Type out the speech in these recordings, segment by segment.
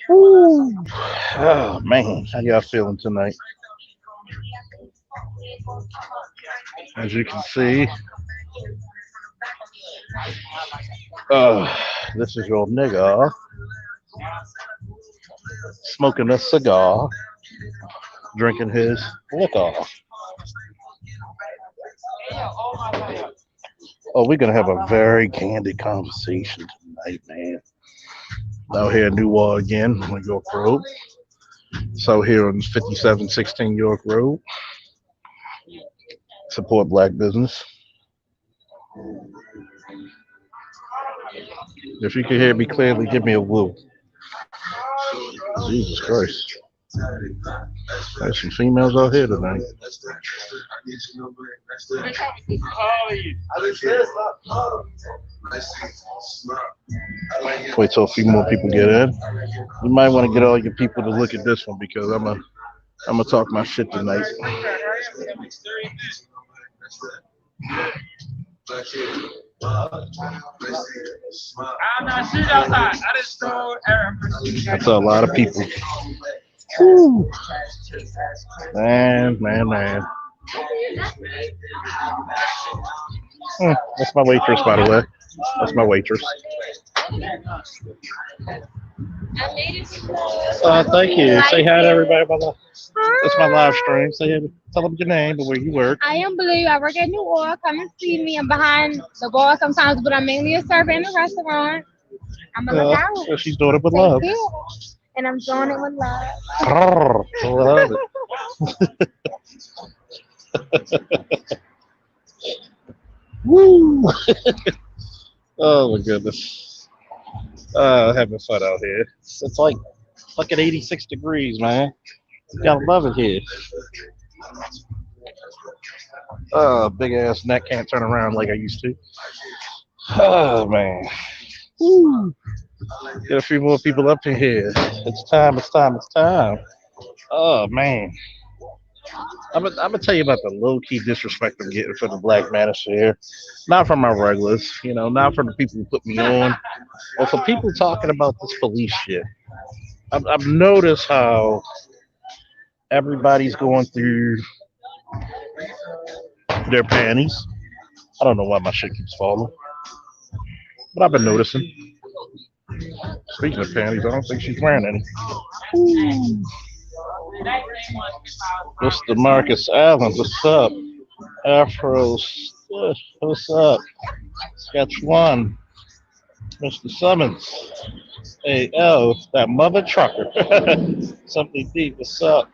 Woo. Oh man, how y'all feeling tonight? As you can see, uh, this is your nigga smoking a cigar, drinking his liquor. Oh, we're gonna have a very candid conversation tonight, man. Out here in Newark again on York Road. So here on 5716 York Road, support black business. If you can hear me clearly, give me a woo. Jesus Christ. There's some females out here tonight. Wait till a few more people get in. You might want to get all your people to look at this one because I'm gonna talk my shit tonight. That's a lot of people. Whew. Man. That's my waitress, by the way. That's my waitress. Thank you. Say hi to everybody. That's my live stream. Say hi, tell them your name and where you work. I am Blue. I work at New York. Come and see me. I'm behind the bar sometimes, but I'm mainly a server in the restaurant. I'm a lookout. So she's doing it with Thank love. you. And I'm doing it with love. I love it. Woo! Oh my goodness. Having fun out here. It's like fucking 86 degrees, man. You gotta love it here. Big ass neck can't turn around like I used to. Oh man. Woo. Get a few more people up in here. It's time. Oh man. I'm gonna tell you about the low key disrespect I'm getting for the black manosphere. Not from my regulars, not from the people who put me on, but for people talking about this police shit. I've noticed how everybody's going through their panties. I don't know why my shit keeps falling, but I've been noticing. Speaking of panties, I don't think she's wearing any. Mr. Marcus Allen, what's up? Afros, what's up? Saskatchewan, Mr. Summons. Hey, that mother trucker. Something deep, what's up?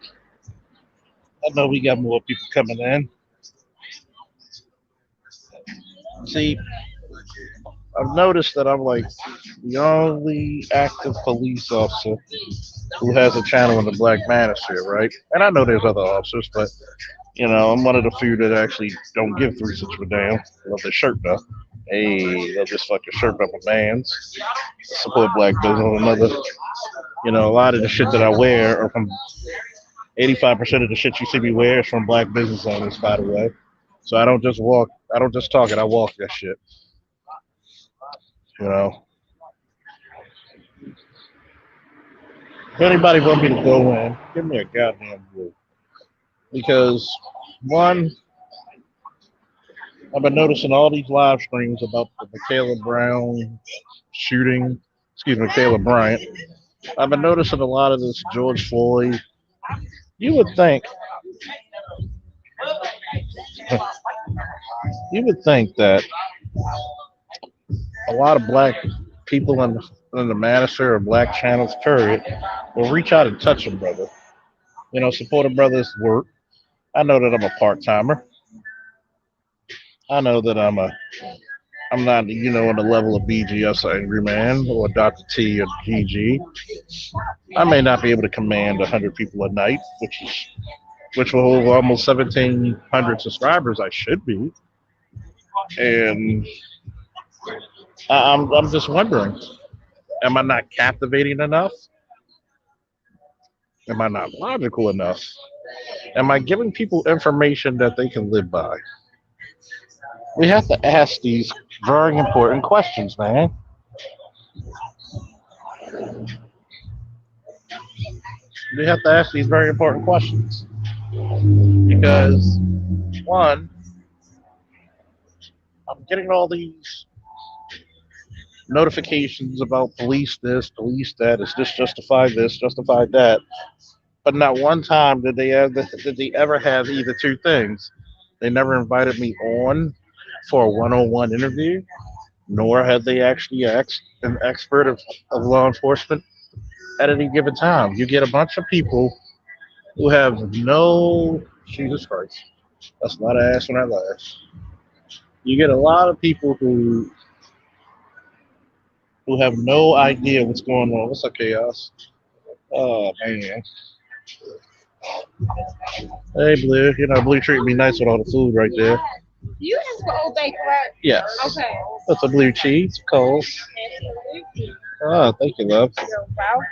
I know we got more people coming in. See, I've noticed that I'm like the only active police officer who has a channel in the Black Manosphere, right? And I know there's other officers, but I'm one of the few that actually don't give three cents of a damn. Love their shirt though. Hey, they'll just fuck your shirt up a man's. Support black business. Another, a lot of the shit that I wear are from 85% of the shit you see me wear is from black business owners, by the way. So I don't just talk it, I walk that shit. If anybody want me to go in, give me a goddamn blue. Because one, I've been noticing all these live streams about the Michaela Brown shooting, Michaela Bryant. I've been noticing a lot of this George Floyd. You would think that a lot of black people in the manosphere or black channels, period, will reach out and touch a brother. Support a brother's work. I know that I'm a part timer. I know that I'm not, on the level of BGS Angry Man or Dr. T or GG. I may not be able to command 100 people a night, which will hold almost 1,700 subscribers. I should be, and I'm just wondering, am I not captivating enough? Am I not logical enough? Am I giving people information that they can live by? We have to ask these very important questions, man. We have to ask these very important questions because one, I'm getting all these notifications about police this, police that. Is this justified? This justified that? But not one time did they ever have either two things. They never invited me on for a one-on-one interview, nor had they actually asked an expert of law enforcement at any given time. You get a bunch of people who have no Jesus Christ. That's not ass when I last. You get a lot of people who have no idea what's going on. What's up, chaos? Oh man. Hey Blue, Blue treating me nice with all the food right there. Yes. You asked for Old Bay, correct? Yes. Okay. That's a blue cheese, Cole. Absolutely. Oh, thank you, love. You're welcome.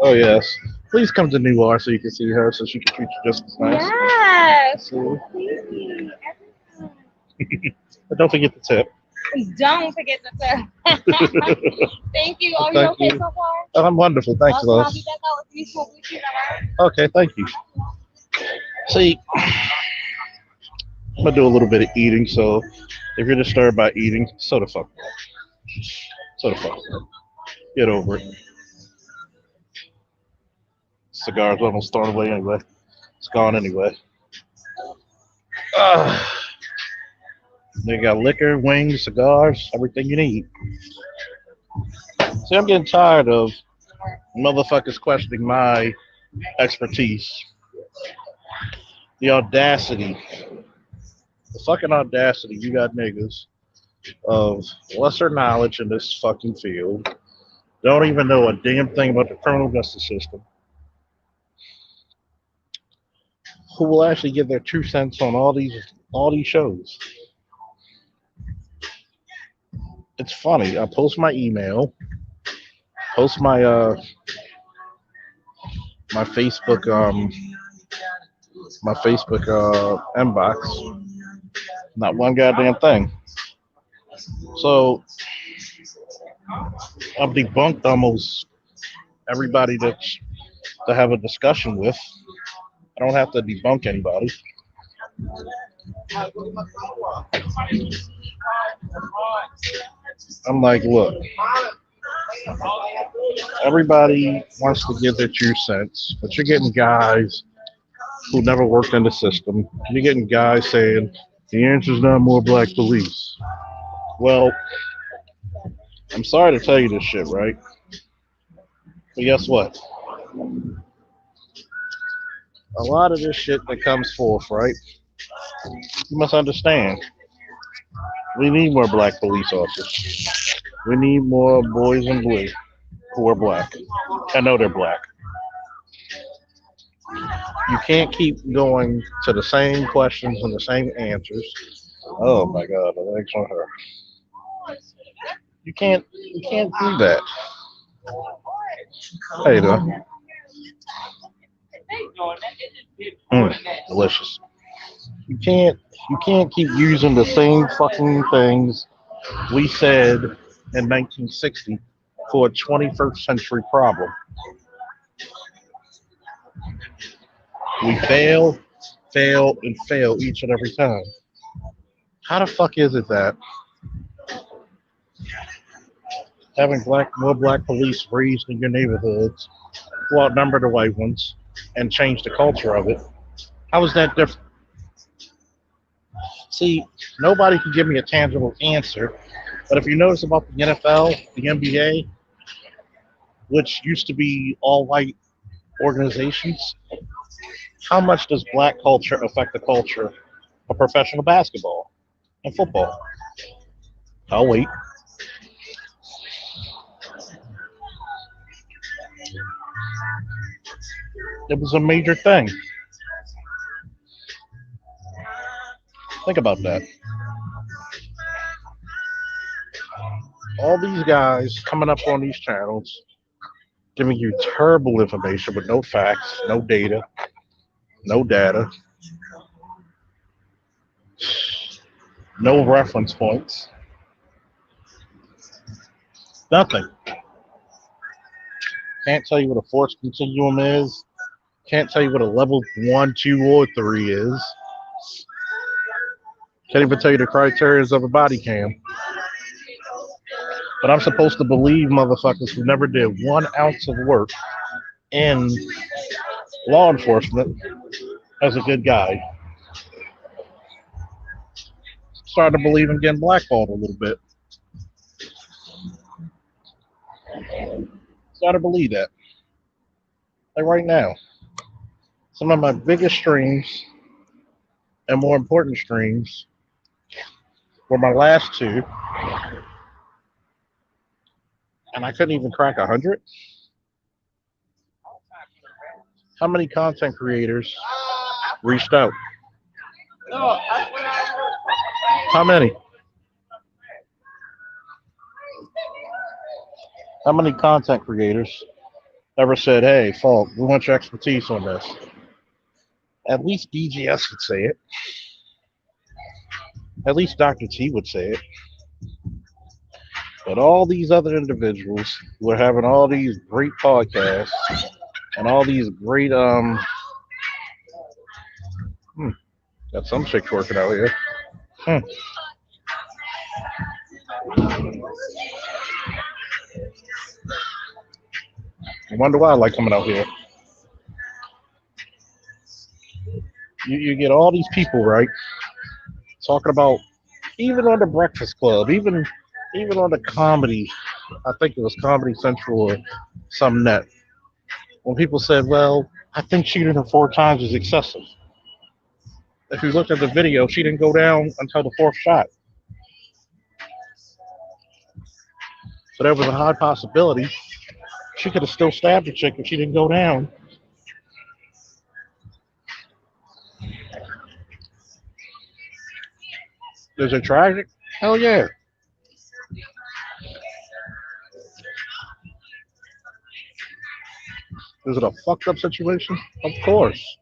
Oh yes. Please come to New R so you can see her, so she can treat you just as nice. Yes. See? Please. Every But don't forget the tip. time. Don't forget the tip. Thank you. Are you Thank okay you. so far? Oh, I'm wonderful. Thanks, Awesome. love. I'll be back out with you for weekend, Okay, thank you. See, I'm gonna do a little bit of eating, so if you're disturbed by eating, so the fuck. So the fuck. Get over it. Cigar's almost thrown away anyway. It's gone anyway. Ah, they got liquor, wings, cigars, everything you need. See, I'm getting tired of motherfuckers questioning my expertise. The audacity, the fucking audacity you got niggas of lesser knowledge in this fucking field, don't even know a damn thing about the criminal justice system, who will actually give their 2 cents on all these shows. It's funny. I post my email, post my Facebook inbox. Not one goddamn thing. So I've debunked almost everybody to have a discussion with. I don't have to debunk anybody. I'm like, look, everybody wants to give their 2 cents, but you're getting guys who never worked in the system. You're getting guys saying the answer is not more black police. Well, I'm sorry to tell you this shit, right? But guess what? A lot of this shit that comes forth, right? You must understand. We need more black police officers. We need more boys in blue who are black. I know they're black. You can't keep going to the same questions and the same answers. Oh my God, the legs on her. You can't do that. Hey, though. Delicious. You can't you can't keep using the same fucking things we said in 1960 for a 21st century problem. We and fail each and every time. How the fuck is it that having more black police raised in your neighborhoods who outnumber the white ones and change the culture of it? How is that different? See, nobody can give me a tangible answer. But if you notice about the NFL, the NBA, which used to be all white organizations, how much does black culture affect the culture of professional basketball and football? I'll wait. It was a major thing. Think about that. All these guys coming up on these channels, giving you terrible information with no facts, no data, no data. no reference points, nothing. Can't tell you what a force continuum is. Can't tell you what a level 1, 2, or 3 is. Can't even tell you the criteria of a body cam. But I'm supposed to believe motherfuckers who never did 1 ounce of work in law enforcement as a good guy. Starting to believe in getting blackballed a little bit. Starting to believe that. Like right now, some of my biggest streams and more important streams were my last two, and I couldn't even crack 100. How many content creators reached out? How many? How many content creators ever said, hey, Falk, we want your expertise on this? At least DGS would say it. At least Dr. T would say it. But all these other individuals who are having all these great podcasts and all these great, got some chicks working out here. Hmm. I wonder why I like coming out here. You get all these people, right, talking about, even on the Breakfast Club, even on the comedy, I think it was Comedy Central or some net, when people said, well, I think shooting her 4 times is excessive. If you looked at the video, she didn't go down until the fourth shot. So there was a high possibility she could have still stabbed the chick if she didn't go down. Is it tragic? Hell yeah. Is it a fucked up situation? Of course.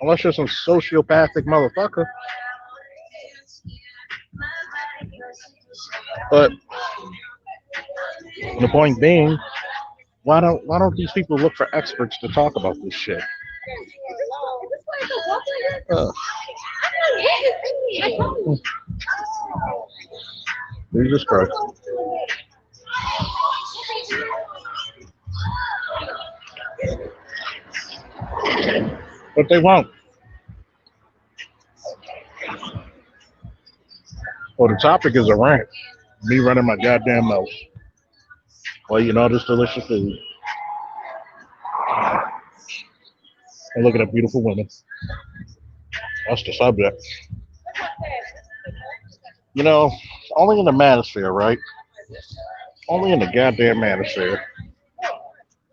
Unless you're some sociopathic motherfucker. But the point being, why don't these people look for experts to talk about this shit? Uh, Jesus Christ. But they won't. Well, the topic is a rant. Me running my goddamn mouth while eating all this delicious food and looking at beautiful women. That's the subject. You know, only in the manosphere, right? Only in the goddamn manosphere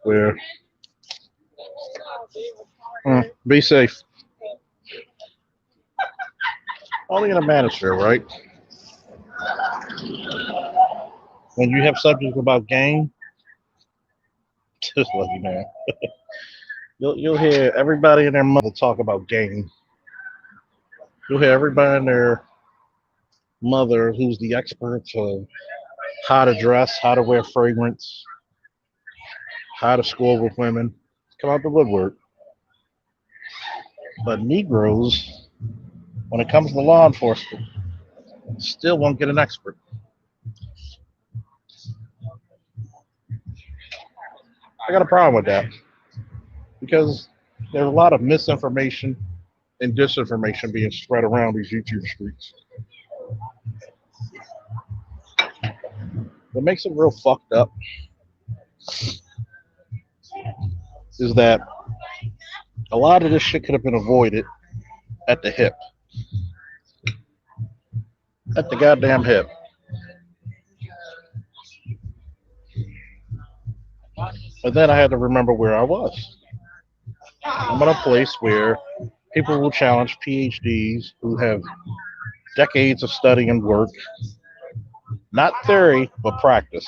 where, be safe. Only in the manosphere, right? When you have subjects about game, just lucky man. You'll hear everybody and their mother talk about game. You'll hear everybody and their mother who's the expert of how to dress, how to wear fragrance, how to score with women, come out the woodwork. But Negroes, when it comes to law enforcement, still won't get an expert. I got a problem with that because there's a lot of misinformation and disinformation being spread around these YouTube streets. What makes it real fucked up is that a lot of this shit could have been avoided at the hip. At the goddamn hip. But then I had to remember where I was. I'm in a place where people will challenge PhDs who have decades of study and work, not theory, but practice.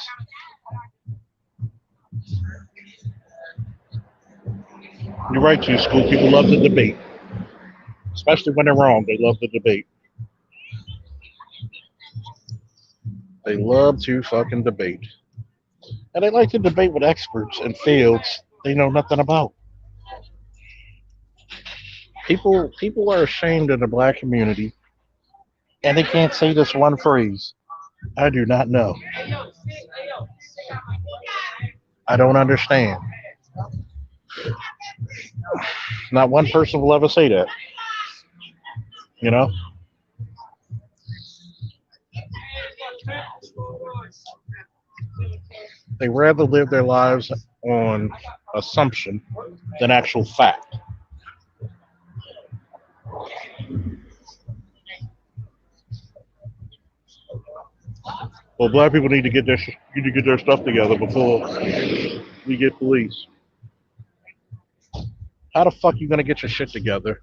You're right, too, school people love to debate. especially when they're wrong. They love to debate. They love to fucking debate. And they like to debate with experts in fields they know nothing about. People are ashamed of the black community and they can't say this one phrase. I do not know. I don't understand. Not one person will ever say that. You know? They rather live their lives on assumption than actual fact. Well, black people need to get their stuff together before we get police. How the fuck you gonna get your shit together?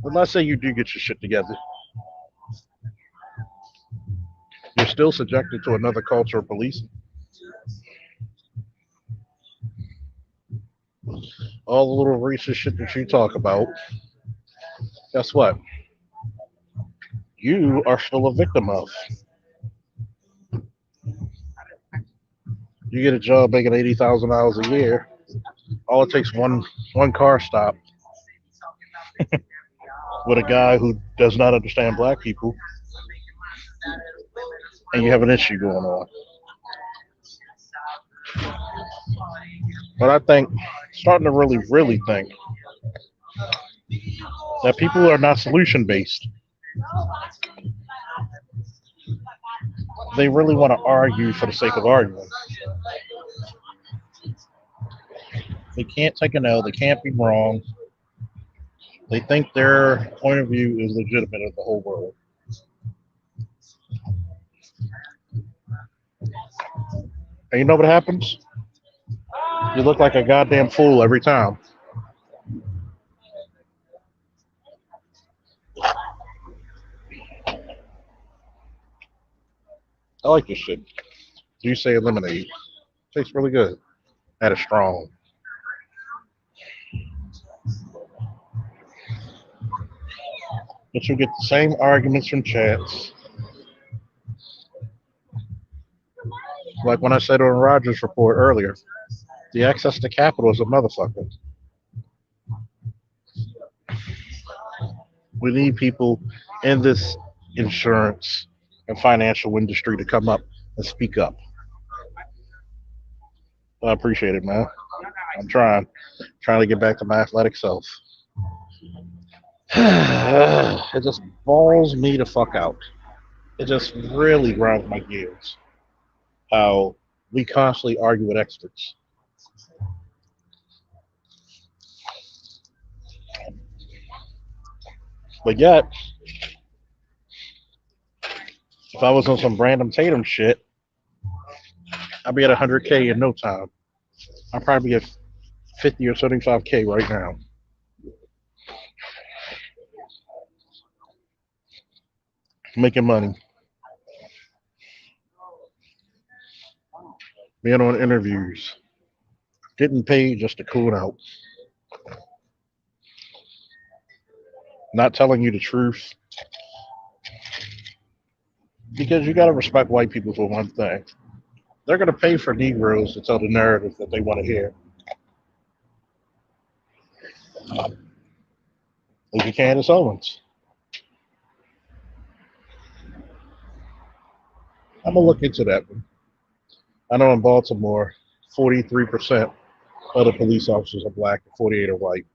Well, let's say you do get your shit together. You're still subjected to another culture of policing. All the little racist shit that you talk about, guess what? You are still a victim of. You get a job making $80,000 a year. All it takes one car stop with a guy who does not understand black people, and you have an issue going on. But I think, starting to really think that people are not solution based. They really want to argue for the sake of arguing. They can't take an L. They can't be wrong. They think their point of view is legitimate of the whole world. And you know what happens? You look like a goddamn fool every time. I like this shit. You say lemonade. Tastes really good. That is strong. But you'll get the same arguments from chats. Like when I said on Rogers' report earlier, the access to capital is a motherfucker. We need people in this insurance and financial industry to come up and speak up. I appreciate it, man. I'm trying to get back to my athletic self. It just balls me the fuck out. It just really grinds my gears how we constantly argue with experts. But yet, if I was on some random Tatum shit, I'd be at 100K in no time. I'd probably be at 50 or 75K right now. Making money, being on interviews, getting paid just to cool out, not telling you the truth. Because you gotta respect white people for one thing. They're gonna pay for Negroes to tell the narrative that they want to hear. Look at Candace Owens. I'm gonna look into that one. I know in Baltimore, 43% of the police officers are black and 48 are white.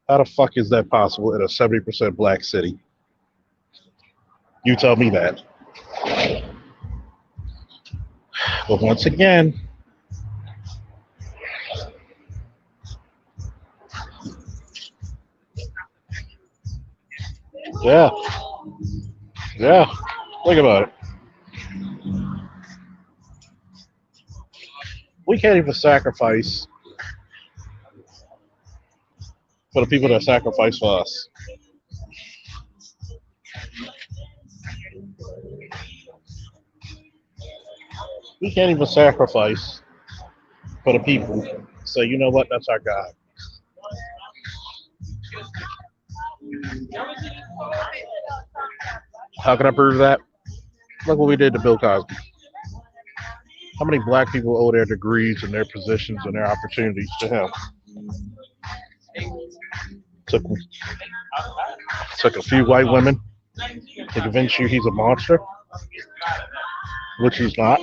How the fuck is that possible in a 70% black city? You tell me that. But once again, yeah, yeah. Think about it. We can't even sacrifice for the people that sacrifice for us. We can't even sacrifice for the people. Say, you know what? That's our God. How can I prove that? Look what we did to Bill Cosby. How many black people owe their degrees and their positions and their opportunities to him? Took took a few white women to convince you he's a monster, which he's not.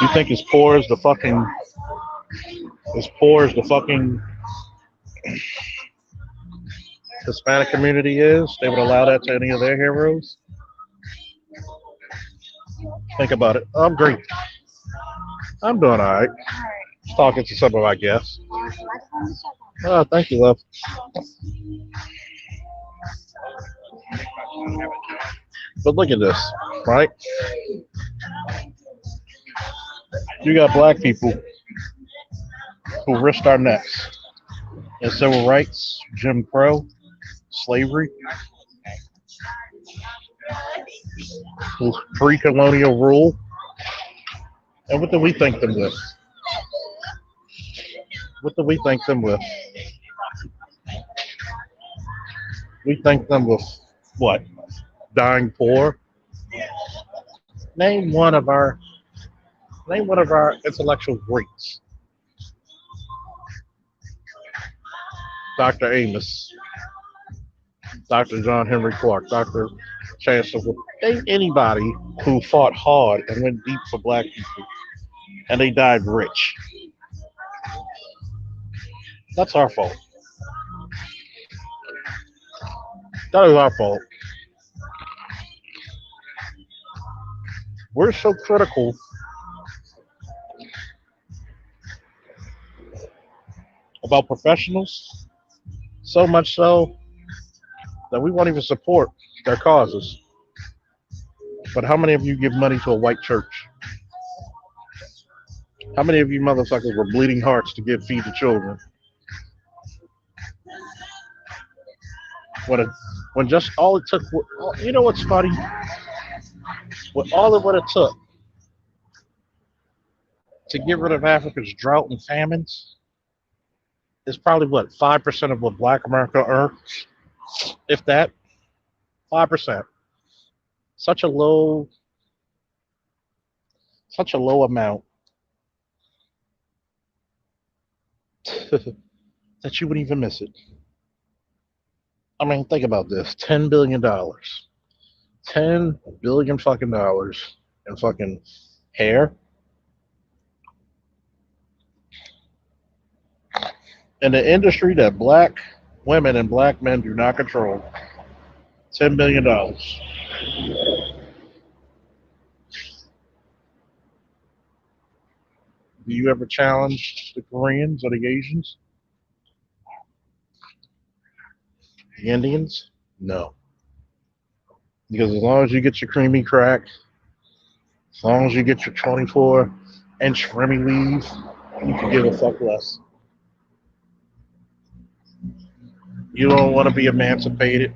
You think as poor as the fucking Hispanic community is, they would allow that to any of their heroes? Think about it. I'm great. I'm doing all right. Just talking to some of my guests. Oh, thank you, love. But look at this, right? You got black people who risked our necks in civil rights, Jim Crow, slavery, pre-colonial rule. And what do we think them with? What do we think them with? We think them with what? Dying poor. Name one of our name one of our intellectual greats. Dr. Amos, Dr. John Henry Clark, Dr. Chancellor. Name anybody who fought hard and went deep for black people and they died rich. That's our fault. That is our fault. We're so critical about professionals, so much so that we won't even support their causes. But how many of you give money to a white church? How many of you motherfuckers were bleeding hearts to give feed to children? When, it, when just all it took, you know what's funny? With all of what it took to get rid of Africa's drought and famines is probably what, 5% of what black America earns? If that, 5%. Such a low, such a low amount that you wouldn't even miss it. I mean, think about this: $10 billion, 10 billion fucking dollars in fucking hair, in the industry that black women and black men do not control. $10 billion. Do you ever challenge the Koreans or the Asians, the Indians? No, because as long as you get your creamy crack, as long as you get your 24-inch Remy weave, you can give a fuck less. You don't want to be emancipated.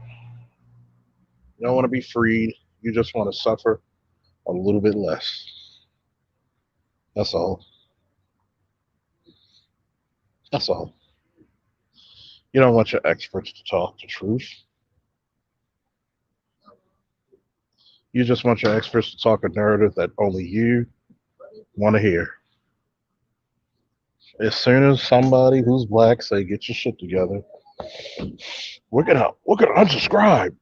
You don't want to be freed. You just want to suffer a little bit less. That's all. That's all. You don't want your experts to talk the truth. You just want your experts to talk a narrative that only you want to hear. As soon as somebody who's black say, "Get your shit together," we're gonna unsubscribe.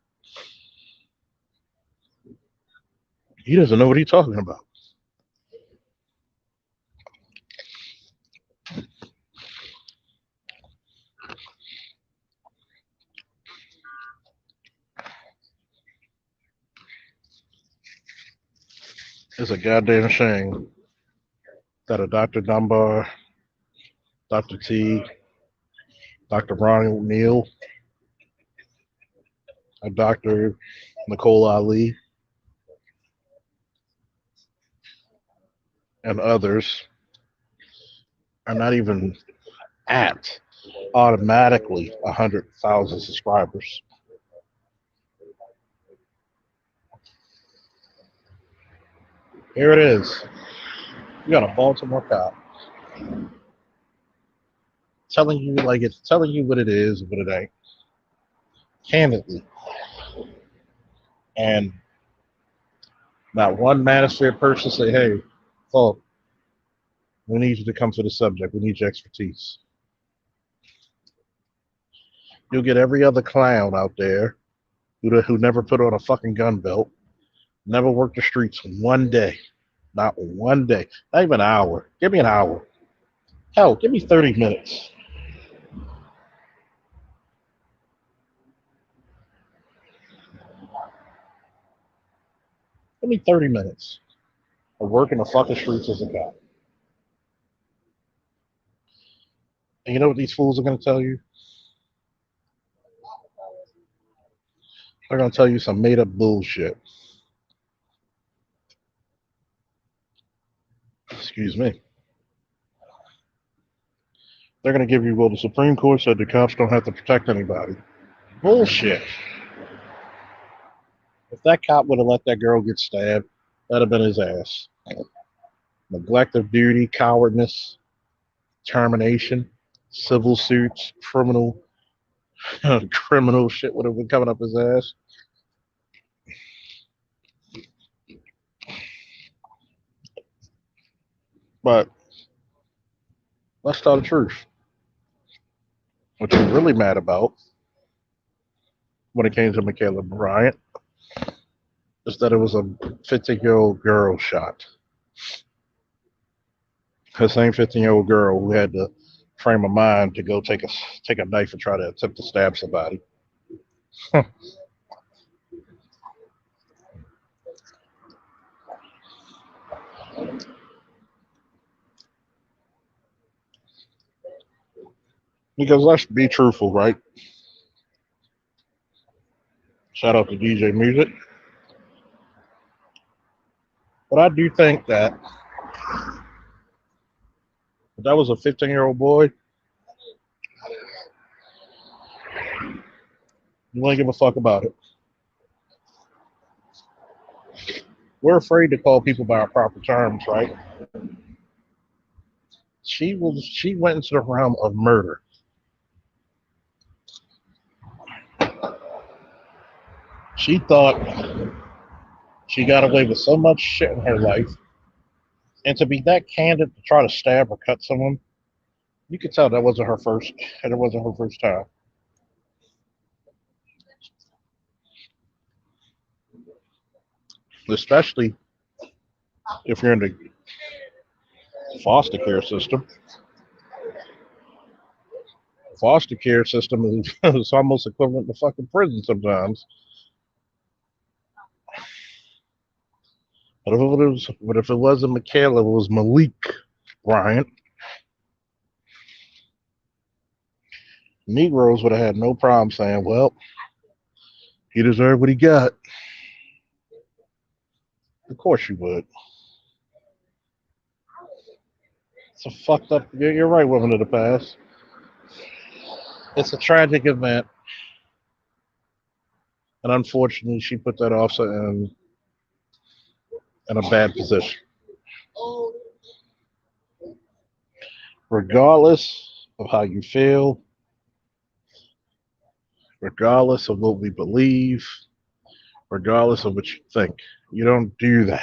He doesn't know what he's talking about. It's a goddamn shame that a Dr. Dunbar, Dr. T, Dr. Ronald Neal, a Dr. Nicole Ali, and others are not even at automatically 100,000 subscribers. Here it is. You got a Baltimore cop telling you like it's telling you what it is, what it ain't, candidly, and not one manosphere person say, "Hey, Falk, we need you to come to the subject. We need your expertise." You'll get every other clown out there who never put on a fucking gun belt, never worked the streets one day, not one day, not even an hour. Give me an hour. Hell, give me 30 minutes. Give me 30 minutes of working the fucking streets as a cop. And you know what these fools are going to tell you? They're going to tell you some made up bullshit. Excuse me. They're going to give you, well, the Supreme Court said the cops don't have to protect anybody. Bullshit. If that cop would have let that girl get stabbed, that'd have been his ass. Neglect of duty, cowardness, termination, civil suits, criminal shit would have been coming up his ass. But let's tell the truth. What you're really mad about when it came to Michaela Bryant is that it was a 15-year-old girl shot. The same 15-year-old girl who had the frame of mind to go take a knife and try to attempt to stab somebody. Because let's be truthful, right? Shout out to DJ Music. But I do think that if that was a 15-year-old boy, you wouldn't give a fuck about it. We're afraid to call people by our proper terms, right? She went into the realm of murder. She thought she got away with so much shit in her life, and to be that candid to try to stab or cut someone, you could tell that wasn't her first. And it wasn't her first time. Especially if you're in the foster care system. Foster care system is almost equivalent to fucking prison sometimes. But if it wasn't Michaela, it was Malik Bryant. Negroes would have had no problem saying, "Well, he deserved what he got." Of course you would. It's a fucked up. You're right, woman of the past. It's a tragic event, and unfortunately, she put that officer in a bad position. Regardless of how you feel, regardless of what we believe, regardless of what you think, you don't do that.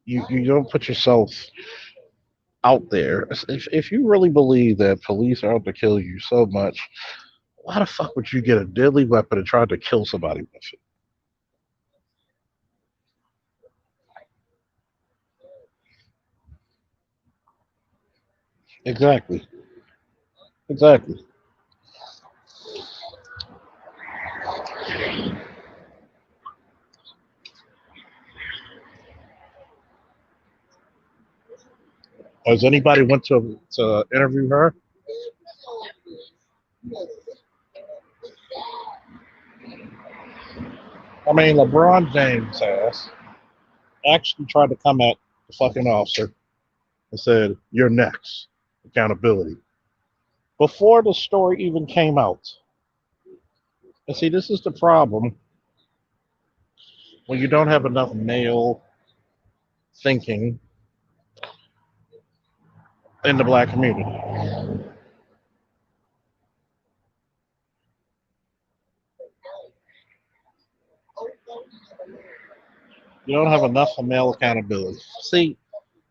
You don't put yourself out there. If you really believe that police are out to kill you so much, why the fuck would you get a deadly weapon and try to kill somebody with it? Exactly. Exactly. Has anybody went to interview her? I mean, LeBron James has actually tried to come at the fucking officer and said, "You're next." Accountability. Before the story even came out. And see, this is the problem when you don't have enough male thinking in the black community. You don't have enough for male accountability. See,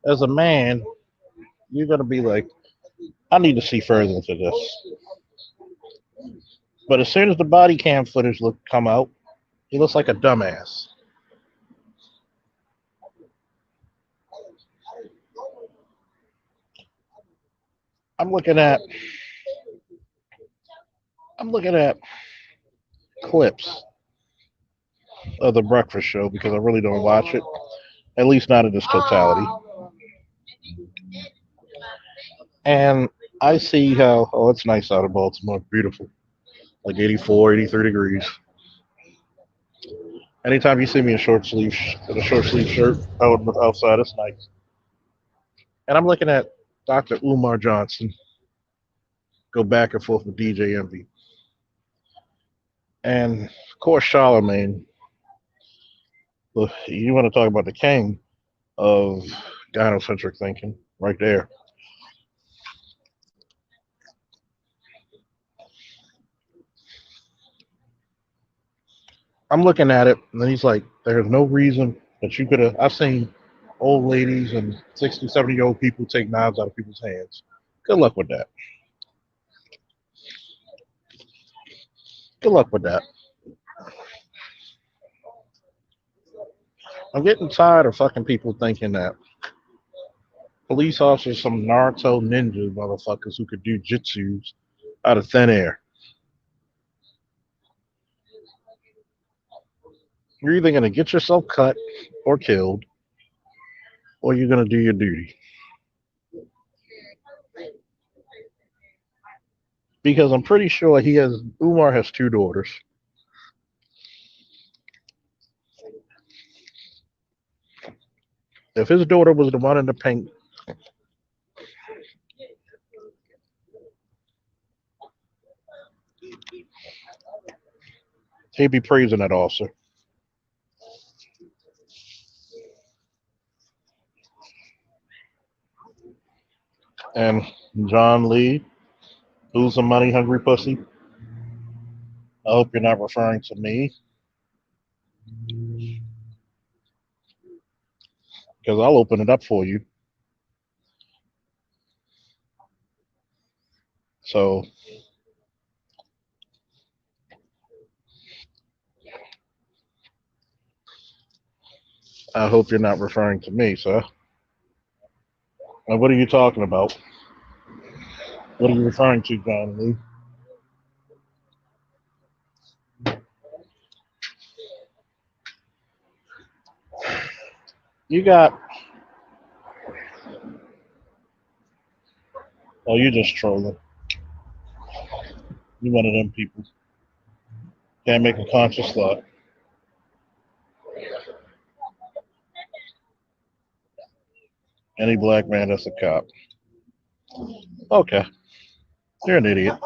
as a man, you're gonna be like, I need to see further into this. But as soon as the body cam footage come out, he looks like a dumbass. I'm looking at I'm looking at clips of the Breakfast Show because I really don't watch it, at least not in its totality. And I see how, oh, it's nice out of Baltimore, beautiful, like 84, 83 degrees. Anytime you see me in a short sleeve shirt out outside, it's nice. And I'm looking at Dr. Umar Johnson go back and forth with DJ Envy. And of course, Charlemagne, you want to talk about the king of gynocentric thinking right there. I'm looking at it, and then he's like, there's no reason that you could have. I've seen old ladies and 60, 70-year-old people take knives out of people's hands. Good luck with that. Good luck with that. I'm getting tired of fucking people thinking that police officers some Naruto ninja motherfuckers who could do jitsus out of thin air. You're either gonna get yourself cut or killed, or you're gonna do your duty. Because I'm pretty sure Umar has two daughters. If his daughter was the one in the pink, he'd be praising that officer. And John Lee, who's a money hungry pussy, I hope you're not referring to me, because I'll open it up for you. So I hope you're not referring to me, sir. Now, what are you talking about? What are you referring to, John Lee? You got, oh, you're just trolling. You one of them people. Can't make a conscious thought. Any black man that's a cop. Okay, you're an idiot.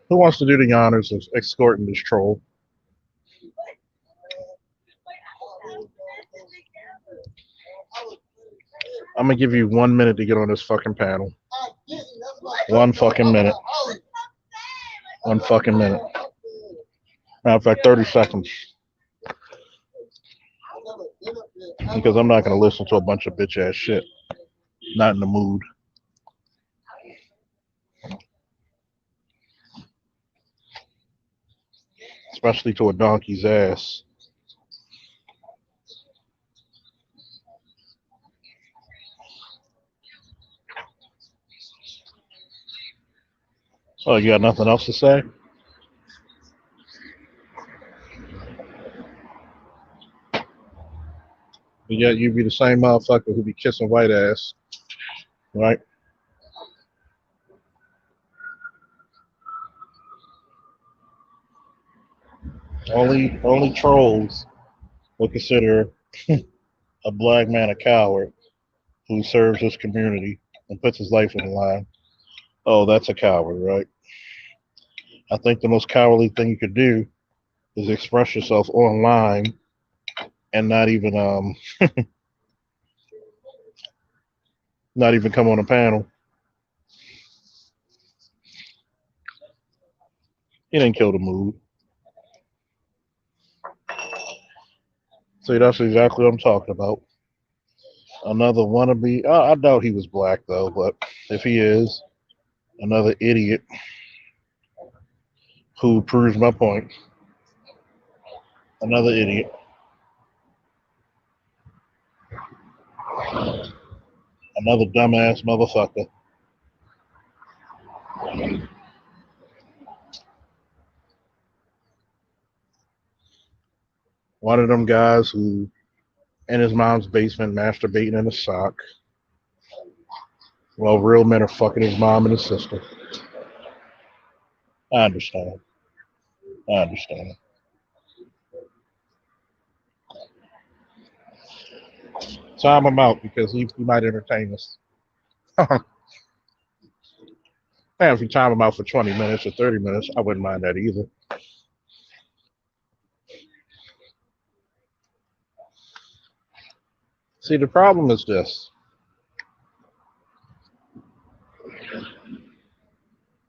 Who wants to do the honors of escorting this troll? I'm gonna give you 1 minute to get on this fucking panel. 1 fucking minute. 1 fucking minute. Matter of fact, 30 seconds. Because I'm not gonna listen to a bunch of bitch ass shit. Not in the mood. Especially to a donkey's ass. Oh, you got nothing else to say? But yet you be the same motherfucker who be kissing white ass, right? Only trolls will consider a black man a coward who serves his community and puts his life on the line. Oh, that's a coward, right? I think the most cowardly thing you could do is express yourself online and not even come on a panel. He didn't kill the mood. See, that's exactly what I'm talking about. Another wannabe. I doubt he was black though, but if he is, another idiot who proves my point. Another idiot. Another dumbass motherfucker. One of them guys who in his mom's basement masturbating in a sock while real men are fucking his mom and his sister. I understand. I understand. Time him out because he might entertain us. And if you time him out for 20 minutes or 30 minutes, I wouldn't mind that either. See, the problem is this.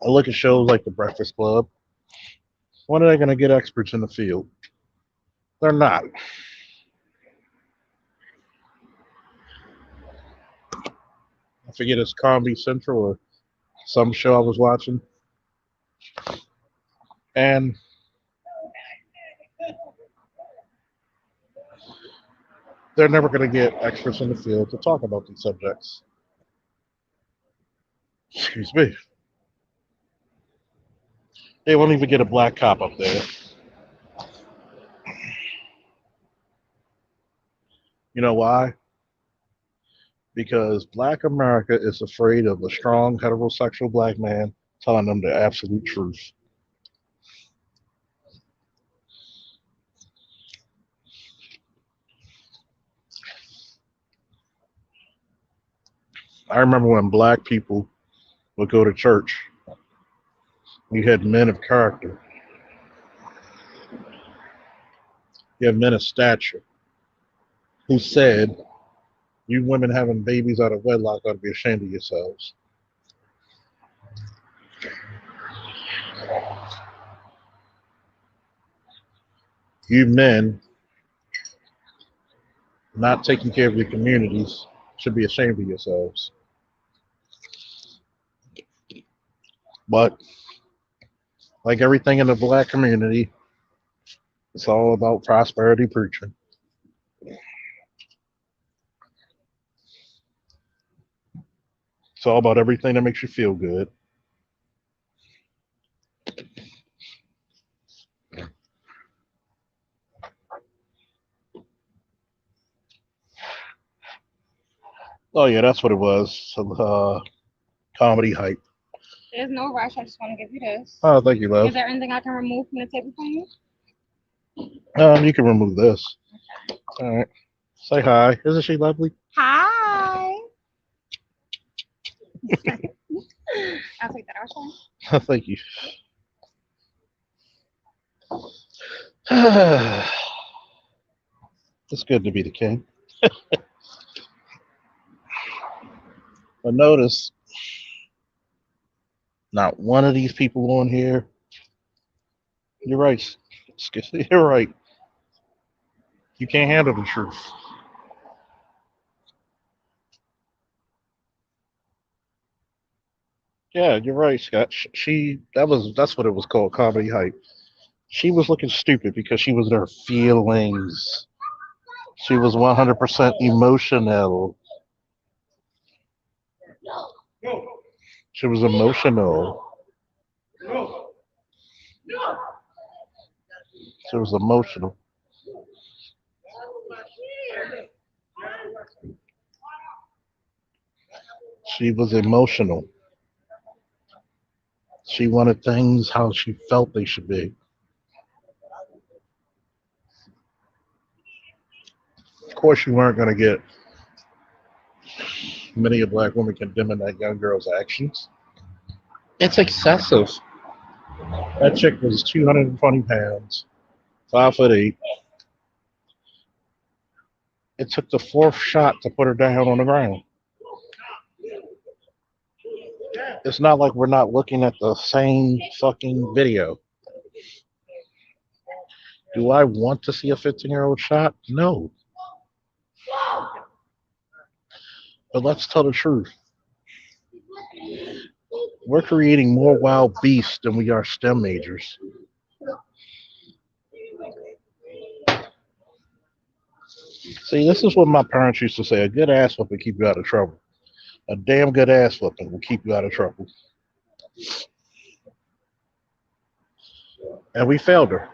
I look at shows like The Breakfast Club. When are they going to get experts in the field? They're not. I forget it's Comedy Central or some show I was watching. And they're never going to get experts in the field to talk about these subjects. Excuse me. They won't even get a black cop up there. You know why? Because black America is afraid of a strong heterosexual black man telling them the absolute truth. I remember when black people would go to church, you had men of character, you had men of stature who said, you women having babies out of wedlock ought to be ashamed of yourselves. You men not taking care of your communities should be ashamed of yourselves. But like everything in the black community, it's all about prosperity preaching. It's all about everything that makes you feel good. Oh yeah, that's what it was. Some comedy hype. There's no rush. I just want to give you this. Oh, thank you, love. Is there anything I can remove from the table from you? You can remove this. All right. Say hi. Isn't she lovely? Hi. I'll take that outside. Thank you. It's good to be the king. But notice, not one of these people on here. You're right. You're right. You can't handle the truth. Yeah, you're right, Scott. She that's what it was called, comedy hype. She was looking stupid because she was in her feelings. She was 100% emotional. She was emotional. She was emotional. She was emotional. She wanted things how she felt they should be. Of course, you weren't going to get many a black woman condemning that young girl's actions. It's excessive. That chick was 220 pounds, 5 foot 8. It took the fourth shot to put her down on the ground. It's not like we're not looking at the same fucking video. Do I want to see a 15-year-old shot? No. But let's tell the truth. We're creating more wild beasts than we are STEM majors. See, this is what my parents used to say: a good ass whooping keep you out of trouble. A damn good ass whooping will keep you out of trouble. And we failed her.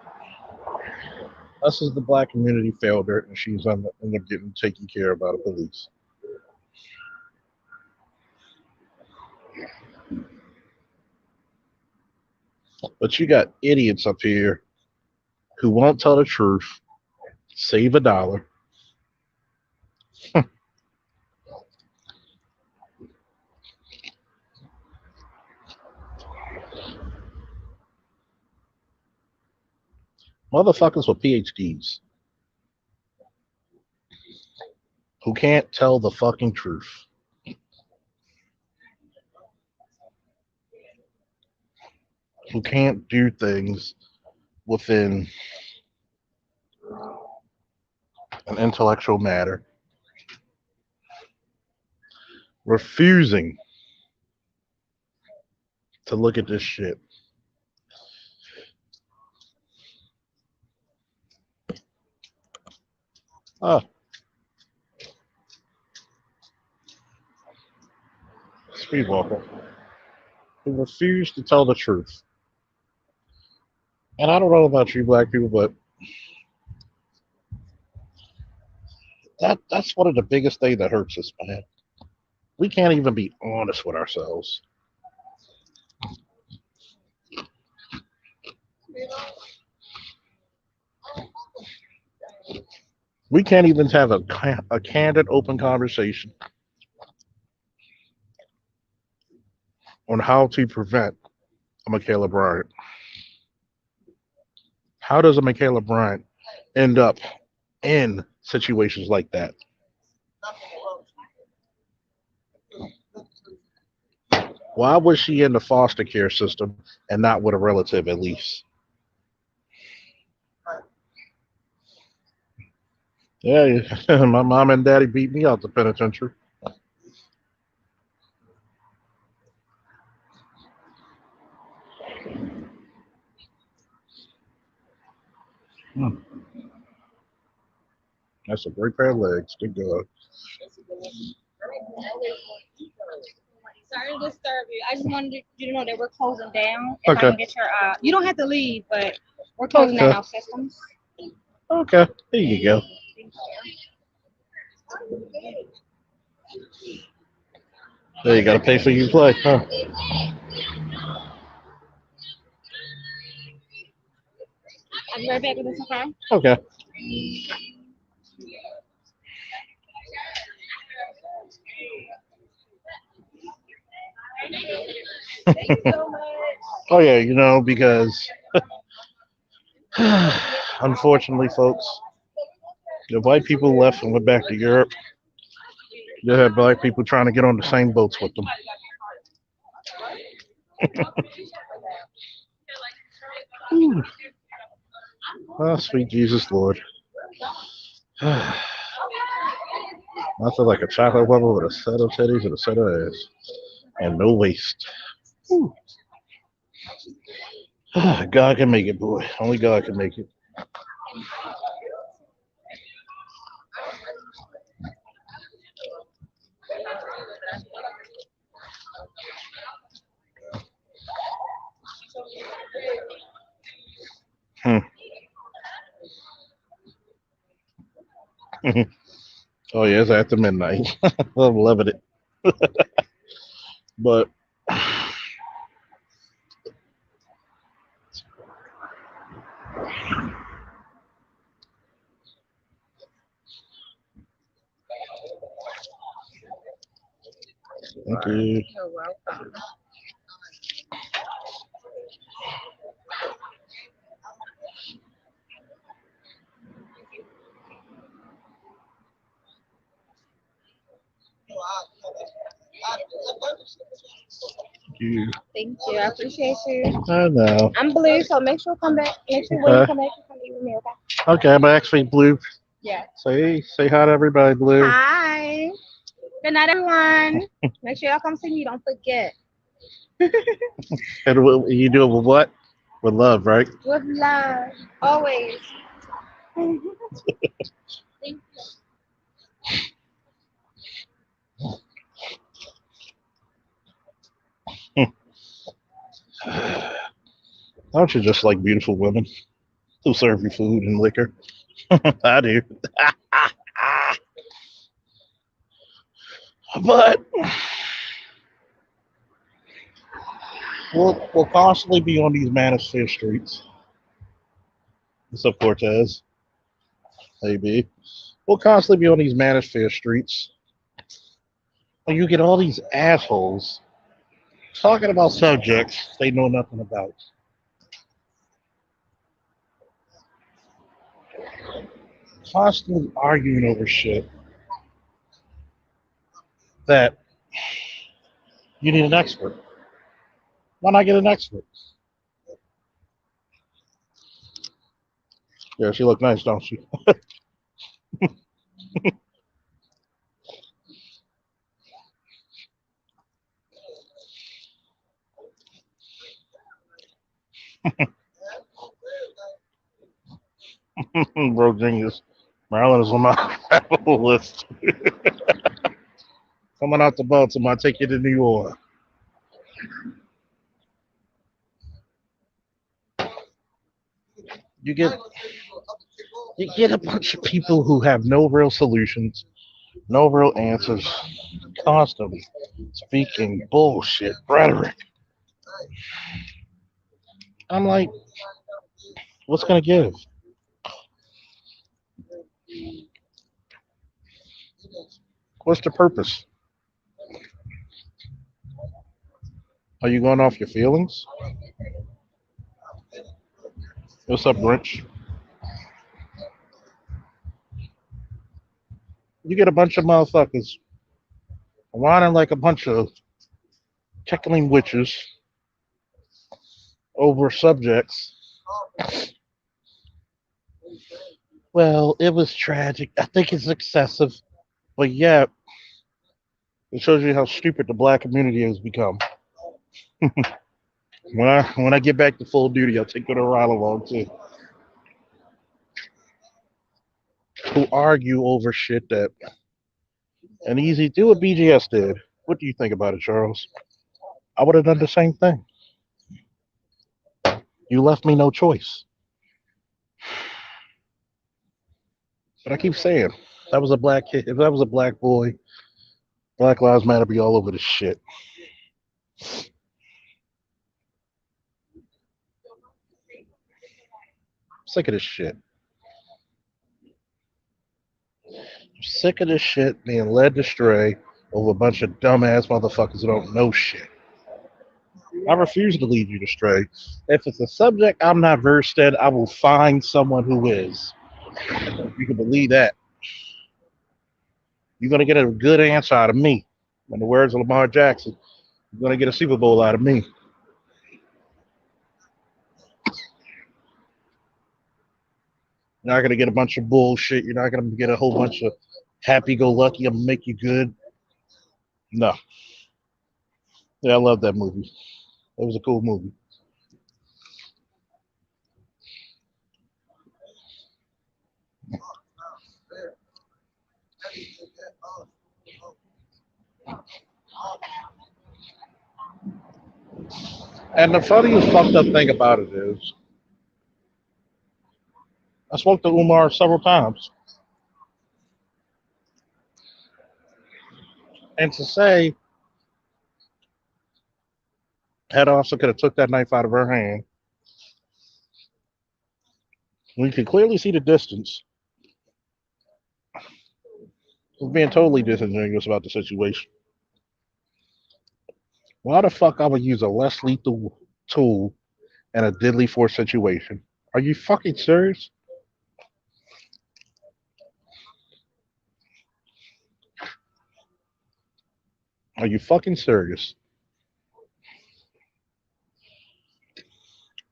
Us as the black community failed her, and she's ended up getting taken care of by the police. But you got idiots up here who won't tell the truth, save a dollar. Motherfuckers with PhDs who can't tell the fucking truth. Who can't do things within an intellectual matter. Refusing to look at this shit. Oh, Speedwalker. Who refuse to tell the truth. And I don't know about you black people, but that's one of the biggest things that hurts us, man. We can't even be honest with ourselves. We can't even have a candid, open conversation on how to prevent a Michaela Bryant. How does a Michaela Bryant end up in situations like that? Why was she in the foster care system and not with a relative at least? Yeah, my mom and daddy beat me out the penitentiary. Hmm, that's a great pair of legs. Good God. Sorry to disturb you. I just wanted you to know that we're closing down. If I Okay. can get your, you don't have to leave, but we're closing down Okay. our systems. Okay. There you go. There you got to pay for your play, huh? I'll be right back with this, okay? Okay. Oh yeah, because unfortunately, folks, the white people left and went back to Europe. You had black people trying to get on the same boats with them. Ooh. Oh, sweet Jesus Lord. I feel like a chocolate bubble with a set of titties and a set of ass. And no waste. Ooh. God can make it, boy. Only God can make it. Hmm. Oh, yeah, it's after midnight. I'm loving it. But Thank you. You're welcome. Thank you. Thank you. I appreciate you. I know. I'm blue, so make sure come back. Make sure when you Okay. come back, you come eat with me, okay? Okay, I'm actually Blue. Yeah. Say hi to everybody, Blue. Hi. Good night, everyone. Make sure y'all come see me. Don't forget. And you do it with what? With love, right? With love. Always. Thank you. Don't you just like beautiful women who serve you food and liquor? I do. But we'll constantly be on these manosphere streets. What's up, Cortez? Hey, B. We'll constantly be on these manosphere streets. And you get all these assholes talking about subjects they know nothing about. Constantly arguing over shit that you need an expert. Why not get an expert? Yeah, she look nice, don't she? Bro, genius. Maryland is on my travel list. Coming out to Baltimore, I take you to New York. You get you get a bunch of people who have no real solutions, no real answers, constantly speaking bullshit rhetoric. I'm like, what's gonna give? What's the purpose? Are you going off your feelings? What's up, Grinch? You get a bunch of motherfuckers whining like a bunch of tickling witches over subjects. Well, it was tragic. I think it's excessive. But yeah, it shows you how stupid the black community has become. When I get back to full duty, I'll take you to a ride along too. Who argue over shit that and easy do what BGS did. What do you think about it, Charles? I would have done the same thing. You left me no choice. But I keep saying, that was a black kid. If that was a black boy, Black Lives Matter be all over this shit. I'm sick of this shit. I'm sick of this shit being led astray over a bunch of dumbass motherfuckers who don't know shit. I refuse to lead you astray. If it's a subject I'm not versed in, I will find someone who is. You can believe that. You're gonna get a good answer out of me. In the words of Lamar Jackson, you're gonna get a Super Bowl out of me. You're not gonna get a bunch of bullshit. You're not gonna get a whole bunch of happy-go-lucky. I'm gonna make you good. No. Yeah, I love that movie. It was a cool movie. And the funniest fucked up thing about it is, I spoke to Umar several times, and to say Head officer could have took that knife out of her hand. We could clearly see the distance. Was being totally disingenuous about the situation. Why the fuck I would use a less lethal tool in a deadly force situation? Are you fucking serious? Are you fucking serious?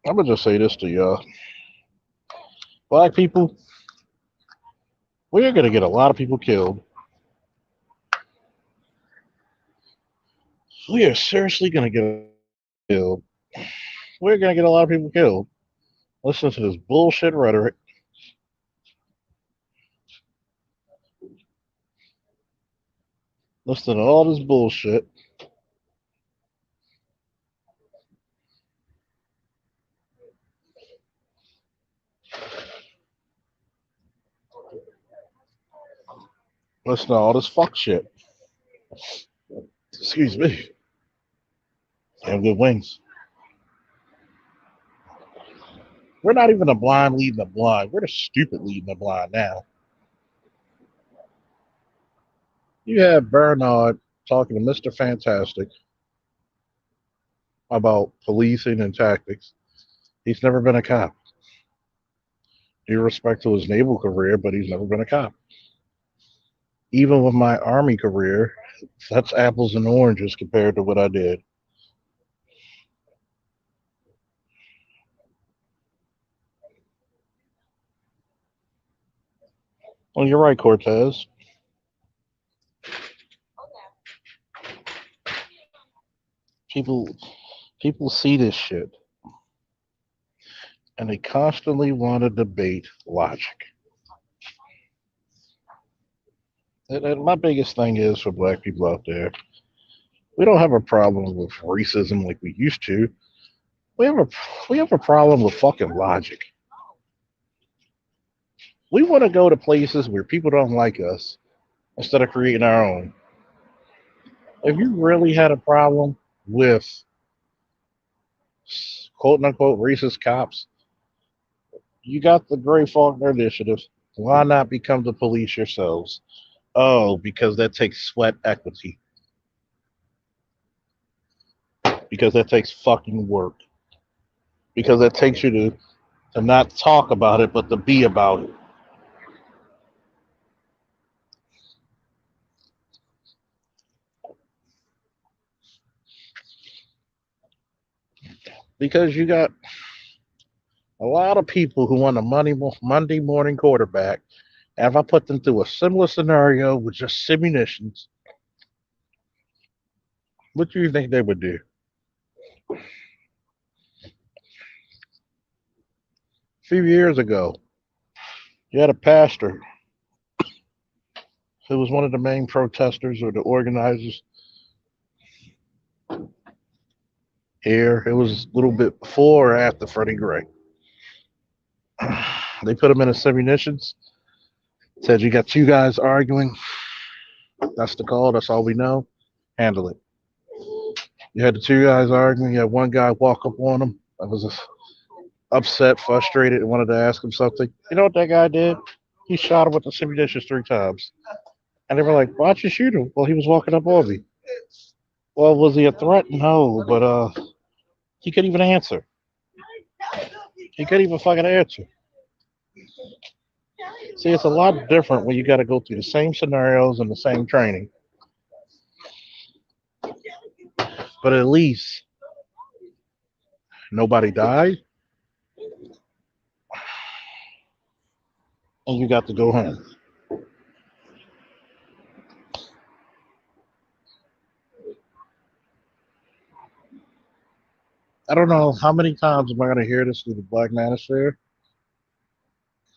I'm gonna just say this to y'all. Black people, we are gonna get a lot of people killed. We are seriously gonna get a lot of people killed. We're gonna get a lot of people killed. Listen to this bullshit rhetoric. Listen to all this bullshit. Listen to all this fuck shit. Excuse me. Have good wings. We're not even the blind leading the blind. We're the stupid leading the blind now. You have Bernard talking to Mr. Fantastic about policing and tactics. He's never been a cop. Due respect to his naval career, but he's never been a cop. Even with my army career, that's apples and oranges compared to what I did. Well, you're right, Cortez. People people see this shit and they constantly want to debate logic. And my biggest thing is for black people out there, we don't have a problem with racism like we used to. We have a we have a problem with fucking logic. We want to go to places where people don't like us instead of creating our own. If you really had a problem with quote unquote racist cops, you got the Great Faulkner Initiative. Why not become the police yourselves? Oh, because that takes sweat equity. Because that takes fucking work. Because that takes you to not talk about it, but to be about it. Because you got a lot of people who want a Monday morning quarterback. And if I put them through a similar scenario with just simulations, what do you think they would do? A few years ago, you had a pastor who was one of the main protesters or the organizers here. It was a little bit before or after Freddie Gray. They put him in a simulations. Said you got two guys arguing. That's the call. That's all we know. Handle it. You had the two guys arguing. You had one guy walk up on him. I was upset, frustrated, and wanted to ask him something. You know what that guy did? He shot him with the simulations 3 times. And they were like, "Why'd you shoot him?" Well, he was walking up on me. Well, was he a threat? No, but he couldn't even answer. He couldn't even fucking answer. See, it's a lot different when you got to go through the same scenarios and the same training. But at least nobody died, and you got to go home. I don't know how many times am I going to hear this through the Black Manosphere,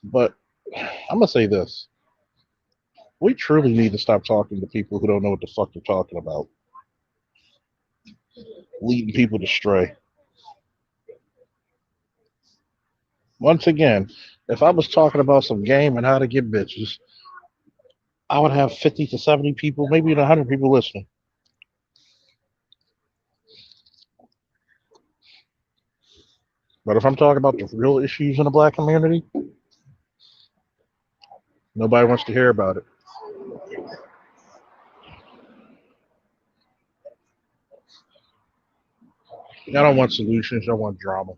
but I'm going to say this. We truly need to stop talking to people who don't know what the fuck they're talking about, leading people astray. Once again, if I was talking about some game and how to get bitches, I would have 50 to 70 people, maybe even 100 people listening. But if I'm talking about the real issues in the black community, nobody wants to hear about it. Y'all don't want solutions. Y'all want drama.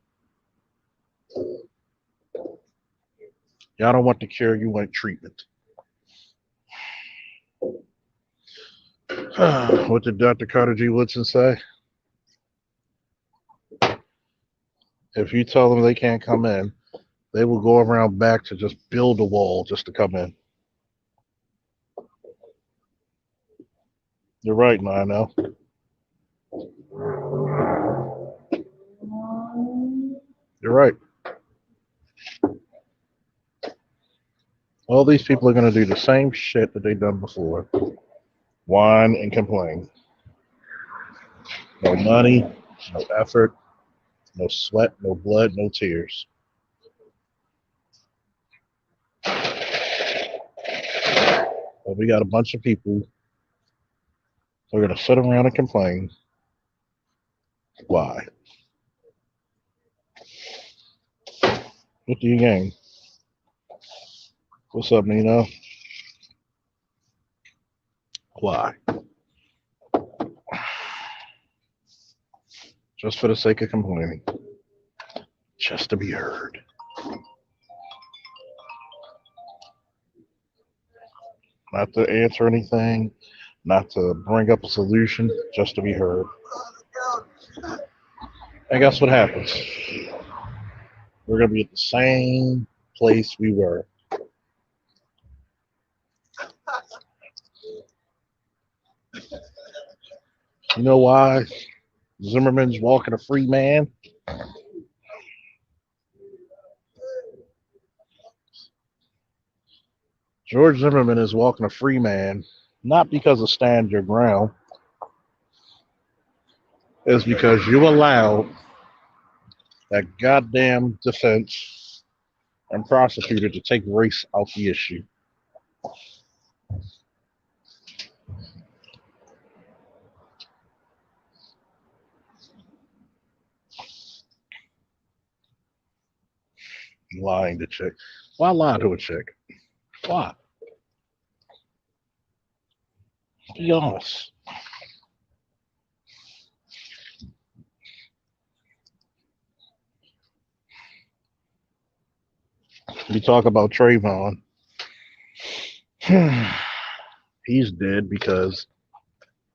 Y'all don't want the cure. You want treatment. What did Dr. Carter G. Woodson say? If you tell them they can't come in, they will go around back to just build a wall just to come in. You're right, Nino. You're right. All these people are going to do the same shit that they've done before. Whine and complain. No money, no effort, no sweat, no blood, no tears. But we got a bunch of people who are going to sit around and complain. Why? What do you gain? What's up, Nino? Why? Just for the sake of complaining. Just to be heard. Not to answer anything, not to bring up a solution, just to be heard. And guess what happens? We're going to be at the same place we were. You know why Zimmerman's walking a free man? George Zimmerman is walking a free man, not because of stand your ground, it's because you allowed that goddamn defense and prosecutor to take race out the issue. Lying to chick. Why lie to a chick? Why? Be honest. You talk about Trayvon. He's dead because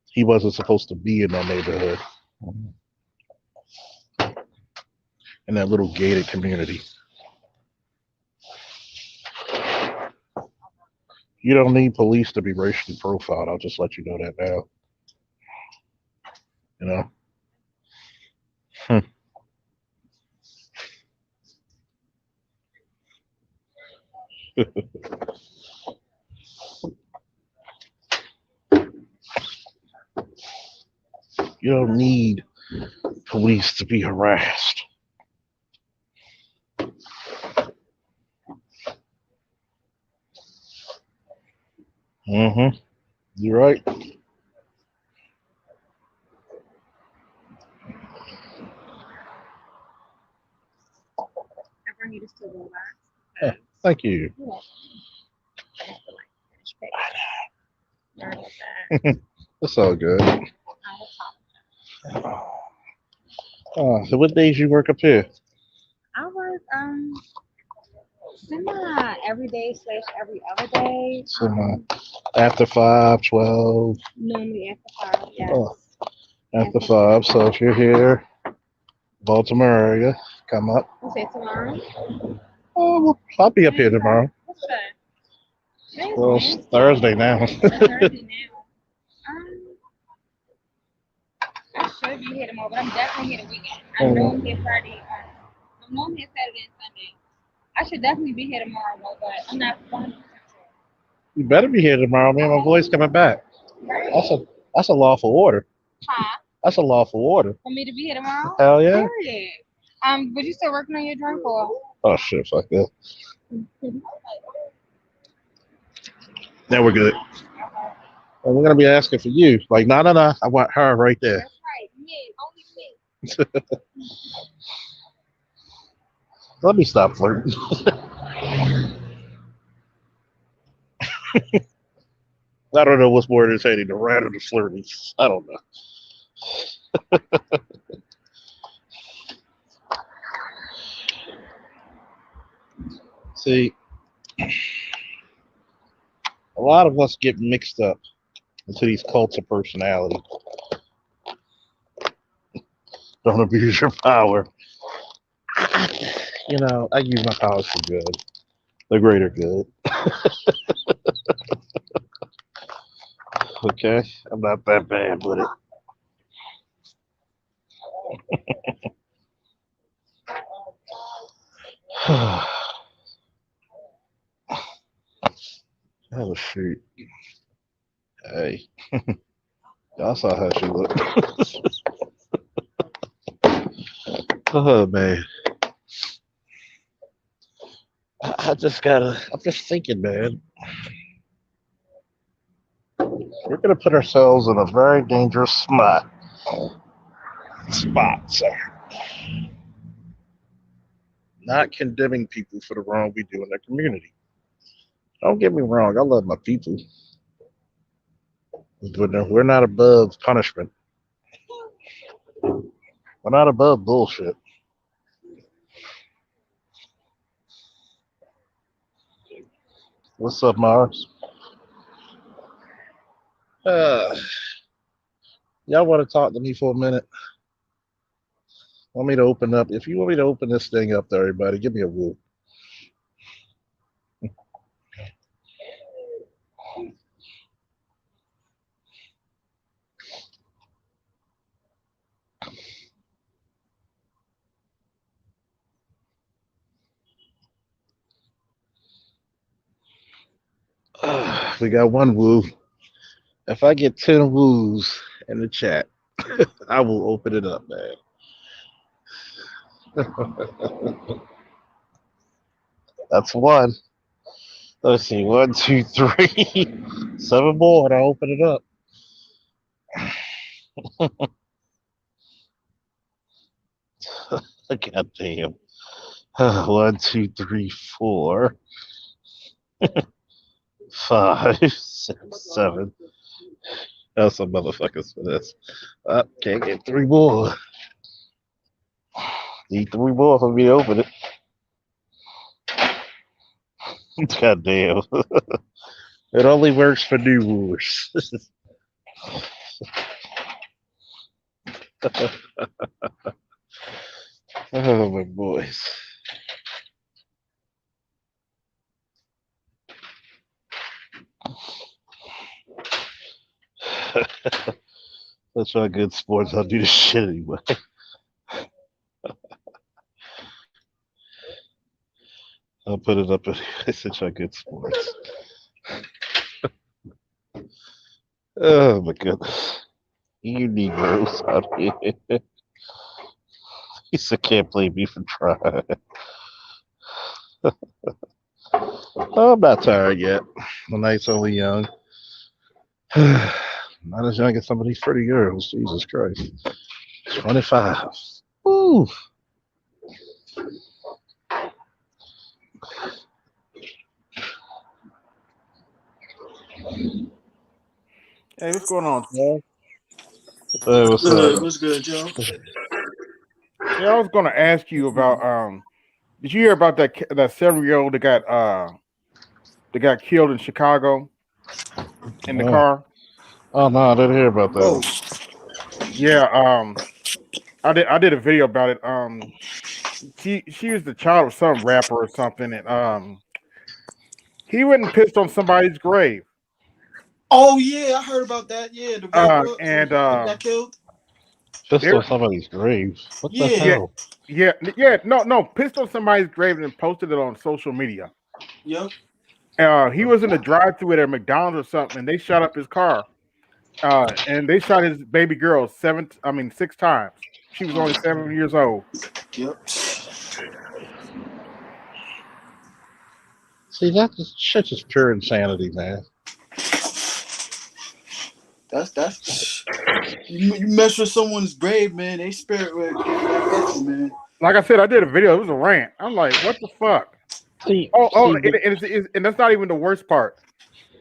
he wasn't supposed to be in that neighborhood, in that little gated community. You don't need police to be racially profiled. I'll just let you know that now. You know? You don't need police to be harassed. Mm-hmm. You're right. I bring you this to the box. Yeah, thank you. That's all good. So what days you work up here? I work semi every day slash every other day. So after 5, 12. Normally after 5, yes. Oh, after 5. So if you're here, Baltimore area, come up. You say tomorrow? Oh, well, I'll be up here tomorrow. What's that? Well, it's Thursday now. Thursday now. I should be here tomorrow, but I'm definitely here the weekend. I know I'm here Friday. I know I'm here Saturday and Sunday. I should definitely be here tomorrow, though, but I'm not 100% sure. You better be here tomorrow, man. My boy's coming back. That's a lawful order. Huh? That's a lawful order. For me to be here tomorrow? Hell yeah. Period. But you still working on your drink or? Oh shit, fuck that. Now we're good. And we're gonna be asking for you. Like, no. I want her right there. That's right. Me, only me. Let me stop flirting. I don't know what's more entertaining, the rat or the flirting. I don't know. See, a lot of us get mixed up into these cults of personality. Don't abuse your power. I use my powers for good, the greater good. Okay, I'm not that bad with it. Oh shoot! Hey, y'all saw how she looked. Oh man, I just gotta. I'm just thinking, man. We're gonna put ourselves in a very dangerous spot, sir. Not condemning people for the wrong we do in the community. Don't get me wrong. I love my people, but we're not above punishment. We're not above bullshit. What's up, Mars? Uh, y'all want to talk to me for a minute? Want me to open up? If you want me to open this thing up to everybody, give me a whoop. We got one woo. If I get 10 woos in the chat, I will open it up, man. That's one. Let's see, one, two, three, seven more, and I'll open it up. God damn. One, two, three, four, five, six, seven. That's some motherfuckers for this. Can't get three more. Need three more for me to open it. God damn. It only works for new wooers. Oh, my boys. That's not good sports. I'll do this shit anyway. I'll put it up anyway. Such a good sports. Oh my goodness. You Negroes out here. He said, can't blame me for trying. Oh, I'm not tired yet. The night's only young. Not as young as some of these pretty girls. Jesus Christ. 25. Woo. Hey, what's going on, Charles? Hey, what's Good. up? What's good, Joe? Yeah, I was going to ask you about did you hear about that 7-year-old that got killed in Chicago in the Oh, car? oh no, I didn't hear about that Oh, one. Yeah, I did a video about it. She was the child of some rapper or something, and he went and pissed on somebody's grave. oh yeah, I heard about that. Yeah, the rapper And that got killed. Just on there, somebody's grave. What the Yeah. yeah, hell? yeah, no, pissed on somebody's grave and posted it on social media. Yep. He was in the drive-through at a McDonald's or something, and they shot up his car. And they shot his baby girl 6 times. She was only 7 years old. Yep. See, that's shit just pure insanity, man. That's you mess with someone's grave, man. They spirit will get you, man. Like I said, I did a video. It was a rant. I'm like, what the fuck? See, Oh, see, and that's not even the worst part.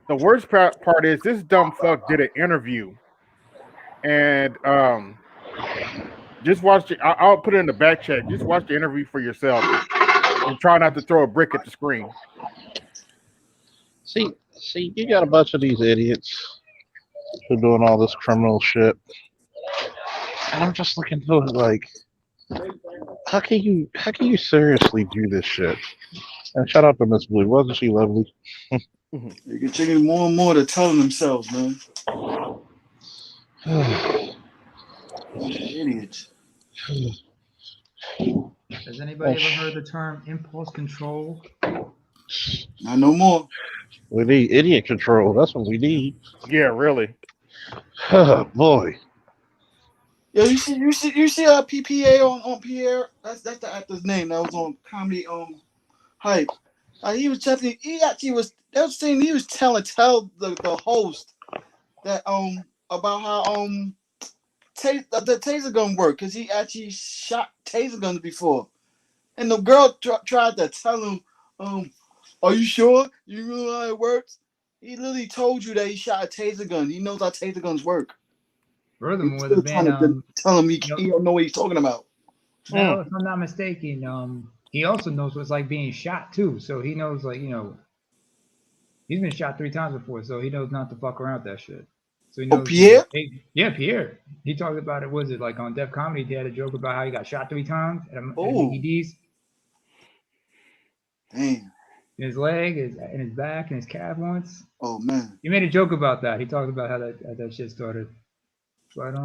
The worst part is this dumb fuck did an interview, and just watch it. I'll put it in the back chat. Just watch the interview for yourself. and try not to throw a brick at the screen. See, you got a bunch of these idiots who doing all this criminal shit, and I'm just looking through it like, how can you seriously do this shit? And shout out to Miss Blue, wasn't she lovely? You get chicken more and more to telling themselves, man. Idiots. Has anybody ever heard the term impulse control? Not no more. We need idiot control. That's what we need. Yeah, really. Oh boy. Yo, you see PPA on Pierre? That's the actor's name that was on comedy hype. He was telling he actually was that was saying he was tell the host that about how the taser gun worked because he actually shot taser guns before, and the girl tried to tell him are you sure you really know how it works? He literally told you that he shot a taser gun. He knows how taser guns work. Furthermore, the trying man to tell him he don't know what he's talking about. no, if I'm not mistaken, he also knows what it's like being shot too. So he knows, like, he's been shot 3 times before, so he knows not to fuck around with that shit. So he knows. Pierre? Yeah, Pierre. He talked about it. Was it like on Def Comedy? He had a joke about how he got shot 3 times at EDs. Damn. In his leg, in his back, and his calf once. Oh man. He made a joke about that. He talked about how that shit started. But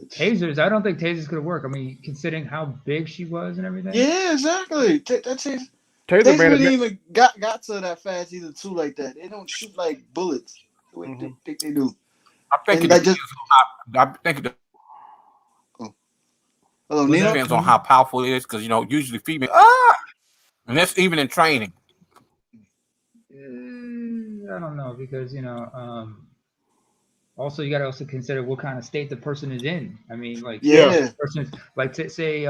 tasers, I don't think tasers could work. I mean, considering how big she was and everything. Yeah, exactly. That taser didn't even got to that fast either too like that. They don't shoot like bullets the way they think they do. I think and it depends depends on how powerful it is, because usually female and that's even in training. I don't know, because also you got to also consider what kind of state the person is in. I mean, like, the person's like, say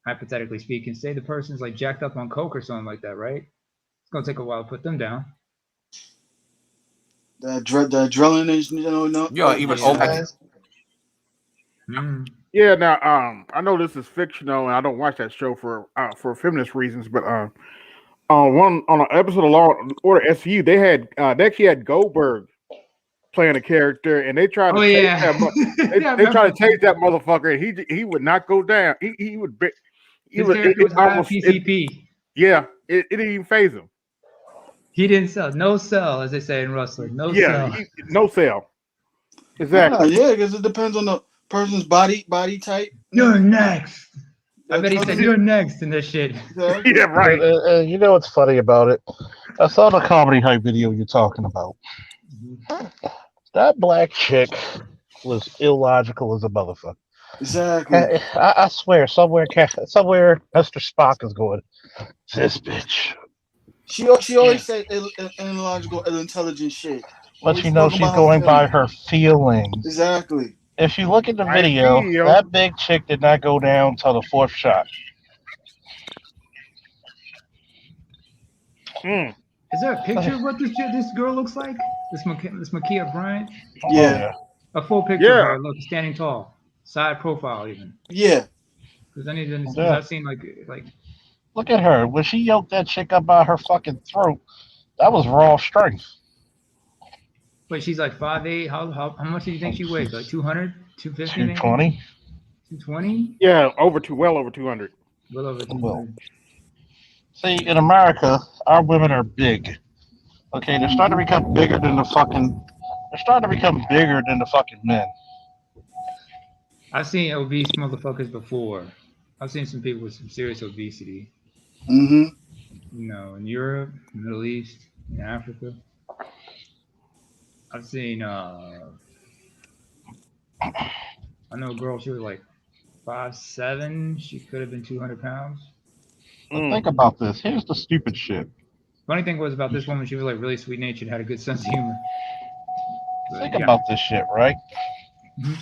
hypothetically speaking, say the person's like jacked up on coke or something like that, right? It's gonna take a while to put them down. The adrenaline is Even open. Yeah, now I know this is fictional and I don't watch that show for feminist reasons, but on an episode of Law and Order SU, they actually had Goldberg playing a character, and they tried to they tried to change that motherfucker, and he would not go down. He would almost PCP. Yeah, it didn't even phase him. He didn't sell. No sell, as they say in wrestling. No sell. No sell. Exactly. Yeah, because it depends on the person's body type. You're next. I bet he said you're next in this shit. Yeah, right. You know what's funny about it? I saw the comedy hype video you're talking about. That black chick was illogical as a motherfucker. Exactly. I swear, somewhere Mr. Spock is going, this bitch. She always said illogical, intelligent shit. But she's going by her feelings. Exactly. If you look at the video, that big chick did not go down until the 4th shot. Is there a picture of what this girl looks like? This Makia Bryant? Yeah. A full picture of her, look, standing tall. Side profile even. Yeah. Because I've seen like look at her. When she yoked that chick up by her fucking throat, that was raw strength. Wait, she's like 5'8". How much do you think she weighs? Like 200? 250 maybe? 220. 220? Yeah, well over 200. Well over 200. See, in America, our women are big. Okay, they're starting to become bigger than the fucking men. I've seen obese motherfuckers before. I've seen some people with some serious obesity. Mm-hmm. In Europe, Middle East, in Africa. I've seen I know a girl, she was like 5'7". She could have been 200 pounds. But think about this. Here's the stupid shit. Funny thing was about this woman, she was like really sweet natured, had a good sense of humor. Think about this shit, right?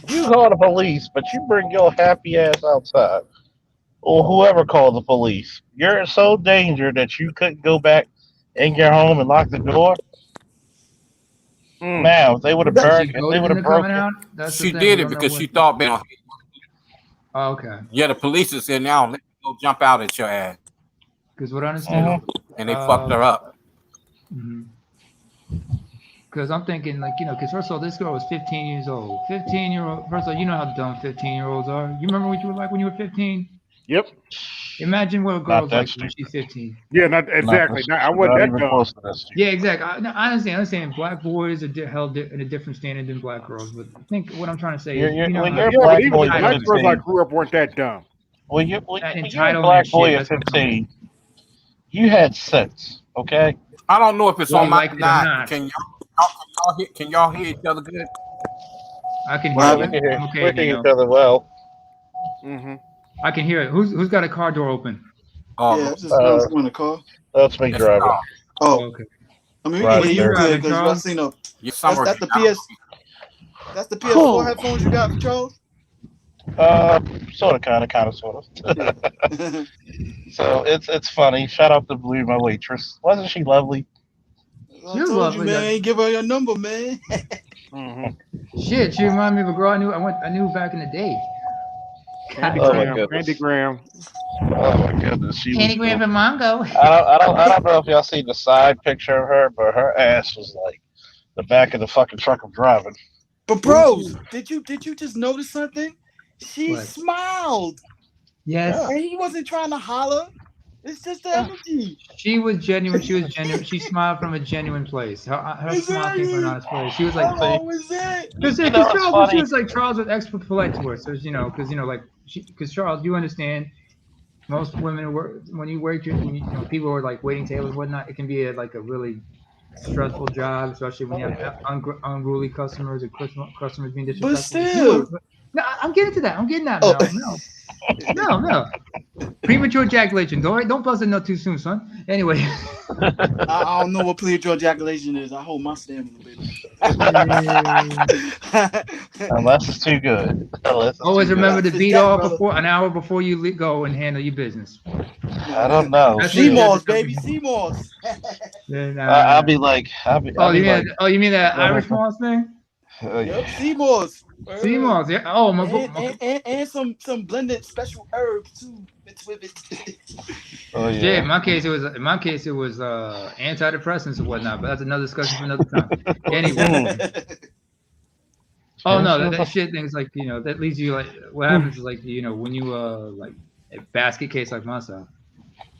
You call the police, but you bring your happy ass outside. Or whoever called the police. You're in so danger that you couldn't go back in your home and lock the door. Now, if they would have broken. She did it because she thought, man. Oh, okay. Yeah, the police is there now. Let me go will jump out at your ass. Because what I understand, And they fucked her up. Because I'm thinking, like, because first of all, this girl was 15 years old. 15-year-old. First of all, you know how dumb 15-year-olds are. You remember what you were like when you were 15? Yep. Imagine what a girl's like when she's 15. Yeah, not exactly. I wasn't that dumb. Yeah, exactly. I understand. Black boys are held in a different standard than black girls. But I think what I'm trying to say is, you're but even the black girls I grew up weren't that dumb. When you're a black boy at 15, you had sense, okay? I don't know if it's on my line. Can y'all hear each other good? I can hear you. We can hear each other well. I can hear it. Who's got a car door open? Yeah, it's just in the car. That's me driving. Oh, okay. I mean, we can hear you good because I seen that's the PS. That's the PS4 headphones you got, Charles. Sort of. So it's funny. Shout out to Blue, my waitress. Wasn't she lovely? I told you, man. Give her your number, man. Shit, she reminded me of a girl I knew back in the day. Candygram. Oh my goodness, Candygram for Mongo. I don't know if y'all seen the side picture of her, but her ass was like the back of the fucking truck I'm driving. But bros, did you just notice something? She smiled. Yes. And he wasn't trying to holler. It's just the energy. She was genuine. She smiled from a genuine place. Her smile came from an honest place. She was like, "Oh, is it?" Because she was like, Charles was extra polite to her. So because Charles, you understand, most women when you work, people are like waiting tables and whatnot. It can be a really stressful job, especially when you have unruly customers or customers being disrespectful. But still, no, I'm getting to that. I'm getting that. No. Premature ejaculation. Don't bust a nut too soon, son. Anyway. I don't know what premature ejaculation is. I hold my stamina, baby. Unless it's too good. Always remember to beat off an hour before you go and handle your business. I don't know. Seymour's, baby. Seymour's. I'll be like. You mean that Irish Moss thing? Yep, Seymour's. Seymour's, yeah. Oh, my book. And some blended special herbs too. With it. Oh yeah. Yeah, in my case it was antidepressants and whatnot, but that's another discussion for another time. Anyway. Oh no, that shit thing is like, that leads you like, what happens is like, when you like a basket case like myself,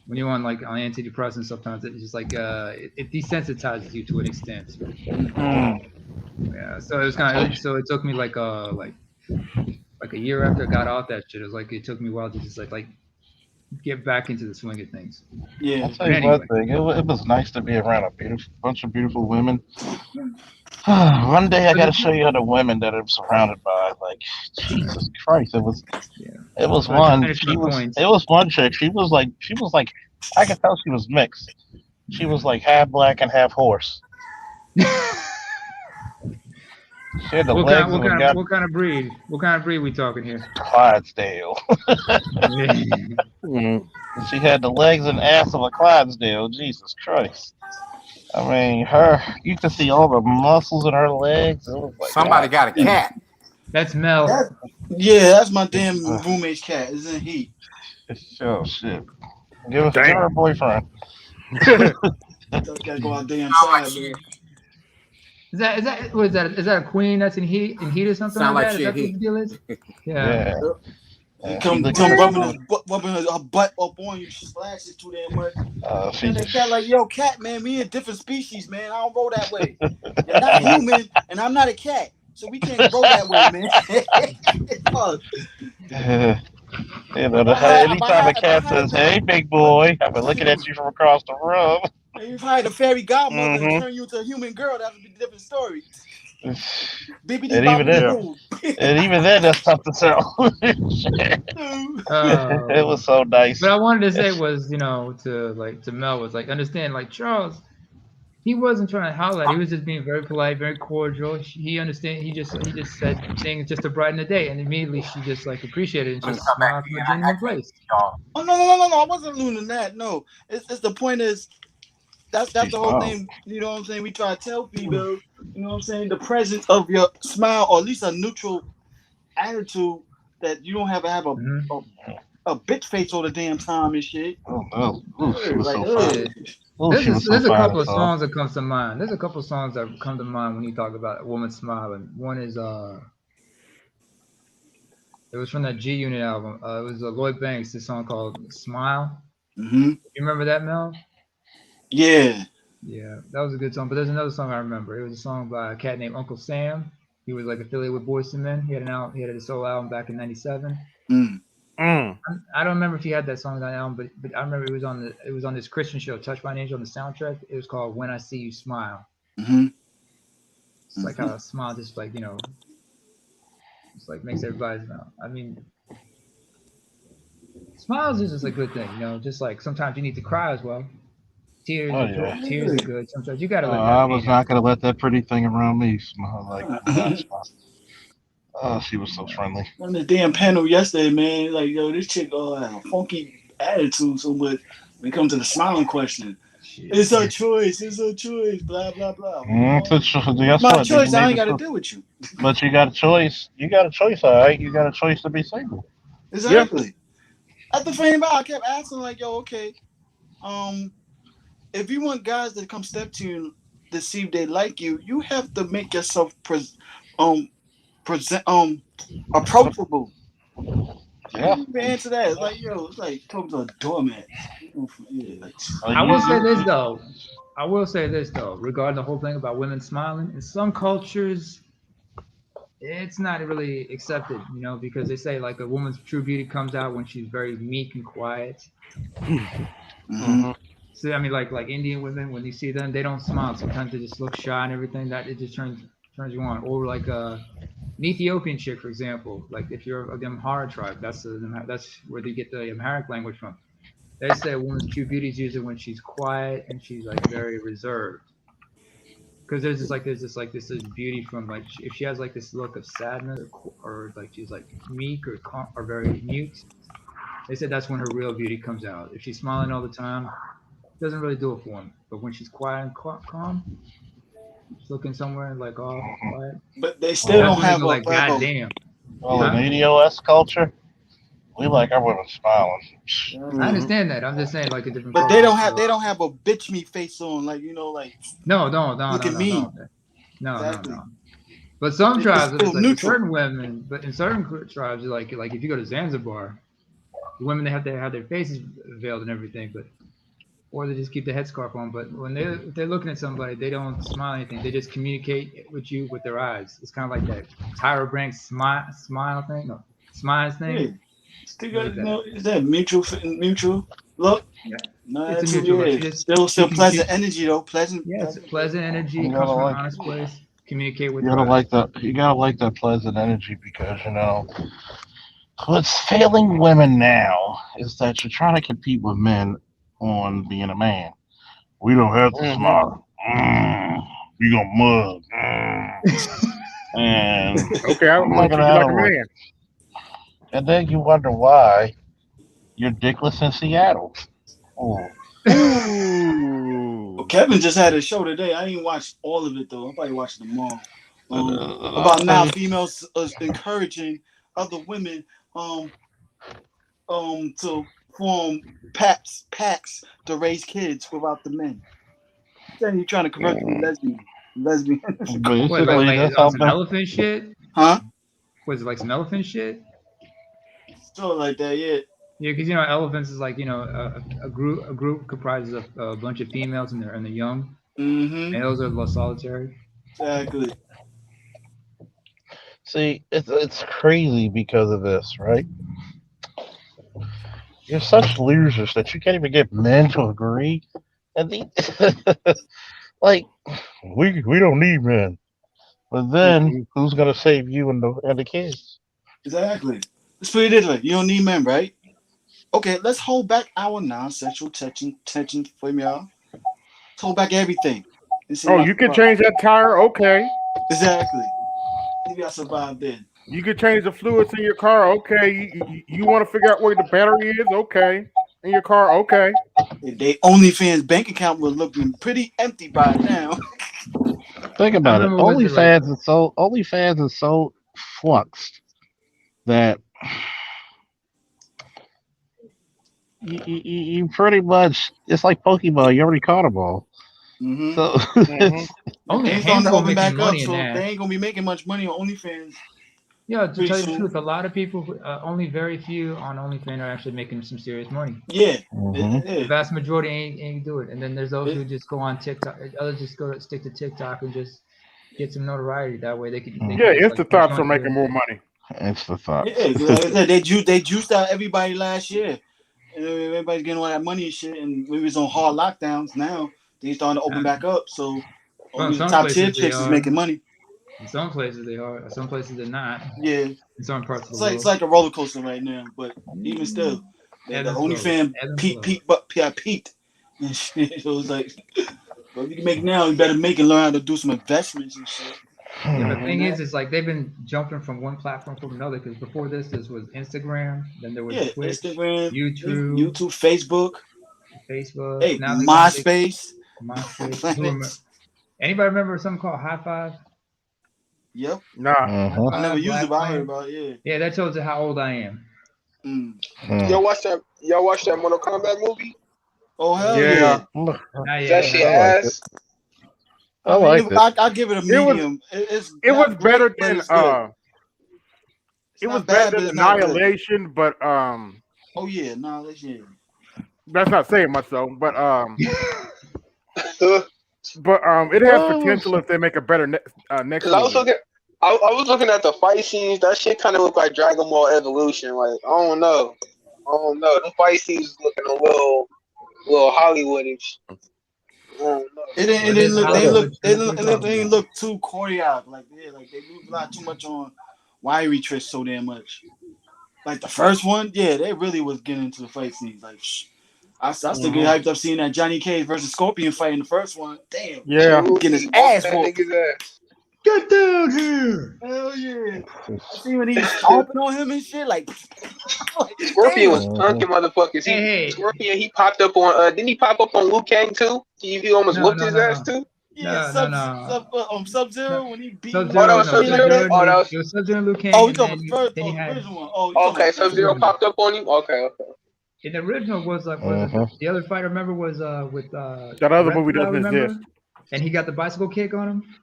when you're on antidepressants, sometimes it's just like it desensitizes you to an extent. Yeah, so it was so it took me like a year after I got off that shit. It was like it took me a while to just like get back into the swing of things. Yeah. I'll tell you one thing. It was nice to be around a bunch of beautiful women. One day I got to show you other women that I'm surrounded by. Like, Jesus Christ, it was one. It was one chick. She was like I could tell she was mixed. She was like half black and half horse. She had the legs what kind of breed? What kind of breed we talking here? Clydesdale. She had the legs and ass of a Clydesdale. Jesus Christ. I mean, you can see all the muscles in her legs. It was like, somebody got a cat. That's Mel. That's my damn roommate's cat. Isn't he? Oh, shit. Give her a boyfriend. Gotta go out damn side, man. Is that a queen that's in heat or something? Sound like that? shit. Is that what the deal is? Yeah. Come rubbing her butt up on you, slash it too damn much. The cat like, yo, cat, man, we in different species, man. I don't roll that way. You're not human, and I'm not a cat, so we can't roll that way, man. Anytime a cat says, "Hey, big boy," I've been looking at you from across the room. You probably the fairy godmother and turn you into a human girl. That would be a different story. And even then, that's tough to sell. It was so nice. What I wanted to say was, to Mel was like, understand, like Charles, he wasn't trying to holler. He was just being very polite, very cordial. He understand. He just said things just to brighten the day, and immediately she just like appreciated it and just smiled from a genuine place. Oh no! I wasn't alluding that. No, it's the point is. That's the whole thing, you know what I'm saying? We try to tell people, you know what I'm saying, the presence of your smile, or at least a neutral attitude, that you don't have to have a bitch face all the damn time and shit. Oh no, ooh, she was Like, so Yeah. fine. Oh, she was so There's a fine couple and of tall. songs that comes to mind. There's a couple of songs that come to mind when you talk about a woman smiling. One is it was from that G Unit album. It was Lloyd Banks. This song called "Smile." mm-hmm. You remember that, Mel? Yeah. Yeah, that was a good song. But there's another song I remember. It was a song by a cat named Uncle Sam. He was like affiliated with Boyz II Men. He had a solo album back in '97. Mm. I don't remember if he had that song on that album, but I remember it was on this Christian show, Touched by an Angel, on the soundtrack. It was called "When I See You Smile." Mm-hmm. It's like Mm-hmm. how a smile just like just like makes everybody smile. I mean, smiles is just a good thing, Just like sometimes you need to cry as well. Oh yeah. Tears are good. Sometimes you gotta let that I was pain out. not gonna let that pretty thing around me smile like not smile. Oh, she was so friendly. On the damn panel yesterday, man, like, yo, this chick had a funky attitude so much when it comes to the smiling question. Shit. It's a choice. It's a choice. Blah blah blah. Guess My what? They choice. I made ain't the got to choice. deal with you. But you got a choice. You got a choice, all right. You got a choice to be single. Yeah. Exactly. At the frame I kept asking, like, yo, okay, um, if you want guys to come step to you to see if they like you, you have to make yourself um present approachable. Yeah. You answer that. It's like, yo, it's like talking to a doormat. Yeah, like, I will say this though. Regarding the whole thing about women smiling, in some cultures, it's not really accepted, because they say like a woman's true beauty comes out when she's very meek and quiet. mm-hmm. So I mean, like Indian women, when you see them, they don't smile. Sometimes they just look shy and everything. That it just turns you on. Or like an Ethiopian chick, for example. Like if you're of the Amhara tribe, that's where they get the Amharic language from. They say a woman's true beauty is usually when she's quiet and she's like very reserved. Because there's this beauty from like if she has like this look of sadness or like she's like meek or calm or very mute. They said that's when her real beauty comes out. If she's smiling all the time, it doesn't really do it for him. But when she's quiet and calm, she's looking somewhere like off, quiet. But they still Well, That's don't when they go have like, a God damn, in huh? ADOS culture, we like our women smiling. I exactly. understand that. I'm just saying like a different But culture. they don't have a bitch me face on, like, like, No, no, no, look no, at no, me. no, no, no, Exactly. no. But some It's tribes, still it's like in neutral. certain women, but in certain tribes, like if you go to Zanzibar, the women they have to have their faces veiled and everything, but or they just keep the headscarf on. But when they're looking at somebody, they don't smile or anything. They just communicate with you with their eyes. It's kind of like that Tyra Banks smile thing, no, smiles Yeah. thing, Still got, like that. is that mutual look? Yeah, No, it's a that's mutual. Like yeah. she Still can pleasant energy though. yes, Pleasant. pleasant energy You comes gotta from an like, honest place. Communicate with you their gotta eyes. like that. You gotta like that pleasant energy because what's failing women now is that you're trying to compete with men on being a man. We don't have to Mm-hmm. smile. We gonna mug. And Okay, I'm I'm gonna looking treat you at like a them like, man. and then you wonder why you're dickless in Seattle. Oh, Well, Ooh. Kevin just had a show today. I didn't watch all of it though. I'm probably watching them all. I'll About tell now you. females encouraging other women um to form packs to raise kids without the men. Then you're trying to convert them to lesbian. What, like Basically, like that's on how some elephant shit? Huh? Was it like some elephant shit? Sort of like that, yeah. Yeah, because elephants is like a group comprises of a bunch of females and they're young. Mm-hmm. Males are less solitary. Exactly. See, it's crazy because of this, right? You're such losers that you can't even get men to agree. And like, we don't need men. But then, Mhm. who's gonna save you and the kids? Exactly. Let's put it this way: you don't need men, right? Okay, let's hold back our non-sexual tension from y'all. Let's hold back everything and see Oh, y'all you can survive. change that tire. Okay. Exactly. See y'all survive then. You can change the fluids in your car. Okay. You want to figure out where the battery is. Okay. In your car. Okay. They OnlyFans bank account was looking pretty empty by now. Think I about it. remember was it like OnlyFans is so fluxed that you pretty much, it's like Pokemon. You already caught them all. Mm-hmm. So Only a They starting to handful open making back up, money in so that. they ain't gonna be making much money on OnlyFans. Yeah, to Pretty tell you the soon. truth, a lot of people, only very few on OnlyFans are actually making some serious money. Yeah. Mhm. The Yeah. vast majority ain't do it. And then there's those Yeah. who just go on TikTok. Others just go stick to TikTok and just get some notoriety. That way they can Yeah, just like put you Instatops are on your. making more money. it's the Yeah, thoughts. 'cause like I said, they juiced out everybody last year. And everybody's getting all that money and shit, and we was on hard lockdowns. Now they starting to open back up, so Well, in only the some top tier places they chicks is are. making money. In some places they are. Some places they're not. Yeah, In some parts of it's the like world. a roller coaster right now. But even still, the Ebb and flow. OnlyFans Ebb and flow. peaked, and shit. So it's like, well, you can make now. You better make and learn how to do some investments and shit. Yeah, but the On thing that. is like they've been jumping from one platform to another because before this was Instagram, then there was Yeah, Twitch, Instagram, YouTube, YouTube, Facebook, Facebook. hey, Now they're going to MySpace, MySpace. Planets. Anybody remember something called High Five? Yep, Nah. High Mhm. I never Five, used it, Black but I heard Flame. about it. Yeah, that tells you how old I am. Yeah. Mm. Mhm. Y'all watch that Mortal Kombat movie? Oh hell Yeah. yeah! Look, Not That yet. shit I liked it. ass. I I mean, liked it. I give it a It was medium. It's it was not great, better but than it's good. It's it was not better bad, but than it's not good. Annihilation, but Oh yeah, no, yeah. that's not saying much though. Cause It has Oh, potential if they make a better next I was movie. looking, I was looking at the fight scenes. That shit kind of looked like Dragon Ball Evolution. Like I don't know. The fight scenes looking a little Hollywoodish. I don't know. It Well, it didn't is look. shut They up. Hollywood. look. So what are you It talking didn't about? look too choreographed. Like they moved a lot too much on wiry tricks so damn much. Like the first one, yeah, they really was getting into the fight scenes. Like, I still get hyped up seeing that Johnny Cage versus Scorpion fight in the first one. Damn, Yeah. True, getting his he whooping ass that whooped. nigga's ass. Get down here! Hell yeah! I see when he was stomping on him and shit. Like Scorpion damn. was Mhm. punking motherfuckers. Hey, Scorpion, he popped up on. Didn't he pop up on Liu Kang too? He almost no, whooped no, his no, ass no, too. Yeah, no, no, no. Sub No. Zero when he beat Sub him up Oh, that in Zero, was the no, Sub Sub cage. Zero. Zero, Oh, that no. was It was Sub Zero and Liu Oh, Kang, you and talking then about the first? then Oh, he the had original one. Oh, you talking about okay. the Sub first Zero one? popped up on him. Okay. in the original was Mhm. the other fight I remember was with That other movie Reptile, doesn't exist. remember? And he got the bicycle kick on him.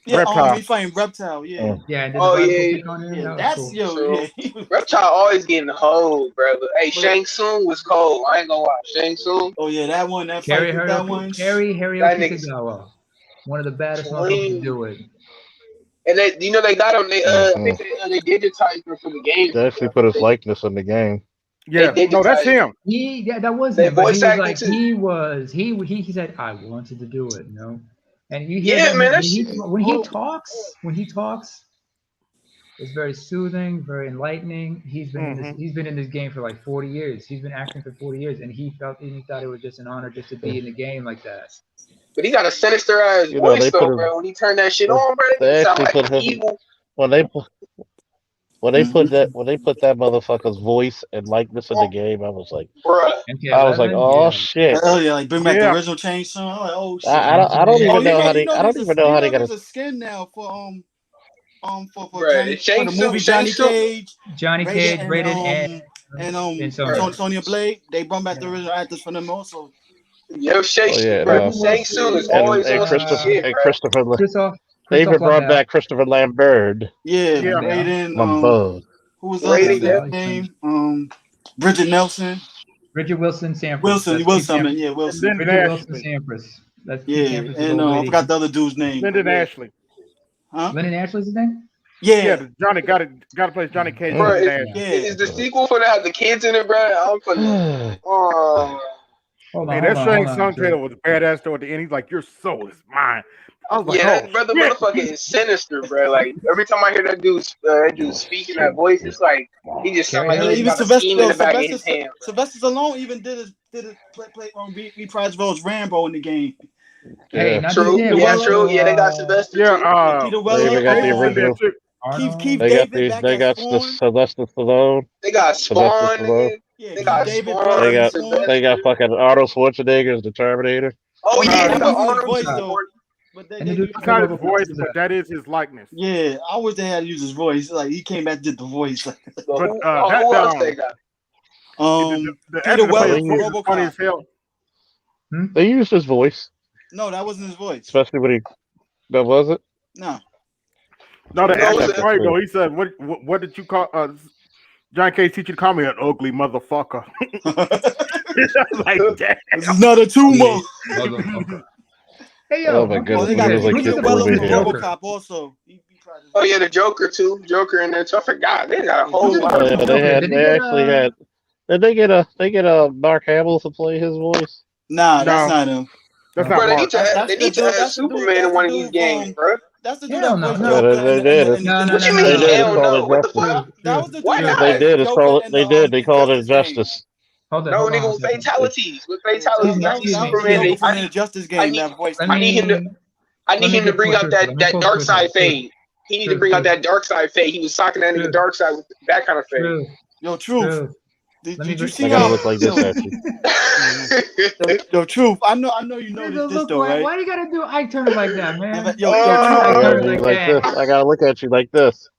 Yeah. Reptile. He fighting Reptile. Yeah. Yeah, and did the Oh bicycle yeah, kick on him. Yeah. That was That's cool. yo. Yeah. true. Reptile always getting hold, bro. Hey, But Shang Tsung was cold. I ain't gonna lie. Shang Tsung, oh yeah, that one. That fight Kerry with that one. that Hiroki nigga's Tagawa, one of the baddest motherfuckers to clean. do it. And they got him. I Mhm. think they digitized him for the games They and actually stuff. put his likeness in the game. They Yeah. No, that's digitized. him. That was They him, but he voice was acting like too. he said I wanted to do it, And you hear Yeah, that man, that when shit. Oh, when he talks, it's very soothing, very enlightening. Hmm. He's been in this game for like 40 years. He's been acting for 40 years, and he thought it was just an honor just to be in the game like that. but he got a sinister ass You know, voice they put though, his. bro. When he turned that shit They, on, bro, that nigga they sound actually like put his evil, when they Mhm. put that motherfucker's voice and likeness in the game. bruh. I was like, MK11, oh yeah. shit. Hell yeah! Like bring back the Yeah. original Chainsaw. I'm like, oh shit. I don't Oh, even know how they I don't even know how they got there's it. a skin now for Bruh, Johnny for Shang the Tsung, movie Shang Johnny Tsung, Cage, Johnny Raiden, Cage, Raiden, and bruh. Sonya. Sonya Blade. They brought back the Yeah. original actors for them also. Yo, Oh yeah, bro, Who Shang else? Tsung is and always on some shit, bro. They Christoph even brought Lambert. back Christopher Lambert. Yeah, Yeah. Lambert. Raiden. Lambert. Who was the other Raiden, what's yeah. his Lambert. name? Bridget Nelson. Richard Wilson Sampras. Wilson. That's He was Keith something. Sampras. Yeah, And Wilson. Lyndon Richard Wilson Ashley. Sampras. That's Keith Yeah, Sampras' and old I lady. forgot the other dude's name, but Lyndon yeah, Ashley. huh? Lennon Ashley's his name? Yeah, Yeah, the Johnny got to play Johnny Cage. Mm. Lyndon Bro, Yeah. Ashley. yeah. is the sequel for to have the kids in it, bro? I'm finna. Oh, Hold Hey, on, that hold on, hold Shang on. Tsung trailer was badass though at the end. He's like, your soul is mine. I was like, yeah, oh that brother shit. motherfucker is sinister, bro. Like every time I hear that dude speaking that voice, it's like he just sounds Carrie like he And just Hilson. even got a scheme in the back of his hand, bro. Sylvester Stallone even did it play reprise roles Rambo in the game. Hey, Yeah. not just True, Peter him. yeah, Weller, true, Also, yeah. They got Sylvester Yeah, too. Peter They Weller, even got the Cage is in there original. too. Keith Arnold. David back They as got the Spawn. Sylvester Stallone. They got Sylvester Spawn, Stallone. nigga. Yeah, They Keith got David They Spawn, playing got Spawn. they got Sylvester. fucking Arnold Schwarzenegger as the Terminator. Oh Oh yeah, yeah, they that got wasn't his Arnold voice too. God. though. But And the dude That's from not his Robocop. voice, Who's but that? that is his likeness. yeah, I wish they had to use his voice. Like he came back and did the voice. But But who else they got? The Peter actor that Weller played from Falk is funny RoboCop. as hell. They used his voice, No, that wasn't his voice. especially when he. That was it. No. No, the No, actor's it's a- funny though. He said, "What did you call John K. teacher to call me an ugly motherfucker?" Like that. This is not a tumor. Motherfucker. Hey Oh yo, my Oh, goodness! they When he got was like Peter this Weller over from here. RoboCop also. Oh yeah, the Joker too. Joker in there too. I forgot. They got a whole lot Oh, of. yeah, they actually had. Did they get a Mark Hamill to play his voice? Nah, that's No, not him. that's Bro, not they Mark. need to add, That's they the need to dude. add That's the dude. Superman That's in the one of these dude games, bro. That's the dude Hell that no, voiced no. Joker They did. in the What you No, mean? They did. It's Hell called no. What the Injustice. fuck? That was the Why dude that not? They voiced did. It's Joker called. in They the did. They called it Injustice game. Injustice. Hold No, on nigga, a with second. fatalities. With Yeah, fatalities. I that need was the Superman. Joker from I the need. Injustice I game need. that voiced Let I him. need him to. me I let need me him to get bring full out truth. Let me that full dark truth here. side fade. He need to bring out Truth. that dark side fade. He was socking that nigga Truth. dark side with that kind of fade. Truth. Yo, Truth. Truth. Let me Did you bring. see I gotta how? look like this Yo, actually. yo, Truth. I know you Look, noticed this look, though, right? why do you gotta do Ike Turner like that, man? Yo, I Truth. gotta Ike do Turner you like like that. this. I gotta look at you like this.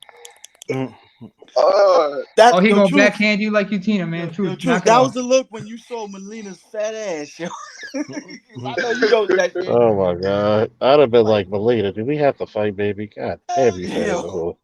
Oh, he gonna Truth. backhand you like you Tina, man. Yo, Truth. Truth. Knock it That off. was the look when you saw Melina's fat ass, yo. I know you know that shit. Oh my god! I'd have been Like, like, Melina, do we have to fight, baby? God damn, you fat as a whole.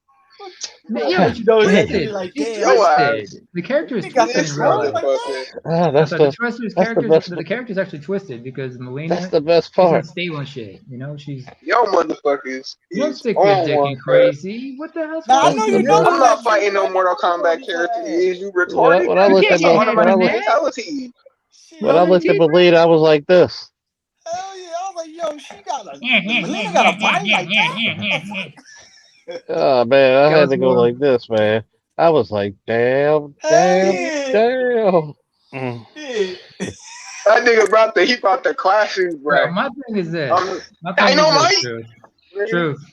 Man, yo, God it's you know that damn. you be twisted. like, It's damn, Yo, twisted. The character is he got twisted that in this real stomach life. like motherfucker. that. Ah, I thought the Twister's characters, the character is actually twisted because that's Melina, the best she's part. unstable and shit. You know, she's Yo, motherfuckers don't is stick your on dick one, in bro. crazy. What the hell's Now I wrong That's with know you, you the man? best. I'm noticed not that Truth, fighting no right? Mortal You Kombat noticed her character. ass. Is you retarded? When I You looked can't at get my mad when at I a looked man. Fatality. Shit, when I Brother looked at keeper. Melina, I was like this. hell yeah. I was like, yo, she got a Melina got a body like that? Oh man, I had to go Skeletor. like this, man. I was like, damn, Hell damn, yeah. damn. Yeah. That nigga brought the classics, Yo, bro. my thing is this. My thing is this, Dynamite. Truth. Nigga. Truth.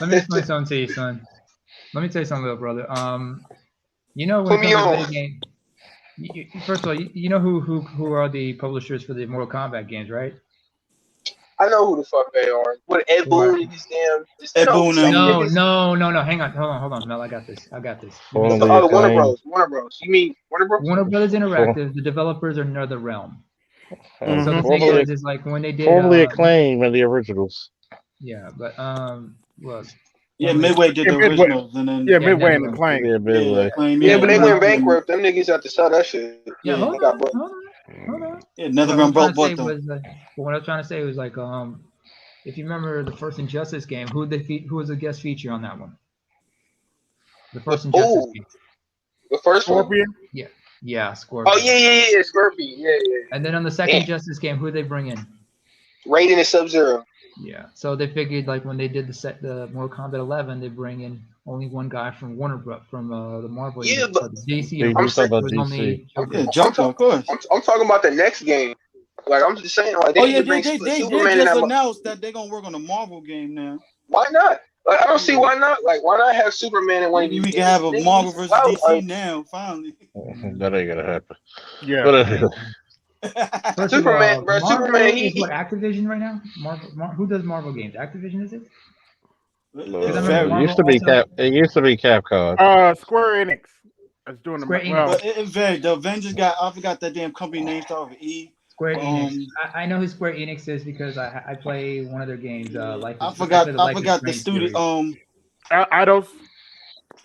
Let me explain something to you, son. Let me tell you something, little brother. You know when Put it me comes to on. video game, first of all, you know who are the publishers for the Mortal Kombat games, right? I know who the fuck they are. What Ed Who are? Boon and his damn. Ed You know, Boon, some No, niggas. no, no, no. Hang on, hold on, Mel. I got this. Give me a Formerly second. The Warner acclaimed, Bros. Warner Bros. You mean Warner Bros? Warner Brothers for, Interactive. The developers are Nether Realm. uh, So the thing formerly is like when they did, formerly acclaimed in the originals. yeah, but look, yeah, formerly, Midway did Yeah, the Midway. originals, and then Yeah, yeah, Midway and Nether the Realm. Claim. Yeah, yeah, midway. Claim, Yeah, yeah, but they And went Netherrealm, bankrupt. Them niggas had to sell that shit. yeah, yeah, hold They got on, broke. hold on. yeah, What I was Netherrealm trying to bought say them. was, what I was trying to say was like, if you remember the first Injustice game, who was the guest feature on that one? The first Injustice Oh, game. the first one? Scorpion. Yeah, Oh, Scorpion. yeah. Scorpion. Yeah. And then on the second Injustice game, who did they bring in? Raiden and Sub-Zero. Yeah. So they figured like when they did the Mortal Kombat 11, they bring in only one guy from from the Marvel Yeah, universe, but but the DC You I'm universe talking saying, about was DC? only I'm, Joker. Yeah, I'm, Joker, talk, of course. I'm talking about the next game. Like, I'm just saying, like, they Oh need yeah, to bring they Superman in just that. announced that they're gonna work on a Marvel game now. Why not? Like, I don't see Yeah. why not. Like, why not have Superman in one of Maybe these we can games? have a Nigga, Marvel use his versus clout. DC Like, now, finally. That ain't gonna happen. Yeah. But First of Superman, all, bro. Marvel Superman, is what Activision right now. Who does Marvel games? Activision is it? It's I remember it very, used Marvel to be also It used to be Capcom. Square Enix is doing Square the Enix. but it very. The Avengers got. I forgot that damn company name started with E. Square Enix. I know who Square Enix is because I play one of their games. Life is, I play the Life is I forgot the Strange studio. series. Idols.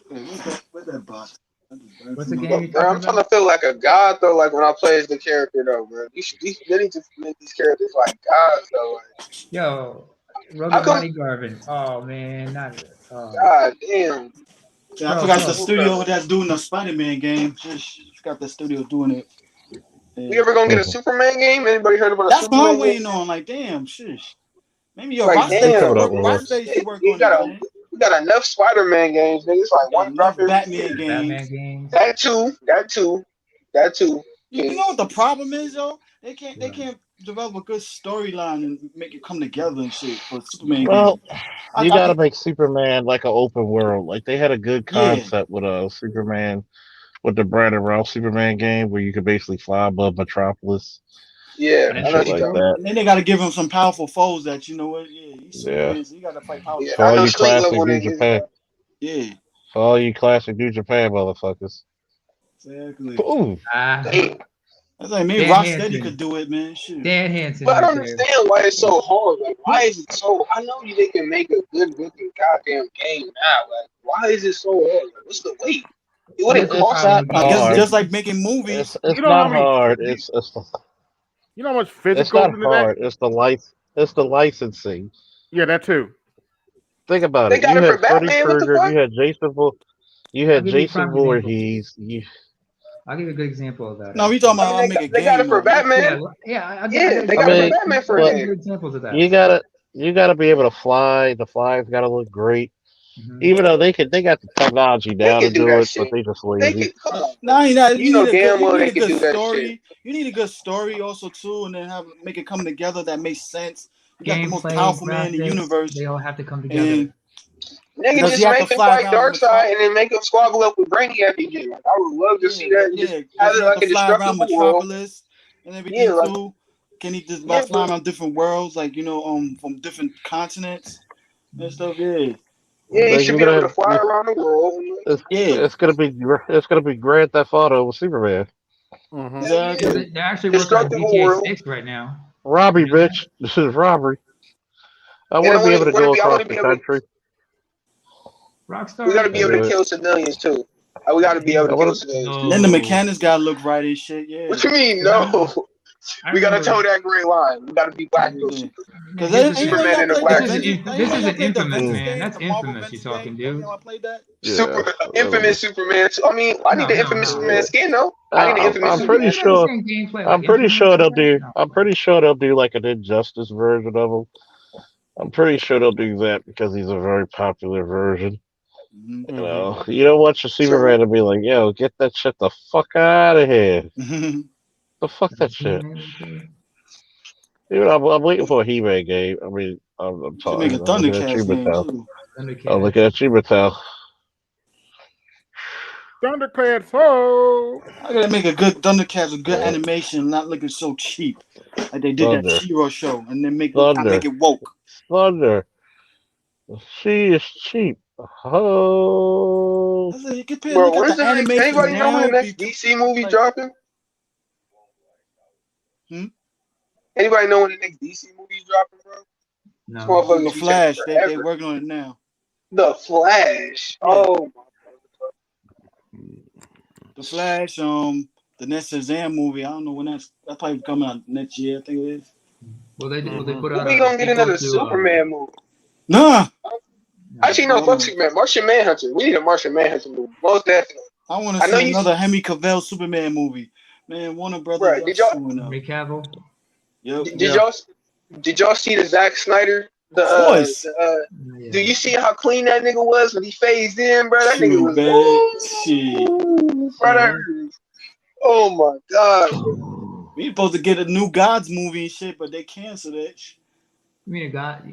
Where's that box? What's the game you're bro, talking I'm trying about? to feel like a god though. Like when I play as the character though, bro. They need to make these characters like gods though. Like, Yo, how Rogan come? Money Garvin. Oh man, not God damn. Yeah, I bro, forgot the bro. studio that's doing the Spider-Man game. Just forgot the studio doing it. We Yeah. ever gonna get a Superman game? Anybody heard about a That's what Superman I'm game? waiting on. Like, damn, shit. Maybe yo, Like, They damn. coming up with one. Rocksteady should work We on it, got man. we got enough Spider-Man games, nigga. It's like Got one drop enough every Batman year. games. Batman games. That too. You know what the problem is, yo? They Yeah. can't develop a good storyline and make it come together and shit for Superman Well, games. you I got to think, make Superman like an open world. Like they had a good yeah, concept with Superman with the Brandon Routh Superman game where you could basically fly above Metropolis Yeah, and I know shit what you're like talking that. about. and then they got to give him some powerful foes that you know what? Yeah, he's Yeah. Superman, so you got to fight powerful Yeah, For I all know foes. you street classic level New niggas. Japan, Yeah, for all you classic New Japan motherfuckers. Exactly. Ooh. That's like maybe Rocksteady could do it, man. Shoot. Dan Hansen. But I don't understand why it's so hard. Like, why is it so? I know they can make a good looking goddamn game now. Like, why is it so hard? Like, what's the wait? It wouldn't cost not anything. I guess hard. just like making movies. It's not hard. You know how much It's physical not into hard. that? It's the licensing. Yeah, that too. Think about They it. got You it for had Freddy Batman. What the Krueger. fuck? You had Jason prime Voorhees. I'll give you a good example of that. No, we talking about make a game. They got it for Batman. Yeah, they got it for Batman for a game. good examples of that. You gotta be able to fly. The fly's gotta look great. Even though they got the technology now to do it, but they just lazy. No, you know need damn well a they can do good that story. shit. You need a good story also too, and then make it come together that makes sense. You got the most Gameplay, powerful man in the universe. They all have to come together. They can just make him fight Darkseid and then make him squabble up with Brainiac again. Like, I would love to see that. Just have it like a destructible world. And everything too. Can he just fly around different worlds, like from different continents and stuff? Yeah. Yeah, he should be able to fly around the world. It's gonna be Grand Theft Auto with Superman. They're actually working on GTA 6 right now. Robbery, bitch. This is robbery. I want to be able to go across the country. Rockstar. We gotta be able to kill civilians too. We gotta be able to kill civilians. Then the mechanics gotta look right and shit. Yeah. What you mean? No. We gotta toe that gray line. We gotta be black people. Because Superman in a black suit. This is an Infamous, man. That's Infamous you're talking, dude. Infamous Superman. I mean, I need the Infamous Superman skin though. I need the Infamous Superman. I'm pretty sure they'll do. I'm pretty sure they'll do like an Injustice version of him. I'm pretty sure they'll do that because he's a very popular version. You don't want your Superman to be like, yo, get that shit the fuck out of here. The fuck that shit. Dude, I'm waiting for a He-Man game. I mean, I'm talking. I'm looking at you, Mattel. I'm looking at you, Mattel. Thundercats, ho! I gotta make a good Thundercats with good animation, not looking so cheap. Like they did that She-Ra show, and then make it woke. Thunder. She is cheap. Oh. Bro, when's the next? Anybody know when the next DC movie dropping? Anybody know when the next DC movie's dropping, bro? No. The Flash. They working on it now. The Flash. Oh my God. The Flash. The next Shazam movie. I don't know when that's probably coming out next year. I think it is. Well, they put out. We gonna get another Superman movie. Nah. Actually, no. Fuck Superman. Martian Manhunter. We need a Martian Manhunter movie. Most definitely. I want to see another Henry Cavill Superman movie. Man, Warner Brothers. Right. Did y'all? Henry Cavill. Yep. Did y'all see the Zack Snyder? Of course. Do you see how clean that nigga was when he phased in, bro? That nigga was brother. Oh my God. We supposed to get a new Gods movie and shit, but they canceled it. You mean a God?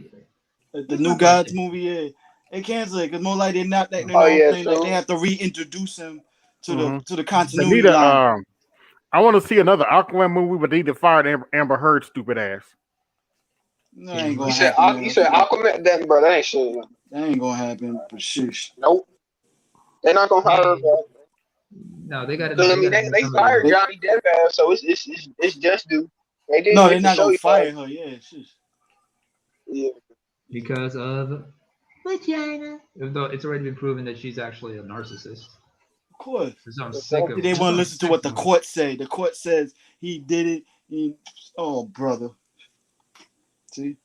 The new Gods movie, yeah. They canceled it because more like they're not that. Like they have to reintroduce him to the continuity line. I want to see another Aquaman movie, but they fired Amber Heard stupid ass. No, ain't gonna happen. You said Aquaman, that ain't shit. That ain't gonna happen. But shush. Nope. They're not gonna hire her. No, they got it. I mean, they fired Johnny Depp ass, so it's just due. They're not gonna fire her. Yeah, shush. Yeah. Because of vagina. Even though it's already been proven that she's actually a narcissist. Of course. They want to listen to what the court say. The court says he did it. Oh, brother. See?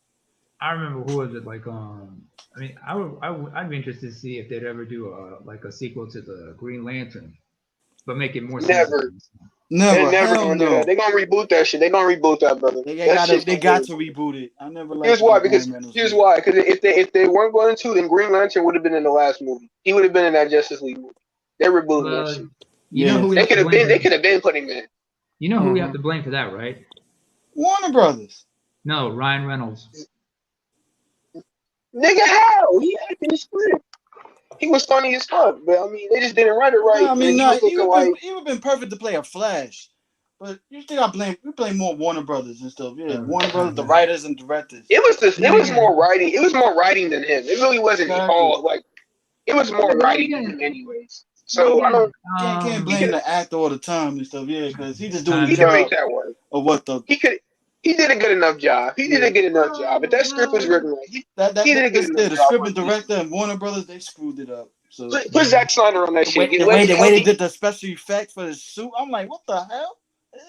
I remember who was it like? I mean, I'd be interested to see if they'd ever do a sequel to the Green Lantern, but make it more. Never. They're never gonna do that. They're gonna reboot that shit. They're gonna reboot that, brother. They got to reboot it. I never. Here's why. Because if they weren't going to, then Green Lantern would have been in the last movie. He would have been in that Justice League movie. They're rebooting that shit. You know who they could have been. They could have been putting him in. You know who we have to blame for that, right? Warner Brothers. No, Ryan Reynolds. Nigga, how? He acted the script. He was funny as fuck, but I mean, they just didn't write it right. I mean, he would have been perfect to play a Flash, but you think we blame more Warner Brothers and stuff. Yeah, Warner Brothers, the writers and directors. It was more writing. It was more writing than him. It really wasn't all like. It was more writing than him, anyways. So I don't. Can't He blame could the actor all the time and stuff. Yeah, because he just doing the he could job make that work. of what the He could. He did a good enough job. He did a good enough job. But that script was written right. He did a good that's enough the job. script and director and Warner Brothers, they screwed it up. So Put Zack Snyder on that shit. the way they did the special effects for the suit, I'm like, what the hell?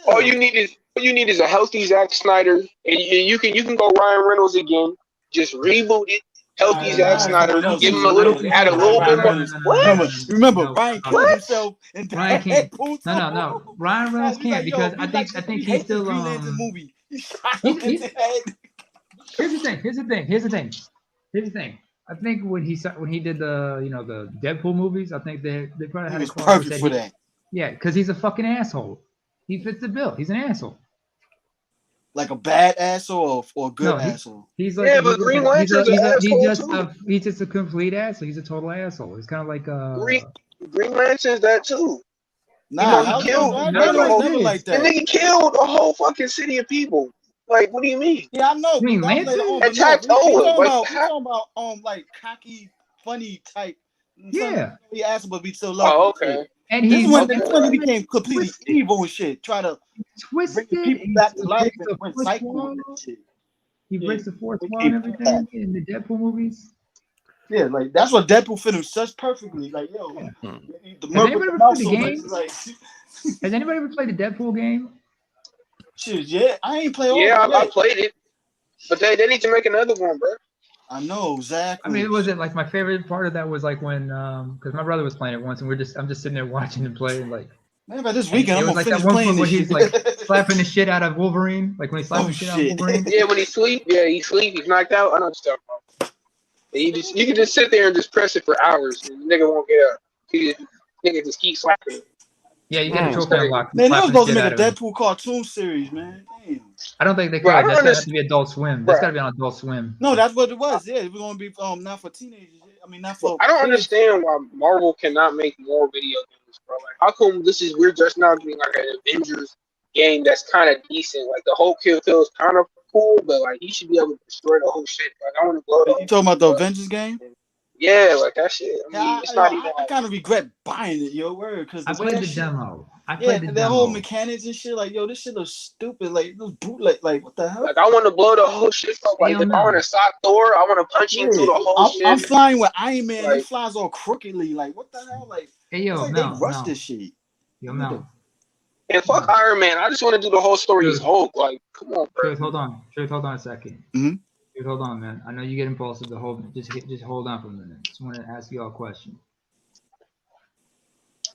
All you need is a healthy Zack Snyder, and you can go Ryan Reynolds again. Just reboot it. Healthy Zack Snyder. Give him a little, add a little bit more. What? Remember, Ryan killed himself and Ryan can't. No. Ryan Reynolds can't because I think he's still Green Lantern movie. Here's the thing. I think when he did the Deadpool movies, I think they probably had He was a clause perfect for that. Yeah, because he's a fucking asshole. He fits the bill. He's an asshole. Like a bad asshole or a good asshole. He's like but Green Lantern's an asshole too. He's just a complete asshole. He's a total asshole. He's kind of like Green Lantern's that too. Nah, he killed. Like that. And then he killed a whole fucking city of people. Like, what do you mean? Yeah, I know. Green Lantern attacked Owen. We're talking about like cocky, funny type. Yeah. He asked but be so lucky. Oh, okay. And this is when he became completely evil and shit. Try to twist bring people back to life and went psycho and shit. He breaks the fourth wall and everything in the Deadpool movies. Yeah, like that's what Deadpool fit him such perfectly. Like, yo, Has anybody ever played the game? Has anybody ever played the Deadpool game? Shit, yeah, I ain't played. I played it, but they need to make another one, bro. I know, exactly. I mean, it wasn't like my favorite part of that was like when, because my brother was playing it once, and I'm just sitting there watching him play, and like. Man, by this weekend, I'm gonna like finish that one playing where this he's shit. like slapping the shit out of Wolverine, like when he's slapping the shit out of Wolverine. Yeah, when he sleep, he's knocked out. I know what you're talking about. You can just sit there and just press it for hours, and the nigga won't get up. Nigga just keep slapping. Yeah, you get a trophy unlocked. Man, they was supposed to make a Deadpool cartoon series, man. Damn. I don't think they could. That's gonna have to be Adult Swim. That's gotta be on Adult Swim. No, that's what it was. Yeah, we're gonna be not for teenagers. I mean, not for. I don't understand why Marvel cannot make more video games, bro. Like, how come we're just now getting like an Avengers game that's kind of decent? Like the whole Kill is kind of cool, but like he should be able to destroy the whole shit. Like I want to blow. You talking about the Avengers game? Yeah, like that shit. I mean, it's not even. I kind of regret buying it, word, because I played the demo. I played the demo. Whole mechanics and shit. Like, yo, this shit looks stupid. Like, those bootleg. Like, what the hell? Like, I want to blow the whole shit up. Like, if I want to stop Thor, I want to punch into the whole shit. I'm flying with Iron Man. Like, he flies all crookedly. Like, what the hell? Like, hey, yo, like they rushed this shit. Yo, no. And fuck Iron Man. I just want to do the whole story as Hulk. Like, come on, bro. Truth, hold on a second. Mm-hmm. Dude, hold on, man. I know you get impulsive. Just hold on for a minute. Just want to ask you all a question.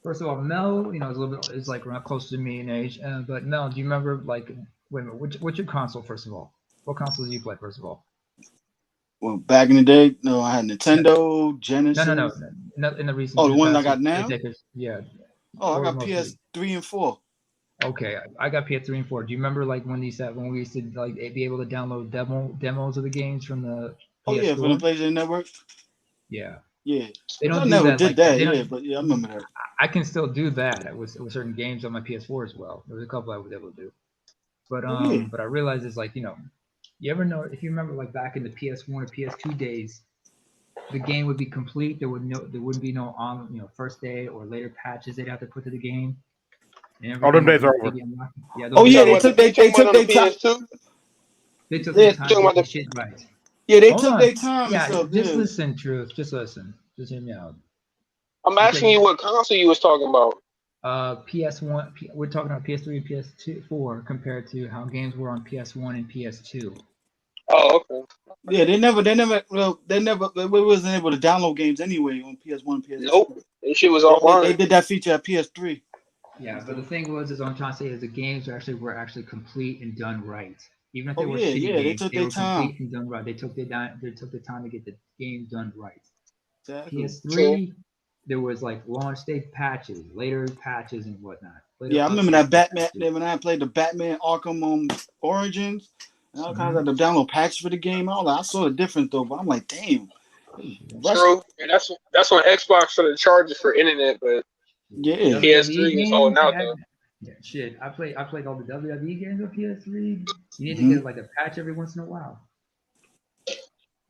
First of all, Mel, is like around close to me in age. But Mel, do you remember like wait a minute? What's your console? First of all, what console do you play? First of all. Well, back in the day, no, I had Nintendo, Genesis. No. Not in the recent. Oh, the one I got now. Yeah. Oh, I got PS3 and 4. Okay, I got PS3 and 4. Do you remember like when we used to like be able to download demos of the games from the PS4? Yeah, from the PlayStation Network. Yeah. Yeah. They don't I do never that, did like, that. But yeah, I remember that. I can still do that with certain games on my PS4 as well. There was a couple I was able to do. But but I realized it's like, you ever know if you remember like back in the PS1 or PS2 days, the game would be complete. There wouldn't be no first day or later patches they'd have to put to the game. Oh, them days are over. Yeah, they took their time. They took their time to get the shit right. Yeah, they took their time. Yeah, just listen, Truth. Just listen. Just hear me out. I'm asking you what console you was talking about. PS1. We're talking about PS3 and PS4 compared to how games were on PS1 and PS2. Oh, okay. Yeah, they never wasn't able to download games anyway on PS1, PS2. Nope, that shit was offline. They did that feature at PS3. Yeah, but the thing was, I'm trying to say is the games were actually complete and done right. Even if they were shitty games, they took their time. Complete and done right. They took the time to get the game done right. Exactly. PS3, there was like launch day patches, later patches and whatnot. I remember that Batman. When I played the Batman Arkham Origins, and all kinds of the download patches for the game. I saw the difference though, but I'm like, damn. True, and that's on Xbox for the charges for internet, but. Yeah, PS3 is holding out though. Yeah, shit. I played all the WWE games on PS3. You need to get like a patch every once in a while.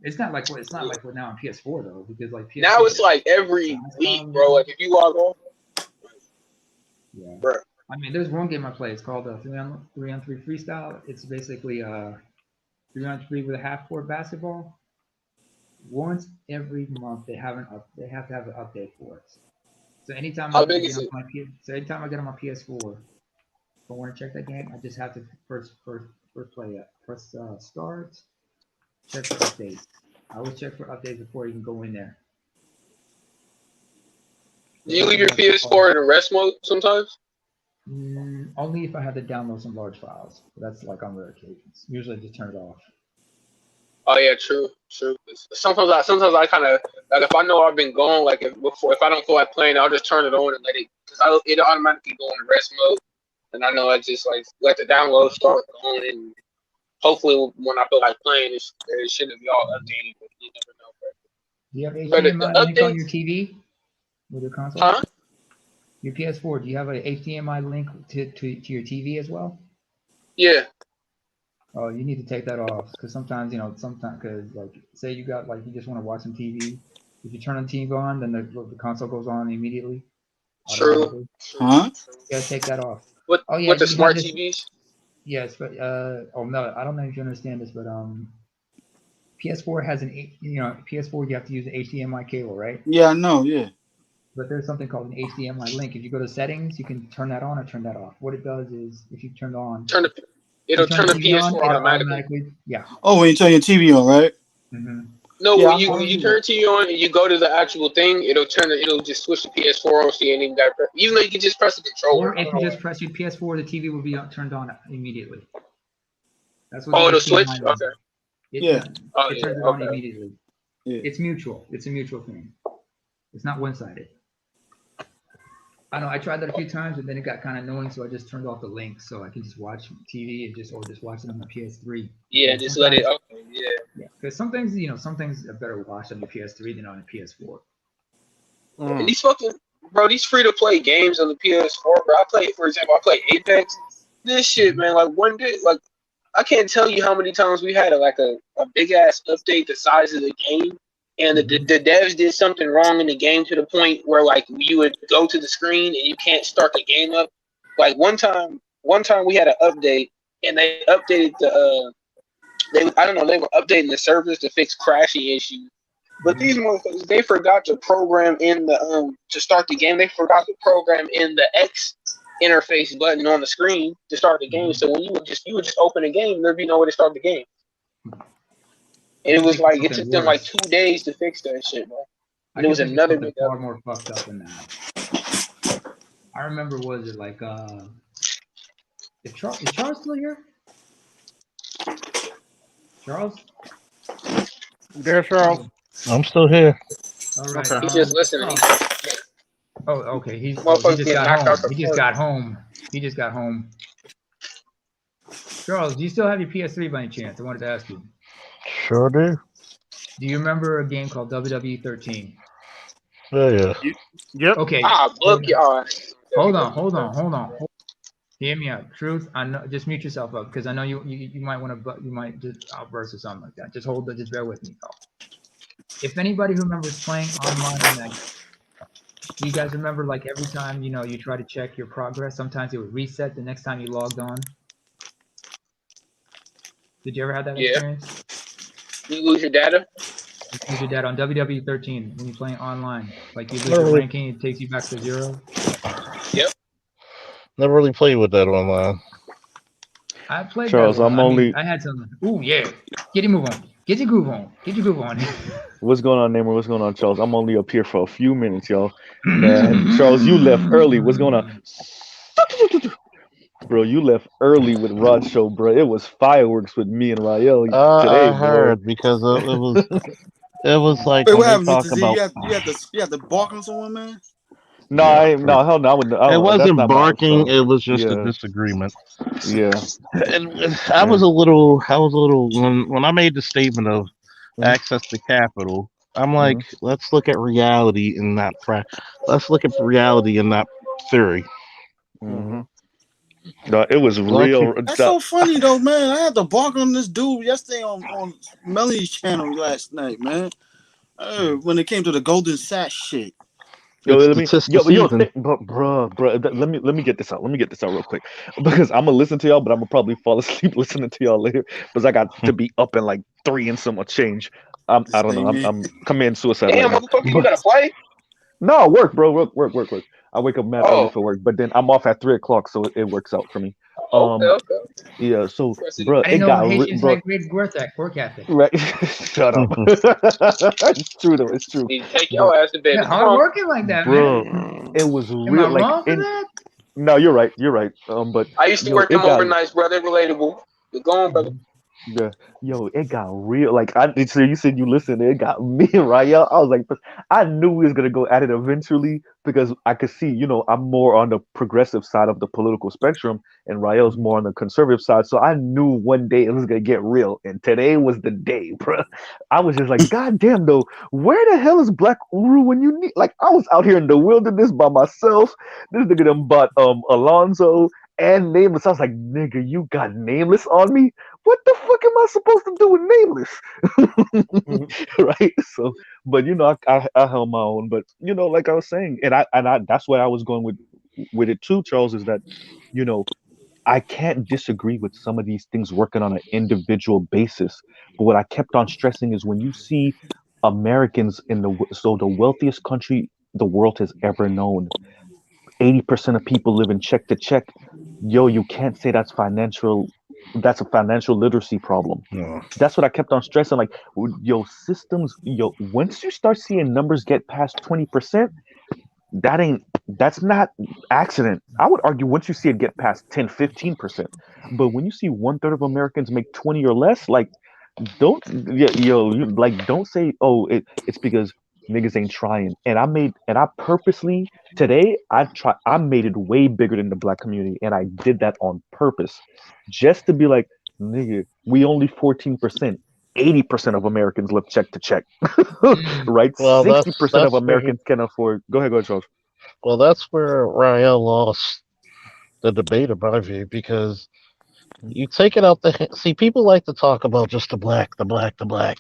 It's not like what now on PS4 though, because like PS4 now it's like every week, bro. Like if you log on, yeah. bro. I mean, there's one game I play. It's called 3-on-3 Freestyle. It's basically 3-on-3 with a half court basketball. Once every month they have to have an update for it. So anytime How big is it? anytime I get on my PS4, if I want to check that game, I just have to first play it. Press start, check for updates. I always check for updates before you can go in there. Do you leave your PS4 in rest mode sometimes? Only if I have to download some large files. But that's like on rare occasions. Usually I just turn it off. Oh yeah, true. Sometimes I kind of like if I know I've been gone, like if I don't feel like playing, I'll just turn it on and let it because it automatically go in rest mode, and I know I just like let the download start going, and hopefully when I feel like playing, it shouldn't be all updated. But you never know. Do you have But HDMI link on your TV with your console? Huh? Your PS4, do you have a HDMI link to your TV as well? Yeah. Oh, you need to take that off because sometimes because like say you got like you just want to watch some TV. If you turn the TV on, then the console goes on immediately. True. Huh? You gotta take that off. With the smart TVs? Yes, but oh no, I don't know if you understand this, but PS4 has PS4 you have to use an HDMI cable, right? Yeah, I know. Yeah. But there's something called an HDMI link. If you go to settings, you can turn that on or turn that off. What it does is if you turn it on, it'll turn the PS4 automatically. Yeah. Oh, when you turn your TV on, right? Mm-hmm. No, yeah, when you turn TV on and you go to the actual thing, it'll just switch the PS4 on, so you ain't even got even though you can just press the controller. Or if you just press your PS4, the TV will be turned on immediately. That's what. Oh, it'll switch. Okay. It turns it on immediately. Yeah. It's mutual. It's a mutual thing. It's not one-sided. I know I tried that a few times, and then it got kind of annoying, so I just turned off the link so I can just watch TV and just watch it on my PS3. Yeah, just let it. Okay, yeah. Yeah, because some things are better watched on the PS3 than on the PS4. And these these free-to-play games on the PS4, bro. For example, I play Apex. This shit, man, like one day, like I can't tell you how many times we had a big ass update the size of the game. And the devs did something wrong in the game to the point where like you would go to the screen and you can't start the game up. Like one time we had an update and they updated they were updating the servers to fix crashing issues. But these motherfuckers, they forgot to program in the to start the game. They forgot to program in the X interface button on the screen to start the game. So when you would just open the game, there'd be no way to start the game. And it was like it took them like 2 days to fix that shit, bro. And it was another big far more fucked up than that. I remember, was it like is Charles still here? Charles? There, Charles. I'm still here. All right. He's just listening. Oh, okay. He just got home. He just got home. Charles, do you still have your PS3 by any chance? I wanted to ask you. Sure do. Do you remember a game called WWE 13? Oh yeah. Yep. Okay. Look, y'all. Hold on. Hear me out. Truth, I know. Just mute yourself up because I know you might want to, you might just outburst or something like that. Just hold it. Just bear with me, though. If anybody who remembers playing online on that, do you guys remember like every time you try to check your progress, sometimes it would reset the next time you logged on? Did you ever have that experience? You lose your data? You lose your data on WWE 13 when you're playing online. Like you lose your ranking, it takes you back to 0. Yep. Never really played with that online. I played Charles, that one. I had something. Ooh, yeah. Get your move on. Get your groove on. What's going on, Namer? What's going on, Charles? I'm only up here for a few minutes, y'all. Man, Charles, you left early. What's going on? Bro, you left early with Rod Show, bro. It was fireworks with me and Rael today, I heard because it was like Wait, when what they happened, talk Mr. about. You had to bark on someone, man? No, hell no. It wasn't barking. It was just a disagreement. Yeah. And I was a little when I made the statement of access to capital. I'm like, let's look at reality in that let's look at reality in that theory. No, it was Lucky. real. That's so funny though, man. I had to bark on this dude yesterday on Melanie's channel last night, man. When it came to the Golden Sash shit. Yo, It's let the me, tis the yo, season. but bruh, let me get this out. Let me get this out real quick because I'm gonna listen to y'all, but I'm gonna probably fall asleep listening to y'all later because I got to be up in like 3 and some change. I This don't know. thing, man. I'm committing suicide right Damn, now. motherfucker, you But gotta play? no, work, bro, work. I wake up mad early Oh, for work, but then I'm off at 3 o'clock, so it works out for me. okay, Um, okay. yeah. So, Rest of the bruh, I day. it didn't know got Haitians bro. had great work ethic. Right, shut up. It's true though. It's true, Need to take but your ass to bed, Yeah, but come hard on. working like that, bro, man. it was Am I real. Like wrong for in that? no, you're right. You're right. But I used to yo, work it them got overnights, brother. Relatable. But go on, brother. yeah, yo, it got real. Like so you said you listened. It got me right, yo. I was like, I knew we was gonna go at it eventually because I could see, I'm more on the progressive side of the political spectrum, and Rael's more on the conservative side. So I knew one day it was gonna get real, and today was the day, bro. I was just like, God damn, though, where the hell is Black Uru when you need? Like, I was out here in the wilderness by myself. This nigga done bought Alonzo and Nameless. I was like, nigga, you got Nameless on me? What the fuck am I supposed to do with Mhm. Nameless? Right? So, but I held my own. But like I was saying, and I that's where I was going with it too, Charles, is that you know I can't disagree with some of these things working on an individual basis. But what I kept on stressing is when you see Americans so the wealthiest country the world has ever known, 80% of people live in check to check. Yo, you can't say that's a financial literacy problem. No. That's what I kept on stressing. Like, yo, once you start seeing numbers get past 20%, that's not accident. I would argue once you see it get past 10, 15%. But when you see one third of Americans make 20 or less, like, don't yeah, don't say, oh, it's because niggas ain't trying. And I purposely today I made it way bigger than the black community, and I did that on purpose, just to be like, nigga, we only 14%. 80% of Americans live check to check. Mm. Right? Well, 60% of that's where Americans can afford. Go ahead, Charles. that's where Rael lost the debate, in my view, because you take it out see, people like to talk about just the black, the black, the black.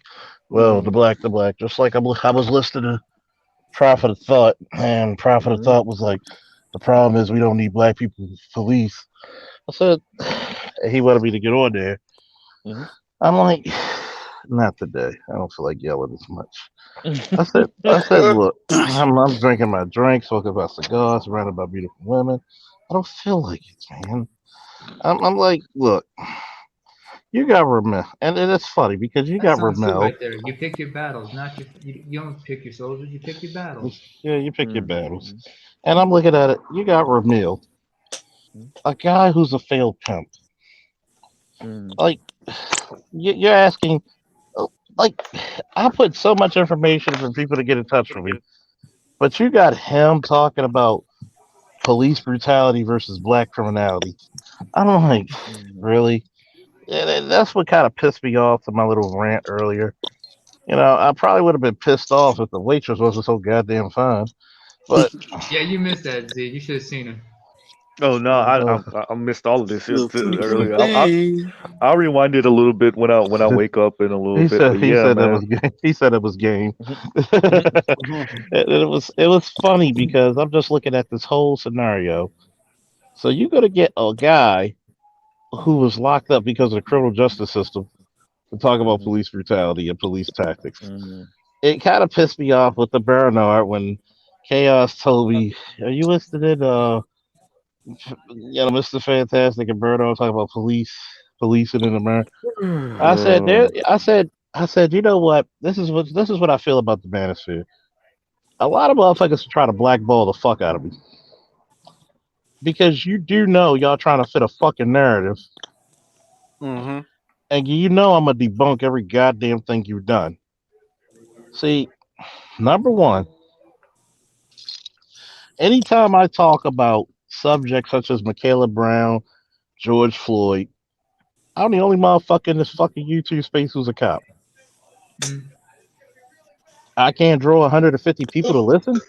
Well, Mm-hmm. the black. Just like I was listening to Prophet of Thought, and Prophet of Mm-hmm. Thought was like, the problem is we don't need black people police. I said, he wanted me to get on there. I'm like, not today. I don't feel like yelling as much. I said, look, I'm drinking my drink, smoking my cigars, surrounded by beautiful women. I don't feel like it, man. I'm like, look, you got Ramel, and it's funny because you That's got Sun Tzu Ramel. right there. You pick your battles, not you don't pick your soldiers. You pick your battles. Yeah, you pick your battles, Mm-hmm. and I'm looking at it. You got Ramil, a guy who's a failed pimp. Like, you're asking, like, I put so much information for people to get in touch with me, but you got him talking about police brutality versus black criminality. I'm like, really? And that's what kind of pissed me off to my little rant earlier. I probably would have been pissed off if the waitress wasn't so goddamn fine. But Yeah, you missed that, Z. You should have seen her. Oh no, uh, I missed all of this shit Little pretty earlier. thing. I'll rewind it a little bit when I wake up in a little he bit. said But he yeah, said that man. was game. He said it was game. Mhm. It was funny because I'm just looking at this whole scenario. So you're gonna get a guy who was locked up because of the criminal justice system to talk about Mhm. police brutality and police tactics. Mhm. It kind of pissed me off with the Bernard when Chaos told me, "Are you listening?" Mr. Fantastic and Bernard talking about policing in America. I said, you know what? This is what I feel about the manosphere. A lot of motherfuckers try to blackball the fuck out of me because you do know y'all trying to fit a fucking narrative, Mm-hmm. and I'm gonna debunk every goddamn thing you've done. See, number one, anytime I talk about subjects such as Michaela Brown, George Floyd, I'm the only motherfucker in this fucking YouTube space who's a cop. Mm. I can't draw 150 people to listen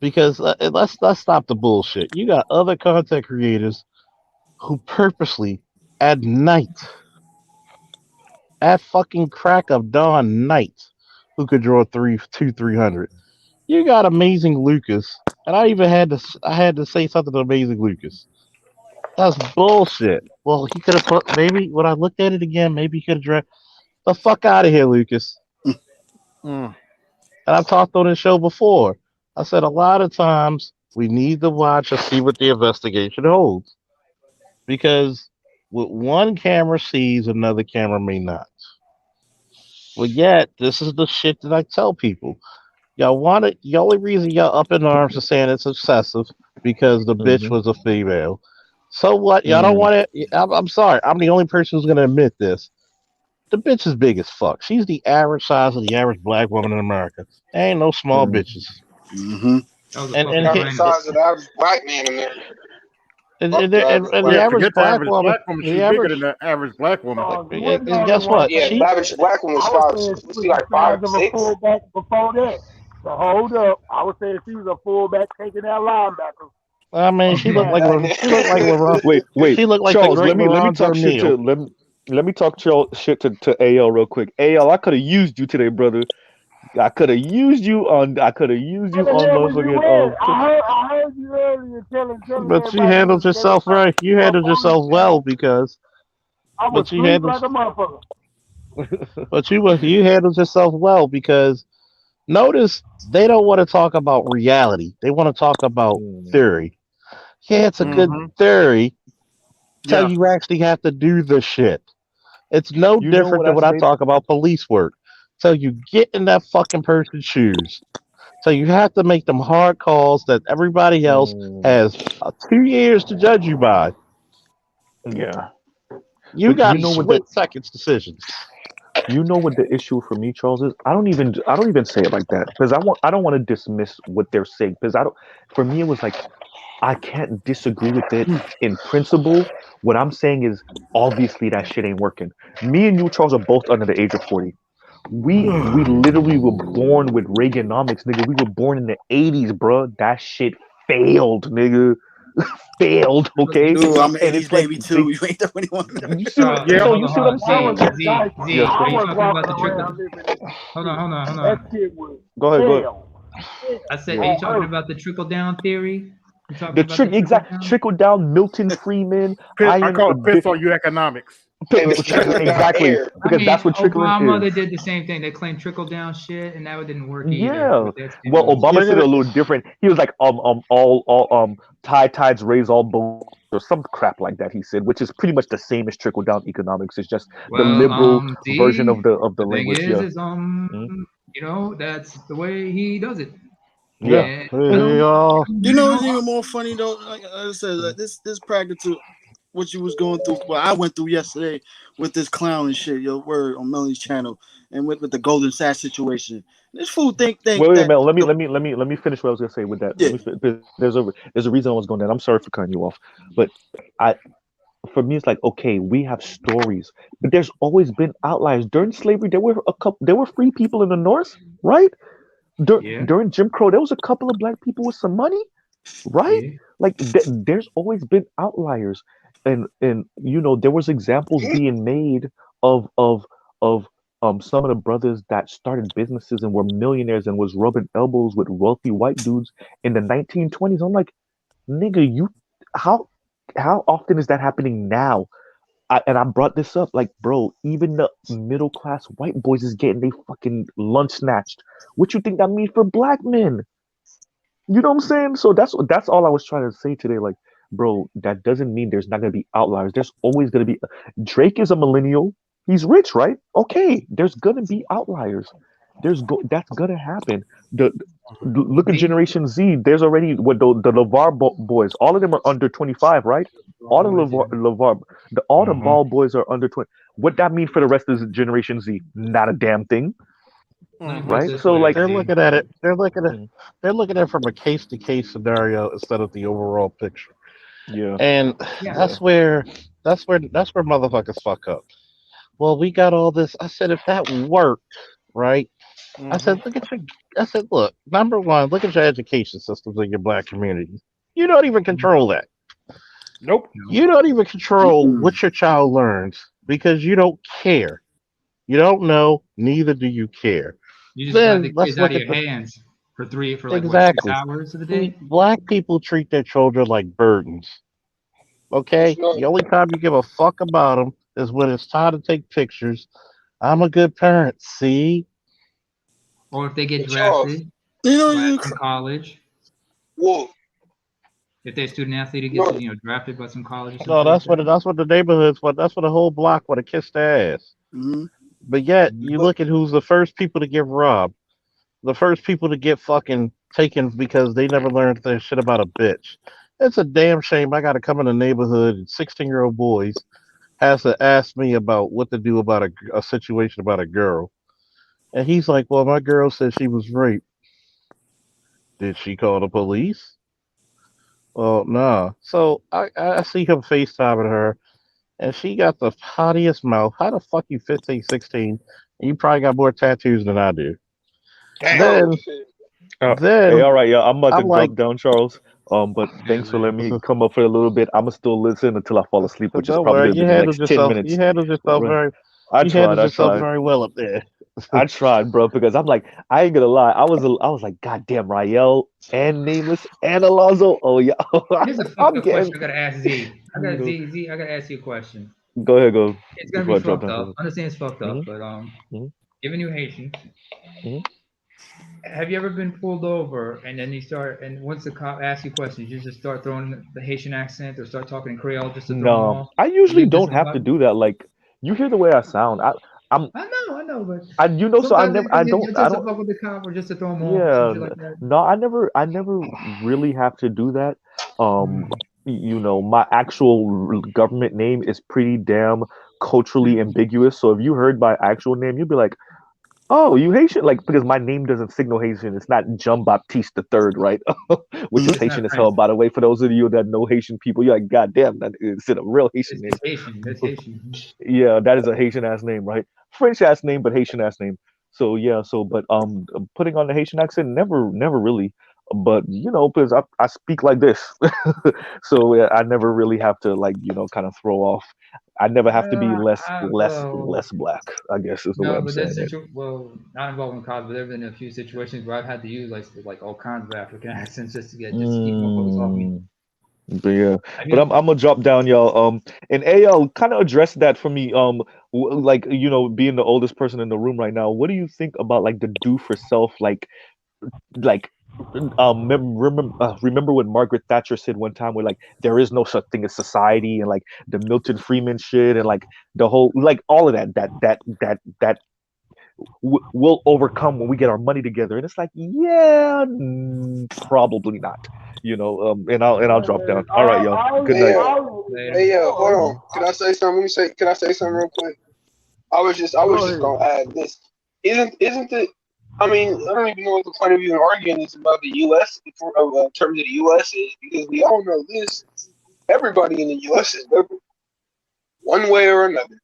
Because let's stop the bullshit. You got other content creators who purposely at night, at fucking crack of dawn night, who could draw 300. You got amazing Lucas, and I had to say something to amazing Lucas. That's bullshit. Well, he could have put maybe when I looked at it again, maybe he could have drawn the fuck out of here, Lucas. Mm. And I've talked on this show before. I said a lot of times we need to watch and see what the investigation holds. Because what one camera sees, another camera may not. But yet, this is the shit that I tell people. Y'all want it. The only reason y'all up in arms is saying it's excessive because the bitch Mm-hmm. was a female. So what? Y'all don't Mm. want it. I'm sorry. I'm the only person who's gonna admit this. The bitch is big as fuck. She's the average size of the average black woman in America. There ain't no small Mm. bitches. Mm-hmm. That was a And fucking and Average triangle. size of the average black man in there. and, Fuck and, the and, average and the black Yeah, man. average forget the black average woman, black woman. the She's bigger average, than the average black woman. and guess what? Yeah, the She average black woman was I was five. saying Was she she was the like size of a 5'6"? fullback before that. So hold up. I was saying she was a fullback taking out linebacker. I mean, I'm sorry. She looked like LeBron. Wait, She looked like the Charles. great Let me Lorenzo talk shit Neal. to let me talk shit to AL real quick. AL, I could have used you today, brother. I could have used Where you the on hell was you motherfucking at? I heard you earlier telling But you everybody handled they was yourself trying right. to You keep up handled on the yourself shit. well because, I was but you asleep handled, like a motherfucker. you handled yourself well because notice they don't want to talk about reality. They want to talk about Mm. theory. Yeah, it's a good Mm-hmm. theory till Yeah. you actually have to do the shit. It's no You know different what than I when I say? talk about police work. Till you get in that fucking person's shoes. So you have to make them hard calls that everybody else Mm. has 2 years to judge you by. Yeah, You but got split seconds decisions. you know what the issue for me, Charles, is? I don't even say it like that because I don't want to dismiss what they're saying because I don't. For me, it was like I can't disagree with it in principle. What I'm saying is obviously that shit ain't working. Me and you, Charles, are both under the age of 40. We literally were born with Reaganomics, nigga. We were born in the 80s, bro. That shit failed, nigga. Failed, okay? Dude, I'm an And 80s it's like baby they too. You ain't the only one. you see what So Yeah. so hold you on, see hold what I'm on. I saying? was Z, at Z, Dicey. Z. Yes, Are I you sir. was talking about walking the trickle? around living in Hold on, shit. hold on, hold That on. shit was Go ahead, go ahead. hell. I Hell said, are you on talking earth. about the trickle down theory? You talking The about the trick trickle exact down? trickle down Milton Freeman, I iron call it piss on you economics. Hey, the trickle down exactly air. I because that's mean, what trickling Obama, is. they did the same thing. They claimed trickle down shit, and that didn't work either Yeah. with that Well, stimulus. Obama said it a Look little different. He was like, all tides raise all boats, or some crap like that. He said, which is pretty much the same as trickle down economics. It's just the Well, liberal version Z, of the the thing language. Yeah. is Mhm. that's the way he does it. Yeah. Yeah. And Mhm. You know what's even more funny though? Like I said, like this practical what you was going through, what I went through yesterday with this clown and shit, your word on Melanie's channel, and with the Golden Sash situation. This fool think Wait, that Mel. Let me finish what I was gonna say with that. yeah. There's a reason I was going down. I'm sorry for cutting you off, but I for me it's like okay, we have stories, but there's always been outliers. During slavery, there were free people in the North, right? yeah, During Jim Crow, there was a couple of black people with some money, right? yeah. Like there's always been outliers, and there was examples being made of of of some of the brothers that started businesses and were millionaires and was rubbing elbows with wealthy white dudes in the 1920s. I'm like, nigga, how how often is that happening now? And I brought this up, like, bro, even the middle class white boys is getting they fucking lunch snatched. What you think that means for black men? You know what I'm saying? So that's all I was trying to say today. Like, bro, that doesn't mean there's not gonna be outliers. There's always gonna be. Drake is a millennial. He's rich, right? Okay, there's gonna be outliers. That's gonna happen. Look at Z, Generation Z. There's already what the LeVar boys. All of them are under 25, right? Ball All the boys, yeah. all the hmm ball boys are under 20. What that mean for the rest of Generation Z? Not a damn thing, Let me put it Mm-hmm. right? this So way, like, They're Z. looking at it. mm, They're looking at it from a case to case scenario instead of the overall picture. yeah, And Yeah, yeah. that's where motherfuckers fuck up. Well, we got all this. I said if that worked, right? I said, look at your. I said, look, number one, look at your education systems in your black community. You don't even control that. Nope. No. You don't even control Mm-mm. what your child learns because you don't care. You don't know, neither do you care. You just got Then the let's kids out look of at your the hands for like what, six exactly. hours of the See, day? black people treat their children like burdens. Okay, No, the only time you give a fuck about them is when it's time to take pictures. I'm a good parent. See, Or if they get but Charles, drafted You know, by you some college, Wolf, if they're a student athlete, it gets no, drafted by some college or some no, shit like that's that. what the neighborhoods. What that's what the whole block would have kissed their ass. mm-hmm. But yet, Mhm. you but look at who's the first people to get robbed, the first people to get fucking taken because they never learned their shit about a bitch. It's a damn shame I got to come in the neighborhood and 16-year-old boys has to ask me about what to do about a situation about a girl. And he's like, well, my girl said she was raped. Did she call the police? Well, nah. So I see him FaceTiming her, and she got the pottiest mouth. How the fuck you 15, 16? And you probably got more tattoos than I do. Damn. oh Then, shit. Hey, then all right, yeah, I'm about to I'm like, drop down, Charles. But Yeah, thanks for letting man. me come up for a little bit. I'ma still listen until I fall asleep, which is don't probably worry, gonna be you the handled next 10 yourself. You minutes. handled yourself Right. very. I You tried, handled I yourself tried. very well up there. I tried, bro, because I'm like, I ain't gonna lie. I was like, God damn, Rael and Nameless and Alonzo. Oh yeah, Here's a fucked I'm up question getting. I gotta ask Z. I You got know, Z. I gotta ask you a question. go ahead, go It's gonna be before I drop fucked down. Go up. ahead. I understand it's fucked up, but Hmm. given you Haitian, Hmm. have you ever been pulled over and then you start and once the cop asks you questions, you just start throwing the Haitian accent or start talking in Creole just to throw them No, off? I And usually you're just don't have to about, do that. Like, you hear the way I sound. I'm, I know, but you know, so sometimes I you're I just to don't. fuck with the cop or just to throw them off, some Yeah, shit like that. no, I never really have to do that. Um, Mm. you know, my actual government name is pretty damn culturally ambiguous. So if you heard my actual name, you'd be like, "Oh, you Haitian?" Like because my name doesn't signal Haitian. It's not Jean Baptiste the Third, right? Which is Mm-hmm. It's not Haitian as hell, French. by the way. For those of you that know Haitian people, you're like, "God damn, that is a real Haitian name." It's Haitian. That's Haitian. Yeah, that is a Haitian ass name, right? French ass name, but Haitian ass name. So yeah, so but putting on the Haitian accent, never really. But you know, because I speak like this, so yeah, I never really have to like kind of throw off. I never have to be Well, less black. I guess is the way no, I'm but there's saying it. well, not involved in college, but there've been a few situations where I've had to use like all kinds of African accents just to keep motherfuckers off me. Mm, but yeah, I but mean, I'm gonna drop down, y'all. And AL kind of address that for me. Like being the oldest person in the room right now, what do you think about like the do for self like remember what Margaret Thatcher said one time where like there is no such thing as society and like the Milton Friedman shit and like the whole like all of that we'll overcome when we get our money together and it's like yeah probably not and I'll drop down. Man, All right, y'all, good Hey night. later. hey hold on. Mhm, Can I say something? Let me say. Can I say something real quick? I was go just ahead. gonna add this. Isn't it? I mean, I don't even know what the point of even arguing this about the U.S. In terms of the U.S. is because we all know this. Everybody in the U.S. is liberal, one way or another.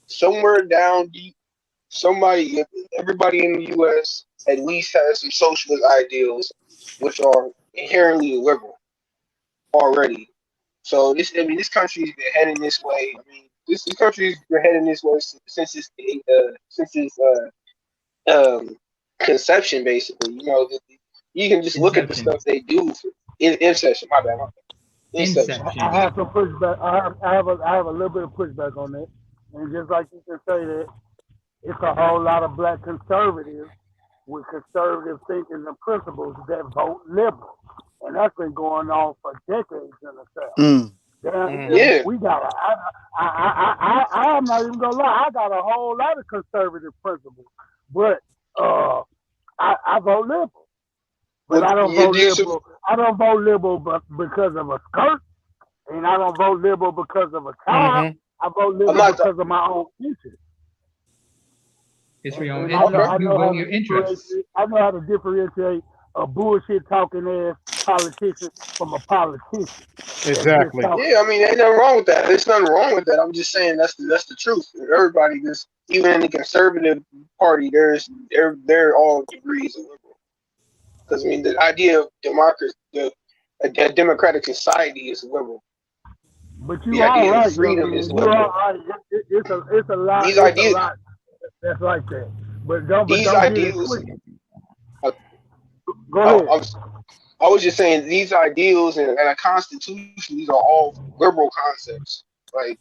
Somewhere down deep, everybody in the U.S. at least has some socialist ideals, which are inherently liberal already. So this country's been heading this way. I mean, this country's been heading this way since its conception, basically. You can just look at the Inception. stuff they do in Inception. My bad. Inception. I Inception. have some pushback. I have a little bit of pushback on that. And just like you can say that it's a whole lot of black conservatives with conservative thinking and principles that vote liberal. And that's been going on for decades in the South. Mm. Down here, Yeah, we got I'm not even gonna lie, I got a whole lot of conservative principles, but I vote liberal. But but I don't you vote do some. liberal. I don't vote liberal but because of a skirt, and I don't vote liberal because of a tie. Hmm. I vote I'm liberal not. because of my own interest. It's for your Okay. own. You I know how vote to your interests. differentiate. I know how to differentiate a bullshit talking ass politician from a politician. Exactly. Yeah, I mean, ain't nothing wrong with that. There's nothing wrong with that. I'm just saying that's the truth. Everybody, just even in the conservative party, they're all degrees of liberal. Because I mean, the idea of democracy, a democratic society is liberal. But you The all idea of right, young freedom man. is You all liberal. right. It's a lot. These It's a ideas, lot that's like that. But these don't get it ideals. twisted. Uh, Go I, ahead. I, was, I was just saying these ideals and a constitution. These are all liberal concepts. Like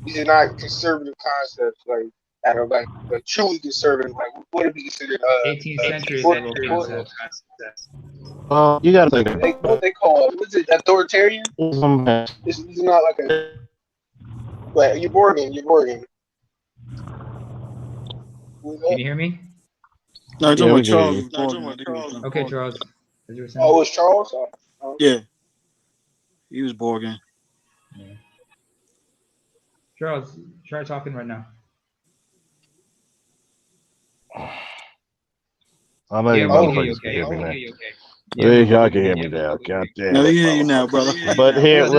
these are not conservative concepts. Like I don't know, like truly conservative. Like what would be considered 18th century what, liberal what, concepts. You got to think what they call it? What's it? Authoritarian? It's not like a. But you're Borgen. You're Borgen. Can you hear me? No, I'm talking Yeah, we about can hear Charles you. was Borgen. Okay, Charles, as you were saying. Oh, it's Charles. Yeah, he was Borgen. Yeah. Charles, try talking right now. I know Yeah, you we can hear you motherfuckers can okay. hear me now. Yeah, Yeah, we y'all can can hear hear you. me now. God No, damn we it. hear you now, brother. But here, Charles,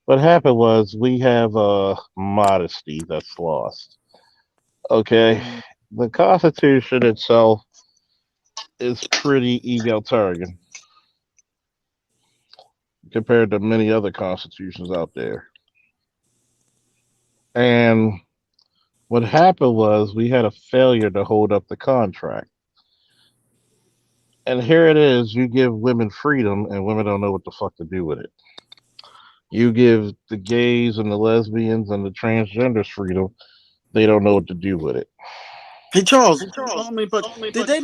what happened was we have modesty that's lost. Okay, the Constitution itself is pretty egalitarian compared to many other constitutions out there. And what happened was we had a failure to hold up the contract. And here it is, you give women freedom and women don't know what the fuck to do with it. You give the gays and the lesbians and the transgenders freedom, they don't know what to do with it. Hey Charles, I mean, but did they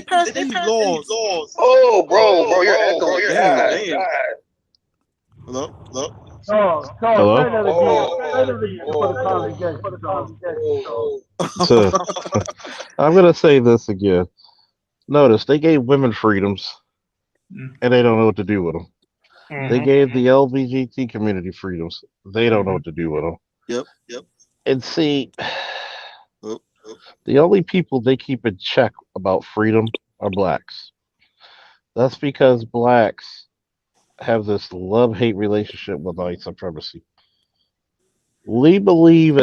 pass any laws? Oh, bro, you're echoing. Damn. God. Hello? Charles, Hello? say that again. Say that again for the congregation, Charles. So I'm gonna say this again. Notice they gave women freedoms and they don't know what to do with them. They gave the LGBT community freedoms. They don't know what to do with them. Yep. And see, Oh. the only people they keep in check about freedom are blacks. That's because blacks have this love-hate relationship with white supremacy. We believe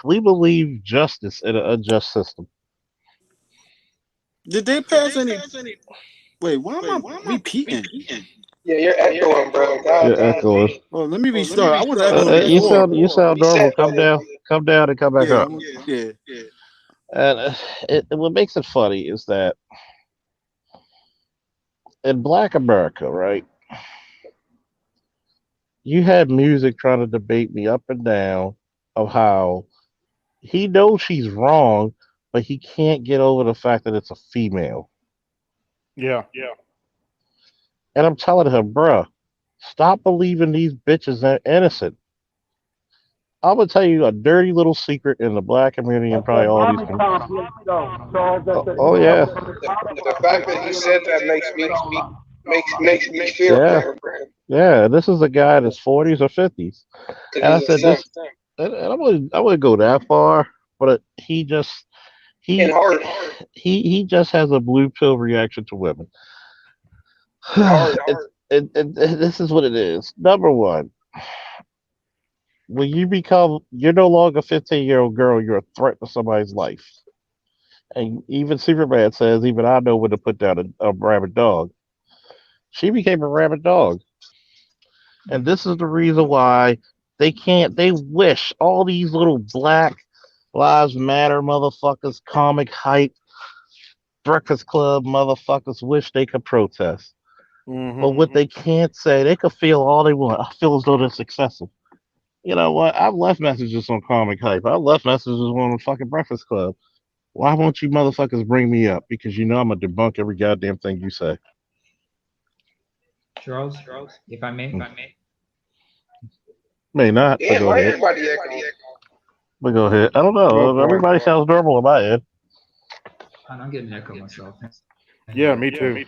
we believe justice in an unjust system. Did they pass any? Wait, why am I repeating? Yeah, you're echoing, bro. God You're damn. echoing. Oh, let me restart. I was echoing You before. sound normal. Reset button. Come down, and come back Yeah, up. yeah. And what makes it funny is that in Black America, right? You had music trying to debate me up and down of how he knows she's wrong, but he can't get over the fact that it's a female. Yeah. And I'm telling him, bruh, stop believing these bitches are innocent. I'm gonna tell you a dirty little secret in the black community and That's probably that all these. mommy complex, though. Charles, Oh yeah, The fact that he said that makes me feel yeah, better for him yeah. This is a guy that's 40s or 50s, because and I he's a said simp this, and I wouldn't go that far, but in he heart. he just has a blue pill reaction to women. In heart. And this is what it is. Number one, when you're no longer a 15-year-old girl, you're a threat to somebody's life. And even Superman says, even I know when to put down a rabid dog. She became a rabid dog. And this is the reason why they wish all these little Black Lives Matter motherfuckers, comic hype, Breakfast Club motherfuckers wish they could protest. But what they can't say, they could feel all they want. I feel as though they're successful. You know what? I've left messages on comic hype. I left messages on the fucking Breakfast Club. Why won't you motherfuckers bring me up? Because you know I'm gonna debunk every goddamn thing you say. Charles, if I may. May not, but Damn, go why ahead. everybody echoing? But go ahead. I don't Go know. for it. Everybody sounds normal on my end. I'm getting an echo myself. Yeah, me too.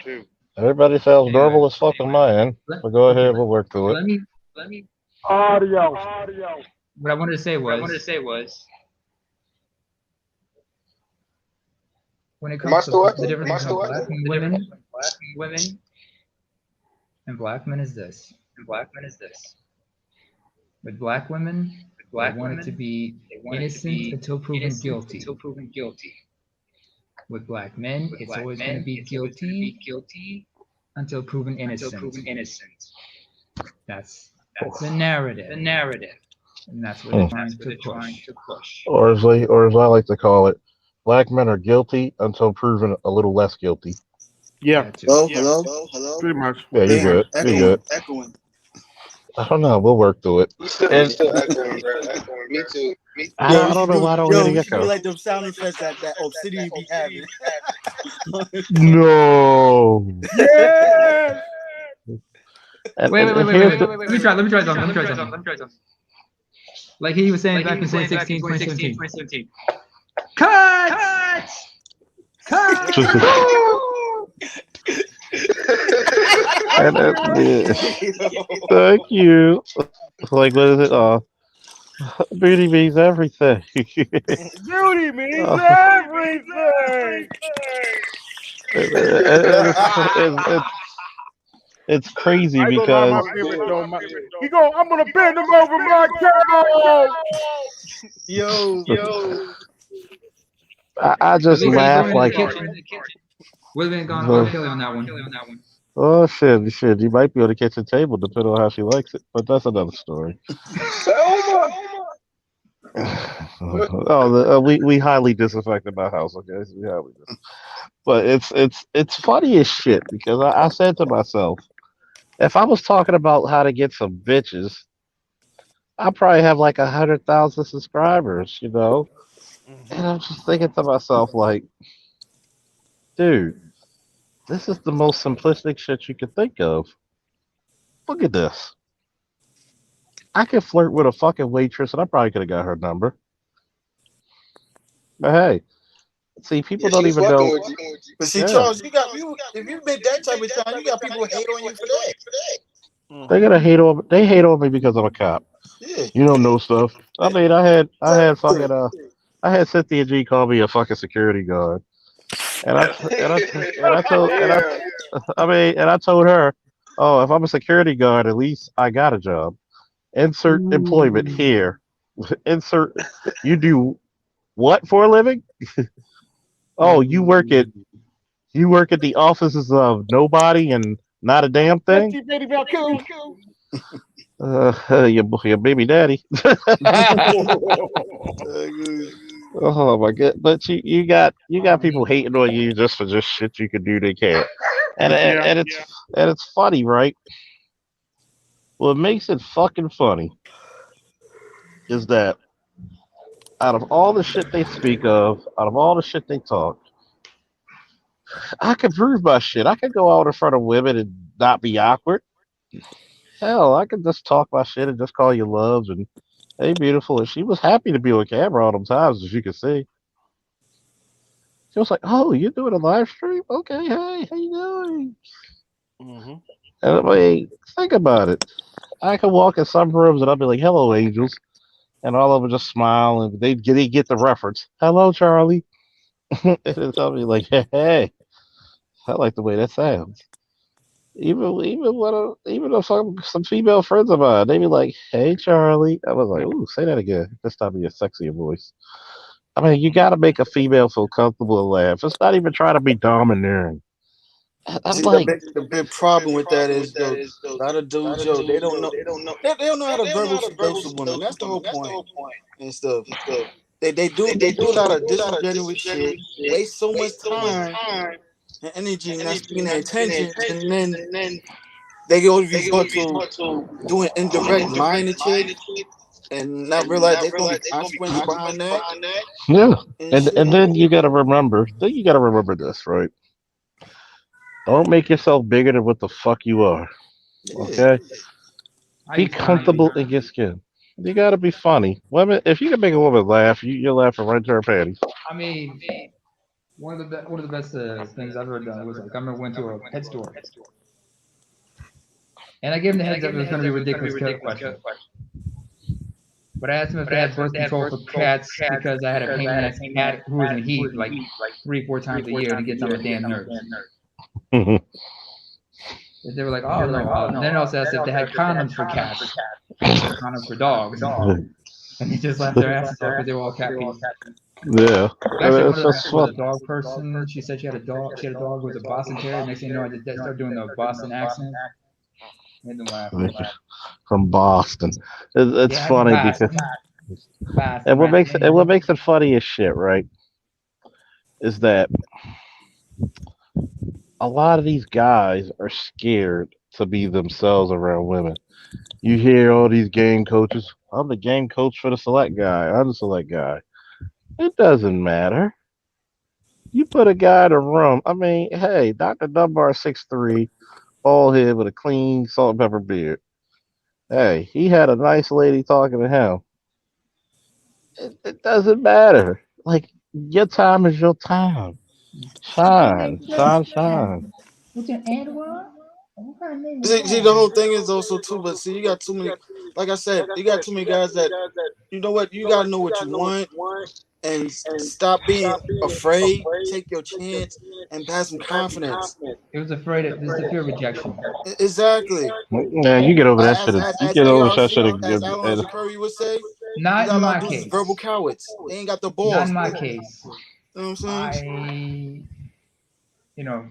Everybody sounds Anyway, normal as fuck on my end. But go okay, ahead, we'll work through it. let me. Audio. What I wanted to say was, when it Am I comes to still the echoing? difference between black women women and black men is this. With black women, they want it to be innocent until proven guilty. With black men, it's always going to be guilty until proven innocent. That's the narrative, and that's what they're trying to push. Or as I like to call it, black men are guilty until proven a little less guilty. Yeah. Hello. Pretty much. Yeah, you Damn, good. You good. echoing. I don't know. We'll work through it. You And still echoing, bro. Me too. I don't know why I don't hear the You should do echo. like them sound effects that Obsidian be having. No. Yeah. Wait. Here's the, Let me try something. Like he was saying back in 2016, 2017. Cut! and yeah. Thank you. Like what is it? Beauty means everything. Beauty means Oh. everything. It's crazy I ain't gonna lie, my because favorite though. I'm gonna bend him over my couch. Yo. I just laugh like. Would have been gone R. Kelly on that one. Oh shit! You might be on the kitchen table depending on how she likes it, but that's another story. We highly disaffected my house. Okay, we highly but it's funny as shit because I said to myself, if I was talking about how to get some bitches, I probably have like 100,000 subscribers, and I'm just thinking to myself like, dude, this is the most simplistic shit you could think of. Look at this. I could flirt with a fucking waitress, and I probably could have got her number. But hey, see, people don't even know. But see, Charles, if you make that type of time, you got people hate on you for that. They gotta hate on. They hate on me because I'm a cop. Yeah. You don't know stuff. I mean, I had Cynthia G call me a fucking security guard, and I told her, oh, if I'm a security guard, at least I got a job. Insert employment here. Insert. You do what for a living? Oh, you work at the offices of nobody and not a damn thing. Your baby daddy. Oh my god! But you got people hating on you just for just shit you can do. They can't, and it's funny, right? What makes it fucking funny is that out of all the shit they speak of, out of all the shit they talk, I can prove my shit. I can go out in front of women and not be awkward. Hell, I can just talk my shit and just call you loves and hey, beautiful. And she was happy to be on camera all them times, as you can see. She was like, "Oh, you're doing a live stream? Okay, hey, how you doing?" Mm-hmm. And I mean, think about it. I can walk in some rooms and I'll be like, "Hello, angels," and all of them just smile and they get the reference. "Hello, Charlie," and then tell me like, "Hey, I like the way that sounds." Even if some female friends of mine, they be like, "Hey, Charlie," I was like, "Ooh, say that again. This time in a sexier voice." I mean, you got to make a female feel comfortable and laugh. It's not even trying to be domineering. I'm See, like, the big problem with that is, though, a lot of dudes, they don't know, they don't know how to verbal seduce a woman. That's the whole point and stuff. They do a lot of disingenuous shit, waste so much time and energy not speaking their intentions, and then they go resort to doing indirect lying to chicks and not realize there's gonna be consequences behind that. yeah. And And then you got to remember. Then you got to remember this, right? Don't make yourself bigger than what the fuck you are. Okay. Be comfortable in your skin. You got to be funny. Women, if you can make a woman laugh, you're laughing right to her panties. I mean, one of the best things I've ever done was like I remember went to a pet store, and I gave them the heads up it was going to be a ridiculous question. But I asked them if they had birth control for cats because I had a pain in the ass cat who was in heat like 3-4 times a year and it gets on my damn nerves. They were like, oh no. Then also asked if they had condoms for cats or condoms for dogs, and they just laughed their asses off because they were all cat peas. Yeah, Actually, one it's of the just people was fun. a dog person. She said she had a dog. She had a dog who was a Boston Terrier. Next thing you know, I just started doing the Boston accent. Made them laugh. From Boston. It's Yeah, from funny because Boston. and Boston, what makes it funny as shit, right? Is that a lot of these guys are scared to be themselves around women. You hear all these game coaches. I'm the game coach for the select guy. I'm the select guy. It doesn't matter. You put a guy in a room. I mean, hey, Dr. Dunbar 6'3", bald head with a clean salt and pepper beard. Hey, he had a nice lady talking to him. It doesn't matter. Like, your time is your time. What's your Shine, name, shine, Justin? shine. What's your Edward? What kind of name is See, the that? whole thing is also too, but see, you got too many. Like I said, you got too many guys that you know what you gotta know what you want and stop being afraid. Take your chance and have some confidence. It was afraid of this. The fear of rejection. Exactly. Yeah, you get over that shit. You As get over that shit. Alan Curry would say, you Not got in a lot my of dudes is case. verbal cowards. They ain't got the Not in balls. my You case. know what I'm saying? I, you know,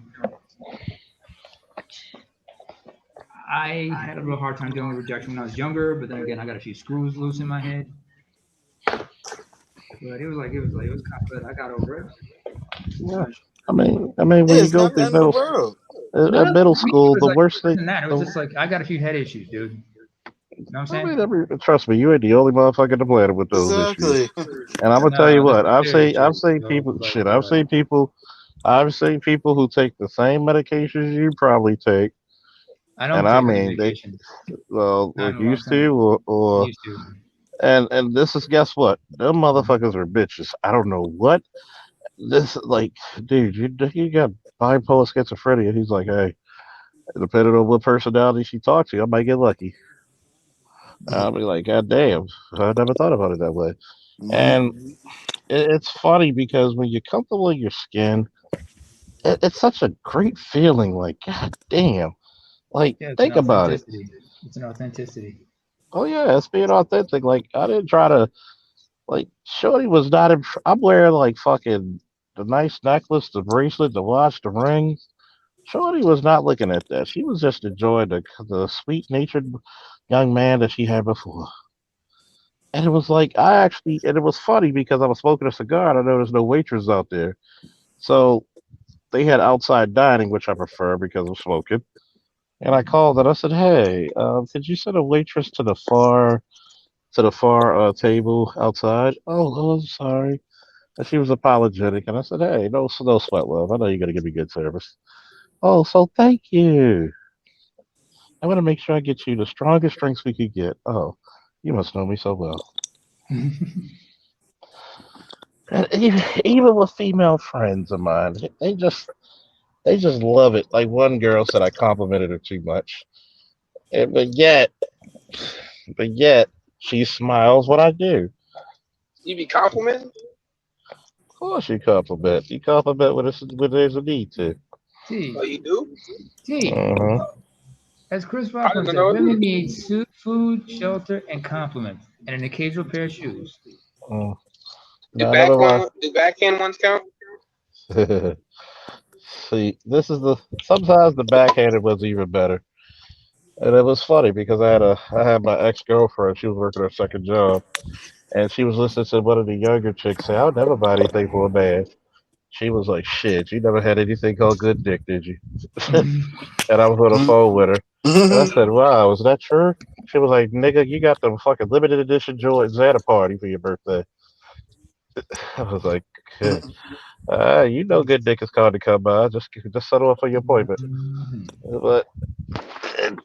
I had a real hard time dealing with rejection when I was younger. But then again, I got a few screws loose in my head. But it was kind of, but I got over it. Yeah. I mean, Yeah, when you it's go not the through end of the world. No, at no, middle for me, it school, was the like worst thing. than that. It was The, just like I got a few head issues, dude. You know what I'm saying? trust me, you ain't the only motherfucker on the planet with those issues. Exactly. And I'm gonna tell you No, what, that's very I've true. seen So, people. Shit, I've seen people who take the same medications you probably take, I and don't I take any mean they medication. Not like in a long used time. to, or Used to. and this is guess what? Them motherfuckers are bitches. I don't know what this like, dude. You got bipolar schizophrenia. He's like, hey, depending on what personality she talks to, I might get lucky. I'll be like, God damn, I never thought about it that way. Mhm. And it's funny because when you're comfortable in your skin, it's such a great feeling. Like, God damn, like Yeah, it's an think about it. authenticity. It's an authenticity. Oh yeah, it's being authentic. Like I didn't try to like. Shorty was not. I'm wearing like fucking the nice necklace, the bracelet, the watch, the ring. Shorty was not looking at that. She was just enjoying the sweet natured young man that she had before. And it was like and it was funny because I was smoking a cigar and I noticed no waitress out there. So they had outside dining, which I prefer because of smoking. And I called and I said, "Hey, could you send a waitress to the far table outside?" Oh, I'm sorry. And she was apologetic, and I said, "Hey, no sweat, love. I know you're gonna give me good service. Oh, so thank you. I want to make sure I get you the strongest drinks we could get. Oh, you must know me so well." And even with female friends of mine, they just love it. Like one girl said, I complimented her too much, and, but yet she smiles when I do. You be complimenting? Of course, you compliment. You compliment when there's a need to. Oh, T. you do? T. Uh-huh. As Chris I Rock once didn't said, know women it. need food, shelter, and compliments, and an occasional pair of shoes. Uh, Do now, none of my backhand ones count? see. Sometimes the backhanded was even better, and it was funny because I had my ex girlfriend. She was working her second job, and she was listening to one of the younger chicks say, "I'll never buy anything for a man." She was like, "Shit, you never had anything called good dick, did you?" And I was on the Mhm. phone with her, and I Mhm. said, "Wow, is that true?" She was like, "Nigga, you got the fucking limited edition Jordans at a party for your birthday." I was like, "Okay. You know, good dick is called to come by. Just settle up for your appointment." But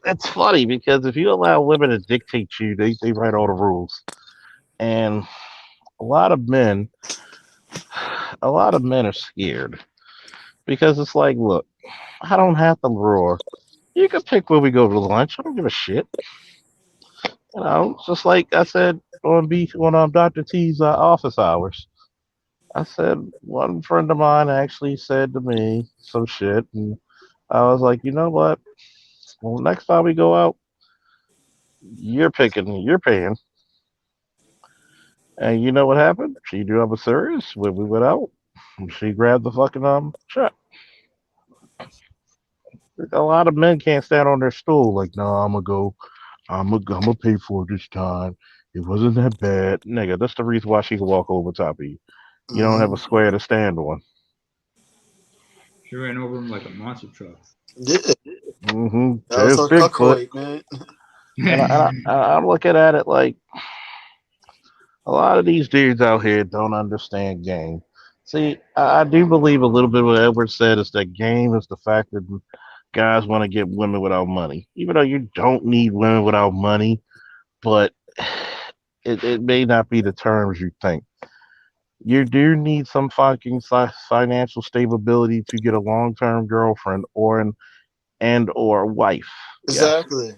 it's funny because if you allow women to dictate you, they write all the rules, and a lot of men, a lot of men are scared because it's like, look, I don't have to roar. You can pick where we go to lunch. I don't give a shit. Just like I said on Dr. T's office hours. I said one friend of mine actually said to me some shit, and I was like, you know what? Well, next time we go out, you're paying. And you know what happened? She knew I was serious when we went out. She grabbed the fucking check. A lot of men can't stand on their stool. Like, no, I'm gonna go. I'm gonna pay for it this time. It wasn't that bad, nigga. That's the reason why she can walk over top of you. You don't have a Mm-hmm. square to stand on. She ran over him like a monster truck. Yeah, that was There's her Bigfoot, cuckold, man. I'm looking at it like a lot of these dudes out here don't understand game. See, I do believe a little bit what Edward said is that game is the fact that guys want to get women without money. Even though you don't need women without money, but it may not be the terms you think. You do need some fucking financial stability to get a long-term girlfriend or wife. Yes. Exactly.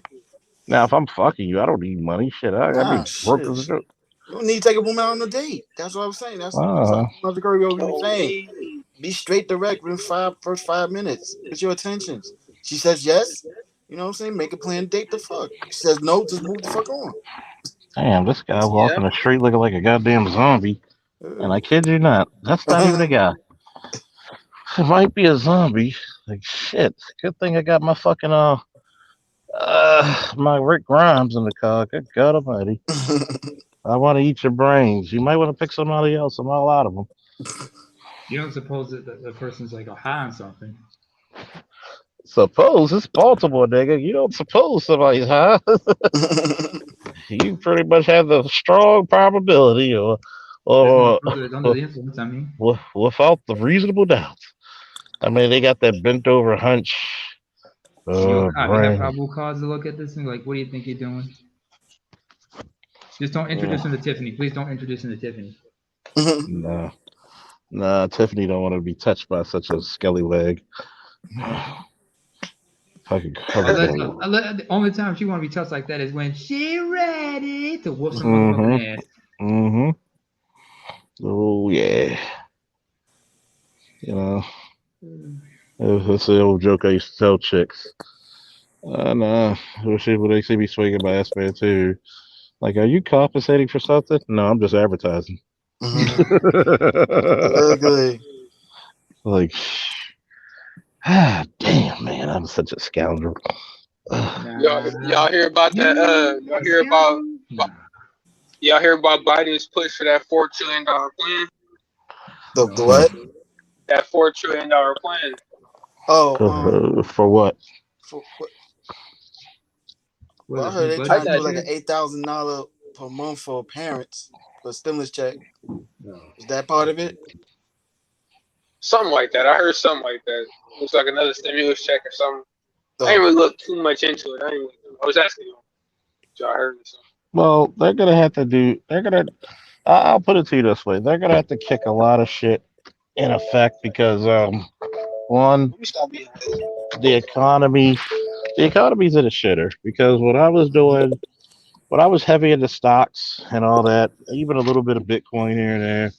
Now, if I'm fucking you, I don't need money. Shit, I be Nah, broke shit. as a joke. You don't need to take a woman out on a date. That's what I'm saying. That's Uh, what the girl will be Oh saying. me. Be straight direct within first 5 minutes. Get your attentions. She says yes. You know what I'm saying? Make a plan, date the fuck. She says no, just move the fuck on. damn, this guy Yeah. walking the street looking like a goddamn zombie. And I kid you not, that's not even a guy. It might be a zombie. Like shit. Good thing I got my fucking my Rick Grimes in the car. Good God Almighty. I want to eat your brains. You might want to pick somebody else. I'm all out of them. You don't suppose that the person's like a high on something. Suppose it's Baltimore, nigga. You don't suppose somebody's high. You pretty much have the strong probability, This or, motherfucker is under the influence. I mean, without the reasonable doubt. I mean, they got that bent over hunch. you a cop. You have Brain. probable cause to look at this and be like, what do you think you're doing? Just don't introduce him to Tiffany. Please don't introduce him to Tiffany. Nah, nah. Tiffany don't want to be touched by such a scallywag. Fucking cover thing. The only time she want to be touched like that is when she ready to whoop some Mm-hmm. motherfucking ass. Mm-hmm. Oh yeah. You know, that's the old joke I used to tell chicks. Nah. When they see me swinging my ass man too. Like, are you compensating for something? No, I'm just advertising. Exactly. Like, ah, damn, man, I'm such a scoundrel. Y'all hear about that? Y'all hear about Biden's push for that $4 trillion plan? The No. what? That $4 trillion plan. Oh, For what? for what? What Well, I is this heard new they I budget trying to do got like an shit? $8,000 per month for parents for a stimulus check. No. Is that part of it? something like that. I heard something like that. Looks like another stimulus check or something. I Oh. ain't really looked too much into it. I was asking you. Y'all heard or something. Well, they're gonna have to do. They're gonna. I'll put it to you this way: they're gonna have to kick a lot of shit in effect because one, Let me stop being lazy. the economy, the economy's in a shitter. Because when I was heavy into stocks and all that, even a little bit of Bitcoin here and there,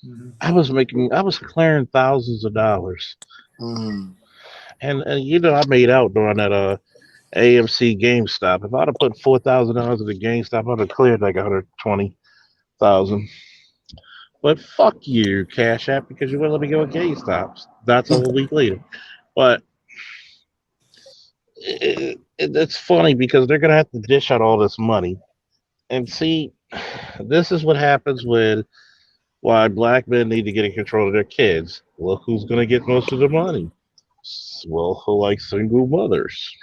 Mm-hmm. I was clearing thousands of dollars, Mm-hmm. and I made out during that AMC GameStop. If I'd have put $4,000 in the GameStop, I'd have cleared like 120,000. But fuck you, Cash App, because you wouldn't let me go at GameStops. That's a whole week later. But it's funny because they're gonna have to dish out all this money. And see, this is what happens when why black men need to get in control of their kids. Look who's gonna get most of the money. Well, like single mothers.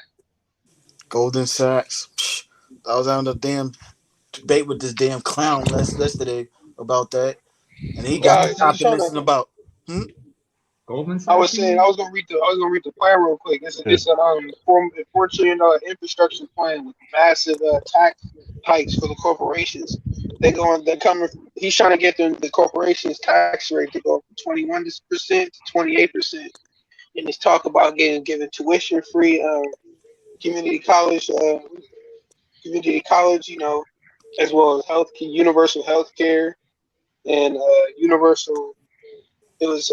Golden Sachs. Psh, I was having a damn debate with this damn clown yesterday about that, and he got Y'all, me he's trying to. optimistic about. Hmm? Goldman I Sachs, was you saying I mean? was gonna read the plan real quick. Yeah. It's a $4 trillion infrastructure plan with massive tax hikes for the corporations. They're coming. He's trying to get the corporations tax rate to go from 21% to 28%. And he's talk about given tuition free community college community college, as well as universal health care and universal. It was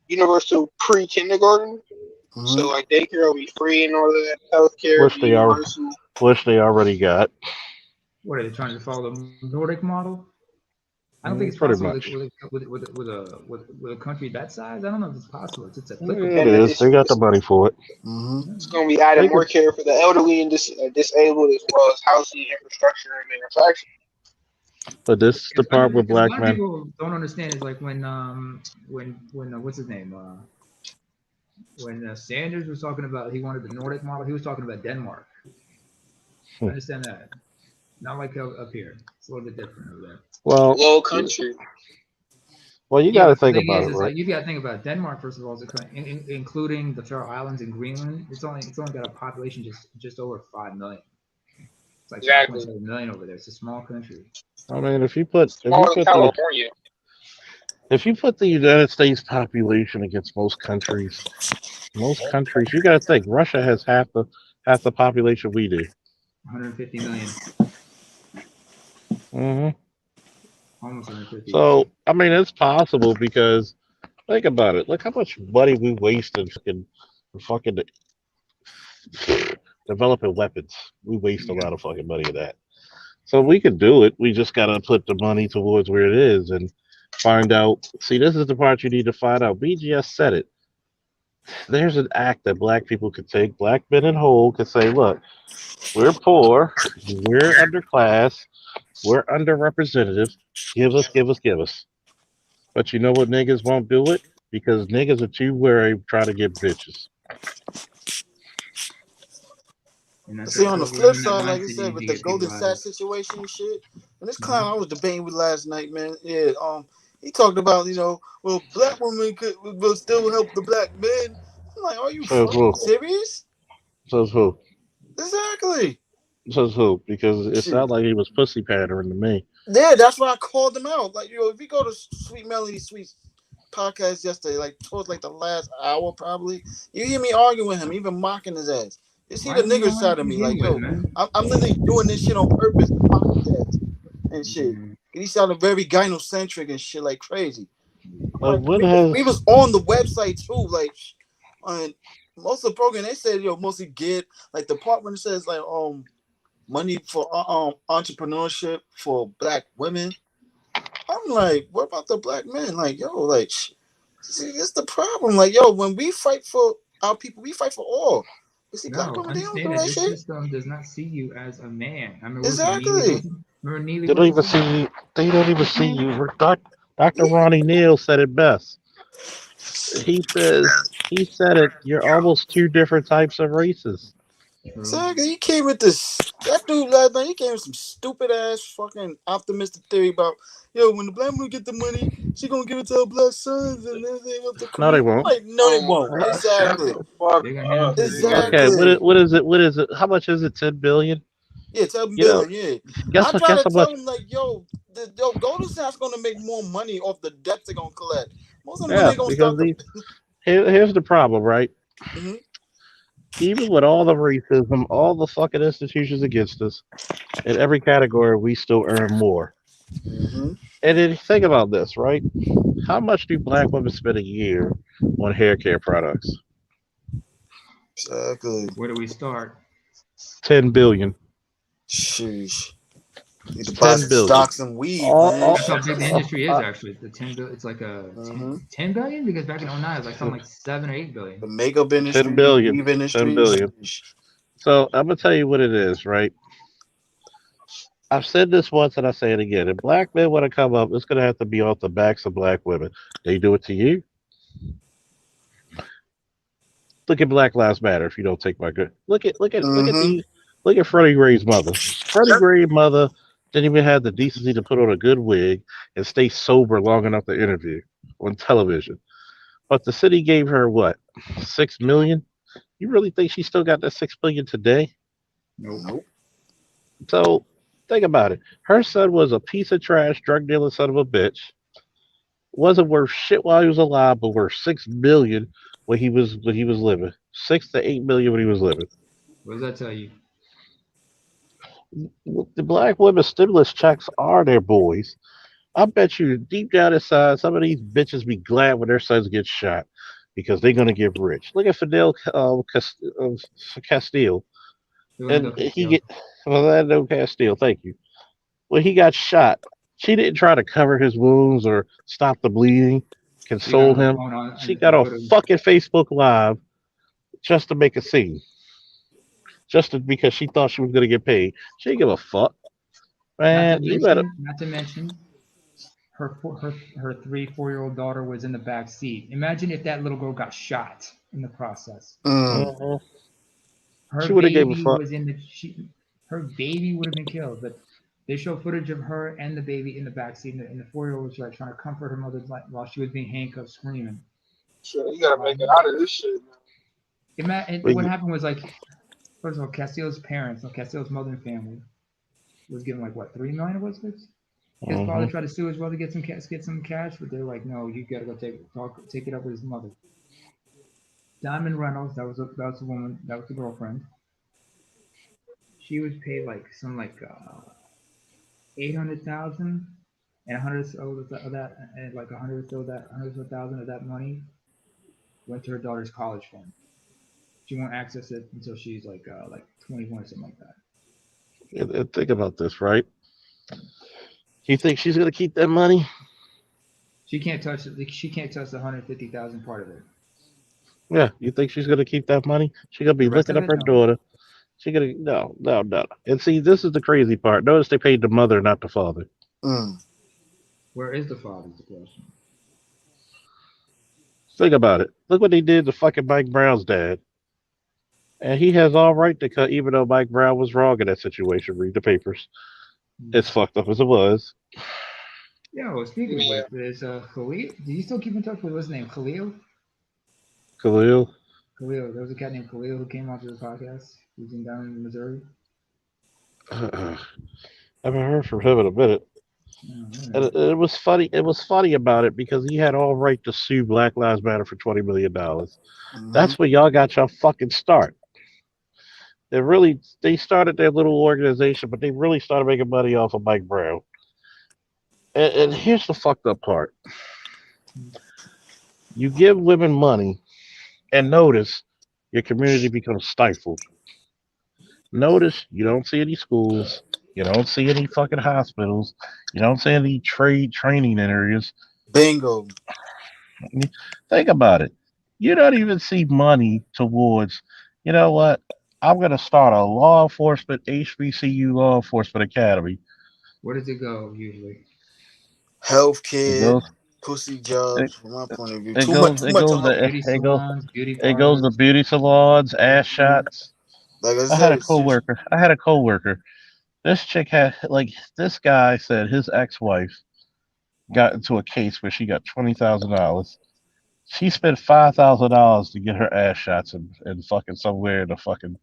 universal pre kindergarten. So like daycare will be free and all of that. Healthcare which be they are, universal. which they already got. What are they trying to follow the Nordic model? I don't think it's Pretty possible much. with a country that size. I don't know if it's possible. It's applicable. It And is. They got the it's, money for it. it's going to be adding They more could, care for the elderly and disabled, as well as housing, infrastructure, and manufacturing. but this is the part with Because a black lot of men. people don't understand is like when what's his name when Sanders was talking about he wanted the Nordic model, he was talking about Denmark. I Hmm. understand that. Not like up here. It's a little bit different over there. Well, Low country. you Yeah, got to but the think thing about it, is right? like you got to think about Denmark first of all, including the Faroe Islands and Greenland. It's only got a population just over 5 million. It's like Exactly. 5.7 million over there. It's a small country. I mean, Smaller than California. if you put the United States population against most countries, you got to think Russia has half the population we do. 150 million, Hmm. almost 150. So I mean, it's possible because think about it. Look how much money we wasted fucking developing weapons. We waste a Yeah. lot of fucking money in that. So we can do it. We just gotta put the money towards where it is and find out. See, this is the part you need to find out. BGS said it. There's an act that black people could take. Black men and whole could say, look, we're poor, we're underclass, we're underrepresented. Give us, give us, give us. But you know what niggas won't do it? Because niggas are too wary to try to get bitches. And that's See, on the totally. I flip mean, that side, like you mindset you said, need with to the get people Golden out of. State situation and shit, and this clown Hmm. I was debating with last night, man. Yeah, he talked about well, black women will still help the black men. I'm like, are you Says fucking who? serious? Says who? Exactly. Says who? Because it Shit. sounded like he was pussy pandering to me. Yeah, that's why I called him out. Like, if you go to Sweet Melody Sweet's podcast yesterday, like towards like the last hour probably, you hear me arguing with him, even mocking his ass. You see Why the didn't you nigger don't like side to of me, begin like, with, yo, man? I'm literally doing this shit on purpose to mock his ass and shit. Mm, And he sounded very gynocentric and shit, like crazy. Like Like what we has was on the website too, like on most of the program they said mostly get like the part when it says like money for entrepreneurship for black women. I'm like, what about the black men? Like, yo, like, see, this the problem. Like, yo, when we fight for our people, we fight for all. You see, black No, women, they don't understand do that that this shit. system does not see you as a man. I mean, what was it? Neely Exactly. Gorsuch? Remember Neely they don't Gorsuch even said see that? you they don't even see Yeah. you. Dr. Ronnie Neal said it best. He said it, you're almost two different types of races. True. Exactly. He came with this. That dude last night, he came with some stupid ass fucking optimistic theory about, when the black woman get the money, she gonna give it to her black sons and everything up the No, they creek. won't. Like, no, they Oh my won't. God! Shut Exactly. the fuck They're gonna hand them up, to the nigga. Okay, daughters. Exactly. what is it? How much is it? 10 billion? Yeah, 7 You know, billion. Yeah, guess I what try guess to how tell much him like, Golden State's gonna make more money off the debts they're gonna collect. Most of them when yeah, they gonna because start the. these here's the problem, right? Mm-hmm, Even with all the racism, all the fucking institutions against us, in every category we still earn more. mm-hmm. And then think about this, right? How much do black women spend a year on hair care products? Exactly. Where do we start? 10 billion. Sheesh. Need to buy Ten some billion. stocks and weave, All, man. That's how big the industry is actually. The 10 billion. It's like a Mm-hmm. 10 billion because back in '09 it was like something like 7 or 8 billion. The makeup ten industry, the billion. weave 10 industry. billion. Sheesh. So I'm gonna tell you what it is, right? I've said this once and I say it again. If black men want to come up, it's gonna have to be off the backs of black women. They do it to you. Look at Black Lives Matter. If you don't take my good, Mm-hmm. look at Freddie Gray's mother. Freddie Gray's mother didn't even have the decency to put on a good wig and stay sober long enough to interview on television. But the city gave her what, 6 million? You really think she still got that 6 million today? Nope. Nope. So think about it. Her son was a piece of trash, drug dealing son of a bitch. Wasn't worth shit while he was alive, but worth 6 million when he was living. 6 to 8 million when he was living. What does that tell you? The black women stimulus checks are their boys. I bet you deep down inside, some of these bitches be glad when their sons get shot. because they're gonna get rich. Look at Fidel Castile, Philando and he Castile. get Fernando Castile. Thank you. When he got shot, she didn't try to cover his wounds or stop the bleeding, She got console on the him. phone She got and on put him. fucking Facebook Live just to make a scene, because she thought she was gonna get paid. She didn't give a fuck, man. You better. Not to mention, her 3 4 year old daughter was in the back seat. Imagine if that little girl got shot in the process. Mhm. Her She would have gave a baby fuck. was in the her baby would have been killed. But they show footage of her and the baby in the back seat, and the 4 year old was like trying to comfort her mother while she was being handcuffed, screaming. Shit, you gotta make it out of this shit, And But what happened was like, first of all, Castillo's parents, so Castillo's mother and family, was given like what, 3 million, was it? His father mhm. tried to sue as well to get some cash, but they're like, no, you gotta go take it up with his mother. Diamond Reynolds, that was the woman, that was the girlfriend. She was paid like some 800,000, and 100 of that, and like 100 or so thousand of that money went to her daughter's college fund. She won't access it until she's like 21 or something like that. And think about this, right? You think she's gonna keep that money? She can't touch it. She can't touch the 150,000 part of it. Yeah. You think she's gonna keep that money? She's gonna The be rest looking of up it, her no. daughter. She gonna no, no, no. And see, this is the crazy part. Notice they paid the mother, not the father. Where is the father? Is the question. Think about it. Look what they did to fucking Mike Brown's dad. And he has all right to cut, even though Mike Brown was wrong in that situation. Read the papers. It's fucked up as it was. Yo, speaking of which, there's Khalil. Do you still keep in touch with what's his name? Khalil? Khalil. Khalil. There was a cat named Khalil who came onto the podcast. He's in down in Missouri. I haven't heard from him in a minute. Oh, And man. it was funny. It was funny about it because he had all right to sue Black Lives Matter for $20 million. That's where y'all got your fucking start. They started their little organization, but they really started making money off of Mike Brown. And here's the fucked up part: you give women money, and notice your community becomes stifled. Notice you don't see any schools, you don't see any fucking hospitals, you don't see any training areas. Bingo. Think about it. You don't even see money towards, you know what? I'm going to start a law enforcement, HBCU law enforcement academy. Where does it go usually? It Healthcare, goes, pussy it, jobs. From my point of view, it too much, goes, too it much goes, hustle. Beauty salons, beauty it goes to parlors. beauty salons, ass shots. Like I I had a said, it's coworker. I had a coworker. This chick had, like, this guy said his ex-wife got into a case where she got $20,000. She spent $5,000 to get her ass shots in fucking somewhere in the fucking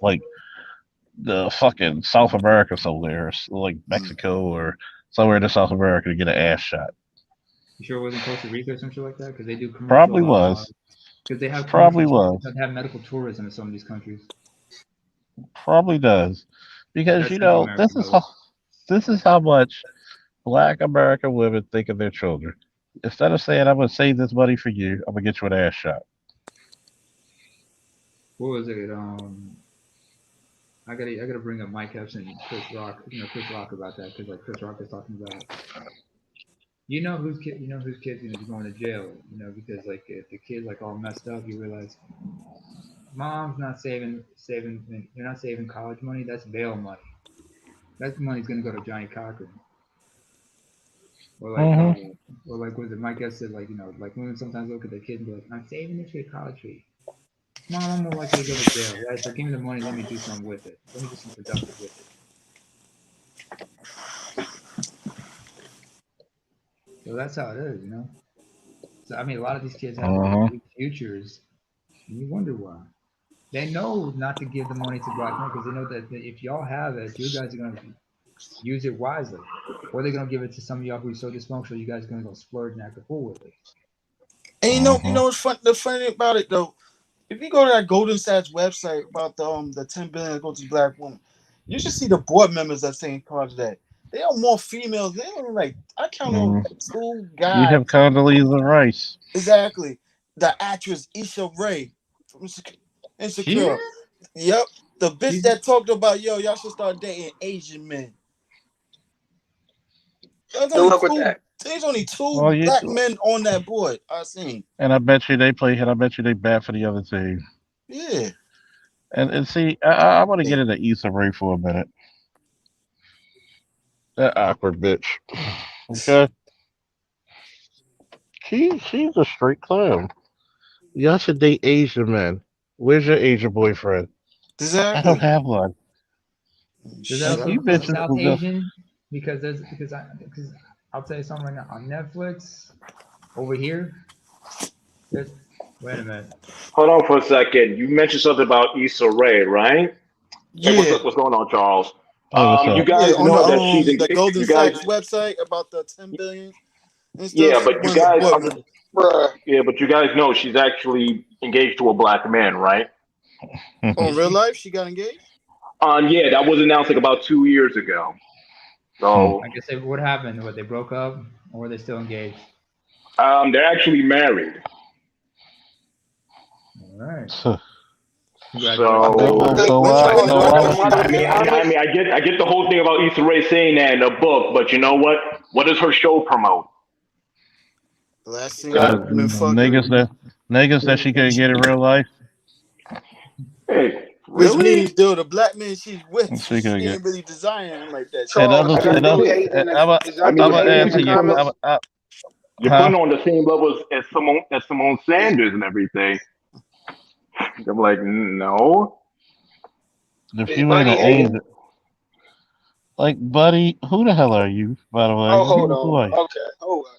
like the fucking South America somewhere, like Mexico or somewhere in South America to get an ass shot. You sure it wasn't Costa Rica or something like that? Because they do Probably commercial. was. Because they have commercial Probably tours was. that have medical tourism in some of these countries. Probably does. Because That's Central America, by the way. this is how much black American women think of their children. Instead of saying I'm gonna save this money for you, I'm gonna get you an ass shot. What was it? I gotta bring up Mike Epps and Chris Rock. Chris Rock about that because like Chris Rock is talking about. Whose kid's gonna be going to jail. Because like if the kid's like all messed up, you realize mom's not saving. You're not saving college money. That's bail money. That money's gonna go to Johnny Cochran. Or like, Mm-hmm. was it Mike Epps said like women sometimes look at their kid and be like, I'm saving this for your college fee. Mom, I'm more likely to go to jail, right? So give me the money. Let me do something with it. Let me do something productive with it. So that's how it is. So I mean, a lot of these kids have like Uh-huh. big futures, and you wonder why. They know not to give the money to black men because they know that if y'all have it, you guys are gonna use it wisely, or they're gonna give it to some of y'all who's so dysfunctional. You guys are gonna go splurge and act a fool with it. and you Uh-huh. know what's fun? The funny thing about it though, if you go to that Golden Sachs website about the 10 billion that go to black women, you should see the board members that's taking part of that. They are more females. They only like I count on Mm. like two You guys. have Condoleezza Rice. Exactly. The actress Issa Rae from She Insecure. Yep. The bitch she's that talked about y'all should start dating Asian men. Good luck with that. There's only two Well, you black men on that board I seen. and I bet you they play. And I bet you they bat for the other team. Yeah. And see, I want to get into Issa Rae for a minute. That awkward bitch. Okay, she's a straight clown. Y'all should date Asian men. Where's your Asian boyfriend? I don't Exactly. have one. does that Like also you include bitches South will go. Asian? Because I'll tell you something right now on Netflix over here. There's wait a minute. Hold on for a second. You mentioned something about Issa Rae, right? Hey, what's Yeah. up? What's going on, Charles? Hey, what's You up? Yeah. guys On know that she's the Golden you guys, Sachs website about the 10 billion and stuff. yeah, She but you won the guys, book. Bruh. yeah, but you guys know she's actually engaged to a black man, right? On Is real she? life, she got engaged. Yeah, that was announced like about 2 years ago. I So, guess what happened? What, they broke up, or were they still engaged? they're actually married. All right. So, Congratulations. I So, think When why? when So I when why think was a she? lot of be I mean, honest. I get the whole thing about Issa Rae saying that in the book, but you know what? What does her show promote? last thing I Uh, heard, been niggas fucking that she couldn't get in real life. Hey, which really? means though the black man she's with, She she couldn't get. ain't really desiring him like that. She And Charles, others, is that and dude others, hating in the is I that mean, I'm dude gonna hating in answer the you. comments? you're Huh? putting on the same level as Simone Sanders and everything. I'm like, no. If Is you ain't Buddy an hating? Asian, like buddy, who the hell are you? By the way, Oh, hold who on. are you? Okay, hold on.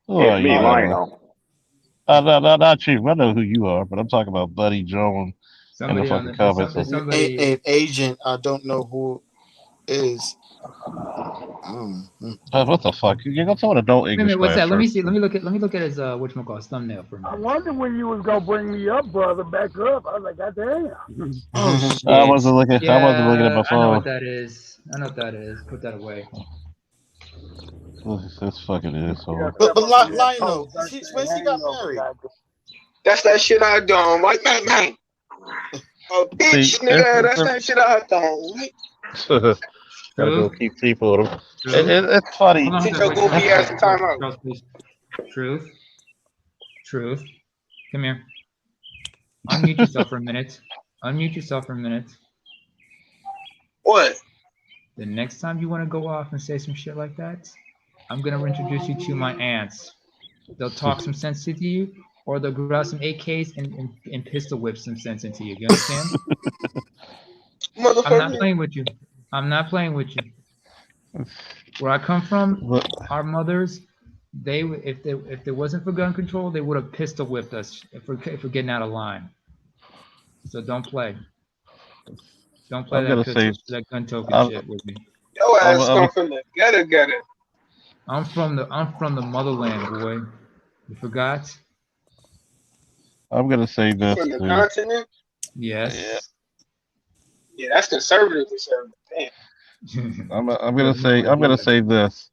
Who It's are you, me, by the Uh, way? Lionel. Not you. I know who you are, but I'm talking about Buddy Jones in the Somebody on fucking the comments. somebody. an agent. I don't know who is. Mm. What the fuck? You go to an adult Wait a English minute. What's class that? Let me first. see. Let me look at his whatchamacallit thumbnail for a I minute. wonder when you was gonna bring me up, brother, back up. I was like, God damn. Oh I shit! wasn't looking. I wasn't looking at Yeah, my I know phone. what that is. I know what that is. Put that away. This fucking You gotta asshole. step up on that Lionel, toes. That's when it. she I ain't got know, but married. goddamn. that's that shit I done. Like, man. A See, bitch, nigga. That's that shit I done. Like, gotta go Truth, keep people. truth. It's funny. Hold on, hold sit on. your Wait, goofy Charles, ass Charles, in Charles, timeout. Charles, please. Truth, truth. Come here. Unmute yourself for a minute. Unmute yourself for a minute. What? The next time you want to go off and say some shit like that, I'm gonna introduce you to my aunts. They'll talk some sense into you, or they'll grab some AKs and pistol whip some sense into you. You understand? I'm not Motherfucker. playing with you. I'm not playing with you. Where I come from, But our mothers, if there wasn't for gun control, they would have pistol whipped us if we're getting out of line. So don't play. Don't play I'm gonna say, that gun token I'm, shit with me. Your I'm, ass I'm, come from the gutter. I'm from the motherland, boy. You forgot? I'm gonna say You this from the too. continent? Yeah, Yes. Yeah, that's conservative. Damn. I'm You gonna have no say, I'm gonna idea. say this.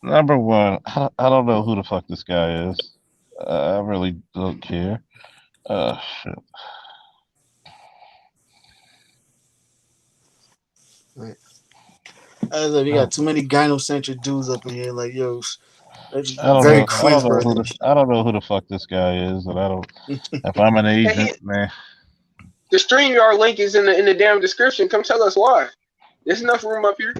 Number one, I don't know who the fuck this guy is. I really don't care. Shit. As if you got too many gynocentric dudes up in here. Like yo, that's I don't very know. I don't know who cringeworthy. I don't know who the fuck this guy is, and I don't. If I'm an Hey, agent, man, the StreamYard link is in the damn description. Come tell us why. There's enough room up here.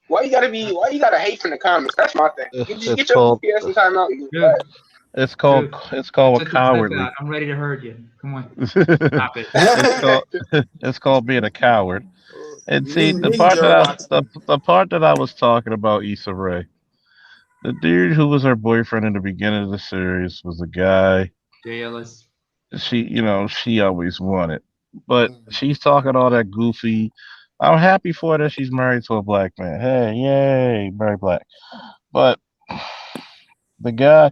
Why you gotta hate from the comments? That's my thing. Just it's get your called. goofy ass in timeout. You Truth, It's called. truth. It's called a Took a step cowardly. out. I'm ready to hurt you. Come on. it's Stop it. called. It's called being a coward. And see, Ninja watch. the part that I was talking about, Issa Rae, the dude who was her boyfriend in the beginning of the series was a guy Jay Ellis. she always wanted. But she's talking all that goofy. I'm happy for her that she's married to a black man. Hey, yay, very black. But the guy,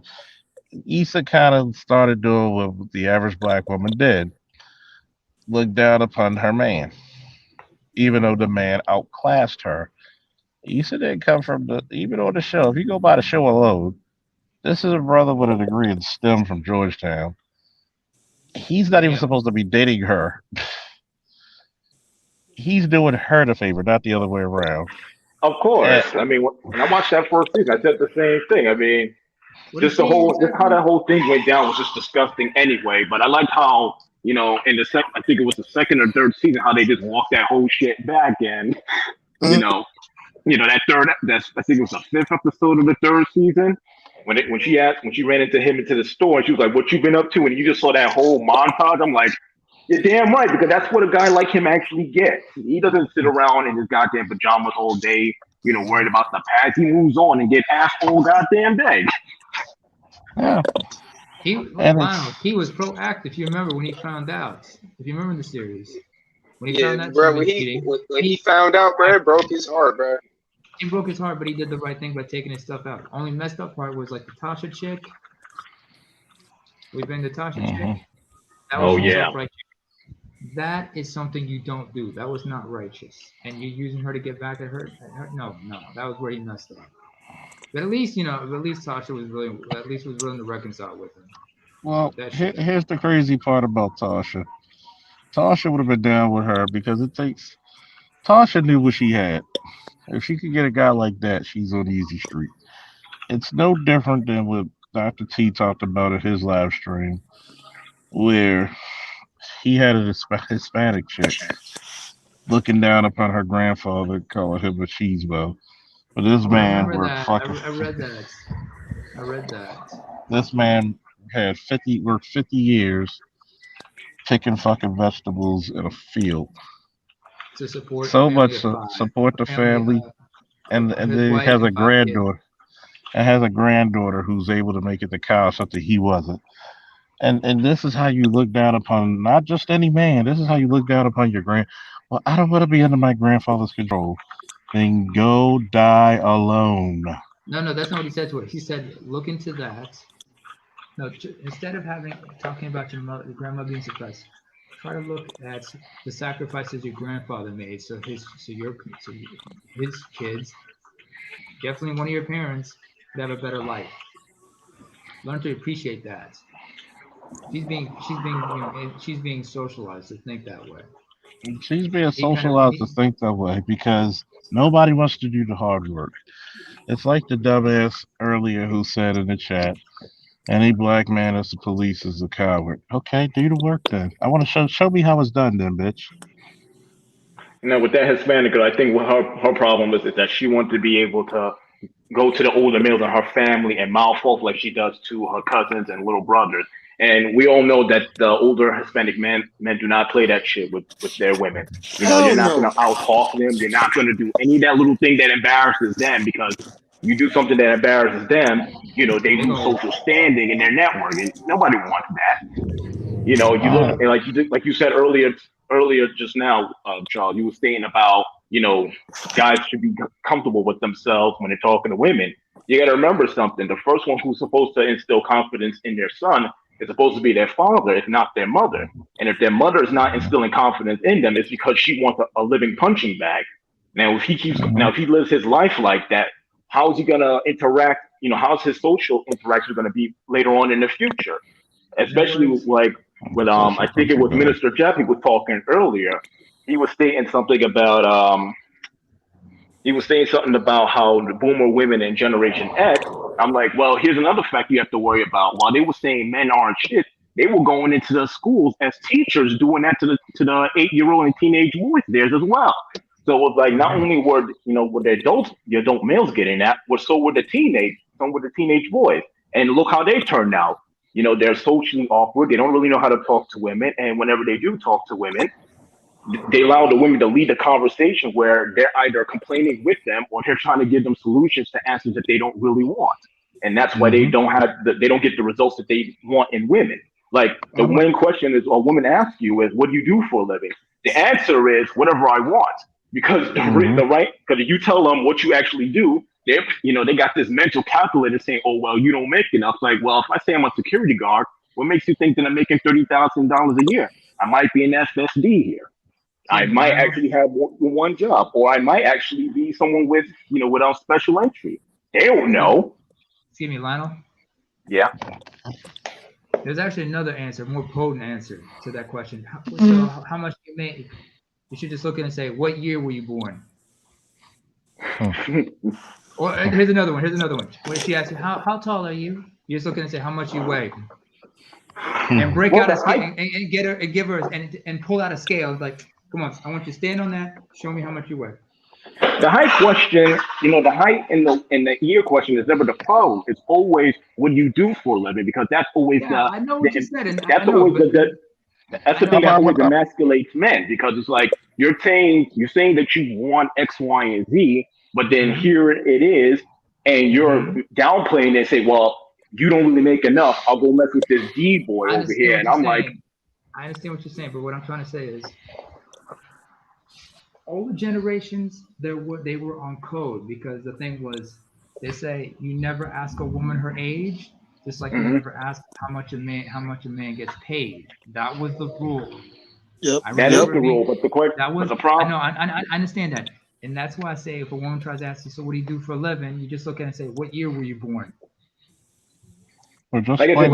Issa kind of started doing what the average black woman did, look down upon her man, even though the man outclassed her. You said it come from the even on the show. If you go by the show alone, this is a brother with a degree in STEM from Georgetown. He's not even Yeah. supposed to be dating her. He's doing her the favor, not the other way around. Of And, course. I mean, when I watched that first season, I said the same thing. I mean, What did she just how exactly? that whole thing went down was just disgusting anyway. But I liked how, in the second, I think it was the second or third season, how they just walked that whole shit back, and you Mm. know, that that's I think it was the fifth episode of the third season. When she ran into him into the store and she was like, "What you been up to?" and you just saw that whole montage. I'm like, "You're damn right," because that's what a guy like him actually gets. He doesn't sit around in his goddamn pajamas all day, worried about the past. He moves on and get ass all goddamn day. yeah, and it's Wow, he was proactive. You remember when he found out? If you remember in the series, when he Yeah, found out she bro. was cheating, When he he found out, bro, it broke acted. his heart, bro. It broke his heart, but he did the right thing by taking his stuff out. Only messed up part was like the Tasha chick. We been the Tasha chick. mhm. That was Oh some Mhm. yeah. self-righteous. That is something you don't do. That was not righteous. And you using her to get back at her? No, no, that was where he messed up. But at least Tasha was willing to reconcile with him. Well, But that shit. here's the crazy part about Tasha. Tasha would have been down with her because it takes. Tasha knew what she had. If she could get a guy like that, she's on easy street. It's no different than what Dr. T talked about at his live stream, where he had a Hispanic chick looking down upon her grandfather, calling him a cheese ball. But this I man remember worked that. fucking. I read that. I read that. This man had 50 worked 50 years picking fucking vegetables in a field. To support a So family much of so, five. support A the family family, of and his then he wife has a and five kids. granddaughter. And has a granddaughter who's able to make it to college, something he wasn't. And this is how you look down upon not just any man. This is how you look down upon your grand. Well, I don't want to be under my grandfather's control. Then go die alone. No, no, that's not what he said to her. He said, "Look into that." No, instead of talking about your grandma being suppressed, try to look at the sacrifices your grandfather made. His kids, definitely one of your parents, could have a better life. Learn to appreciate that. She's being socialized to think that way. She's being He kind of socialized to think that way because nobody wants to do the hard work. It's like the dumbass earlier who said in the chat, any black man that's the police is a coward. Okay, do the work then. I want to show me how it's done then, bitch. Now with that Hispanic girl, I think what her problem is that she wants to be able to go to the older males in her family and mouth off like she does to her cousins and little brothers. And we all know that the older Hispanic men do not play that shit with their women. You're Hell not no. gonna out talk them. You're not gonna do any of that little thing that embarrasses them because you do something that embarrasses them, they they're lose gonna social standing in their network, and nobody wants that. You look Uh, and like you said earlier just now, Charles. You were saying about guys should be comfortable with themselves when they're talking to women. You got to remember something. The first one who's supposed to instill confidence in their son is supposed to be their father, if not their mother. And if their mother is not instilling confidence in them, it's because she wants a living punching bag. Now if he lives his life like that, how is he gonna interact? How's his social interaction gonna be later on in the future? You know Especially what? like with social I think it punching was bag. Minister Jeffy was talking earlier. He was stating something about how the boomer women in Generation X. I'm like, well, here's another fact you have to worry about. While they were saying men aren't shit, they were going into the schools as teachers doing that to the 8-year-old and teenage boys theirs as well. So it was like not Hmm. only were the adult males getting that, but so were some were the teenage boys. And look how they turned out. They're socially awkward. They don't really know how to talk to women, and whenever they do talk to women, they allow the women to lead the conversation where they're either complaining with them or they're trying to give them solutions to answers that they don't really want. And that's why Mm-hmm. they don't get the results that they want in women. Like the I'm, main question is a woman asks you is, what do you do for a living? The answer is whatever I want. Because mm-hmm. because if you tell them what you actually do, they got this mental calculator saying, oh well, you don't make enough. Like, well, if I say I'm a security guard, what makes you think that I'm making $30,000 a year? I might be an FSD here. I might actually have one job, or I might actually be someone with, without special entry. They don't know. Excuse me, Lionel. Yeah. There's actually another answer, more potent answer to that question. So, how much do you make? You should just look at it and say, what year were you born? Or here's another one. When she asks you, how tall are you? You just look at it and say, how much you weigh? And break out a scale and get her and give her and pull out a scale. Like, come on, I want you to stand on that. Show me how much you weigh. The height question, the height and the year question is never the problem. It's always what you do for a living, because that's always I know what you said, and that's I know, always that's the thing that always emasculates men, because it's like you're saying that you want X, Y, and Z, but then here it is, and you're downplaying it and say, well, you don't really make enough. I'll go mess with this D boy over here, and I'm like, I understand what you're saying, but what I'm trying to say is, all the generations they were on code, because the thing was, they say you never ask a woman her age, just like you never ask how much a man gets paid. That was the rule. Yep. That is the rule, but the question, that was the problem. I know, I understand that, and that's why I say if a woman tries to ask you, so what do you do for a living? You just look at it and say, what year were you born? Or just like I said,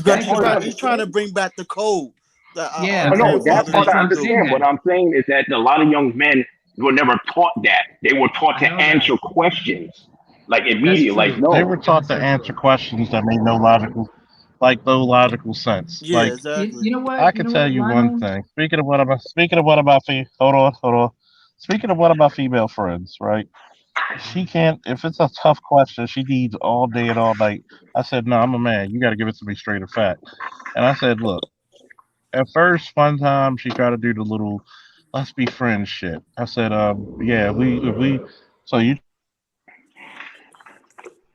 that's part. He's trying to bring back the code. No, that's part I understand. What I'm saying is that a lot of young men were never taught that. They were taught to answer questions like immediately. Like, no, they were taught to answer questions that made no logical sense. Yeah, like, exactly. You know what? I can tell you one thing. Speaking of what about hold on. Speaking of what about female friends, right? She can't. If it's a tough question, she needs all day and all night. I said, no, I'm a man. You got to give it to me straight and fat. And I said, look. At first, one time she tried to do the little "let's be friends" shit. I said, yeah, we. So you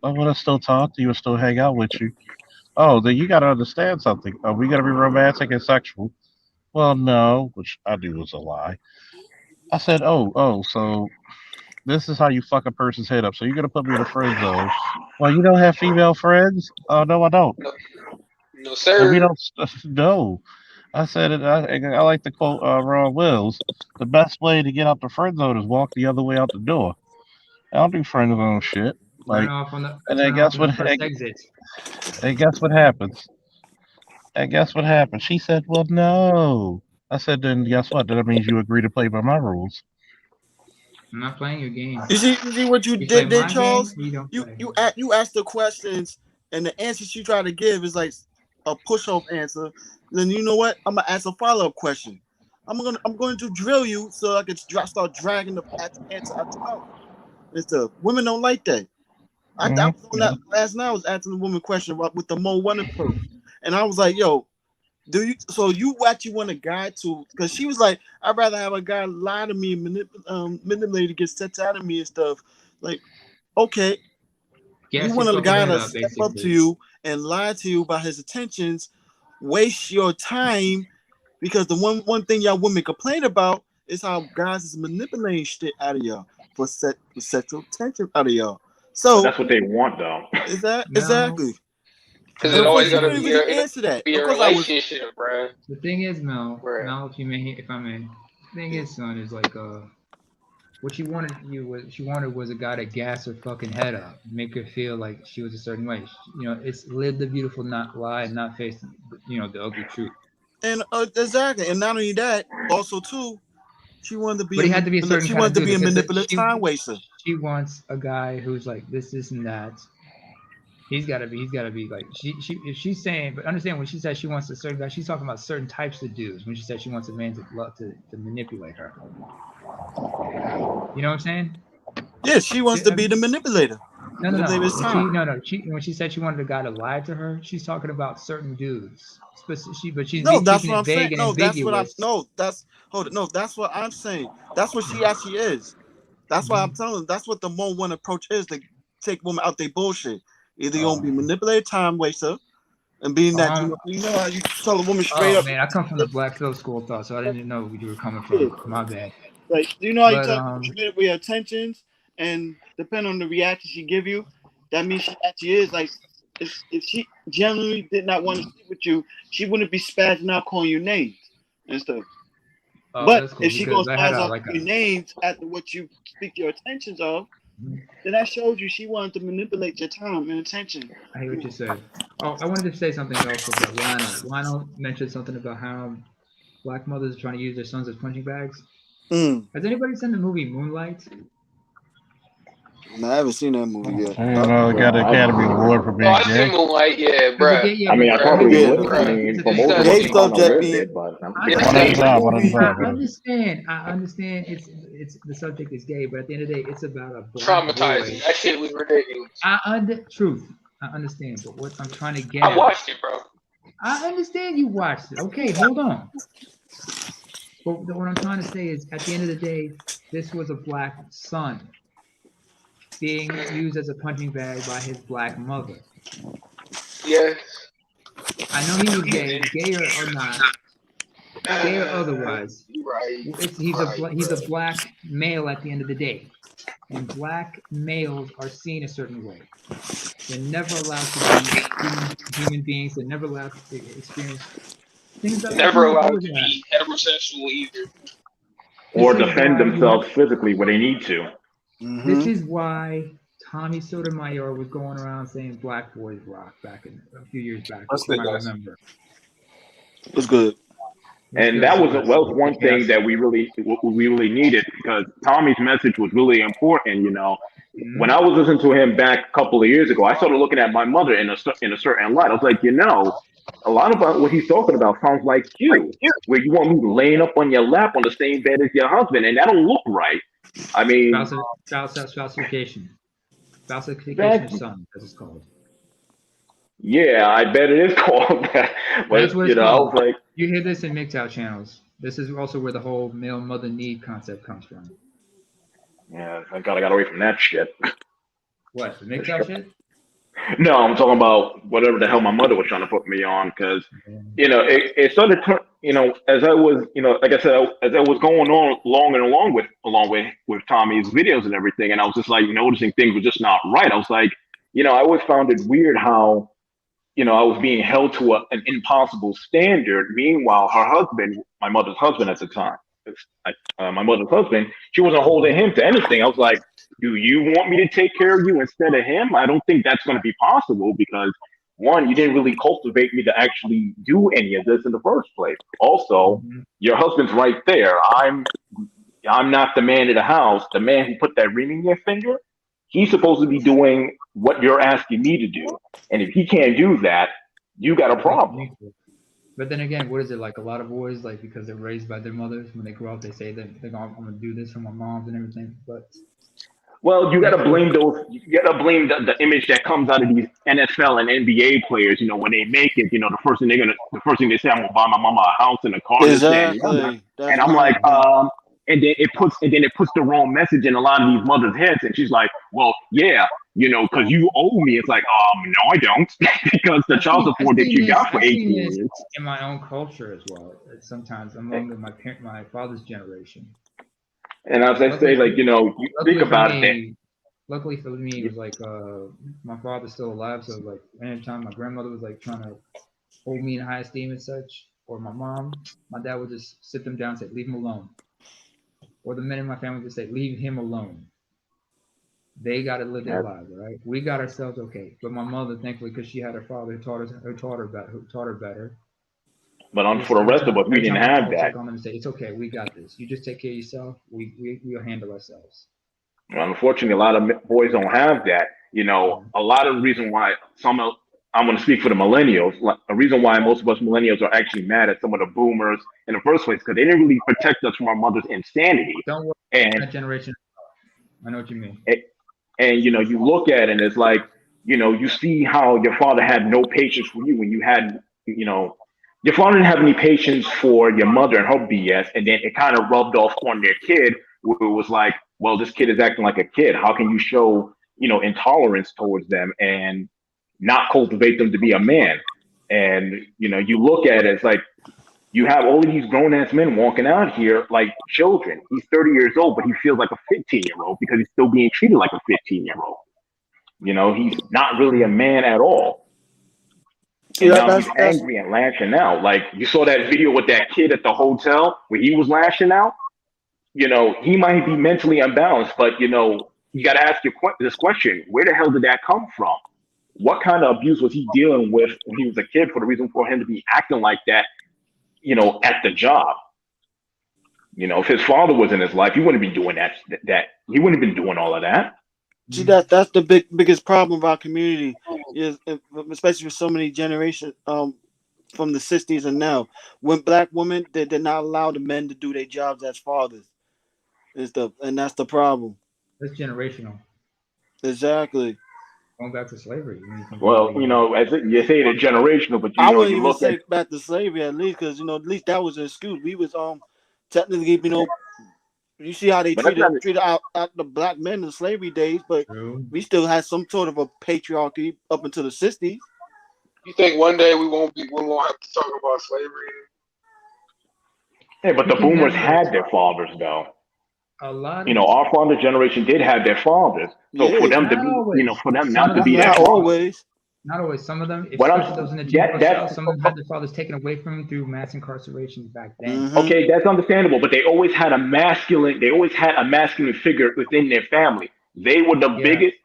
I want to still talk to you and still hang out with you. Oh, then you got to understand something. Are we gonna be romantic and sexual? Well, no, which I knew was a lie. I said, so this is how you fuck a person's head up. So you're gonna put me in a friend zone? Well, you don't have female friends? Oh no, I don't. No, And we sir. don't. No. I said it. I like to quote Ron Wills. The best way to get out the friend zone is walk the other way out the door. I don't do friend zone shit. Turn Like, off on and then the first exit. and guess what happens? And guess what happened? She said, "Well, no." I said, "Then guess what? That means you agree to play by my rules." I'm not playing your game. You see what you did there, Charles? You asked the questions, and the answer she tried to give is like a push-off answer. Then you know what? I'm gonna ask a follow-up question. I'm going to drill you so I can start dragging the answer out your mouth. It's the women don't like that. I was on that last night. I was asking the woman question about with the Mo One approach, and I was like, "Yo, you actually want a guy to?" Because she was like, "I'd rather have a guy lie to me, manipulate to get sets out of me and stuff." Like, okay, you want a guy to step up to you and lie to you about his intentions, waste your time, because the one thing y'all women complain about is how guys is manipulating shit out of y'all for sexual tension out of y'all. So but that's what they want, though. Is that exactly? Because it always gotta be a relationship, bro. The thing is, Mel, if I may, the thing is, son, is like what she wanted was a guy to gas her fucking head up, make her feel like she was a certain way. It's live the beautiful, not lie, and not face, the ugly truth. And exactly, and not only that, also too, she wanted to be. But he had to be a certain. She wanted to be a manipulative time waster. She wants a guy who's like this, and that. He's got to be like if she's saying, but understand when she says she wants a certain guy, she's talking about certain types of dudes. When she says she wants a man to manipulate her, you know what I'm saying? Yeah, she wants to be the manipulator. No. When she said she wanted a guy to lie to her, she's talking about certain dudes. That's what I'm saying. That's what I'm saying. That's what she actually is. That's why I'm telling them. That's what the Mo One approach is, to take women out their bullshit. Either you're gonna be manipulated time waster and being that you know how you tell a woman straight up. Man, I come from the Black Pill school of thought, so I didn't know where you were coming from. My bad. Like, you know how you tell with your attentions, and depending on the reaction she give you, that means she actually is like, if she genuinely did not want to sleep with you, she wouldn't be spazzing out calling you names and stuff. Oh, But that's cool if she goes because I had finds a out like a. your names after what you speak your attentions of, then that shows you she wanted to manipulate your time and attention. I hear what you said. Oh, I wanted to say something also about Lionel. Lionel mentioned something about how black mothers are trying to use their sons as punching bags. Mm. Has anybody seen the movie Moonlight? No, I haven't seen that movie yet. We got an Academy Award for Oh, being I see gay. Moonlight. Yeah, Because bruh. again, yeah, I mean, I Bruh. probably Yeah, would. I Bruh. mean, for It's most a of gay us, scene. kind stuff of just worth being it. But I, It's I, a One at a scene. time. One at a movie. time. I understand. I understand. It's the subject is gay, but at the end of the day, it's about a black Traumatizing. boy. That shit was ridiculous. Truth. I understand, but what I'm trying to get I at, watched it, bro. I understand you watched it. Okay, hold on. But what I'm trying to say is, at the end of the day, this was a black son being used as a punching bag by his black mother. Yeah. I know he was gay or not, gay or otherwise. Right. He's a black male at the end of the day, and black males are seen a certain way. They're never allowed to be human beings. They're never allowed to experience things that like Never human allowed boys to have. be heterosexual either. or This is defend why themselves physically when they need to. this is why Tommy Sotomayor was going around saying black boys rock back in a few years back. Let's You say might that. remember. It's good. What's And good, that was Sebastian? one thing that we really needed because Tommy's message was really important. You know, when Mhm. I was listening to him back a couple of years ago, I started looking at my mother in a certain light. I was like, you know, a lot about what he's talking about sounds like you, where you want me laying up on your lap on the same bed as your husband, and that don't look right. I mean, Falsification. Falsification of that son, as it's called. yeah, I bet it is called that. That's But what you it's know, I was called. like, You hear this in MGTOW channels. This is also where the whole male mother need concept comes from. yeah, thank God I got away from that shit. What, the MGTOW shit? No, I'm talking about whatever the hell my mother was trying to put me on because, you know, it started to, you know, as I was, you know, like I said, as I was going on along and along with Tommy's videos and everything, and I was just like noticing things were just not right. I was like, you know, I always found it weird how, you know, I was being held to an impossible standard. Meanwhile, her husband, my mother's husband at the time, my mother's husband, she wasn't holding him to anything. I was like, do you want me to take care of you instead of him? I don't think that's going to be possible because one, you didn't really cultivate me to actually do any of this in the first place. Also, Mhm. your husband's right there. I'm not the man of the house. The man who put that ring in your finger, he's supposed to be doing what you're asking me to do. And if he can't do that, you got a problem. But then again, what is it like? A lot of boys, like because they're raised by their mothers, when they grow up, they say that they're going, "I'm gonna do this for my moms and everything." But Well, you got to that's what. blame those. You got to blame the image that comes out of these NFL and NBA players. You know, when they make it, you know, the first thing they say, "I'm gonna buy my mama a house and a car, this, that, and the other." Exactly. That's And I'm like, that. and then it puts the wrong message in a lot of these mothers' heads. And she's like, "Well, yeah, you know, because you owe me." It's like, no, I don't, because the child support that you got for I've seen 18 this years. in my own culture as well. Sometimes among my father's generation. And as I say, Luckily, like, you know, you think luckily for about it. me, luckily for me, it was like my father's still alive, so like anytime my grandmother was like trying to hold me in high esteem and such, or my mom, my dad would just sit them down and say, "Leave him alone," or the men in my family would just say, "Leave him alone." They got to live their lives, all right? We got ourselves okay, but my mother, thankfully, because she had her father who taught her better. But Just for the rest of us, we every didn't time we have call, that. check on them and say, "It's okay, we got this. You just take care of yourself. We'll handle ourselves." Unfortunately, a lot of boys don't have that. You know, a lot of the reason why I'm going to speak for the millennials. A reason why most of us millennials are actually mad at some of the boomers in the first place because they didn't really protect us from our mother's insanity. Don't worry, And that generation. I know what you mean. and you know, you look at it and it's like, you know, you see how your father had no patience for you when you had, you know, your father didn't have any patience for your mother and her BS, and then it kind of rubbed off on their kid, where it was like, well, this kid is acting like a kid. How can you show, you know, intolerance towards them and not cultivate them to be a man? And you know, you look at it, it's like you have all of these grown ass men walking out here like children. He's 30 years old, but he feels like a 15-year-old because he's still being treated like a 15-year-old. You know, he's not really a man at all. See, and now he's that's angry and lashing out. Like you saw that video with that kid at the hotel where he was lashing out. He might be mentally unbalanced, but you got to ask this question: where the hell did that come from? What kind of abuse was he dealing with when he was a kid for the reason for him to be acting like that? At the job. If his father was in his life, he wouldn't be doing that. That he wouldn't have been doing all of that. see that's the biggest problem of our community is, especially with so many generations from the '60s and now, when black women they did not allow the men to do their jobs as fathers and that's the problem. That's generational. Exactly. Going back to slavery. When you think about Well, it, you say it's generational, but I wouldn't you even look at say back to slavery at least because at least that was an excuse. We was technically you see how they but that's not. treated out the black men in the slavery days, but true. we still had some sort of a patriarchy up until the '60s. You think one day we won't have to talk about slavery? Yeah, but You the can boomers never. had their fathers, though. A lot of Our father generation did have their fathers. So for Yeah, them to not be, always. for them Some not of to them be their not had. father, always. Not always. Some of them, what especially those in the Jim Crow that's South, some of them had their fathers taken away from them through mass incarceration back then. Mm-hmm. okay. That's understandable, but they always had a masculine. They always had a masculine figure within their family. They were the Yeah, biggest.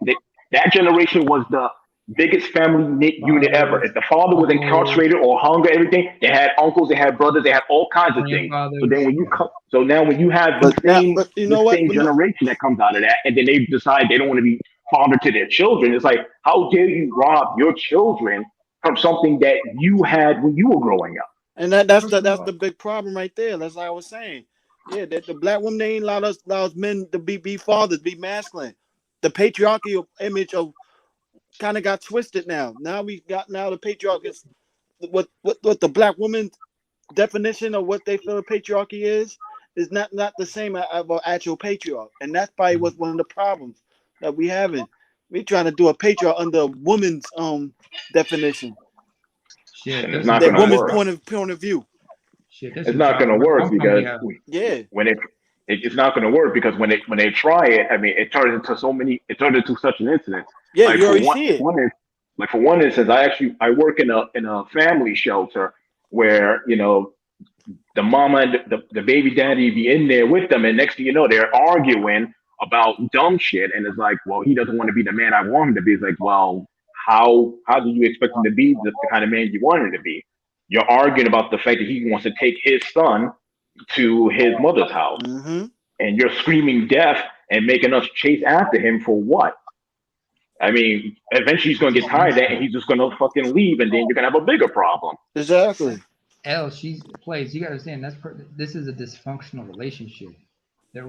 That generation was the biggest family knit unit ever. fathers, If the father was uncles, incarcerated or hunger, everything, they had uncles, they had brothers, they had all kinds of things. So then grandfathers. when you Yeah. come, so now when you have But now, but you the know what? same But no, generation that comes out of that, and then they decide they don't want to be father to their children, it's like, how dare you rob your children from something that you had when you were growing up? and that's First of that's all, the big problem right there. That's like I was saying. Yeah, that the black women they ain't allowed men to be fathers, be masculine. The patriarchal image of kind of got twisted now. Now the patriarch is what the black woman definition of what they feel a patriarchy is not the same as an actual patriarch, and that's probably what's one of the problems that we having. We trying to do a patriarch under a woman's definition, shit, And it's there's some not that going to woman's child, work. point of view. shit, there's It's some not going child to where I work come from. We because have Yeah, when it's not going to work because when they try it, I mean, it turns into such an incident. yeah, Like you already see it. for one instance, I work in a family shelter where the mama and the baby daddy be in there with them, and next thing you know, they're arguing about dumb shit, and it's like, well, he doesn't want to be the man I want him to be. It's like, well, how do you expect him to be the kind of man you want him to be? You're arguing about the fact that he wants to take his son to his mother's house, Mm-hmm. and you're screaming death and making us chase after him for what? I mean, eventually he's it's gonna just get tired of that, and instinct. he's just gonna fucking leave, and then you're gonna have a bigger problem. Exactly. She's plays. You gotta understand this is a dysfunctional relationship. They're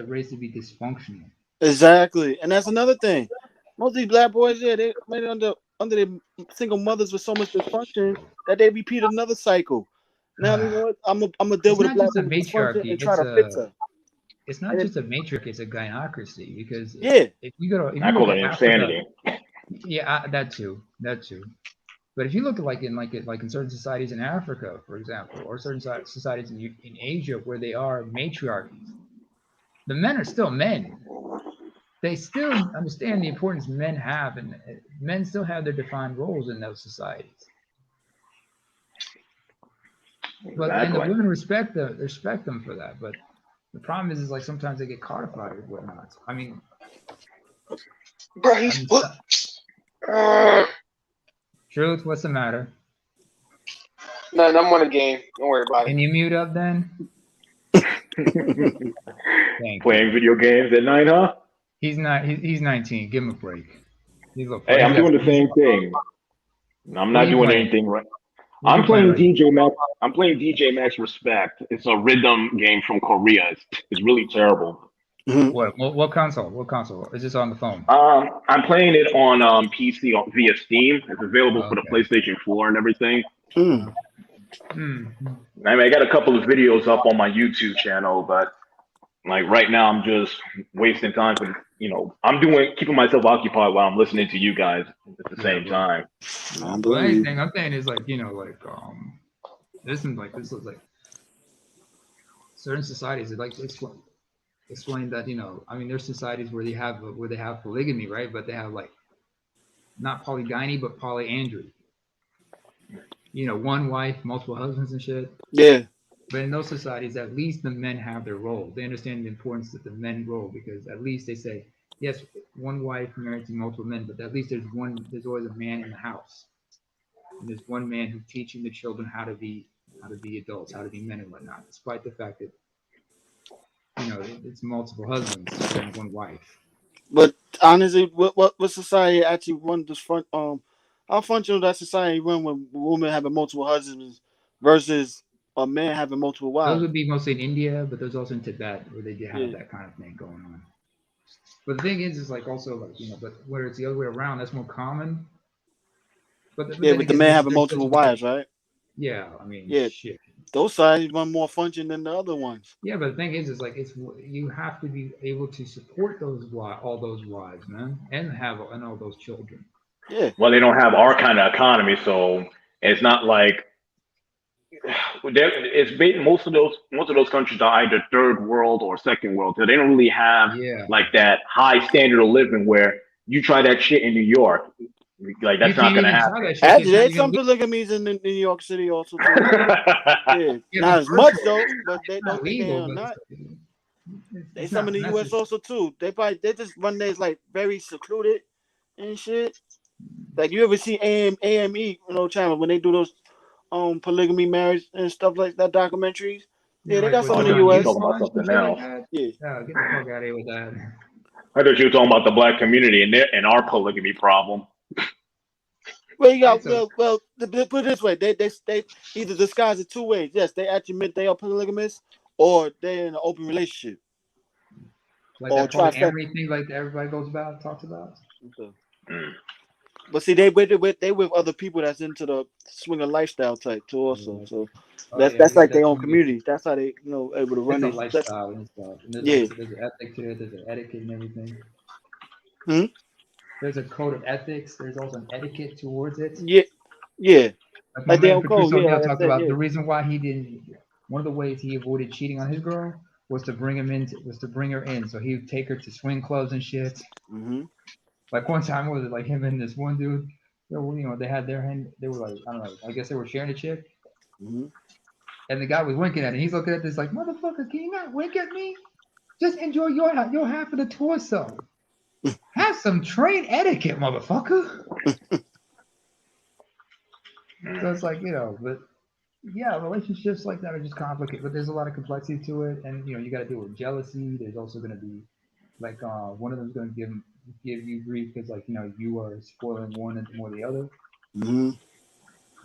raised to be dysfunctional. Exactly, and that's another thing. Most of these black boys, yeah, they made it under their single mothers with so much dysfunction that they repeat another cycle. Now you know what? I'm gonna deal It's with a not black just a woman dysfunction matriarchy. and try to fix her. It's not And then, just a matriarchy. It's a gynocracy because yeah, if I you look call at it Africa, insanity. yeah, that too. But if you look at like in certain societies in Africa, for example, or certain societies in Asia where they are matriarchies, the men are still men. They still understand the importance men have, and men still have their defined roles in those societies. But and the Exactly. women respect them for that. But the problem is like sometimes they get codified or whatnot. Bro, I he's mean, look. Uh, truth. What's the matter? no, I'm on a game. Don't worry about it. Can you mute up then? Thank you. Playing video games at night, huh? He's not. He's 19. Give him a break. He's a little. Hey, He's I'm got. doing the same thing. I'm What are not you doing playing? anything right. What are you playing right now? I'm playing DJ Max Respect. It's a rhythm game from Korea. It's really terrible. Mhm. What console? What console? Is this on the phone? I'm playing it on PC via Steam. It's available for the Okay. PlayStation 4 and everything. Mm. Hmm. I mean, I got a couple of videos up on my YouTube channel, but like right now, I'm just wasting time for keeping myself occupied while I'm listening to you guys at the Yeah, same right. time. I don't Well, blame you. anything I'm saying is this is like certain societies. It like to explain that I mean there's societies where they have polygamy, right? But they have like not polygyny but polyandry. one wife, multiple husbands and shit. Yeah. But in those societies, at least the men have their role. They understand the importance of the men role because at least they say, yes, one wife married to multiple men, but at least there's always a man in the house. And there's one man who's teaching the children how to be adults, how to be men and whatnot, despite the fact that it's multiple husbands and one wife. But honestly, what society actually run this front? How functional that society run when women having multiple husbands versus a man having multiple Those wives? would be mostly in India, but there's also in Tibet where they do have Yeah. that kind of thing going on. But the thing is like also like but where it's the other way around, that's more common. But Yeah, then with the again, man there's having such multiple a wives, right? yeah. I mean, Yeah. shit. Those sides run more function than the other ones. Yeah, but the thing is like you have to be able to support all those wives, man, and all those children. Yeah. Well, they don't have our kind of economy, so it's not like most of those countries are either third world or second world, so they don't really have Yeah. like that high standard of living where you try that shit in New York, like You that's not can't gonna even try happen. that shit. Actually, It's not there's even some polygamies in New York City also too. Yeah, yeah, not but as first much of all, though, but they it's not don't think they legal, are but not. They it's some in not the U.S. necessary. also too. They just run theirs like very secluded and shit. Like you ever see AME channel when they do those polygamy marriage and stuff like that documentaries? Yeah, they Like got with some I in the thought you were U.S. talking Esau about and some something shit like else. that. Yeah. Yeah, get the fuck out of here with that. I thought you were talking about the black community and our polygamy problem. Well, you Hey, got so put it this way: they either disguise it two ways. Yes, they actually admit they are polygamous, or they're in an open relationship, like or that trifecta. polyamory thing, like that everybody talks about. Okay. Mm. But see, they with other people that's into the swinger lifestyle type too, also. So Oh that's yeah, that's you got like that their own community. community. That's how they able to run It's a it. lifestyle and stuff, and Yeah. there's an ethic to it. There's an etiquette and everything. Hmm? There's a code of ethics. There's also an etiquette towards it. Yeah. Yeah. Like my Like their man own Patrice code. Yeah, O'Neill like I talked said. about Yeah. the reason why he didn't. One of the ways he avoided cheating on his girl was to bring her in. So he would take her to swing clubs and shit. Hmm. Like one time, was it like him and this one dude? They had their hand. They were like, I don't know. I guess they were sharing a chick, Hmm. and the guy was winking at it. He's looking at this like, motherfucker, can you not wink at me? Just enjoy your half of the torso. Have some train etiquette, motherfucker. So it's like, but yeah, relationships like that are just complicated, but there's a lot of complexity to it, and you got to deal with jealousy. There's also going to be like one of them's going to give you grief because like you are spoiling one and more the other. Hmm.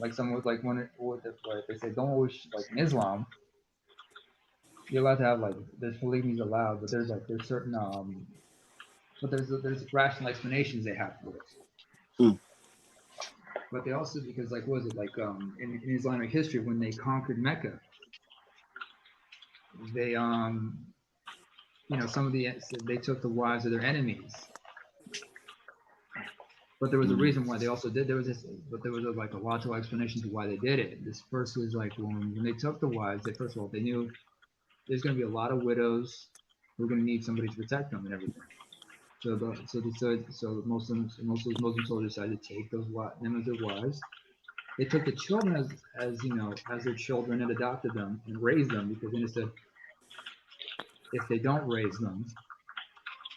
Like someone was like like they say don't always like in Islam you're allowed to have like there's polygamy is allowed, but there's certain but there's rational explanations they have for it. Mm. But they also because like what was it like in Islamic history when they conquered Mecca, they some of they took the wives of their enemies. But there was a reason why they also did. But there was like a logical explanation to why they did it. This first was like when they took the wives. They first of all they knew there's going to be a lot of widows who are going to need somebody to protect them and everything. So most of those Muslim soldiers decided to take them as their wives. They took the children as their children and adopted them and raised them because then it said if they don't raise them,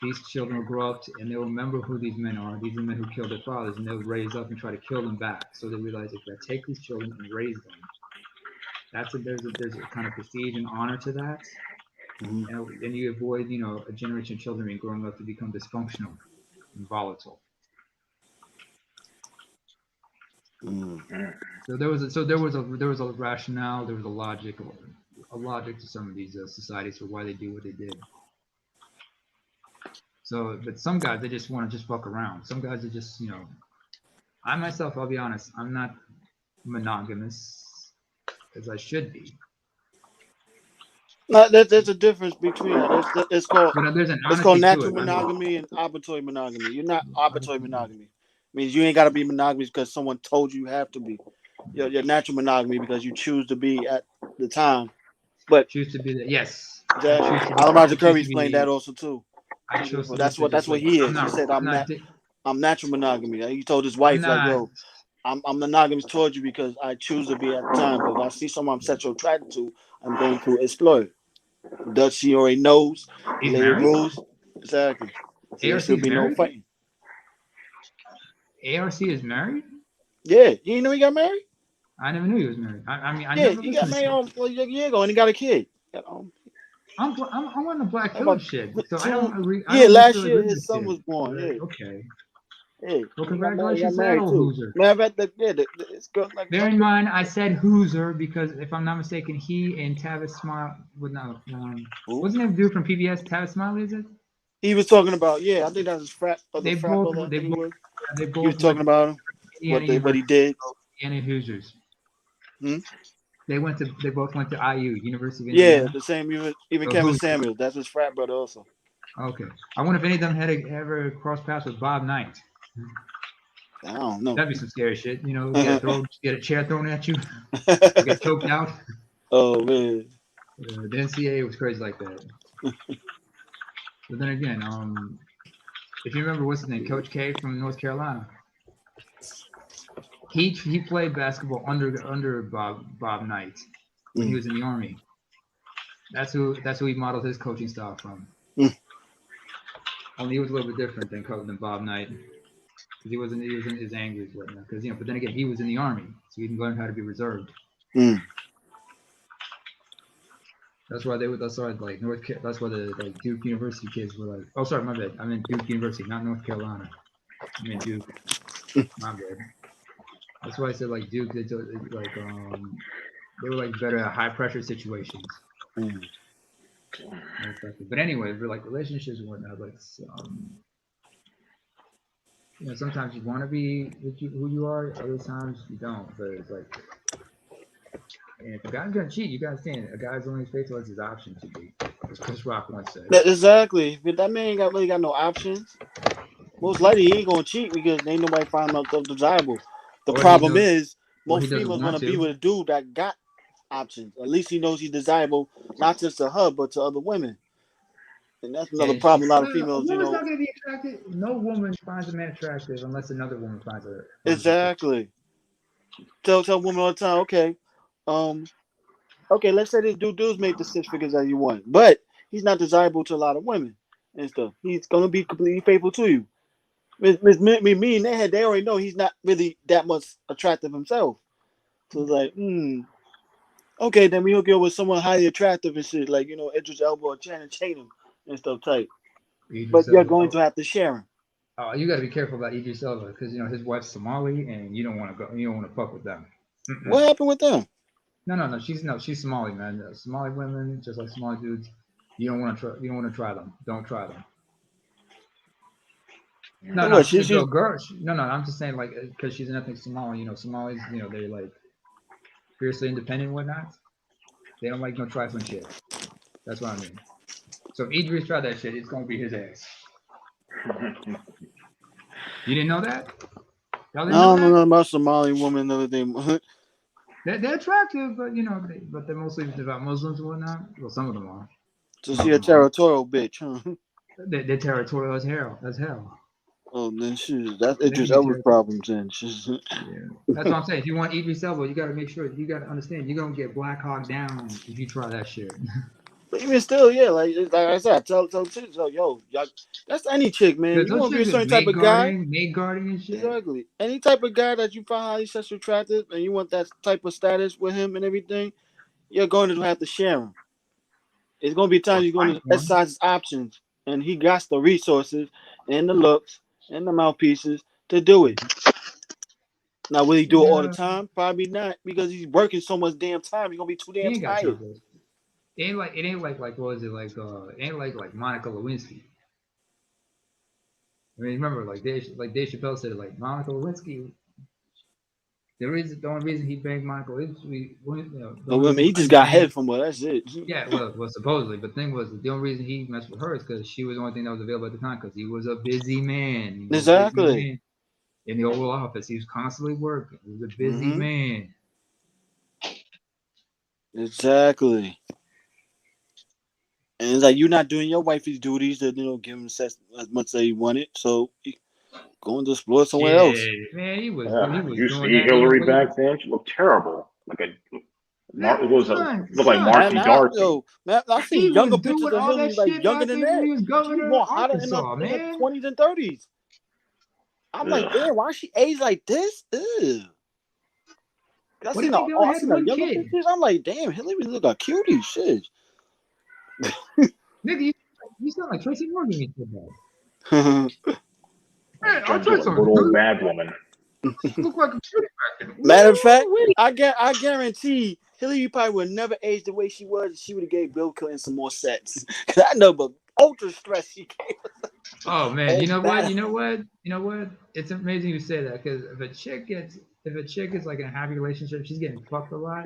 these children will grow up and they'll remember who these men are. These are men who killed their fathers, and they'll raise up and try to kill them back. So they realize if I take these children and raise them, there's a kind of prestige and honor to that, and you avoid a generation of children being growing up to become dysfunctional and volatile. So there was a rationale, there was a logic to some of these societies for why they do what they did. So, but some guys they just want to just fuck around. Some guys are just I myself, I'll be honest, I'm not monogamous as I should be. No, there's a difference between that. It's called But there's an it's called honesty to natural it. monogamy and arbitrary monogamy. You're not arbitrary monogamy. Means you ain't got to be monogamous because someone told you have to be. You're natural monogamy because you choose to be at the time. But choose to be that. Yes. Alonzo Curry explained that also too. I chose Well, that's what he is. He said I'm natural monogamy. He told his wife like, "Yo, I'm monogamous towards you because I choose to be at the time. But if I see someone I'm sexually attracted to, I'm going to explore it. Does she already knows the He's lady married. rules? Exactly. So there ARC should is be no married. fighting. ARC is married. Yeah, you didn't know he got married? I never knew he was married. I mean, I Yeah, never he got listened to married shit. like a year ago, and he got a kid. I'm on the black pill About shit, so I two. don't agree. I Yeah, don't last necessarily year agree with his son shit. was born. But Yeah, okay. yeah. Well, He got congratulations to that married old too. loser. Matter of fact, it's good. Like Bear in mind, I said Hooser because if I'm not mistaken, he and Tavis Smile would not. What's the name of the dude from PBS? Tavis Smiley, is it? he was talking about. Yeah, I think that was frat or the They frat both, brother. I they think he both, was. they He was both went talking to about him, Indiana what he University. did. Indiana Hoosiers. Hmm? They both went to IU, University of Yeah, Indiana. the same. Even So Kevin Hoosiers. Samuels. That's his frat brother also. Okay. I wonder if any of them had ever crossed paths with Bob Knight. I don't know. That'd be some scary shit. You know, get a chair thrown at you, get choked out. Oh man. The NCAA was crazy like that. But then again, if you remember what's his name, Coach K from North Carolina, he played basketball under Bob Knight when he was in the Army. That's who he modeled his coaching style from. Only he was a little bit different than Bob Knight. Because he wasn't as angry as whatnot. Because but then again, he was in the Army, so he learned how to be reserved. That's why that's why like that's why the like Duke University kids were like, oh sorry, my bad. I meant Duke University, not North Carolina. I meant Duke. My bad. That's why I said like Duke. They were like better at high pressure situations. But anyway, for like relationships and whatnot, like sometimes you want to be who you are, other times you don't. But it's like, and if a guy's gonna cheat, you gotta understand a guy's only faithful as his option to be. As Chris Rock once said. Exactly. But that man ain't really got no options. Most likely he ain't gonna cheat because ain't nobody find him desirable. The problem is most females want to be with a dude that got options. At least he knows he's desirable, not just to her, but to other women. And that's another problem. A lot of females, A woman's not gonna be attracted. No woman finds a man attractive unless another woman finds her. Exactly. Tell women all the time, okay, let's say this dude's made the 6 figures that you want, but he's not desirable to a lot of women and stuff. He's gonna be completely faithful to you. Me and they already know he's not really that much attractive himself. So it's like, okay, then we'll go with someone highly attractive and shit, like Idris Elba or Channing Tatum and stuff type. But you're going to have to share him. Oh, you got to be careful about Idris Elba because his wife's Somali and you don't want to go. You don't want to fuck with them. What happened with them? No. She's Somali, man. Somali women, just like Somali dudes, you don't want to try. You don't want to try them. Don't try them. No, she's a girl. No, I'm just saying like because she's an ethnic Somali. Somalis, they're like fiercely independent and whatnot. They don't like no trifling shit. That's what I mean. So if Idris tried that shit, it's gonna be his ass. You didn't know that? I don't know nothing about Somali women and everything. They're attractive, but but they're mostly devout Muslims and whatnot. Well, some of them are. So she a territorial bitch, huh? They're territorial as hell. Oh, then that's Idris Elba's problems. Then that's what I'm saying. If you want Idris Elba, you got to make sure you got to understand you're gonna get Black Hawk down if you try that shit. But even still, yeah, like I said, tell chicks, yo, that's any chick, man. You want to be a certain type of guy, maid guarding and shit. Exactly. Any type of guy that you find highly sexually attractive, and you want that type of status with him and everything, you're going to have to share him. It's going to be times you're going to exercise his options, and he got the resources and the looks and the mouthpieces to do it. Now, will he do it all the time? Probably not, because he's working so much damn time. He's gonna be too damn tired. It ain't like what was it like? It ain't like Monica Lewinsky. I mean, remember like Dave Chappelle said it, like Monica Lewinsky. The only reason he banged Monica Lewinsky, he just got head from her. That's it. Yeah, well, supposedly, but the thing was, the only reason he messed with her is because she was the only thing that was available at the time. Because he was a busy man. Exactly. In the Oval Office, he was constantly working. He was a busy man. Exactly. And it's like you're not doing your wifey's duties to give him sex as much as he wanted. So going to explore somewhere Yeah, else. man, he was Yeah, doing see that even Hillary way. back then. She looked terrible. Like a it Man, was a looked like son, Marcy Darcy. Man, I seen he was younger pictures doing of all that Hillary, like shit younger back than then when that. he was She was governor of more hotter Arkansas, in her man. 20s and 30s. I'm like, Ugh. damn, why she aged like this? Ew. What do you think they only I had seen her one younger kid? pictures. I'm like, damn, Hillary look like cutie shit. Nigga, you sound like Tracy Morgan when you said that. She Man, I turned tell into you a something, little dude. bad woman. She looked like a cutie back then. Matter of fact, Woo-wee. I guarantee Hillary probably would never age the way she was. She would have gave Bill Clinton some more sex. Cause I know, but ultra stress she gave. Oh man, Oh, you know what? bad. You know what? You know what? It's amazing you say that because if a chick is like in a happy relationship, she's getting fucked a lot.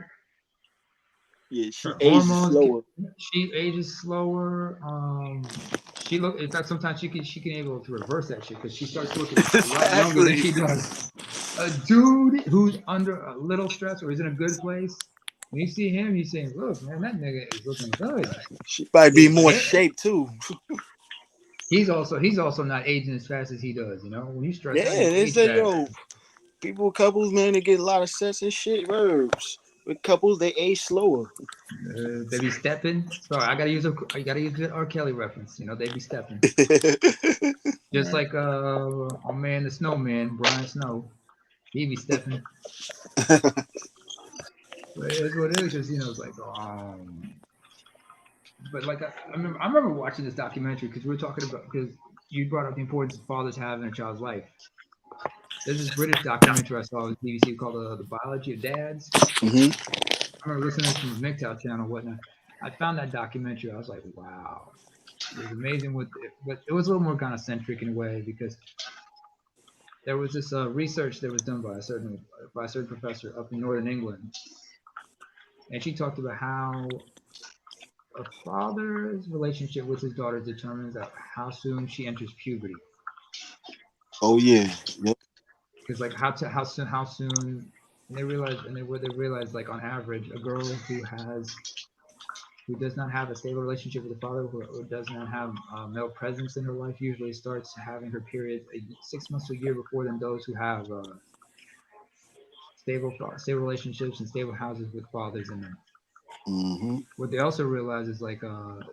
Yeah, she Her ages hormones, slower. she ages slower. She look. In fact, sometimes she can able to reverse that shit because she starts looking a lot younger than Exactly. she does. A dude who's under a little stress or is in a good place, when you see him, you say, "Look, man, that nigga is looking good." She probably be more His, shape too. he's also not aging as fast as he does. You know, when you stress Yeah, out, you they age say, fast. yo, couples, man, they get a lot of sex and shit. Verbs. With couples, they age slower. They be stepping. Sorry, I gotta use the R. Kelly reference. You know, they be stepping. Just like our man, the snowman, Brian Snow, he be stepping. But it's what it is. Just it's like but like I remember watching this documentary because we were talking about because you brought up the importance of fathers have in a child's life. There's this British documentary I saw on BBC called the Biology of Dads. hmm I remember listening to this from the MGTOW channel and whatnot. I found that documentary. I was like, wow. It was amazing but it was a little more gynocentric in a way because there was this research that was done by a certain professor up in northern England, and she talked about how a father's relationship with his daughter determines how soon she enters puberty. Oh yeah. Yep. Because like how soon and they realized like on average a girl who does not have a stable relationship with a father who does not have male presence in her life usually starts having her period 6 months to a year before than those who have stable relationships and stable houses with fathers in them. hmm What they also realize is like the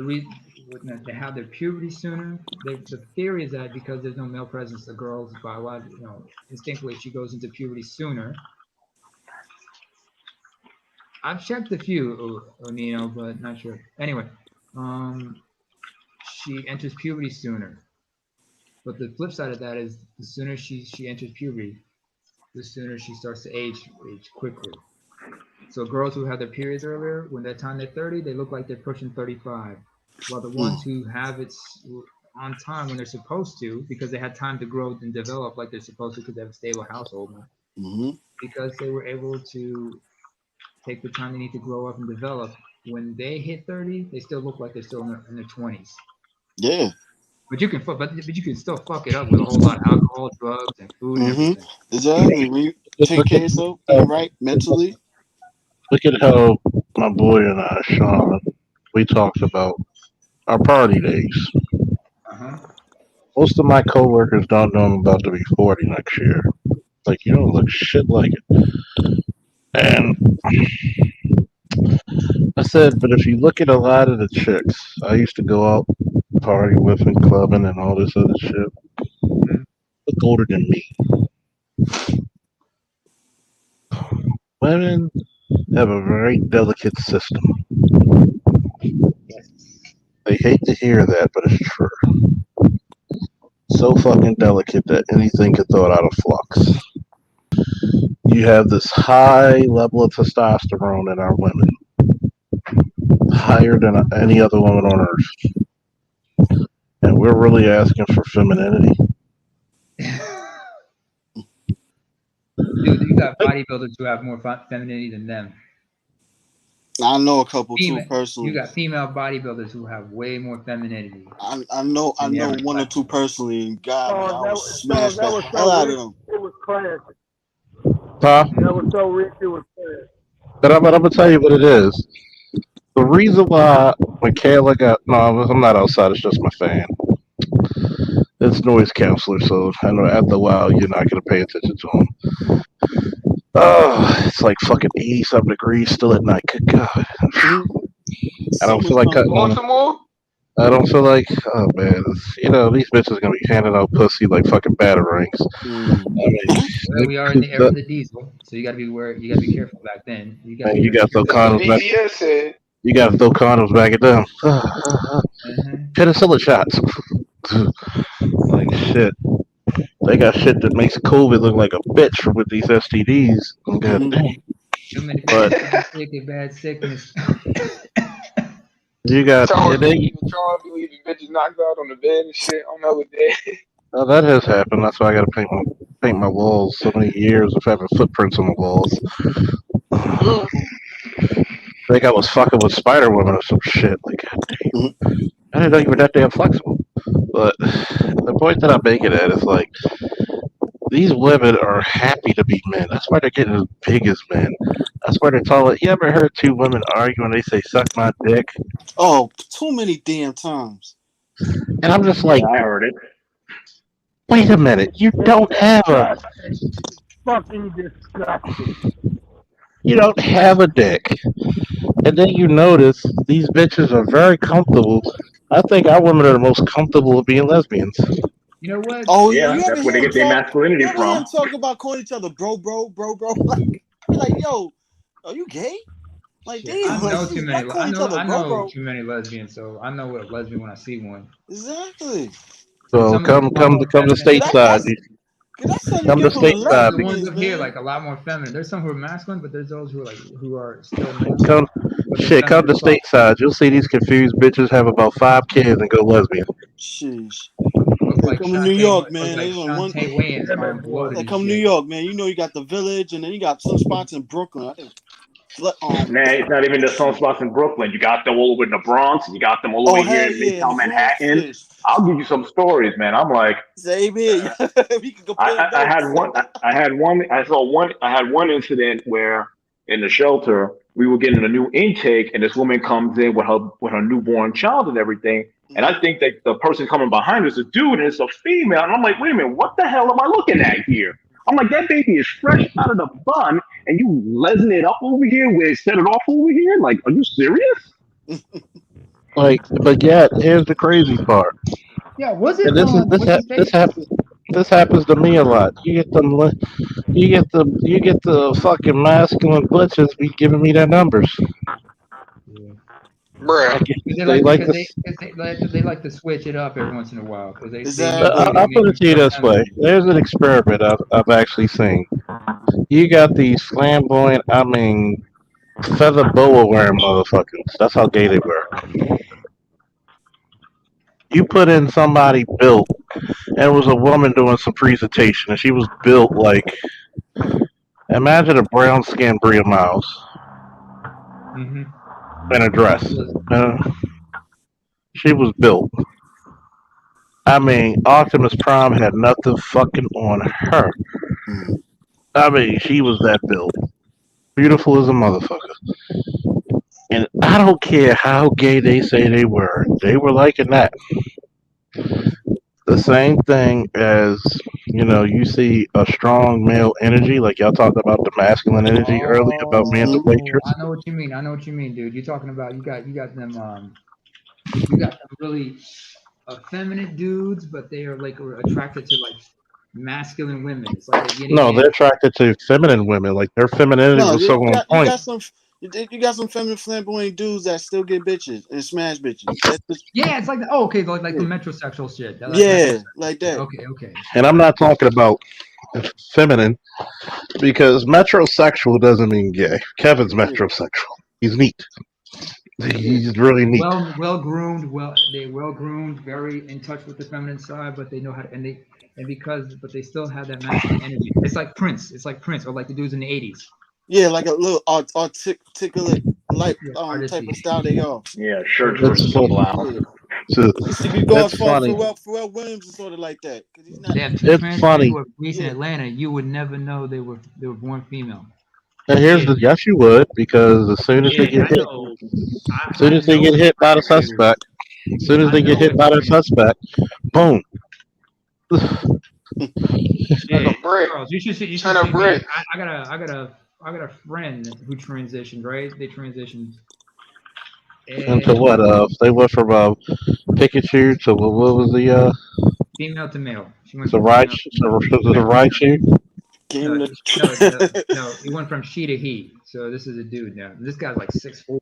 reason they have their puberty sooner. The theory is that because there's no male presence, the girl's biologically, instinctively she goes into puberty sooner. I've checked a few, Onino, but not sure. Anyway, she enters puberty sooner. But the flip side of that is the sooner she enters puberty, the sooner she starts to age quickly. So girls who have their periods earlier, when that time they're 30, they look like they're pushing 35. While the ones who have it on time when they're supposed to, because they had time to grow and develop like they're supposed to because they have a stable household now, hmm because they were able to take the time they need to grow up and develop, when they hit 30, they still look like they're still in their 20s. Yeah. But you can still fuck it up with a whole lot of alcohol, drugs, and food and hmm everything. Exactly. When you Just take care of yourself, eat right mentally. look at how my boy and I, Sean, we talked about our party days. Uh-huh. Most of my coworkers don't know I'm about to be 40 next year. Like, you don't look shit like it. And I said, but if you look at a lot of the chicks I used to go out party with and clubbing and all this other shit, Mm-hmm. look older than me. Women have a very delicate system. Yes. They hate to hear that, but it's true. So fucking delicate that anything could throw it out of flux. You have this high level of testosterone in our women, higher than any other woman on earth. And we're really asking for femininity. Dude, you got bodybuilders who have more femininity than them. I know a couple too Female, you personally. got female bodybuilders who have way more femininity I than the know average one or black two woman. personally, and God, man, I would So smash that the was hell so out of rich. them. It was classic. Huh? That was so rich. It was classic. But I'm gonna tell you what it is. The reason why Michaela got no, I'm not outside. It's just my fan. It's noise counselor, so I know after a while you're not gonna pay attention to them. Oh, it's like fucking 80 something degrees still at night. Good God. I don't feel like You cutting want on. some more? I don't feel like, oh man, these bitches gonna be handing out pussy like fucking batarangs. I mean, Well, we are in the era of the diesel, so you got to be aware. You got to be careful back then. You got to man, be you very got to throw That's what condoms back. BGS said. You got to throw condoms back at them. careful. Penicillin shots. Like shit. They got shit that makes COVID look like a bitch with these STDs. God damn. Too many But people getting sick and bad sickness. you got, Charles and be they, leaving bitches knocked out on the bed and shit. I don't know what they. oh, that has happened. That's why I got to paint my walls. So many years of having footprints on the walls. I think I was fucking with Spider Woman or some shit. Like, god damn. I didn't know you were that damn flexible. But the point that I'm making at is like, these women are happy to be men. That's why they're getting as big as men. That's why they're tall. You ever heard two women argue and they say, suck my dick? Oh, too many damn times. And I'm just Yeah, like, I heard it. wait a minute. It's disgusting. Fucking disgusting. You don't have a dick. And then you notice these bitches are very comfortable. I think our women are the most comfortable of being lesbians. You know what? Oh, Yeah, you ever that's where they hear him get their talk? masculinity You ever hear him from. talk about calling each other bro? Like, I be like, yo, are you gay? Like, Shit, damn, I like, know too why many. call each other I know bro? too many lesbians, so I know what a lesbian when I see one. Exactly. And So some of them come are a lot come more come to feminine. stateside. Cause that's something you Come to get from the stateside. The ones lesbians, up here, man. like a lot more feminine. There's some who are masculine, but there's those who are still male, Come but they're shit, come feminine to as fuck. stateside. You'll see these confused bitches have about 5 kids and go lesbian. Sheesh. Look They like come to New Shantae, York, look man. like They on one. Shantae Wayans Them and boys. bloated They and come to New shit. York, man. You know you got the Village, and then you got some spots in Brooklyn. I think. Man, it's not even the sunspots in Brooklyn. You got them all over in the Bronx. You got them all over Oh here hell in yeah, in the Midtown Bronx, Manhattan. shit. I'll give you some stories, man. I'm like, Same here. We can compare I had notes. one. I had one. I saw one. I had one incident where in the shelter we were getting a new intake, and this woman comes in with her newborn child and everything. And I think that the person coming behind us is a dude, and it's a female. And I'm like, wait a minute, what the hell am I looking at here? I'm like, that baby is fresh out of the bun, and you lesing it up over here where it set it off over here? Like, are you serious? Like, but yet here's the crazy part. Yeah, was And it what's his face? this happens to me a lot. You get the fucking masculine butches be giving me their numbers. Yeah. Bruh. Like Because they they like like because this. they like to switch it up every once in a while because they know I, that Exactly. they I'll make put it them to you feel this way. feminine. There's an experiment I've actually seen. You got these flamboyant, I mean, feather boa wearing motherfuckers. That's how gay they were. You put in somebody built, and it was a woman doing some presentation, and she was built like, imagine a brown skinned Bria Miles Mm-hmm. in a dress. She was built. I mean, Optimus Prime had nothing fucking on her. I mean, she was that built. Beautiful as a motherfucker. And I don't care how gay they say they were liking that. The same thing as, you see a strong male energy, like y'all talked about the masculine energy earlier about being the Oh, waitress. I know what you mean. I know what you mean, dude. You're talking about you got them you got them really effeminate dudes, but they are like attracted to like masculine women. It's like a yin and No, they're yang. attracted to feminine women. Like their femininity No, was so on you point. got some. You got some feminine flamboyant dudes that still get bitches and smash bitches. That's just, Yeah, it's like okay, like the yeah. metrosexual shit. That's Yeah, metrosexual like shit. that. Okay. And I'm not talking about feminine because metrosexual doesn't mean gay. Kevin's Yeah, metrosexual. He's neat. yeah. He's really neat. Well groomed, they well groomed, very in touch with the feminine side, but they know how to but they still have that masculine energy. It's like Prince. It's like Prince or like the dudes in the 80s. Yeah, like a little articulate, like Yeah, type artisty. of style they are. Yeah, shirts Yeah. versus It's funny. blouses. It's to be going It's for funny. Pharrell Williams is sort of like that because he's not. They have two It's trans men funny. who are police in Yeah, Atlanta. You would never know they were born female. And here's Yeah. the yes, you would because as soon as they Yeah, get I hit, know. as soon I as they know get it hit by the for a reason. suspect, as soon as I they get know hit it by for a the reason. suspect, boom, Like Yeah, a brick. Charles, you should Turn a see me. brick. I got a friend who transitioned, right? They transitioned, Into and what? They went from Pikachu to what was female to male. She went the from right female to male. the right shoe? Game No, the no. It went from she to he. So this is a dude now. This guy's like 6'4".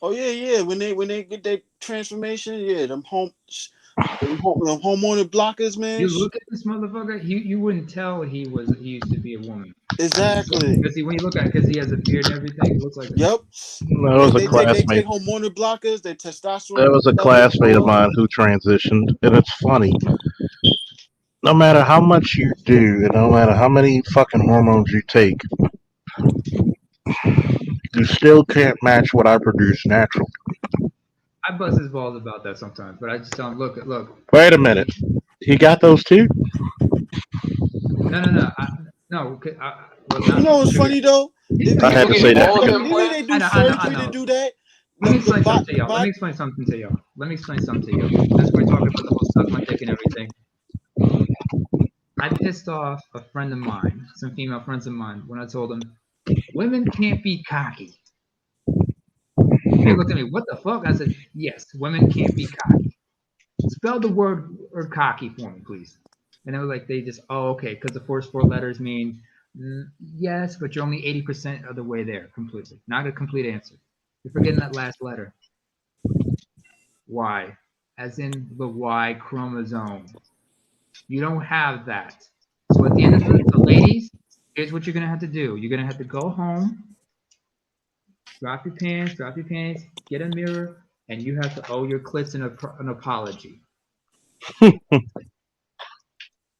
Oh yeah. When they get their transformation, yeah, them hormonal blockers, man. You look at this motherfucker, you wouldn't tell he used to be a woman. Exactly. Because when you look at it, because he has a beard and everything, it looks like Yep. That was a They take classmate. hormonal blockers, their That testosterone was a levels classmate go of up. mine who transitioned, and it's funny. No matter how much you do, and no matter how many fucking hormones you take, you still can't match what I produce naturally. I bust his balls about that sometimes, but I just tell him, look. Wait a minute. He got those too? No. No. Well, You not know what's because funny though? here's If the I thing. had to You say get that. balls you know they implants. do I surgery to know. do that. Let me explain something to The y'all. Let me body. explain something to y'all. Since we're talking about the whole suck my dick and everything, I pissed off a friend of mine, some female friends of mine, when I told them women can't be cocky. They looked at me, what the fuck? I said, yes, women can't be cocky. Spell the word cocky for me, please. And they were like, oh, okay, because the first four letters mean yes, but you're only 80% of the way there completely. Not a complete answer. You're forgetting that last letter. Y, as in the Y chromosome. You don't have that. So at the end of the ladies, here's what you're gonna have to do. You're gonna have to go home, drop your pants, get a mirror, and you have to owe your clits an apology.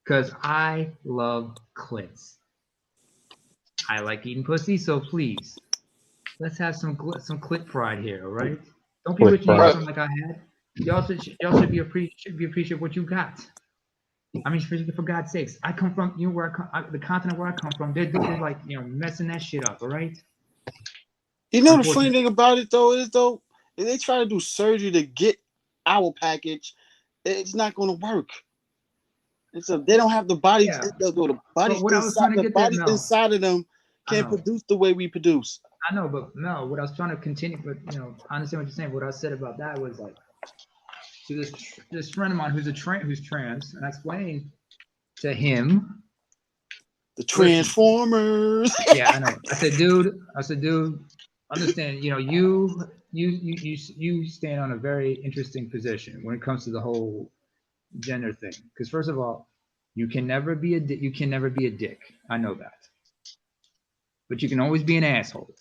Because I love clits. I like eating pussy, so please, let's have some clit pride here, all right? Don't be Click rich and pride. have something like I had. Y'all should be appreciative of what you got. I mean, for God's sakes, I come from where the continent where I come from. They're like messing that shit up, all right? You know the funny thing about it though is though, if they try to do surgery to get our package, it's not going to work. They don't have the body. Yeah. The But what I was trying to get there, Mel, inside of them can't produce the way we produce. I know, but Mel, what I was trying to continue, but I understand what you're saying. What I said about that was like, to this friend of mine who's trans, and I explained to him the Transformers. Yeah, I know. I said, dude, understand, you stand on a very interesting position when it comes to the whole gender thing. Because first of all, you can never be a dick. I know that. But you can always be an asshole.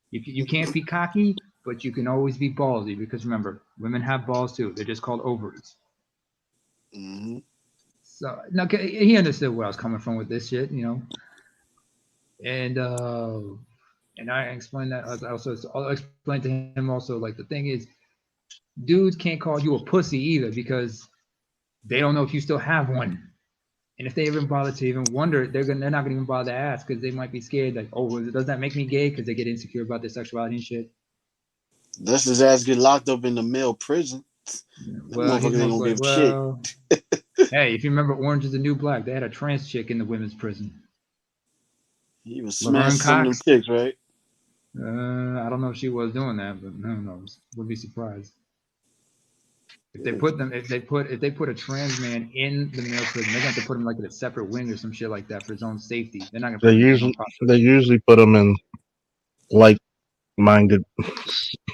You can't be cocky, but you can always be ballsy. Because remember, women have balls too. They're just called ovaries. Mm-hmm. So now he understood where I was coming from with this shit, and I explained that. I'll explain to him also, like, the thing is, dudes can't call you a pussy either because they don't know if you still have one. And if they even bother to even wonder, they're not gonna even bother to ask because they might be scared, like, oh, does that make me gay? Because they get insecure about their sexuality and shit. Let's his ass get locked up in the male prison. Well, he's most like, well, hey, if you remember Orange is the New Black, they had a trans chick in the women's prison. He was smashing some of them chicks, right? I don't know if she was doing that, but who knows? Would be surprised. If they put a trans man in the male prison, they're going to have to put him like in a separate wing or some shit like that for his own safety. They're not going to put him in They usually put them in like-minded,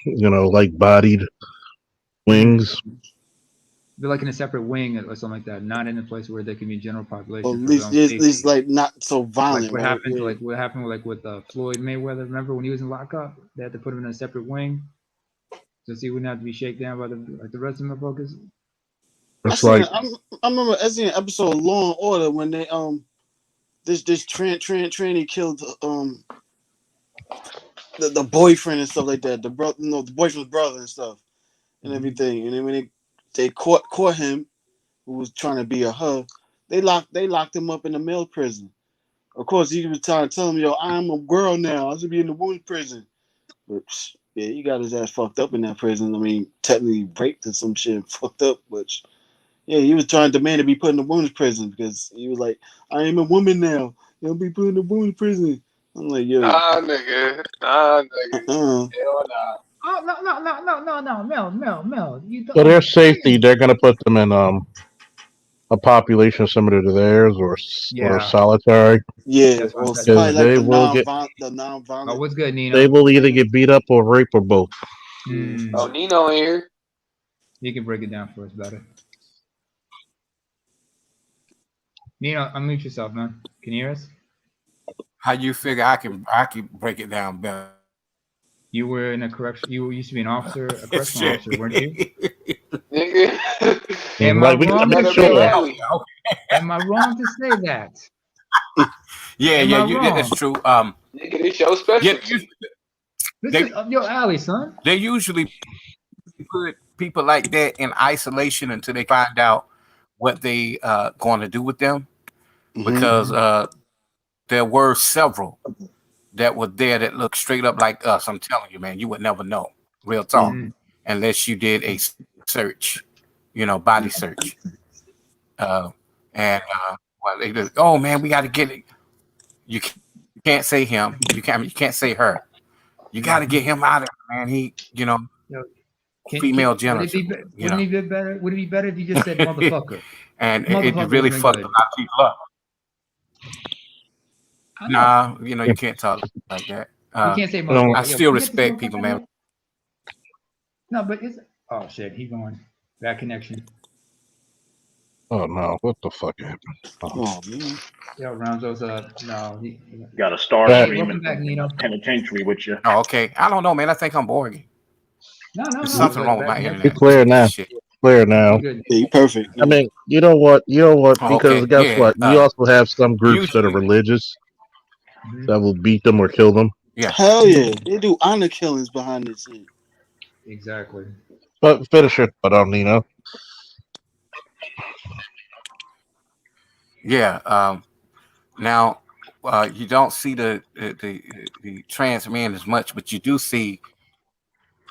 like-bodied wings. They're like in a separate wing or something like that, not in a place where they can be general population. Or at least like not so violent. Like what happened with Floyd Mayweather. Remember when he was in lockup? They had to put him in a separate wing so he wouldn't have to be shaken down by the rest of the motherfuckers. I remember I seen an episode of Law and Order when they this tranny killed the boyfriend and stuff like that. The brother, the boyfriend's brother and stuff and everything. And then when they caught him, who was trying to be a her, they locked him up in the male prison. Of course, he was trying to tell him, "Yo, I'm a girl now. I should be in the women's prison." But yeah, he got his ass fucked up in that prison. I mean, technically raped or some shit, fucked up, but Yeah, he was trying to demand to be put in the women's prison because he was like, I am a woman now. You'll be put in the women's prison. I'm like, yo, Nah, nigga. Nah, nigga. uh-uh. Hell nah. Oh no, Mel. You For don't. their safety, they're gonna put them in a population similar to theirs or Yeah, solitary Yeah, that's what I'm or it's saying. probably because like they will get the Oh, non-violent. what's good, they Nino? will either get beat up or raped or both. Hmm. Oh, Nino in here. You can break it down for us better. Nino, unmute yourself, man. Can you hear us? How you figure I can break it down better? You were in a correction. You used to be an officer, a correctional Shit. officer, weren't you? Nigga. Am I Like we You gotta wrong to make better say be sure. that? Allie. Am I wrong to say that? Yeah, Am yeah, I that's wrong? true. Nigga, this your Yeah, specialty. This they is up your alley, son. they usually put people like that in isolation until they find out what they going to do with them Mm-hmm. because there were several that were there that looked straight up like us. I'm telling you, man, you would never know. Real talk, Mm-hmm. unless you did a search, body search. Uh, and well, they just, oh man, we got to get it. You can't say him. You can't say her. You got to get him out of it, man. He, Yo, female would it genital, be wouldn't it be better? Would it be better if you just said motherfucker? and it Motherfucker would really have been fucked a good. lot of people up. I know. Nah, you can't talk like that. You can't say Um, I motherfucker. Yo, still can you get this respect motherfucker people, out of man. here? No, but it's oh shit, he's going. Bad connection. oh no, what the fuck happened? Oh man. Yo, Ramzo's no, Got a star That Hey, screaming welcome back, from the Nino. penitentiary with you. Oh, okay. I don't know, man. I think I'm boring. There's No, something but wrong with bad my you're connection. internet. clear Piece now. of shit. Clear You now. good? Yeah, you perfect I now. mean, you know what? You know what? Oh, Because okay. guess Yeah. what? You also have some groups that are Usually, religious Mm-hmm. that will beat them or kill them. yeah. Hell yeah, they do honor killings behind this shit. Exactly. But finish it, but Nino. Yeah. Now, you don't see the trans men as much, but you do see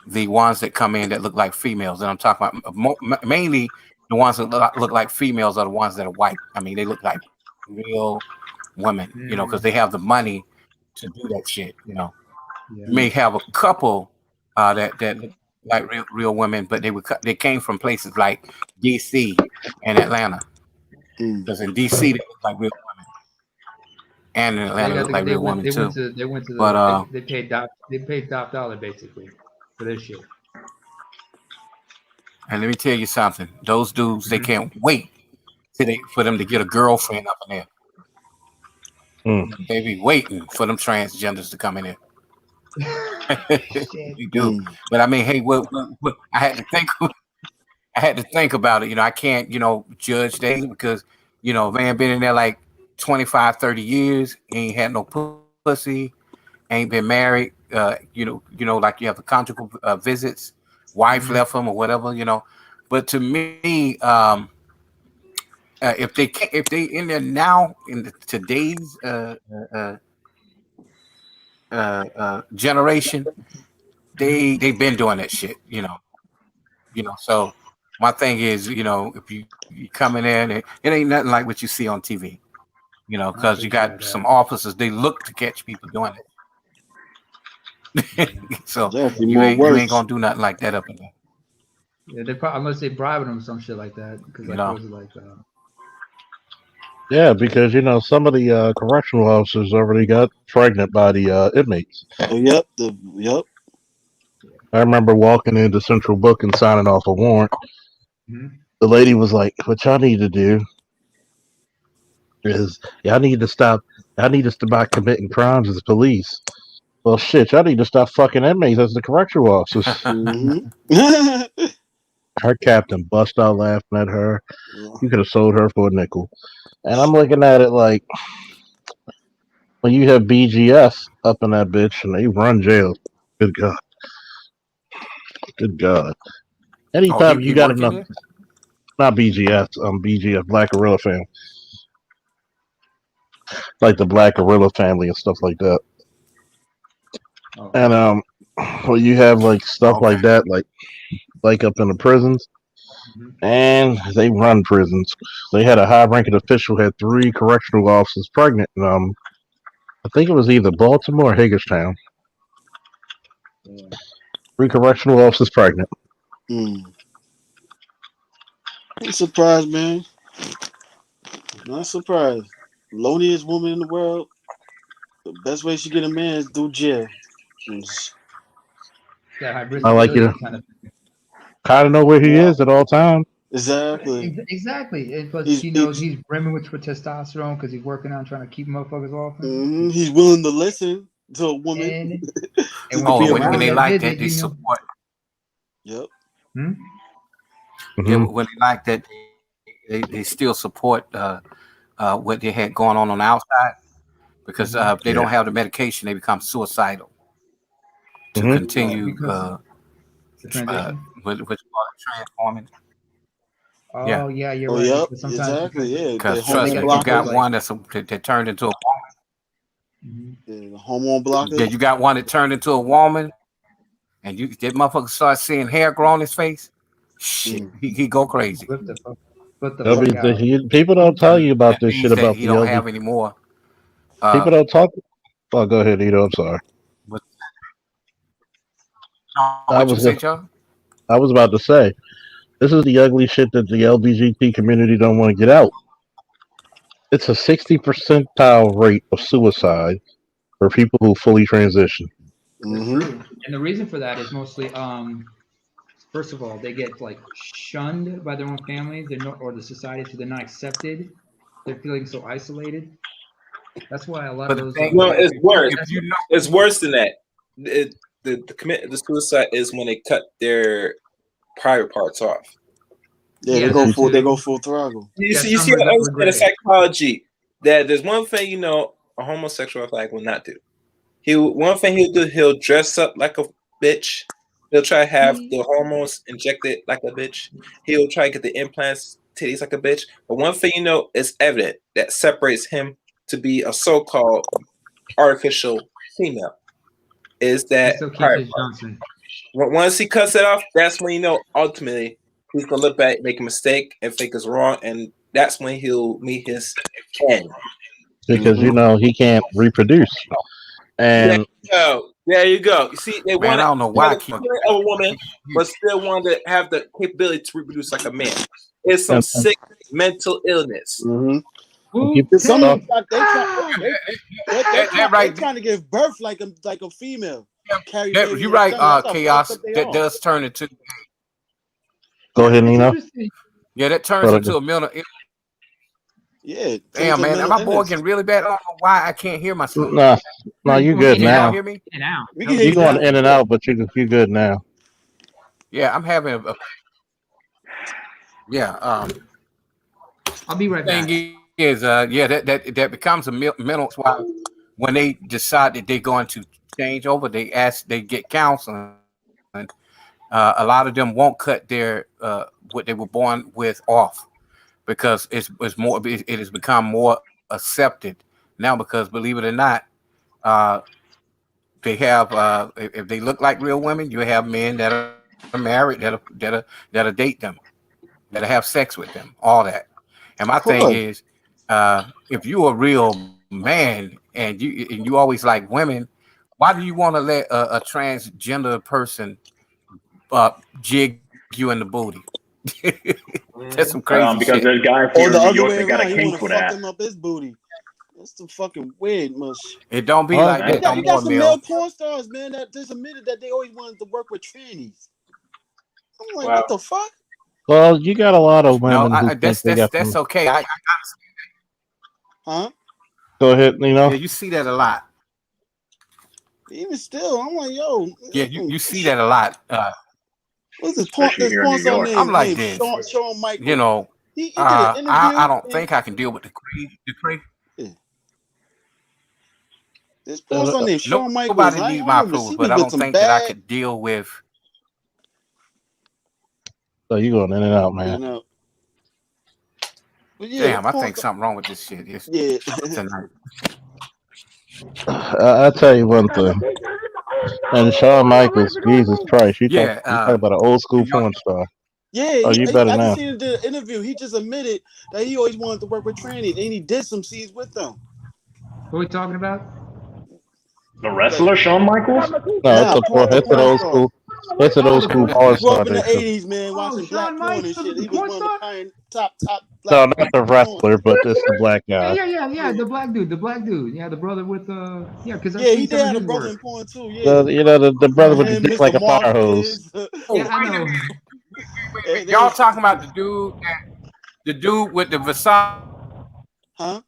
the ones that come in that look like females. And I'm talking about mainly the ones that look like females are the ones that are white. I mean, they look like real women, because they have the money to do that shit. You Yeah. may have a couple that look like real women, but they came from places like DC and Atlanta. Mm. Because in DC they look like real women, and in They Atlanta they got look like they real went women too. they went to But the they paid top dollar basically for this shit. and let me tell you something: those dudes, they Mm-hmm. can't wait for them to get a girlfriend up in there. Mm. They be waiting for them transgenders to come in there. Shit. They do. Mm. But I mean, hey, what I had to think. I had to think about it. I can't, judge that because, man been in there like 25, 30 years, ain't had no pussy, ain't been married, like you have the conjugal visits, wife Mm-hmm. left him or whatever. But to me, if they in there now in today's generation, they've been doing that shit. So my thing is, if you coming in, it ain't nothing like what you see on TV. I Because you appreciate got that. some officers, they look to catch people doing it. Yeah. So Definitely you more ain't worse. gonna do nothing like that up in there. Yeah, they probably unless they bribing them or some shit like that. Because You like know. was it like Yeah, because some of the correctional officers already got pregnant by the inmates. Oh yep, yep. I remember walking into Central Book and signing off a warrant. mm-hmm. The lady was like, "What y'all need to do is y'all need to stop. Y'all need to stop committing crimes as police. Well, shit, y'all need to stop fucking inmates as the correctional officers." Mm-hmm. Her captain bust out laughing at her. Yeah. You could have sold her for a nickel. And I'm looking at it like when you have BGS up in that bitch and they run jails. Good God. Good God. Oh, Anytime you he got working enough, there? not BGS, BGF, Black Gorilla Family, like the Black Gorilla Family and stuff like that. Okay. And when you have like stuff Okay. like that, like up in the prisons, and they run prisons. They had a high-ranking official had 3 correctional officers pregnant. I think it was either Baltimore or Hagerstown. 3 correctional officers pregnant. Mm. I'm surprised, man. Not surprised. Loneliest woman in the world. The best way she get a man is through jail. That high I like you visibility to kind of. kind of know where he is at all times. Exactly. Exactly. And plus, He's he knows he's brimming with testosterone because he's working on trying to keep motherfuckers off him. he's willing to listen to a woman. And Oh, when, when they that like visit, that, they support. Yep. Yeah, when they like that, they still support what they had going on the outside because if they don't have the medication, they become suicidal to continue the transition. with transforming. Oh yeah, you're Oh, right. yep. Because sometimes Exactly. Yeah. Because The trust hormone me, you blockers. got one that turned into a woman. The hormone blockers. Yeah, you got one that turned into a woman, and that motherfucker start seeing hair grow on his face. Shit, he go crazy. Flip the fuck out. People don't tell you about That this means shit that about he the don't LB. have any more. People don't talk. Oh, go ahead, Ito. I'm sorry. What I you was say, Joe? I was about to say this is the ugly shit that the LGBT community don't want to get out. It's a 60 percentile rate of suicide for people who fully transition. And the reason for that is mostly, first of all, they get like shunned by their own families, or the society, so they're not accepted. They're feeling so isolated. That's why a lot of those. No, it's worse. It's worse than that. The suicide is when they cut their private parts off. Yeah, they go full throttle. You see how understand the psychology that there's one thing a homosexual will not do. One thing he'll do, he'll dress up like a bitch. He'll try to have the hormones injected like a bitch. He'll try to get the implants titties like a bitch. But one thing is evident that separates him to be a so-called artificial female is that once he cuts it off, that's when ultimately he's gonna look back, make a mistake, and think it's wrong, and that's when he'll meet his end. Because he can't reproduce. And there you go. You see, they want I don't know why a woman, but still want to have the capability to reproduce like a man. It's some sick mental illness. They're trying to give birth like a female. You're right, Chaos. That does turn into. Go ahead, Nino. Yeah, that turns into a mental. Yeah. Damn, man, my boy getting really bad. I don't know why I can't hear myself. No, you good now. You hear me? You're going in and out, but you're good now. Yeah, I'm having a. Yeah. I'll be right back. Is that becomes a mental. Why when they decide that they're going to change over, they get counseling. A lot of them won't cut their what they were born with off because it has become more accepted now because believe it or not, they have if they look like real women, you have men that are married that'll date them, that'll have sex with them, all that. And my thing is, if you're a real man and you always like women, why do you want to let a transgender person jig you in the booty? That's some crazy because shit. there's guys here in New York that got a kink for that. Him up his booty. That's some fucking weird, mush. It don't be like that. You got some male porn stars, man, that just admitted that they always wanted to work with trannies. I'm like, what the fuck? Well, you got a lot of women. No, that's okay. I Huh? Go ahead, Nino. Yeah, you see that a lot. Even still, I'm like, yo. Yeah, you see that a lot. What's this porn star name? I'm like this. Shawn Michaels. You know, he did an interview. I don't think I can deal with the crazy. Yeah. This porn star named Shawn Michaels. Nobody needs my approval, but I don't think that I could deal with. So you going in and out, man. Damn, I think something wrong with this shit. Yeah. Tonight. I'll tell you one thing. And Shawn Michaels, Jesus Christ, you talk about an old school porn star. Yeah, Oh, you better I just now. seen him do an interview. He just admitted that he always wanted to work with trannies, and he did some scenes with them. What are we talking about? The Like, wrestler Shawn Michaels? No, nah, it's the an porn old star. school. It's an Oh, old the school porn He porn star. grew up star. in the Jacob. '80s, man, Oh, watching black Shawn porn and Michaels, shit. the He was porn one of the star. top black No, not the porn. wrestler, but it's the black guy. Yeah, Yeah, the black dude. Yeah, the brother with yeah, because I've yeah, seen he did some of have a his brother work. in porn too. The Yeah, the brother with the him, dick Mr. like a fire hose. Marcus. Yeah, I Wait a know. minute. They Y'all was, talking about the dude with the Versace huh?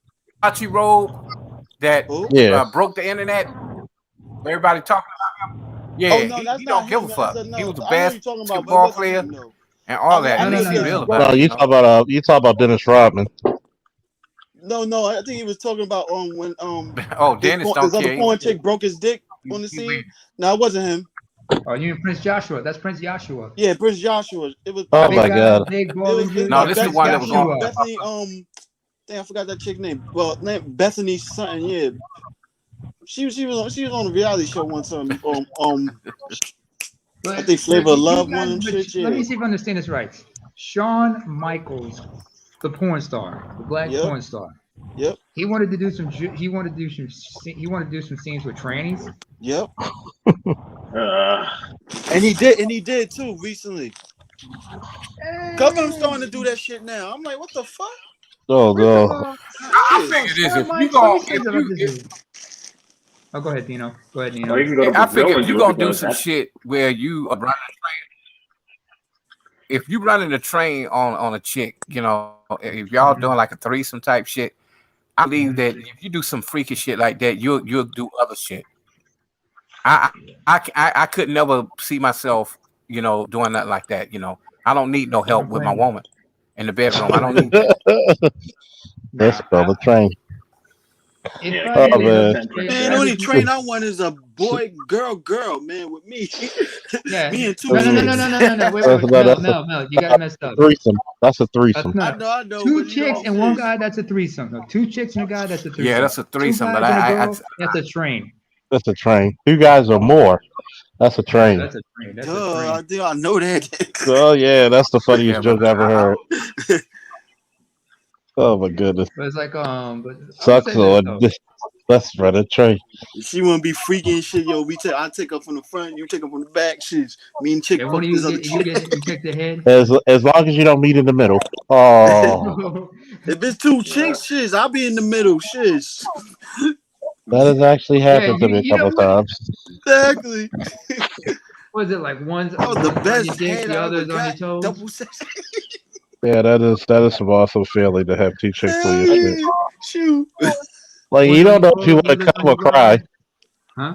robe that Who? Yeah. broke the internet? Everybody talking about him. Oh Yeah, no, that's he not don't give him. a That's fuck. He another. was the I know who best you're talking about, but it basketball wasn't player him though. and all that. I No, And no, he know no, see this. no. real But about No, it, you talk about Dennis Rodman. No, I think he was talking about when Oh, Dennis this don't other care. porn chick broke his dick on the He scene. No, it wasn't him. oh, you mean Prince Joshua? That's Prince Joshua. Yeah, Prince Joshua. It was Oh Big my guy, God. big balding dude. No, Yeah, this is the Prince one that was on. Joshua. Bethany. Damn, I forgot that chick name. Well, name Bethany something. Yeah, she was on a reality show one time. I But think Flavor of you Love, one guys, of them shit. let Yeah. me see if I understand this right. Shawn Michaels, the porn star, the black Yep. porn star. Yep. He wanted to do some. He wanted to do some. He wanted to do some scenes with trannies. Yep. Uh, And he did too recently. Couple of them starting to do that shit now. I'm like, what the fuck? Oh First of no. all, I first of all, figure this: Shawn if you Michaels. Let me go, say something about this dude. Oh, go ahead, Dino. Go ahead, well, Nino. you can go to I Brazil figure and if you do it gonna do because some that's shit where you are running a train, if you running a train on a chick, if y'all doing like a threesome type shit, I believe that if you do some freaky shit like that, you'll do other shit. I could never see myself, doing nothing like that. I don't need no I help don't with my blame you. woman in the bedroom. I I don't don't blame need you. that. That's Nah, called a train. if yeah, I Oh can't need did, man. attention. Man, I only just, train I want is a boy, girl, man, with me. yeah. Me and two No, no, no, Mm, no, chicks. no, no, no, no. Wait, That's, no, Mel, you got it messed a up. threesome. That's a threesome. No, I know, two but you know what chicks I'm and one saying? guy. That's a threesome. No, two chicks and a guy. That's a Yeah, threesome. that's a Two threesome. But guys and a girl. That's a train. That's a train. Two guys or more. That's a Yeah, train. that's a train. That's a Duh, I train. think I know that. Oh yeah, that's the yeah, funniest but joke I ever heard. Oh my goodness. But it's like, but I'm gonna Sucks say this on though. this. Let's run a train. She wanna be freaky and shit, yo. I take her from the front, you take her from the back, shit. Me and chick And one fuck of this you other get chick. you take the head. As long as you don't meet in the middle. Oh, If it's two Yeah. chicks, shit, I'll be in the middle, shit. that has actually Yeah, happened to me a you know couple of what? times. Exactly. Was it like one's That was the on your best dick, head the I ever other's on your got. toes? Double sex. Yeah, that is some awesome feeling to have two chicks do Hell your shit. yeah. Shoot. Like you One's on don't your know if you toes, want the to other's on come or your cry. rod. Huh?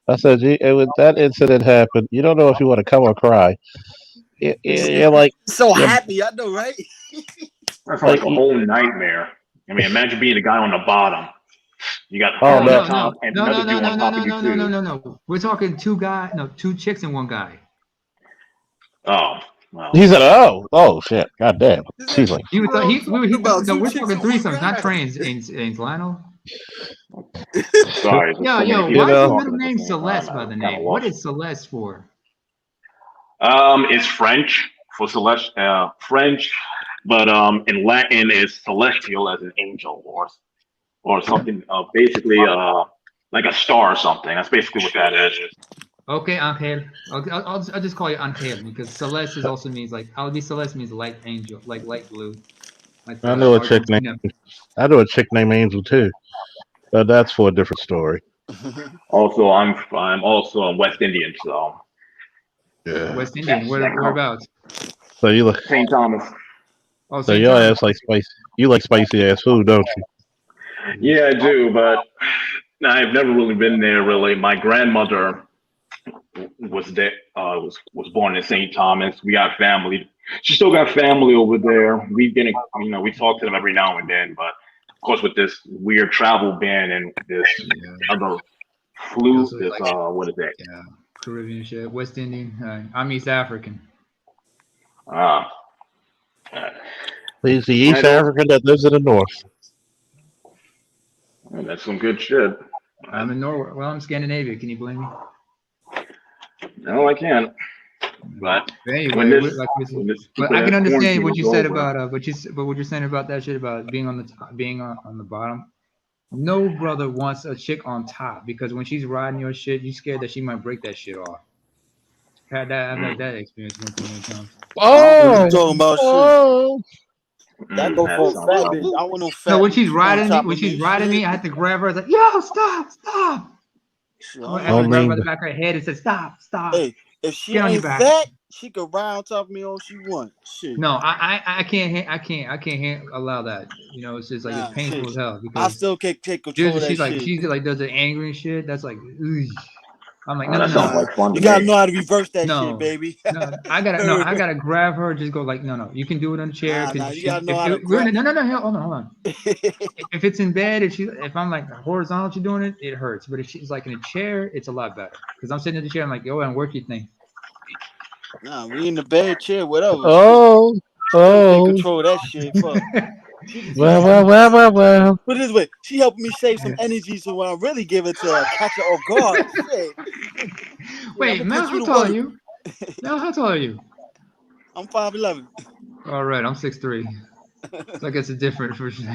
I said, when that incident happened, you don't know if you want to come or cry. You're like, So you're happy, I know, right? That sounds like, like a whole nightmare. I mean, imagine being the guy on the bottom. You got oh her Oh on the no, no. top and No, another no, no, dude no, on no, top no, of you no, no, no, too. no, no. We're talking two chicks and one guy. Oh, well. he said, oh shit, god damn. He She's said, like, He was what I'm talking about, no, two we're chicks talking and one threesomes, not guy. trains, ain't Lionel. Sorry, there's so many you people Why is your know, middle talking at the name same time. Celeste I by was the kind of name? What lost. is Celeste for? It's French for celestial, French, but in Latin it's celestial as an angel or something. Basically, like a star or something. That's basically what that is. Okay, Angel. I'll just call you Angel because Celeste is also means like I'll be Celeste means light angel, like light blue, like I know a chick named Argentina. Angel too, but that's for a different story. Also, I'm also a West Indian, so Yeah. West Indian. that counts. Whereabouts? So you look, St. Thomas. Oh, so St. your Thomas. ass like spicy. You like spicy ass food, don't you? Yeah, I do, but I've never really been there. Really, my grandmother was there. Was born in St. Thomas. We got family. She still got family over there. We talk to them every now and then. But of course, with this weird travel ban and this Yeah. other You flu, also this like what is that? yeah, Caribbean shit, West Indian. I'm East African. Uh, He's the I East don't. African that lives in the North. That's some good shit. I'm in Norway. Well, I'm Scandinavia. Can you blame me? No, I can't. But when Anyway, this like, when this but stupid I can ass understand quarantine what is you said over, about but what you're saying about that shit about being on the top, being on the bottom. No brother wants a chick on top because when she's riding your shit, you scared that she might break that shit off. I've had that experience one too many times. I don't know what Oh, you talking about. Shit. oh. That go that for a sounds fat bitch. lovely. I don't want no No, fat bitch on top when of she's me. riding Shit. me, I had to grab her. I was like, "Yo, stop, stop!" Shit, I I don't had to Don't mind. grab her by name the the back of her head and said, "Stop, stop, Hey, if she get on your ain't back." fat, she could ride on top of me all she want. Shit. No, I can't, I can't allow that. You know, it's just like it's Nah, shit. painful as hell I because still can't take control of that shit. she's like does the angry and shit. That's like, ugh. I'm like, no, no, That no, sounds Nah, no. like fun to you gotta know me. how to reverse that shit, No, baby. no, I gotta grab her. Just go like, no, no. You can do it on the chair Nah, because you gotta know how to if we're grab. in, no, no, no, hold on, hold on. If it's in bed, if I'm like horizontal, she's doing it, it hurts. But if she's like in a chair, it's a lot better because I'm sitting in the chair. I'm like, yo, and work your thing. Nah, we in the bed, chair, whatever. Shit. Oh, Still take oh. control of that shit. Fuck. Well, well, well, well, well. Put it this way, she helping me save some energy, so when I really give it to her, catch her off guard. Shit. Yeah, I'm Wait, gonna Mel, put you how to tall are work. you? Mel, how tall are you? I'm 5'11". All right, I'm 6'3". So I guess it's different for sure.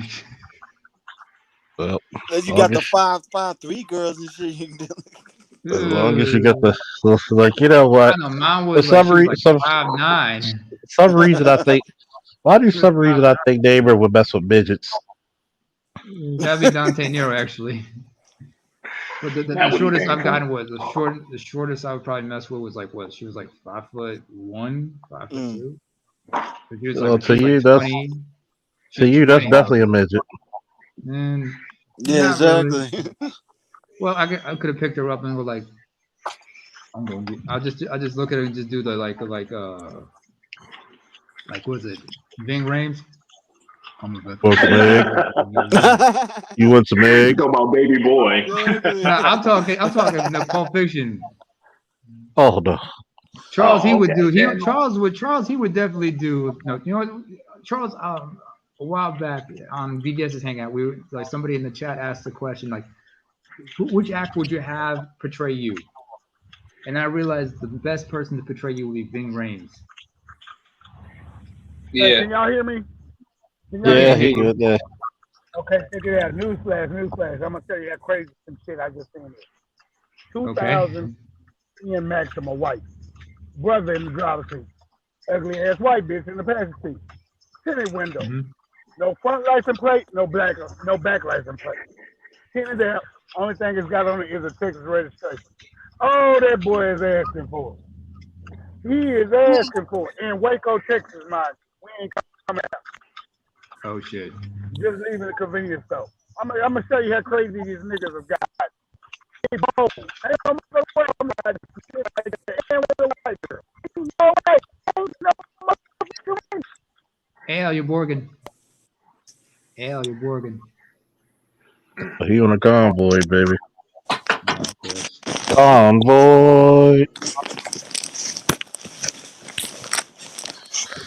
Well, Unless as you long got as, the 5'3" girls and shit, you can do. as long as you got the, so, like, you know I what? know mine For was like some she was reason, like 5'9". some reason, I think. Why do She was some reason I think neighbor would mess with midgets? 5'9". That'd be Dante Nero actually. But That the would be shortest I've painful. gotten was the shortest I would probably mess with was like what? She was like 5'1", 5'2". But Well, she was like 20. She to was you, that's 20. definitely a midget. And Yeah, not really. exactly. Well, I could have picked her up and was like, I'm gonna get. I just look at her and just do the like what is it? Ving Rhames. I'm about to Want some egg? You want some You egg? talk about baby boy. No, I'm talking the Pulp Fiction. Oh no. Charles, Oh, okay, then. Charles, he would definitely do. No, you know what? Charles, a while back on BDS's Hangout, we were, like somebody in the chat asked the question like, which actor would you have portray you? And I realized the best person to portray you would be Ving Rhames. Hey, Yeah. can y'all hear me? Can y'all Yeah, Yeah, hear I hear he me? you. good there. Okay, check it out. Newsflash. I'm gonna tell you that crazy some shit I just seen here. Okay. 2000 Ian Maxim, a white brother in the driver's seat, ugly ass white bitch in the passenger seat, tinted window, Mm-hmm. no front license plate, no back license plate, tinted out. Only thing it's got on it is a Texas registration. Oh, that boy is asking for it. He is asking for it in Waco, Texas, mind you. We ain't coming out. Oh shit. Just leaving the convenience store. I'm gonna show you how crazy these niggas have got. Hey, Bo, hey, I'm the white, I'm like, and with the white girl. No way, ain't no motherfucking way. Al, you're Borgin. Al, you're Borgin. He on a convoy, baby. Oh, of course. Convoy.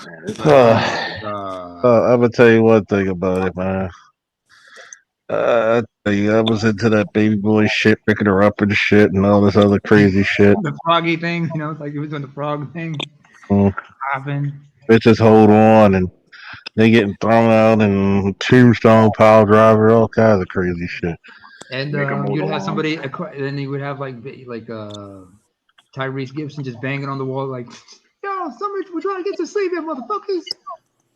Man, this But is I'm gonna tell you one thing about it, man. I tell you, I was into that baby boy shit, picking her up and shit, and all this other crazy shit. the froggy thing, like he was doing the frog thing. Mm. Hopping. Bitches hold on, and they getting thrown out, and tombstone pile driver, all kinds of crazy shit. And make a motor you'd have launch. somebody, then you would have like Tyrese Gibson just banging on the wall, like, yo, somebody, we're trying to get to sleep here, motherfuckers.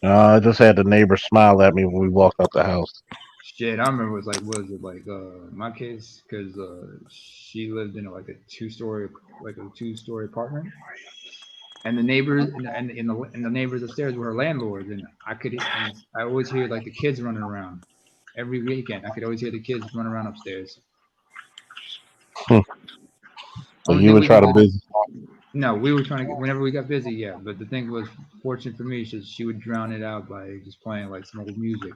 I just had the neighbor smile at me when we walked out the house. Shit, I remember it was like, what was it like? My case, because she lived in like a two-story apartment, and the neighbors and the neighbors upstairs were her landlords, and I always hear like the kids running around every weekend. I could always hear the kids running around upstairs. So Only you thing would we try could to do, busy. no, we were trying to get whenever we got busy, yeah. But the thing was, fortunate for me, she would drown it out by just playing like some old music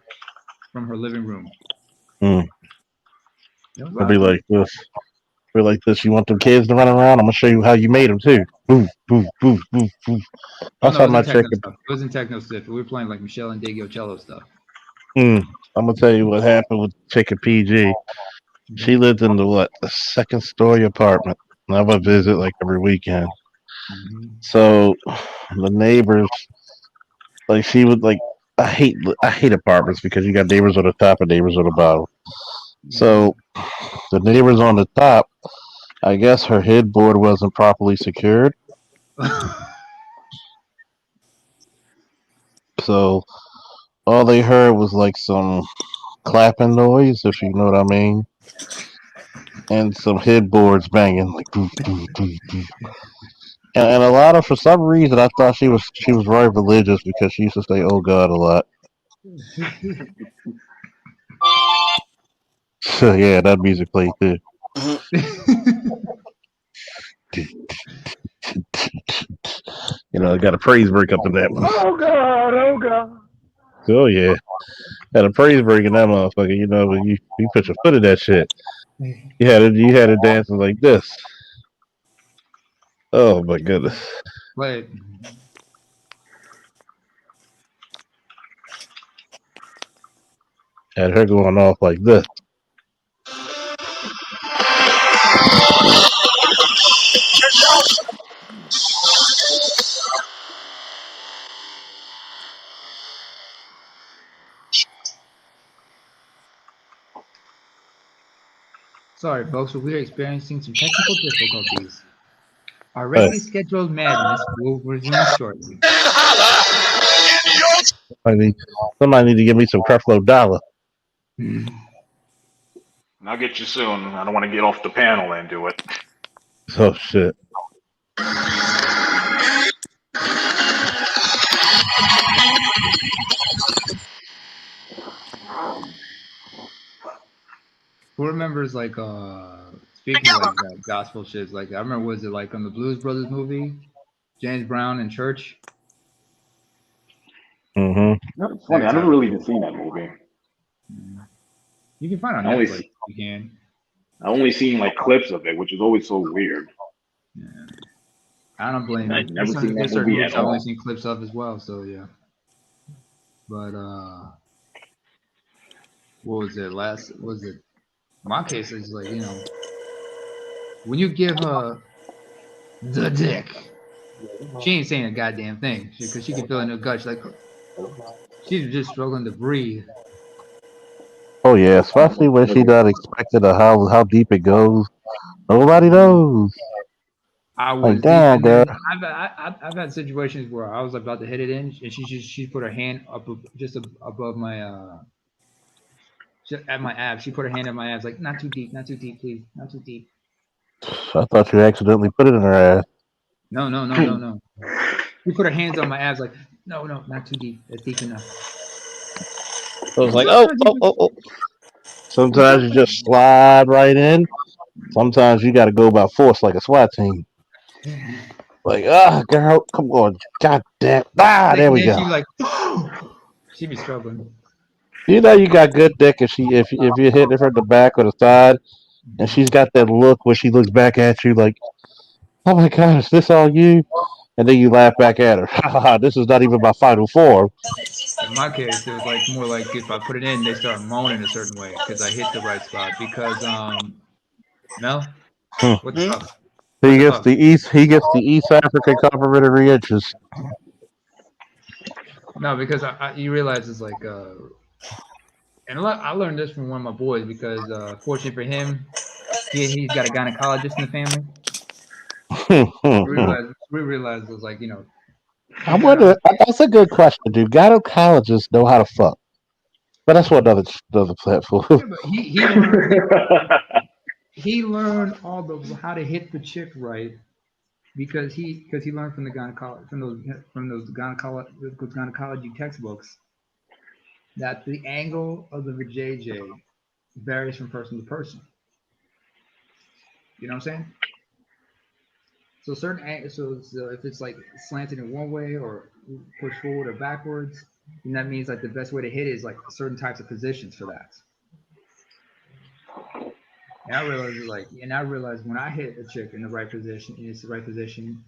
from her living room. Mm. It was I'll be loud. like this. Be like this. You want them kids to run around? I'm gonna show you how you made them too. Boof, boof, boof, boof, boof. Oh That's no, it how wasn't my techno chicken. stuff. It wasn't techno stuff. We were playing like Michelle and Diego cello stuff. Mm. I'm gonna tell you what happened with chicken PG. Mm-hmm. She lived in the second story apartment. And I would visit like every weekend. So the neighbors, like she would like, I hate apartments because you got neighbors on the top and neighbors on the bottom. So the neighbors on the top, I guess her headboard wasn't properly secured. So all they heard was like some clapping noise, if you know what I mean, and some headboards banging like doof, doof, doof, doof. And a lot of, for some reason, I thought she was very religious because she used to say "Oh God" a lot. So yeah, that music played too. I got a praise break up in that one. Oh God, oh God. Oh yeah, had a praise break in that motherfucker. When you put your foot in that shit, you had it dancing like this. Oh my goodness, But had her going off like this. sorry, folks, but we're experiencing some technical difficulties. Our Hey, regularly scheduled madness will resume shortly. I need somebody need to give me some Creflo Dollar. I'll get you soon. I don't want to get off the panel and do it. Oh shit. Who remembers speaking of like that gospel shit? Like I remember, was it like on the Blues Brothers movie, James Brown in church? Mm-hmm. That's funny. That I type never of really shit. even seen that movie. You can find it I on only Netflix. see, You can. I only seen like clips of it, which is always so weird. Yeah. I don't blame I you. never seen that There's certain movie movies at I've only all. seen clips of as well. So yeah. But what was it? Was it my case? Is like when you give her the dick, she ain't saying a goddamn thing because she can feel in her gut. She's just struggling to breathe. Oh yeah, especially when she not expecting how deep it goes. Nobody knows. I Like was deep, damn, and girl. then I've had situations where I was about to hit it in, and she put her hand up just above my at my abs. She put her hand at my abs, like not too deep, please, not too deep. I thought you accidentally put it in her ass. No, no, no, no, no. She put her hands on my abs, like no, no, not too deep. That's deep enough. I was And like, oh, sometimes oh, you, oh, oh. and Sometimes you sometimes, just slide right in. Sometimes you got to go by force like a SWAT team. Like, girl, come on, god damn, there and we then go. she like, she be struggling. You got good dick if you hit it from the back or the side, and she's got that look where she looks back at you like, oh my god, is this all you? And then you laugh back at her. Ha ha ha! This is not even my final form. In my case, it was like more like if I put it in, they start moaning a certain way because I hit the right spot. Because Mel, Hmm. what the fuck? What He the gets fuck? the East. He gets the East African complimentary inches. No, because you realize it's like and a lot, I learned this from one of my boys because fortunately for him, he's got a gynecologist in the family. We realized it was like I you gotta wonder. That's a good question. Do gynecologists know how to fuck? But that's what another platform. yeah, but he learned all the how to hit the chick right because he learned from the gynecology from those gynecology textbooks that the angle of the vajayjay varies from person to person. You know what I'm saying? So so if it's like slanted in one way or pushed forward or backwards, then that means like the best way to hit it is like certain types of positions for that. And I realized when I hit a chick in the right position, and it's the right position,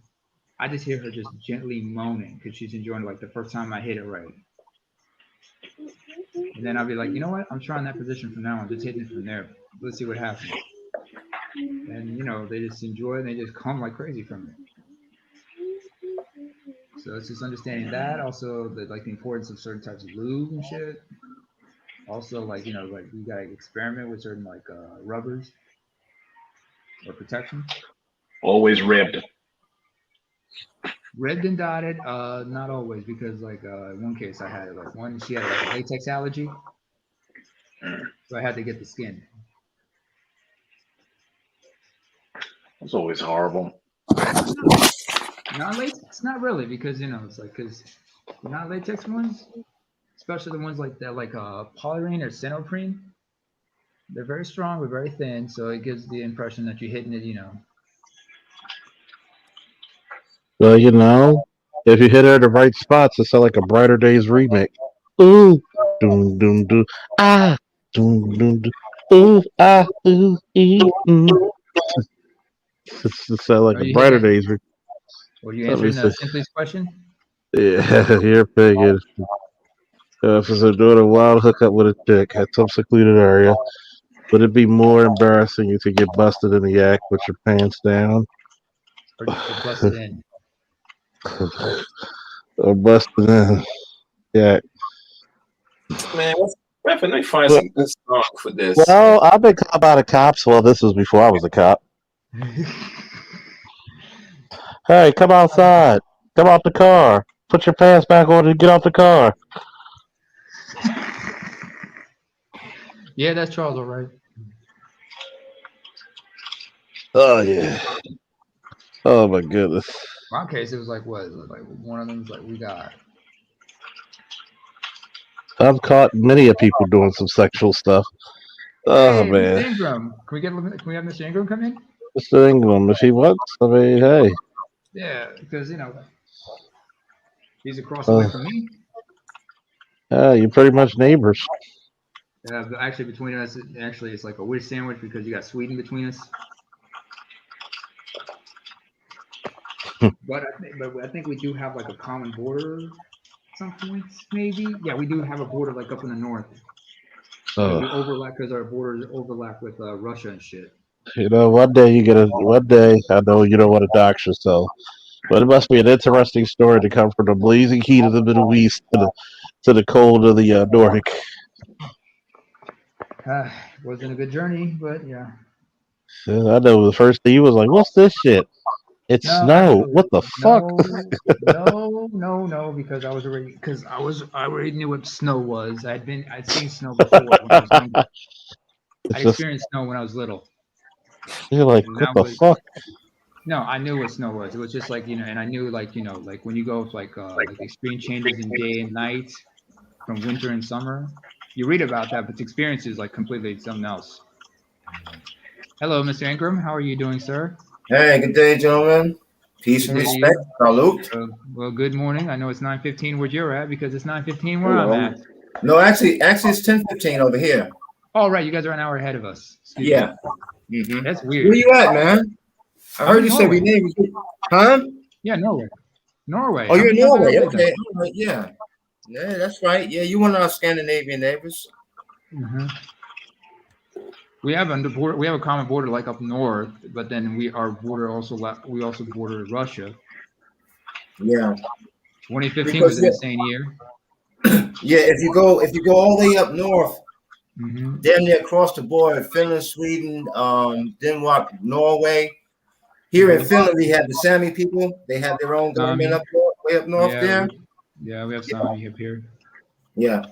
I just hear her just gently moaning because she's enjoying like the first time I hit it right. And then I'll be like, you know what? I'm trying that position from now on, just hitting it from there. Let's see what happens. And they just enjoy it and they just come like crazy from it. So it's just understanding that. Also, the importance of certain types of lube and shit. Also, like you gotta experiment with certain rubbers or protection. Always ribbed. Ribbed and dotted, not always, because in one case I had she had a latex allergy, so I had to get the skin. It's always horrible. Not latex, not really, because it's because not latex ones, especially the ones like that, polyrene or cyanoprene. They're very strong, but very thin, so it gives the impression that you're hitting it. Well, if you hit her at the right spots, it's like a Brighter Days remix. Ooh, doom, doom, doom, ah, doom, doom, doom, ooh, ah, ooh, ee, It sounds like Are a you Brighter hitting it? Days remix. Were you Let me answering see. Simply's question? Yeah, you're figured. If it's doing a wild hookup with a chick at some secluded area, would it be more embarrassing you to get busted in the act with your pants down? Or busted in? Or busted in? Yeah. Man, let me find Well, some good song for this. well, I've been caught by the cops. Well, this was before I was a cop. Hey, come outside. Come out the car. Put your pants back on and get out the car. Yeah, that's Charles, all right. Oh yeah. Oh my goodness. In my case, it was like what? Like one of them was like we got. I've caught many of people doing some sexual stuff. Oh Hey, Mr. man. Ingram, can we have Mr. Ingram come in? Mr. Ingram, if he wants, I mean, hey. Yeah, because he's across the way Uh, from me. you're pretty much neighbors. But actually, between us, it's like a wish sandwich because you got Sweden between us. But I think we do have like a common border at some points, maybe. Yeah, we do have a border like up in the north. We overlap because our borders overlap with Russia and shit. One day I know you don't want to dox yourself, but it must be an interesting story to come from the blazing heat of the Middle East to the cold of the Nordic. Wasn't a good journey, but yeah. I know the first thing he was like, "What's this shit? It's No, snow. actually, What the fuck?" no, because I already knew what snow was. I'd seen snow before when I was younger. I It's just experienced snow when I was little. you're like, And "What that the was fuck?" no, I knew what snow was. It was just and I knew like when you go with like extreme changes in day and night from winter and summer. You read about that, but the experience is like completely something else. Hello, Mr. Ingram. How are you doing, sir? Hey, good day, gentlemen. Peace Good and day to respect. you. Salute. Well, good morning. I know it's 9:15 where you're at because it's 9:15 where I'm Hello. at. No, actually, it's 10:15 over here. Oh, right. You guys are an hour ahead of us. Excuse me. Yeah. Mm-hmm. That's Where weird. you at, man? I I'm heard in you say we Norway. name. Huh? Yeah, Norway. Norway. Oh, How you're many in times I gotta Norway. say that? Okay. All right. Yeah. Yeah, that's right. Yeah, you one of our Scandinavian neighbors. Mm-hmm. We have we have a common border like up north, but then we also border Russia. Yeah. 2015 was Because an insane year. yeah, if you go all the way up north, Mm-hmm. damn near across the border, Finland, Sweden, Denmark, Norway. Here in Finland, we have the Sami people. They have their own government Sami. up north, way up north Yeah, there. we have Sami up here. Yeah.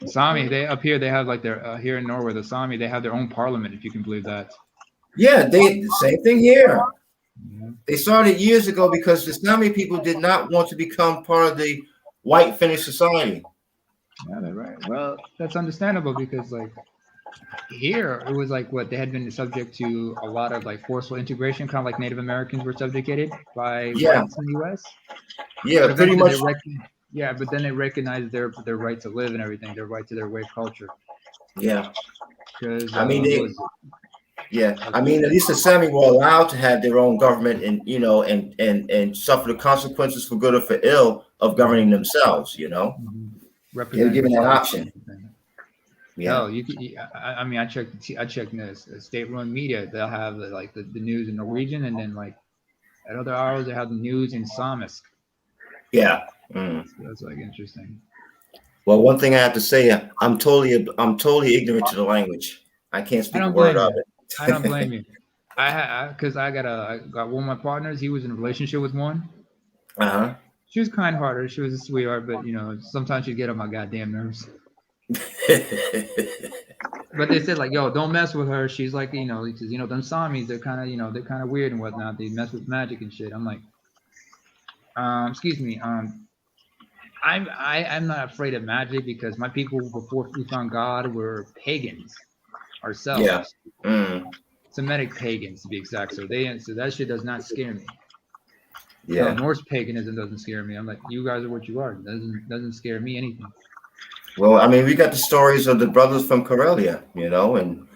Sami, they up here they have like their here in Norway, the Sami, they have their own parliament, if you can believe that. Yeah, the same thing here. Yeah. They started years ago because the Sami people did not want to become part of the white Finnish society. Yeah, they're right. Well, that's understandable because like here it was like what they had been subject to a lot of like forceful integration, kind of like Native Americans were subjugated by Yeah, whites in the U.S. yeah, But pretty eventually much. but then they recognized their right to live and everything, their right to their way of culture. Yeah, Because I mean what they. was it? Yeah, I mean at least the Sami were allowed to have their own government and and suffer the consequences for good or for ill of governing themselves. They were Representing given that themselves and option. everything. Yeah, Hell, I mean, I checked this state-run media. They'll have like the news in Norwegian, and then like at other hours they have the news in Samisk. Yeah. That's like interesting. Well, one thing I have to say, I'm totally ignorant to the language. I can't speak a word of it. I don't blame you. Because I got one of my partners. He was in a relationship with one. She was kind-hearted. She was a sweetheart, but sometimes she'd get on my goddamn nerves. But they said like, yo, don't mess with her. She's like, them Samis, they're kind of weird and whatnot. They mess with magic and shit. I'm like, excuse me, I'm not afraid of magic because my people before we found God were pagans ourselves. Yeah. Semitic pagans to be exact. So that shit does not scare me. Yeah. Norse paganism doesn't scare me. I'm like, you guys are what you are. It doesn't scare me anything. Well, I mean, we got the stories of the brothers from Karelia, and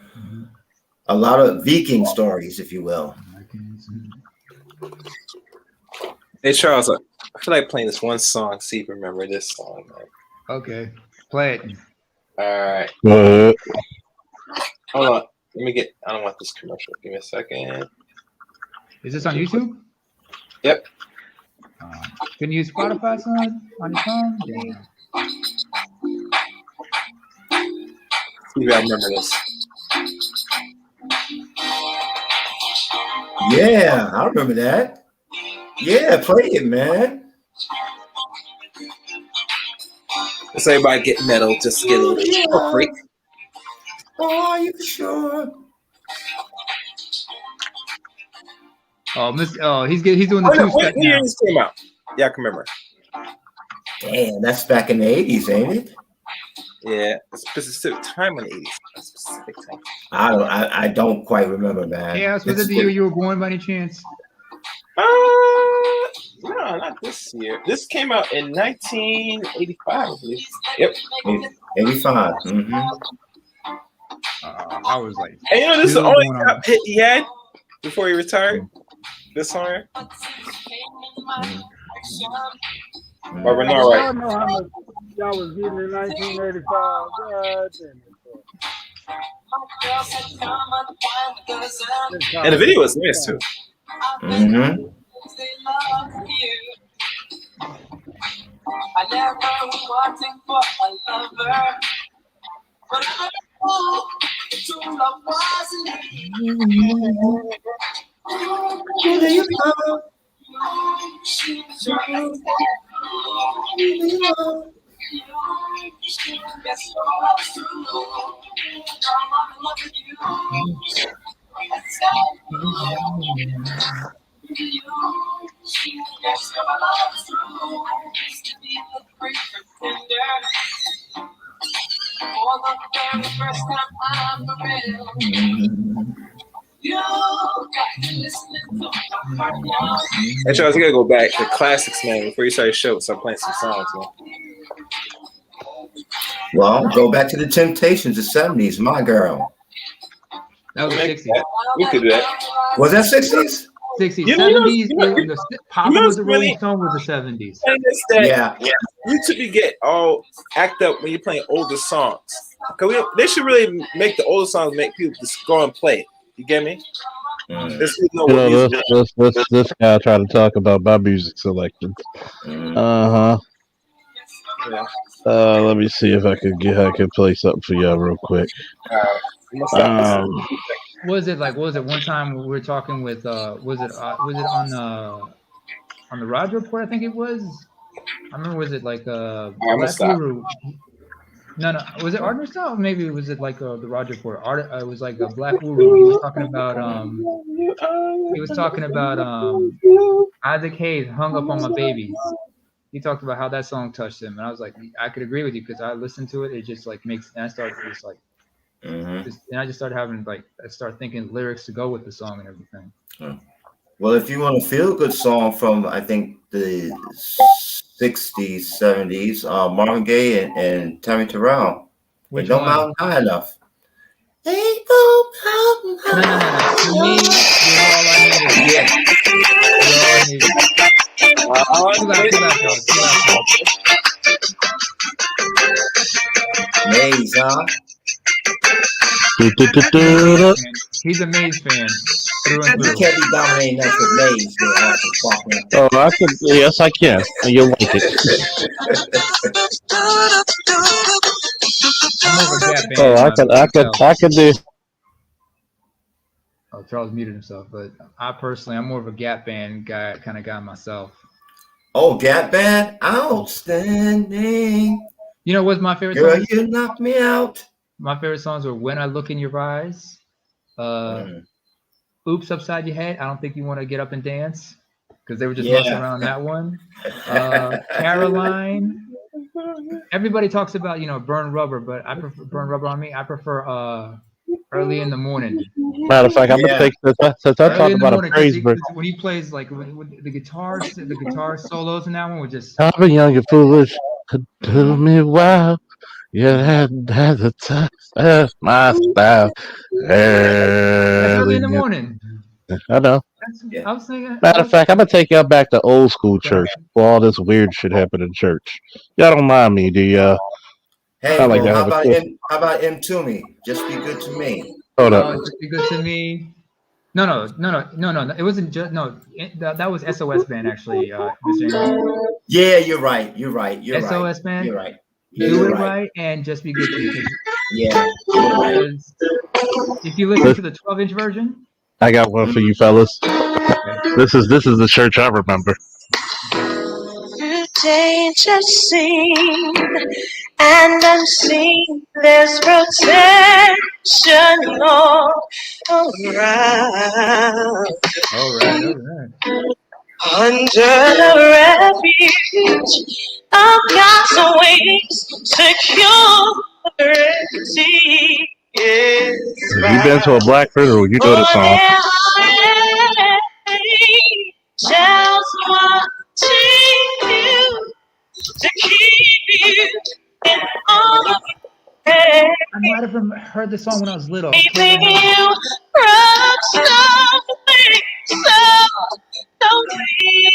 a lot of Viking stories, if you will. Hey, Charles, I feel like playing this one song. See if you remember this song, man. Okay, play it. All right. Hold on. I don't want this commercial. Give me a second. Is this on YouTube? Yep. Can you use Spotify on your phone? Damn. See if I remember this. Yeah, I remember that. Yeah, play it, man. Let's everybody get metal, just get a little freak. Oh, are you sure? He's doing the two-step now. When this came out? Yeah, I can remember. Damn, that's back in the 80s, ain't it? Yeah, a specific time in the 80s. A specific time. I don't quite remember, man. Yes, was it the year you were born by any chance? No, not this year. This came out in 1985, I believe. Yep. 85. I was like, and this is the only top hit he had before he retired. This song here. But we're not right. Y'all know how much y'all was getting in 1985. God damn it. And the video was nice too. I never was wanting for a lover, but true love wasn't Hey Charles, I gotta go back to classics, man, before you start your show. So I'm playing some songs, man. Well, go back to the Temptations, the 70s, my girl. That was 60s. We could do that. Was that 60s? 60s, 70s. Pop was the Rolling Stone was the 70s. Yeah. You typically get all act up when you're playing older songs. Cause they should really make the older songs make people just go and play it. You get me? This guy trying to talk about my music selection. Yeah. Let me see if I could play something for y'all real quick. Was it one time we were talking with was it on the Raj Report? I think it was. I remember. Was it like Black Guru? No. Was it Art Style? Maybe was it like the Raj Report? It was like a Black Guru. He was talking about Isaac Hayes hung up on my babies. He talked about how that song touched him, and I was like, I could agree with you because I listened to it. It just like makes, and I started just like. And I just started having I start thinking lyrics to go with the song and everything. Well, if you want a feel-good song from, I think, the 60s, 70s, Marvin Gaye and Tammy Terrell. Ain't no mountain high enough. Ain't no mountain high. To me, Maze, huh? He's a Maze fan. through and You through. can't be dominating us with names there, Arthur Faulkner. Oh, I can. Yes, I can. And you'll like it. I'm more of a Gap Oh, Band. I can do. Oh, Charles muted himself, but I'm more of a Gap Band kind of guy myself. Oh, Gap Band, outstanding. You know what's my favorite Girl, song? you knocked me out. My favorite songs were When I Look in Your Eyes, Oops Upside Your Head. I don't think you want to get up and dance because they were just messing around that one. Caroline. Everybody talks about Burn Rubber, but I prefer Burn Rubber on Me. I prefer Early in the Morning. Matter of fact, I'm gonna take since I talked about a praise break. When he plays like with the guitar solos in that one were just. I've been young and foolish. Do me wow. You had a time. That's my style. That's Early in the Morning. I know. I was thinking. Matter of fact, I'm gonna take y'all back to old school church where all this weird shit happened in church. Y'all don't mind me, do y'all? Hey, well, how about M Toomey? Just Be Good to Me. Hold up. Just Be Good to Me. No. It wasn't just that was SOS Band actually, Mr. Ingram. Yeah, you're right. SOS Band. You're right. Do It Right and Just Be Good to Me. Yeah, you're right. If you listen to the 12-inch version. I got one for you fellas. This is the church I remember. Danger seen and unseen, there's protection all around. All right. Under the refuge of God's wings, security is Have you been to a black funeral? You know the song. Angels watching you to keep you in all of I might have heard the song when I was little. keeping you from something, so don't be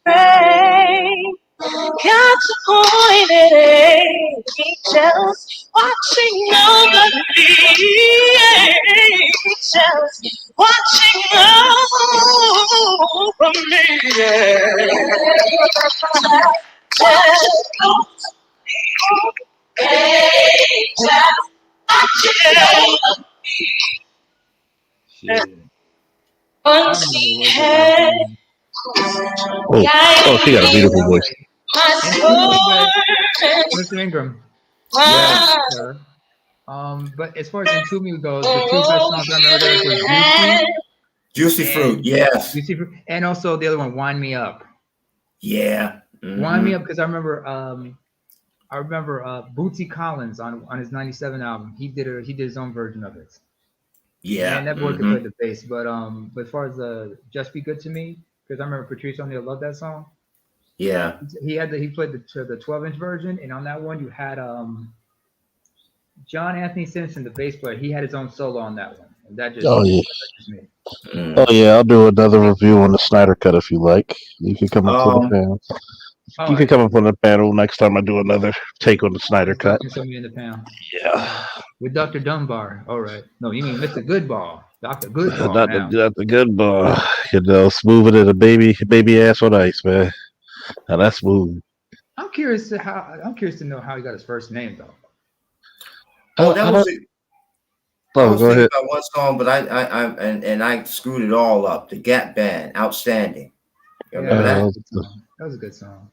afraid. God's appointed angels watching over me. Angels watching over me. Oh, she got a beautiful voice. Mr. Ingram. Yes, sir. But as far as Entombed goes, the two best songs I remember there was Juicy Fruit, yes. Juicy Fruit, and also the other one, Wind Me Up. Yeah. Mm-hmm. Wind Me Up, because I remember Bootsy Collins on his '97 album. He did his own version of it. Yeah. And that boy could play the bass, but as far as Just Be Good to Me, because I remember Patrice O'Neal loved that song. Yeah. He played the 12-inch version, and on that one you had John Anthony Simpson, the bass player. He had his own solo on that one, and that just me. Mm. Oh yeah, I'll do another review on the Snyder Cut if you like. You can come up to the panel. You can come up on the panel next time I do another take on the Snyder Cut. Somebody in the panel. Yeah. With Dr. Dunbar. All right. No, you mean Mr. Goodball. Dr. Goodball. Not the Goodball. Smoother than a baby ass on ice, man. Now that's smooth. I'm curious to know how he got his first name though. Oh, that was it. I was go thinking ahead. about one song, but I screwed it all up. The Gap Band, outstanding. You remember that? That was a good song.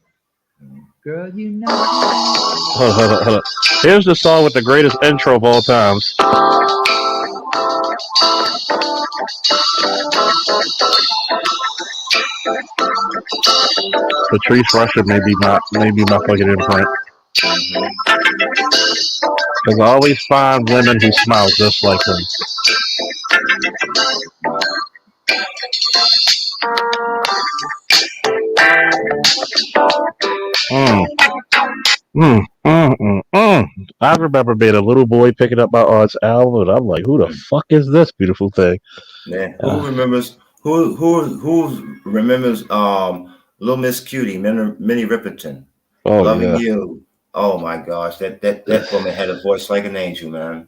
Girl, you know. Hold on. Here's the song with the greatest intro of all times. Patrice Rusher may be my fucking imprint. Because I always find women who smile just like him. I remember being a little boy picking up my aunt's album, and I'm like, "Who the fuck is this beautiful thing?" Yeah. Who remembers? Who remembers? Little Miss Cutie, Minnie Riperton. Oh, Loving yeah. You. Oh my gosh, that woman had a voice like an angel, man.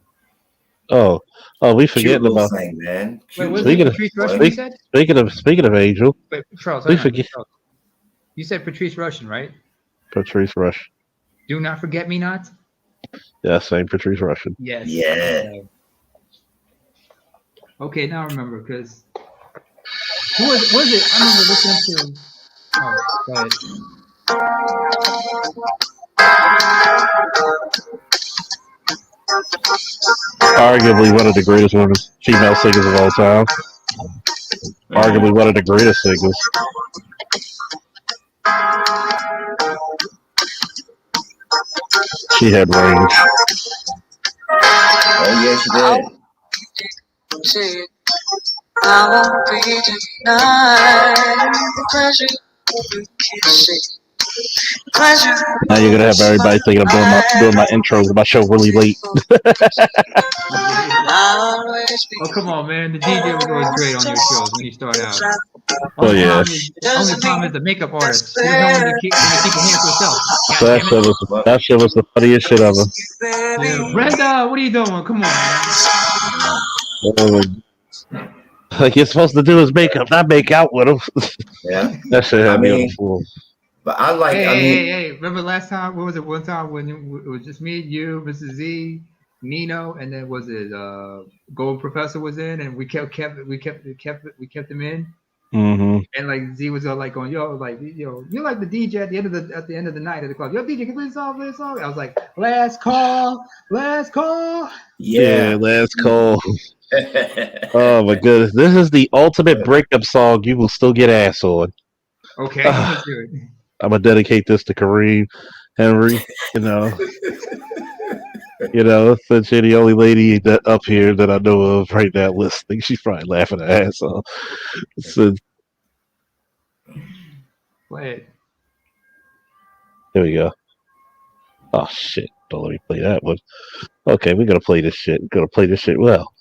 Oh, we Cute forgetting little about. thing, man. Wait, Cute was little it Speaking of thing, Patrice boy. Russian? You said. speaking of Angel, Wait, Charles, we hang on. forget Charles. You said Patrice Russian, right? Patrice Rush. Do not forget me not. Yeah, same Patrice Russian. Yes. Yeah. Okay. Okay, now I remember because who was it? Was it? I remember listening to. Oh, go ahead. Arguably one of the greatest women, female singers of all time. Arguably one of the greatest singers. She had range. Oh yeah, she did. I won't be denied the pleasure of kissing. Pleasure Now you're gonna have everybody thinking I'm doing my intros of my show really late. Oh, come on, man. The DJ was always great on your shows when you start out. Oh yeah. Only problem is the makeup artist. She was no one to keep your hands to herself. God damn it. That shit was the funniest shit ever. Yeah, Brenda, what are you doing? Come on, man. Like you're supposed to do is makeup, not make out with him. Yeah. That shit had me on the floor. But I like. Hey. Remember last time? What was it? One time when it was just me and you, Mrs. Z, Nino, and then was it Gold Professor was in, and we kept him in. Mm-hmm. And like Z was like going, yo, you're like the DJ at the end of the night at the club. Yo, DJ, can we play this song? I was like, last call. Yeah, last call. Oh my goodness, this is the ultimate breakup song. You will still get ass on. Okay, let's do it. I'm gonna dedicate this to Kareem Henry. Since you're the only lady that up here that I know of right now listening, she's probably laughing her ass off. So, play it. Here we go. Oh shit! Don't let me play that one. Okay, we're gonna play this shit. We're gonna play this shit well.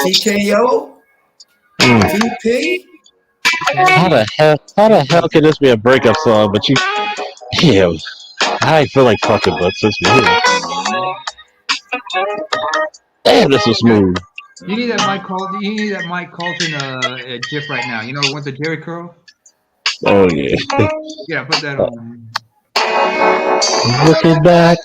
TKO. TP. How the hell can this be a breakup song? But I feel like fucking, but since we're here. Damn, this is smooth. You need that Mike Colton GIF right now. You know, went to Jerry Curl. Oh yeah. Yeah, put that on. Looking back.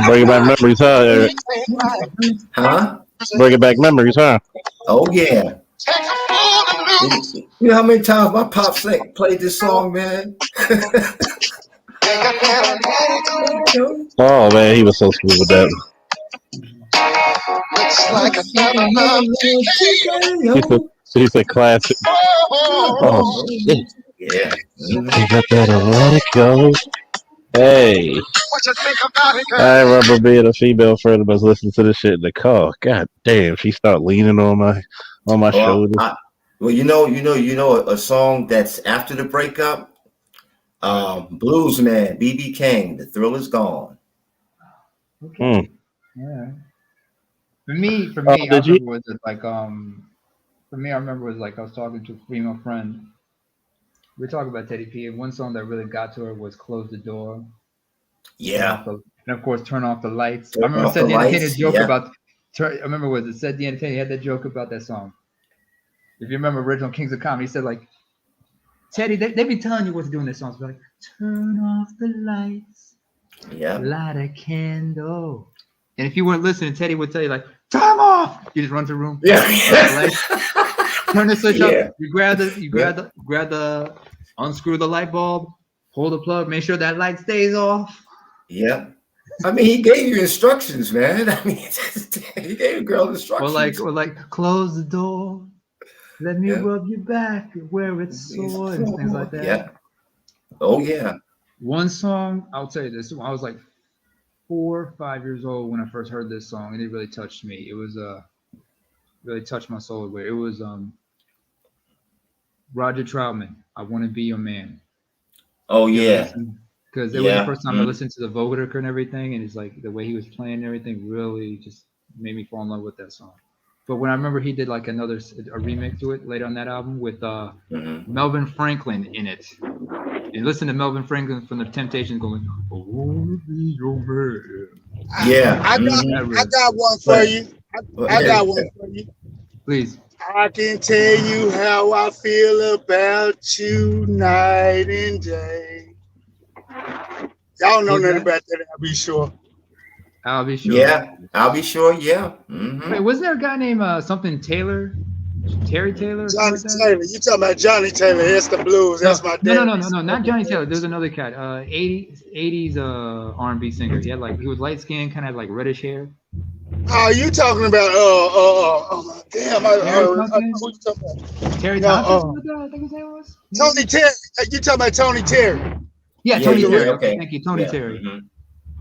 Bringing back memories, huh, Eric? Huh? Bringing back memories, huh? Oh yeah. You know how many times my pops played this song, man? Oh man, he was so smooth with that. He's a classic. Oh shit. Yeah. You better let it go. Hey. I remember being a female friend of us listening to this shit in the car. God damn, she started leaning on my shoulder. Well, you know a song that's after the breakup. Blues Man, BB King, The Thrill Is Gone. Okay. Yeah. For me, I remember was it like For me, I remember was like I was talking to a female friend. We were talking about Teddy P, and one song that really got to her was "Close the Door." Yeah. And of course, turn off the lights. I remember Said the Entertainer's joke about. I remember was it Said the Entertainer had that joke about that song. If you remember original Kings of Comedy, he said like, Teddy, they be telling you what to do in this song. So like, turn off the lights. Yeah. Light a candle. And if you weren't listening, Teddy would tell you like, "Time off." You just run to the room. Yeah. Turn the switch up. You grab the unscrew the light bulb, pull the plug, make sure that light stays off. Yeah. I mean, he gave you instructions, man. I mean, he gave a girl instructions. Or like, close the door. Let me rub your back where it's sore and things like that. Yeah. Oh yeah. One song, I'll tell you this. I was like 4 or 5 years old when I first heard this song, and it really touched me. It was really touched my soul. It was Roger Troutman, "I Want to Be Your Man." Oh yeah. because it was the first time I listened to the vocoder and everything, and it's like the way he was playing and everything really just made me fall in love with that song. But when I remember he did like a remix to it later on that album with Melvin Franklin in it. And listen to Melvin Franklin from the Temptations going, "I wanna be your man." Yeah. I got one for you. I got one for you. Please. I can tell you how I feel about you night and day. Y'all know nothing about that, I'll be sure. I'll be sure. Yeah, I'll be sure. Yeah. Mm-hmm. Wait, wasn't there a guy named something Taylor? Terry Taylor? Johnny Taylor. You talking about Johnny Taylor? It's the blues. That's my dad. No, not Johnny Taylor. There's another cat. 80s R&B singer. He was light skinned, kind of like reddish hair. Oh, you talking about damn! I who you talking about? Terry Thompson. I think his name was Tony Terry. You talking about Tony Terry? Yeah, Tony Terry. Okay, okay. thank you, Tony Terry. Mm-hmm.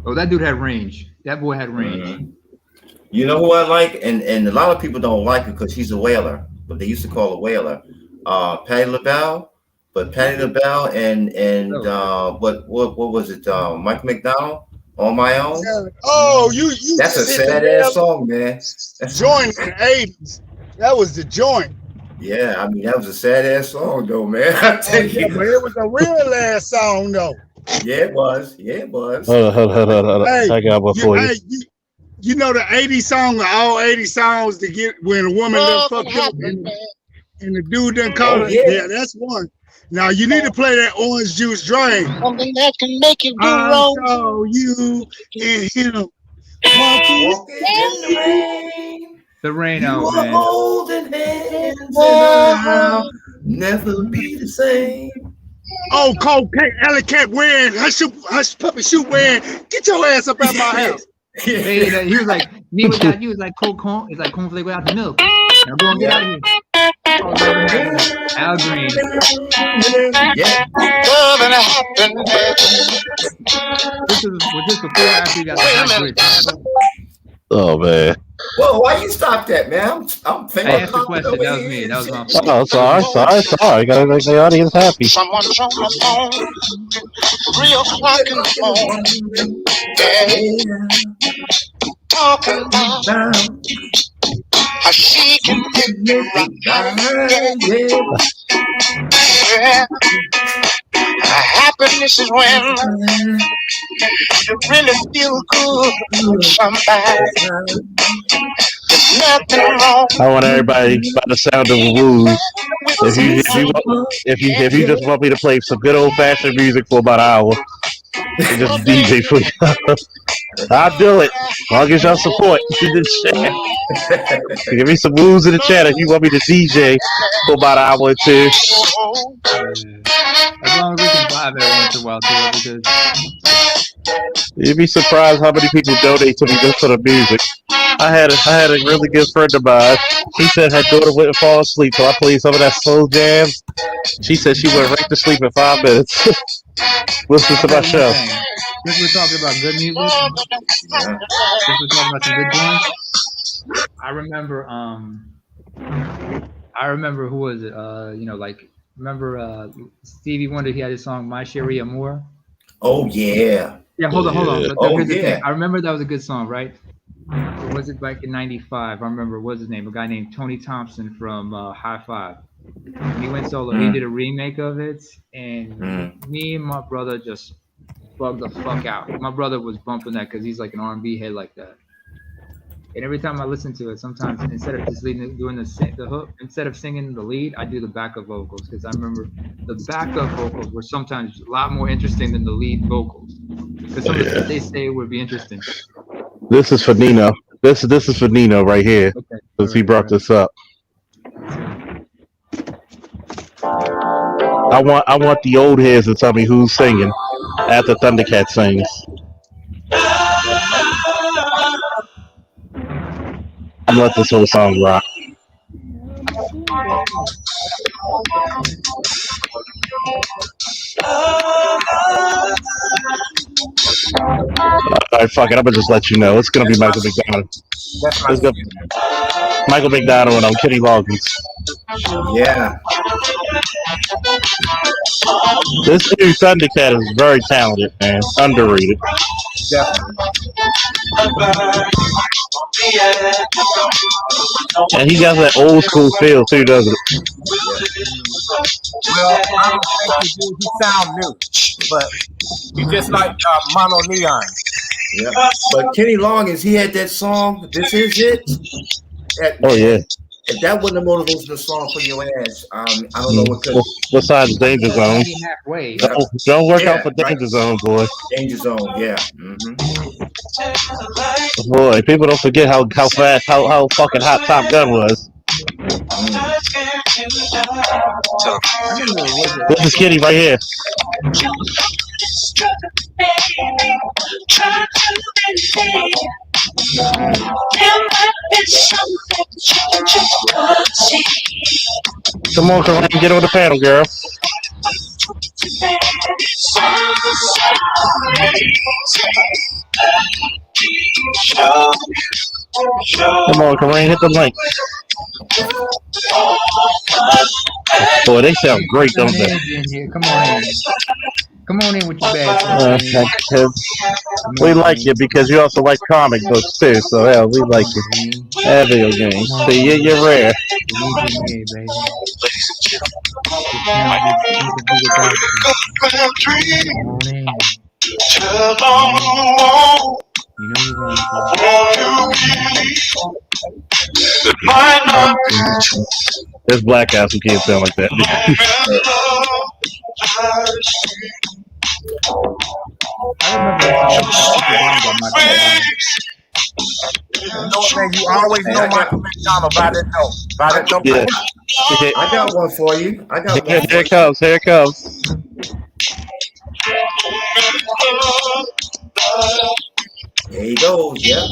Oh, that dude had range. That boy had range. Mm-hmm. You know who I like, and a lot of people don't like it because he's a whaler, but they used to call a whaler, Patti LaBelle. But Patti LaBelle and what was it? Mike McDonald, On My Own. Yeah. Oh, you. That's a sad ass song, man. That's joint in the 80s. That was the joint. Yeah, I mean that was a sad ass song, though, man. I tell you, but it was a real ass song, though. Yeah, it was. Yeah, it was. Hold on. Hey, I got one for you. You know the 80 song, all 80 songs to get when a woman done fucked up and the dude done called her. Yeah, that's one. Now you need to play that Orange Juice Drain. Something that can make you do I wrong. saw you and him. The rain out, man. Holding hands around, never be the same. Oh, cocaine, alley cat wearing, hush puppy shoe wearing. Get your ass up out my house. He was like, me without you is like corn. It's like cornflake without the milk. Now go and get out of here. Al Green. Yeah. Was this before or after you got the Oh man. Whoa, why you stop that, man? I'm thinking. I asked the question. That was me. That was my fault. Oh, sorry. Gotta make the audience happy. Someone's on the phone, 3 o'clock in the morning. Yeah. Talking about how she can make me rock. Yeah. Happiness is when you really feel good with somebody. There's nothing wrong. I want everybody by the sound of woos. If you just want me to play some good old fashioned music for about an hour, and just DJ for you, I'll do it. As long as y'all support in the chat. Give me some woos in the chat if you want me to DJ for about an hour or two. As long as we can vibe every once in a while too, because you'd be surprised how many people donate to me just for the music. I had a really good friend of mine. She said her daughter wouldn't fall asleep, so I played some of that slow jam. She said she went right to sleep in 5 minutes. Listen to my show. Since we're talking about good music, since we're talking about some good joints, I remember who was it? Remember Stevie Wonder? He had his song "My Cherie Amour." Oh yeah. Yeah, hold on. Here's the thing. I remember that was a good song, right? Or was it back in '95? I remember what's his name? A guy named Tony Thompson from High Five. When he went solo, he did a remake of it, and me and my brother just bugged the fuck out. My brother was bumping that because he's like an R&B head like that. And every time I listen to it, sometimes instead of just doing the hook, instead of singing the lead, I do the backup vocals because I remember the backup vocals were sometimes a lot more interesting than the lead vocals. Because some of the stuff they say would be interesting. This is for Nino. This is for Nino right here. Okay. Since he brought this up. I want the old heads to tell me who's singing after Thundercat sings. I'm gonna let this whole song rock. Alright, fuck it. I'm gonna just let you know. It's gonna be Michael McDonald. Michael McDonald and Kenny Loggins. Yeah. This new Thundercat is very talented, man. Underrated. Definitely. And he got that old school feel too, doesn't it? Yeah. Well, I don't think he do. He sound new, but he just like Mono Neon. Yeah. But Kenny Loggins, he had that song, This Is It. Oh yeah. If that wasn't a motivational song for your ass, I don't know what could. Besides Danger Zone. Halfway. Don't work out for Danger Zone, boy. Danger Zone, yeah. Mm-hmm. Boy, people don't forget how fast, how fucking hot Top Gun was. This is Kitty right here. Come on, Kareem, get on the panel, girl. Come on, Kareem, hit the link. Boy, they sound great, don't they? Come on in. Come on in with your bag. We like you because you also like comic books too, so yeah, we like you. And video games. See, you're rare. There's black guys who can't sound like that. You always know Michael McDonald by that note. Yeah. I got one for you. Here it comes. Here it comes. There he goes. Yeah.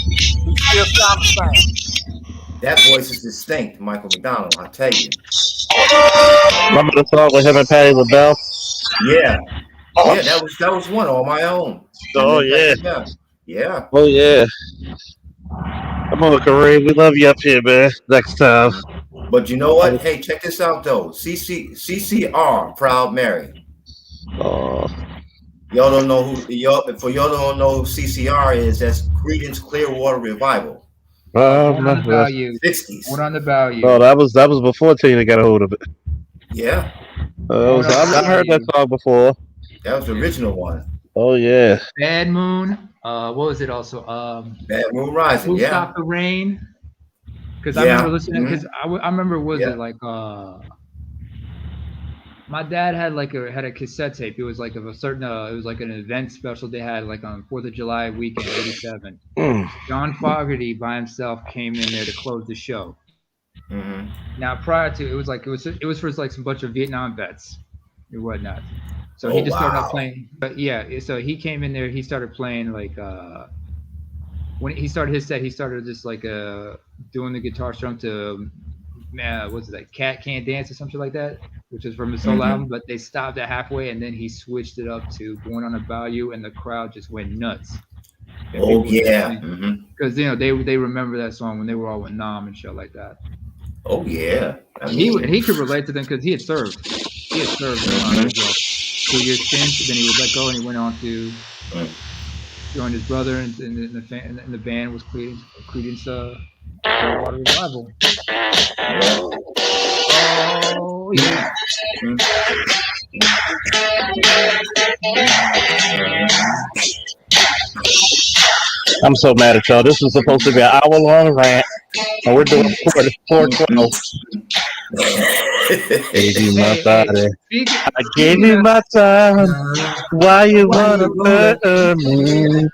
He still sounds the same. That voice is distinct, Michael McDonald. I tell you. Remember the song with him and Patti LaBelle? Yeah. Yeah, that was one on my own. Oh yeah. Yeah. Oh yeah. Come on, Kareem. We love you up here, man. Next time. But you know what? Hey, check this out though. CCR, Proud Mary. Oh. Y'all don't know who y'all don't know who CCR is. That's Creedence Clearwater Revival. What on the value? 60s. What on the value? Oh, that was before Tina got a hold of it. Yeah. I've heard that song before. That was the original one. Oh yeah. Bad Moon. What was it also? Bad Moon Rising. Who Yeah. Stopped the Rain? Because I remember listening. Because I remember it like my dad had had a cassette tape. It was like of a certain. It was like an event special they had like on 4th of July weekend '87. John Fogerty by himself came in there to close the show. Mm-hmm. Now prior to it was for like some bunch of Vietnam vets and whatnot. So he just started playing. But yeah, so he came in there. He started playing like when he started his set, he started just like doing the guitar strum to what's it like Cat Can't Dance or something like that, which is from his solo album. But they stopped at halfway, and then he switched it up to Born on a Bayou, and the crowd just went nuts. Oh yeah, because they remember that song when they were all with Nam and shit like that. Oh yeah, he could relate to them because he had served. He had served 2 years stint, then he was let go, and he went on to join his brother, and the band was Creedence Clearwater Revival. Oh yeah. I'm so mad at y'all. This was supposed to be an hour-long rant, and we're doing 4:12. Gave you my body. I gave you my time. Why you wanna hurt me?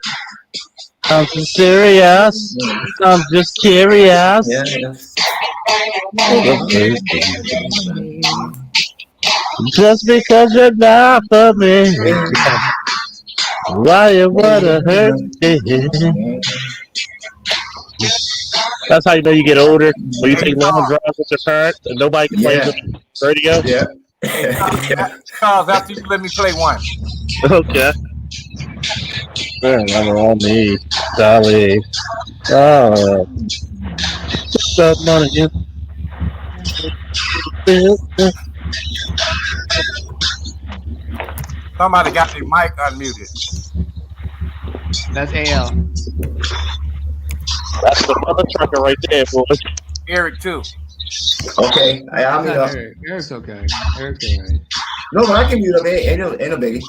I'm so serious. I'm just curious. Just because you're not for me. Why you wanna hurt me? That's how you know you get older. When you take long drives with your parents and nobody can play the radio. Yeah. Hey, Charles, after you let me play one. Okay. Remember on me, Dolly. Oh, what's up, money? Somebody got their mic unmuted. That's AL. That's the mother trucker right there, boy. Eric too. Okay, I'll It's mute not up. Eric. Eric's okay. Eric's all right. No, but I can mute up. Ain't no biggie.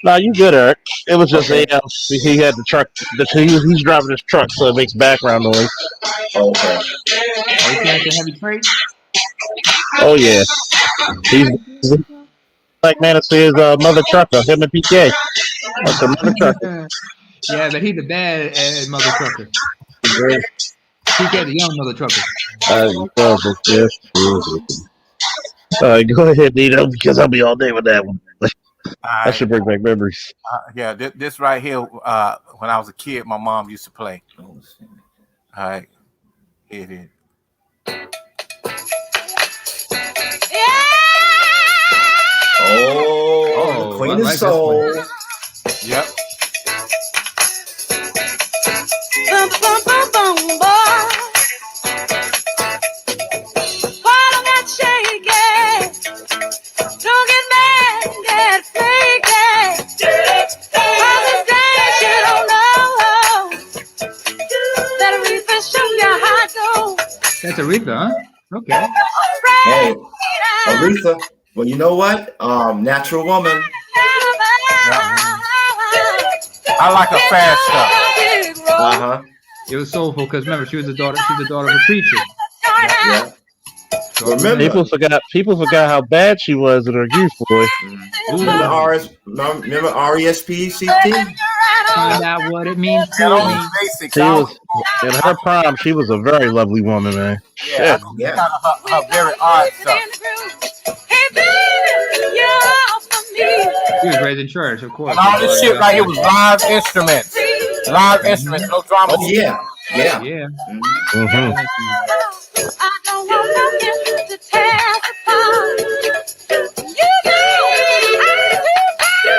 Nah, you good, Eric. It was just Okay. he had the truck. He's driving his truck, so it makes background noise. Okay. Oh, you carrying some heavy freight? Oh yeah, he's like man, it's his mother trucker. Him and PK. That's the mother trucker. Yeah, but he's the bad mother trucker. PK, the young mother trucker. All right, go ahead, Nino, because I'll be all day with that one. That should bring back memories. Yeah, this right here. When I was a kid, my mom used to play. All right, here it is. Oh, the Queen of Soul. Yep. Boom, boom, boom, boom, boy. Why don't get shaky? Don't get mad, get flaky. Cause it's days you don't know that Aretha show you how to go. That's Aretha, huh? Okay. Hey, Aretha. Well, you know what? Natural Woman. I like her fast stuff. It was soulful because remember she was the daughter. She's the daughter of a preacher. Yeah. Remember, people forgot how bad she was in her youth, boy. Remember RESPCT? Find out what it means to me. She was in her prime. She was a very lovely woman, man. Yeah, Shit. her very odd stuff. She was raised in church, of course. And all this shit right here was live instruments. Live instruments, no drama. Oh yeah. Yeah. Mm-hmm. I don't want nothing to tear apart. You know I do.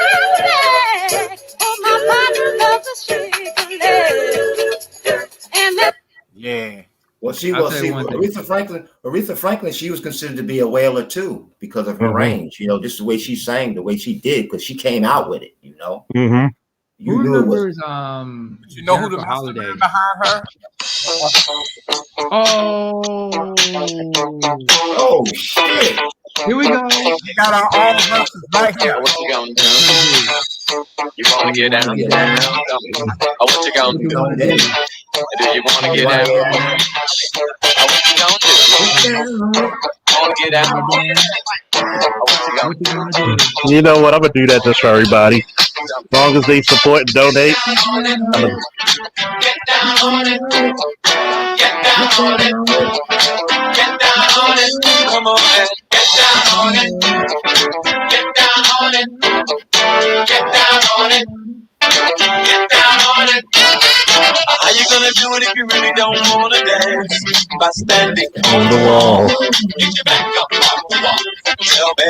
Oh, my partner loves a shaking leg. And that. Yeah. Well, Aretha Franklin, she was considered to be a wailer too because of her range. You know, just the way she sang, the way she did, because she came out with it. You know. Mm-hmm. You who knew remembers, it was. You know who the Holiday behind her? Oh shit! Here we go. We got our own verses right here. What you gonna do? You wanna get down? Oh, what you gonna do? Do you wanna get down? Oh, what you gonna do? Wanna get down? Oh, what you gonna do? You know what? I'm gonna do that just for everybody. As long as they support and donate. Get down on it. Get down on it. Get down on it. Come on, man. Get down on it. Get down on it. Get down on it. Get down on it. How you gonna do it if you really don't wanna dance? By standing On the wall. Get your back up off the wall. Tell me,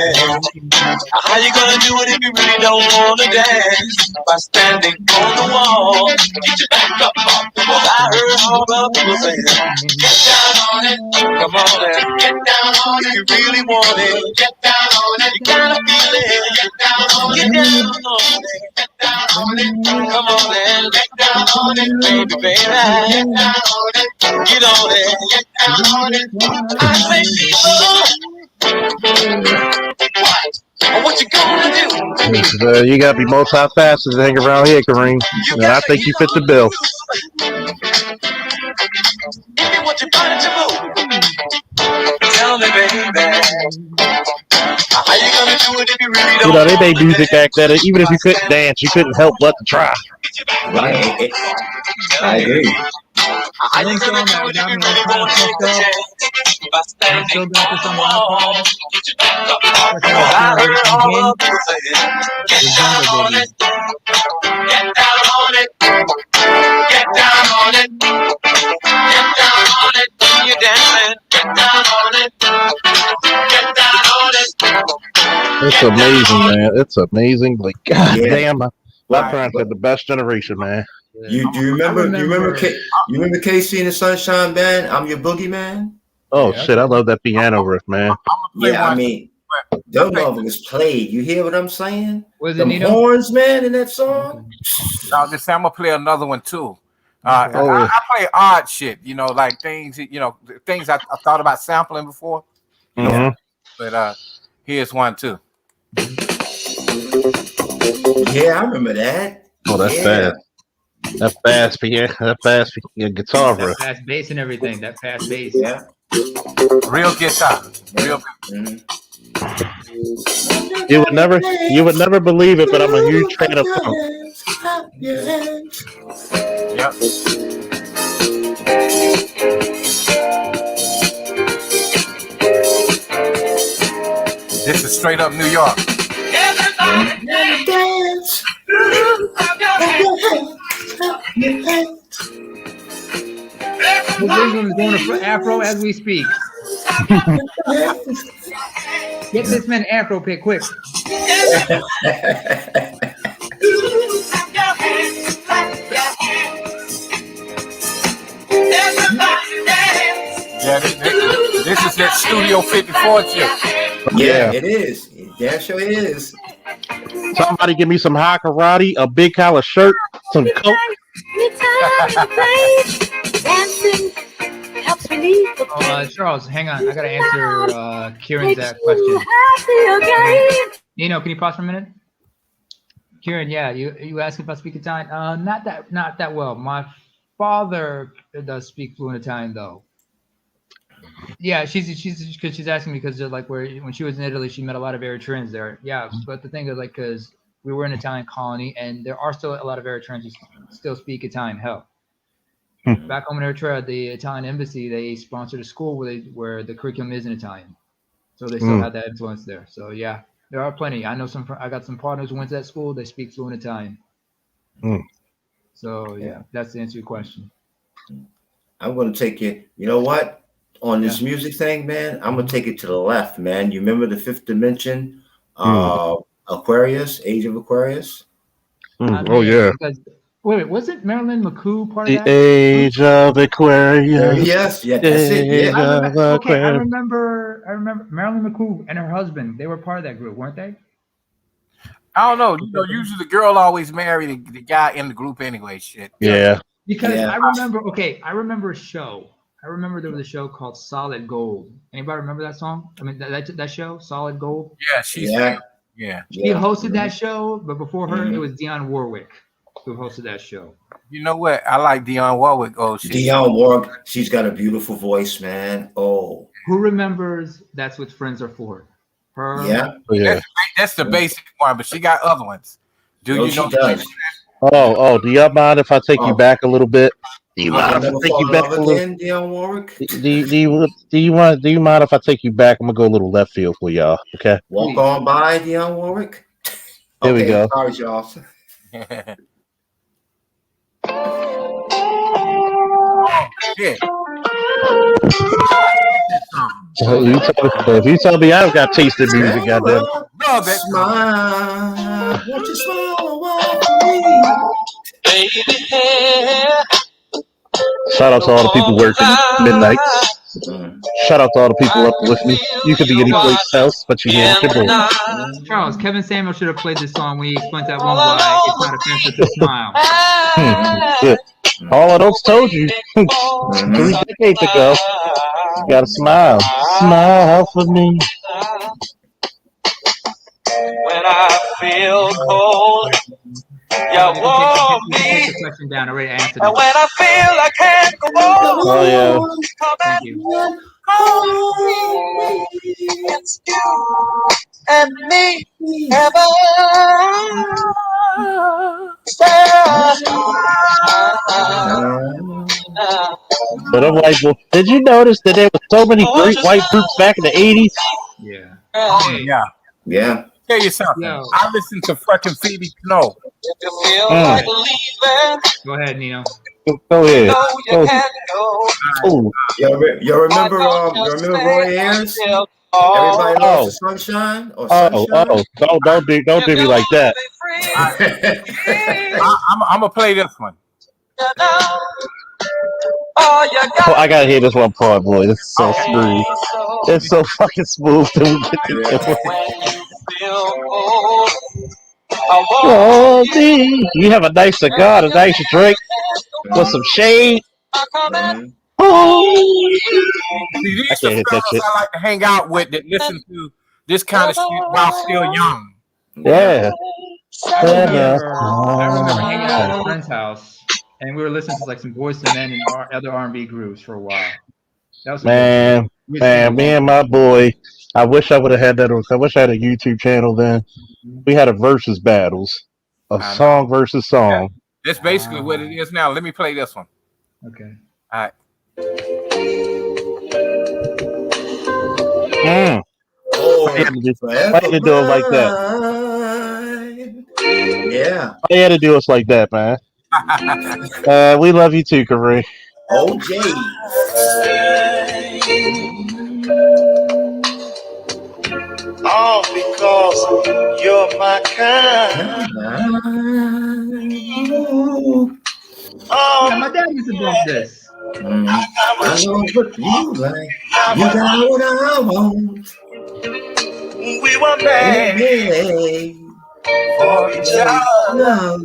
how you gonna do it if you really don't wanna dance? By standing on the wall. Get your back up off the wall. I heard all the people saying, get down on it. Come on and get down on it. If you really want it, get down on it. You gotta feel it. Get down on it. Get down on it. Get down on it. Come on and get down on it, baby, baby. Get down on it. Get on it. Get down on it. I say, what you gonna do? You gotta be multifaceted to hang around here, Kareem. And I think you fit the bill. Give me what you got to move. Tell me, baby. How you gonna do it if you really don't? You know, they made music back then. Even if you couldn't dance, you couldn't help but to try. Right. I agree. How you gonna do it if you really want to take a chance? By standing on the wall. Get your back up. I heard all of people saying, get down on it. Get down on it. Get down on it. Get down on it. When you're dancing, get down on it. Get down on it. It's amazing, man. It's amazing. Like, god damn, my parents had the best generation, man. Do you remember KC and the Sunshine Band? I'm your boogeyman. Oh Yeah, shit, I love that piano riff, man. Yeah, I mean, them motherfuckers played. You hear what I'm saying? Was it Them Nino? horns, man, in that song. Now this time I'm gonna play another one too. Okay. I play odd shit, you know, like things, you know, things I thought about sampling before, you know. Mhm. But here's one too. Yeah, I remember that. Oh, that's Yeah. fast. That fast piano, guitar That riff. fast bass and everything. That fast bass. Yeah. Real guitar. Real. You would never believe it, but I'm a huge fan of funk. Yep. This is straight up New York. Everybody dance. Clap your hands. This one is going to Afro as we speak. Get this man Afro pick quick. Yeah, this is that Studio 54 chip. Yeah, it is. It damn sure is. Somebody give me some high karate, a big collar shirt, some coke. Charles, hang on. I gotta answer Kieran's question. Nino, can you pause for a minute? Kieran, yeah, you asked if I speak Italian. Not that well. My father does speak fluent Italian though. Yeah, she's because she's asking me because like when she was in Italy, she met a lot of Eritreans there. Yeah, but the thing is like because we were an Italian colony, and there are still a lot of Eritreans who still speak Italian. Hell, back home in Eritrea, the Italian embassy they sponsored a school where the curriculum is in Italian, so they still have that influence there. So yeah, there are plenty. I know I got some partners who went to that school. They speak fluent Italian. So yeah, that's the answer to your question. I'm gonna take it. You know what? On this music thing, man, I'm gonna take it to the left, man. You remember the Fifth Dimension, Aquarius, Age of Aquarius? Oh yeah. Wait, wasn't Marilyn McCoo part of The that? Age of Aquarius. Yes, yeah, that's it. Yeah. I remember Marilyn McCoo and her husband. They were part of that group, weren't they? I don't know. You know, usually the girl always marry the guy in the group anyway. Shit. Yeah. Because I remember a show. I remember there was a show called Solid Gold. Anybody remember that song? I mean, that show, Solid Gold? Yeah, She hosted that show, but before her, it was Dionne Warwick who hosted that show. You know what? I like Dionne Warwick. Oh, shit. Dionne Warwick, she's got a beautiful voice, man. Oh. Who remembers That's What Friends Are For? Her. Yeah. That's the basic one, but she got other ones. Do you know? She does. Oh, do you mind if I take you back a little bit? Do you mind if I take you back a little? Dionne Warwick? Do you mind if I take you back? I'm gonna go a little left field for y'all. Okay. Walk on by, Dionne Warwick. Here we go. Sorry, y'all. Yeah. If you tell me I've got tasted music, goddamn. No, that's smile. Won't you smile for me? Shout out to all the people working midnight. Shout out to all the people up with me. You could be any place else, but you're here with your boy. Charles, Kevin Samuel should have played this song when he explained that one why it's not offensive to smile. All of those told you 3 decades ago. You gotta smile. Smile for me. When I feel cold, you warm me. Down. Already answered And when I feel I can't go on, oh yeah. Thank you. It's you and me ever. But I'm like, well, did you notice that there were so many great white groups back in the 80s? Yeah. Yeah. Tell you something. I listen to fucking Phoebe Snow. Go ahead, Nino. Go ahead. Oh, you remember Roy Ayers? Everybody loves the sunshine or sunshine? Don't do me like that. I'm gonna play this one. Oh, I gotta hear this one part, boy. This is so smooth. It's so fucking smooth that we get to do it. Oh, you have a nice cigar, a nice drink with some shade. Oh, See, I these the can't hit that fellas shit. I like to hang out with that listen to this kind of shit while still young. Yeah. I remember hanging out at a friend's house, and we were listening to like some Boyz II Men and other R&B grooves for a while. That was some good shit. Man, me and my boy. I wish I would have had that. I wish I had a YouTube channel then. We had a versus battles, a song versus song. That's basically what it is now. Let me play this one. Okay. All right. Oh, I had to do forever it like that. Yeah. All you had to do us like that, man. We love you too, Kareem. OJ. All because you're my kind. Yeah, my dad used to bump this. I know what you like. You got what I want. We were made for each other.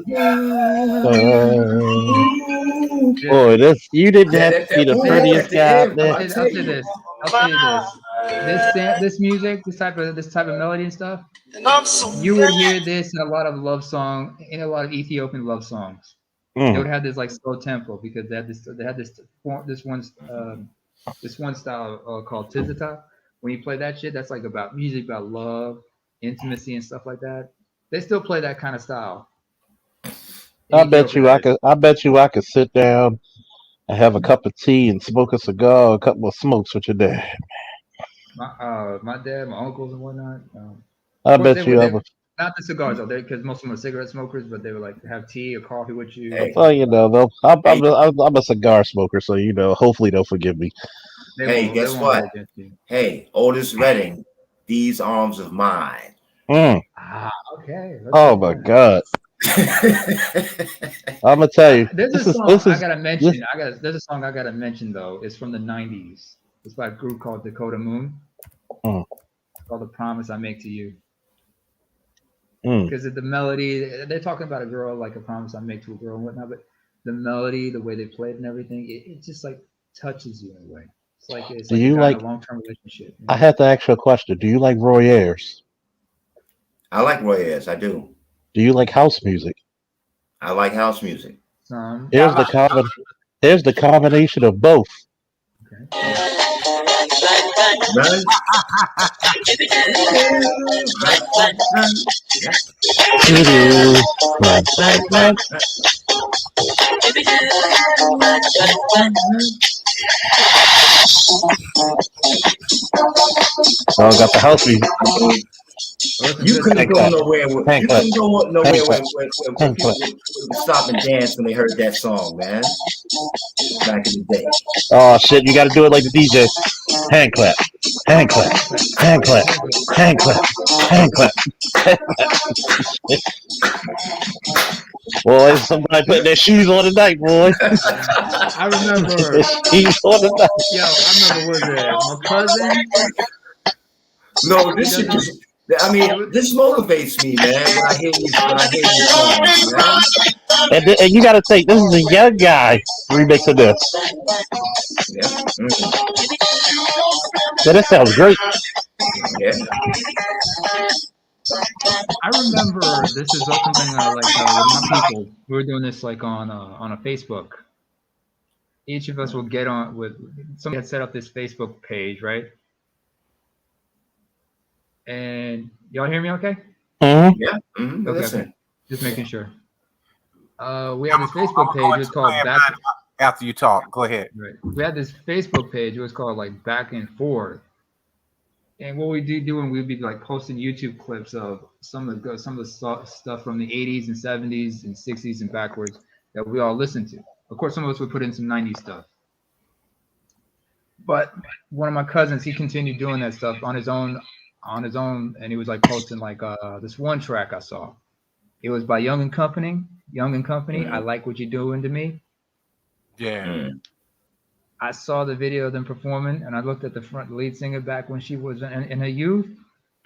Boy, you didn't have to be the prettiest guy out there. I'll say this. This music, this type of melody and stuff. You would hear this in a lot of Ethiopian love songs. They would have this like slow tempo because they had this one style called tizita. When you play that shit, that's like about music about love, intimacy, and stuff like that. They still play that kind of style. I bet you I could sit down and have a cup of tea and smoke a cigar, a couple of smokes with your dad. My dad, my uncles, and whatnot. I bet you not the cigars though, because most of them are cigarette smokers, but they would like have tea or coffee with you. Well, you know, I'm a cigar smoker, so you know, hopefully they'll forgive me. Hey, guess what? Hey, Otis Redding, these arms of mine. Okay. Oh my God. I'm gonna tell you. There's a song I gotta mention. There's a song I gotta mention though. It's from the '90s. It's by a group called Dakota Moon. It's called "The Promise I Make to You." Because of the melody, they're talking about a girl, like a promise I make to a girl and whatnot. But the melody, the way they played and everything, it just like touches you in a way. It's like a long-term relationship. I have to ask you a question. Do you like Roy Ayers? I like Roy Ayers. I do. Do you like house music? I like house music. Here's the combination of both. Run. Oh, got the house music. You couldn't go nowhere with when people would stop and dance when they heard that song, man. Back in the day. Oh shit, you gotta do it like the DJ. Hand clap. Hand clap. Hand clap. Hand clap. Hand clap. Boy, somebody putting their shoes on tonight, boy. I remember. Shoes on tonight. Yo, I remember was it my cousin? No, this shit just. I mean, this motivates me, man. When I hear these songs, man. And you gotta think, this is a young guy remixing this. Yeah. Yeah, that sounds great. Yeah. I remember this is something with my people. We were doing this like on a Facebook. Each of us will get on with somebody had set up this Facebook page, right? And y'all hear me okay? Yeah. Okay. Just making sure. We have this Facebook page. It's called Back. After you talk, go ahead. Right. We had this Facebook page. It was called like Back and Forth. And what we doing, we'd be like posting YouTube clips of some of the stuff from the 80s and 70s and 60s and backwards that we all listened to. Of course, some of us would put in some 90s stuff. But one of my cousins, he continued doing that stuff on his own, and he was like posting like this one track I saw. It was by Young and Company. I Like What You're Doing to Me. Yeah. I saw the video of them performing, and I looked at the front lead singer back when she was in her youth.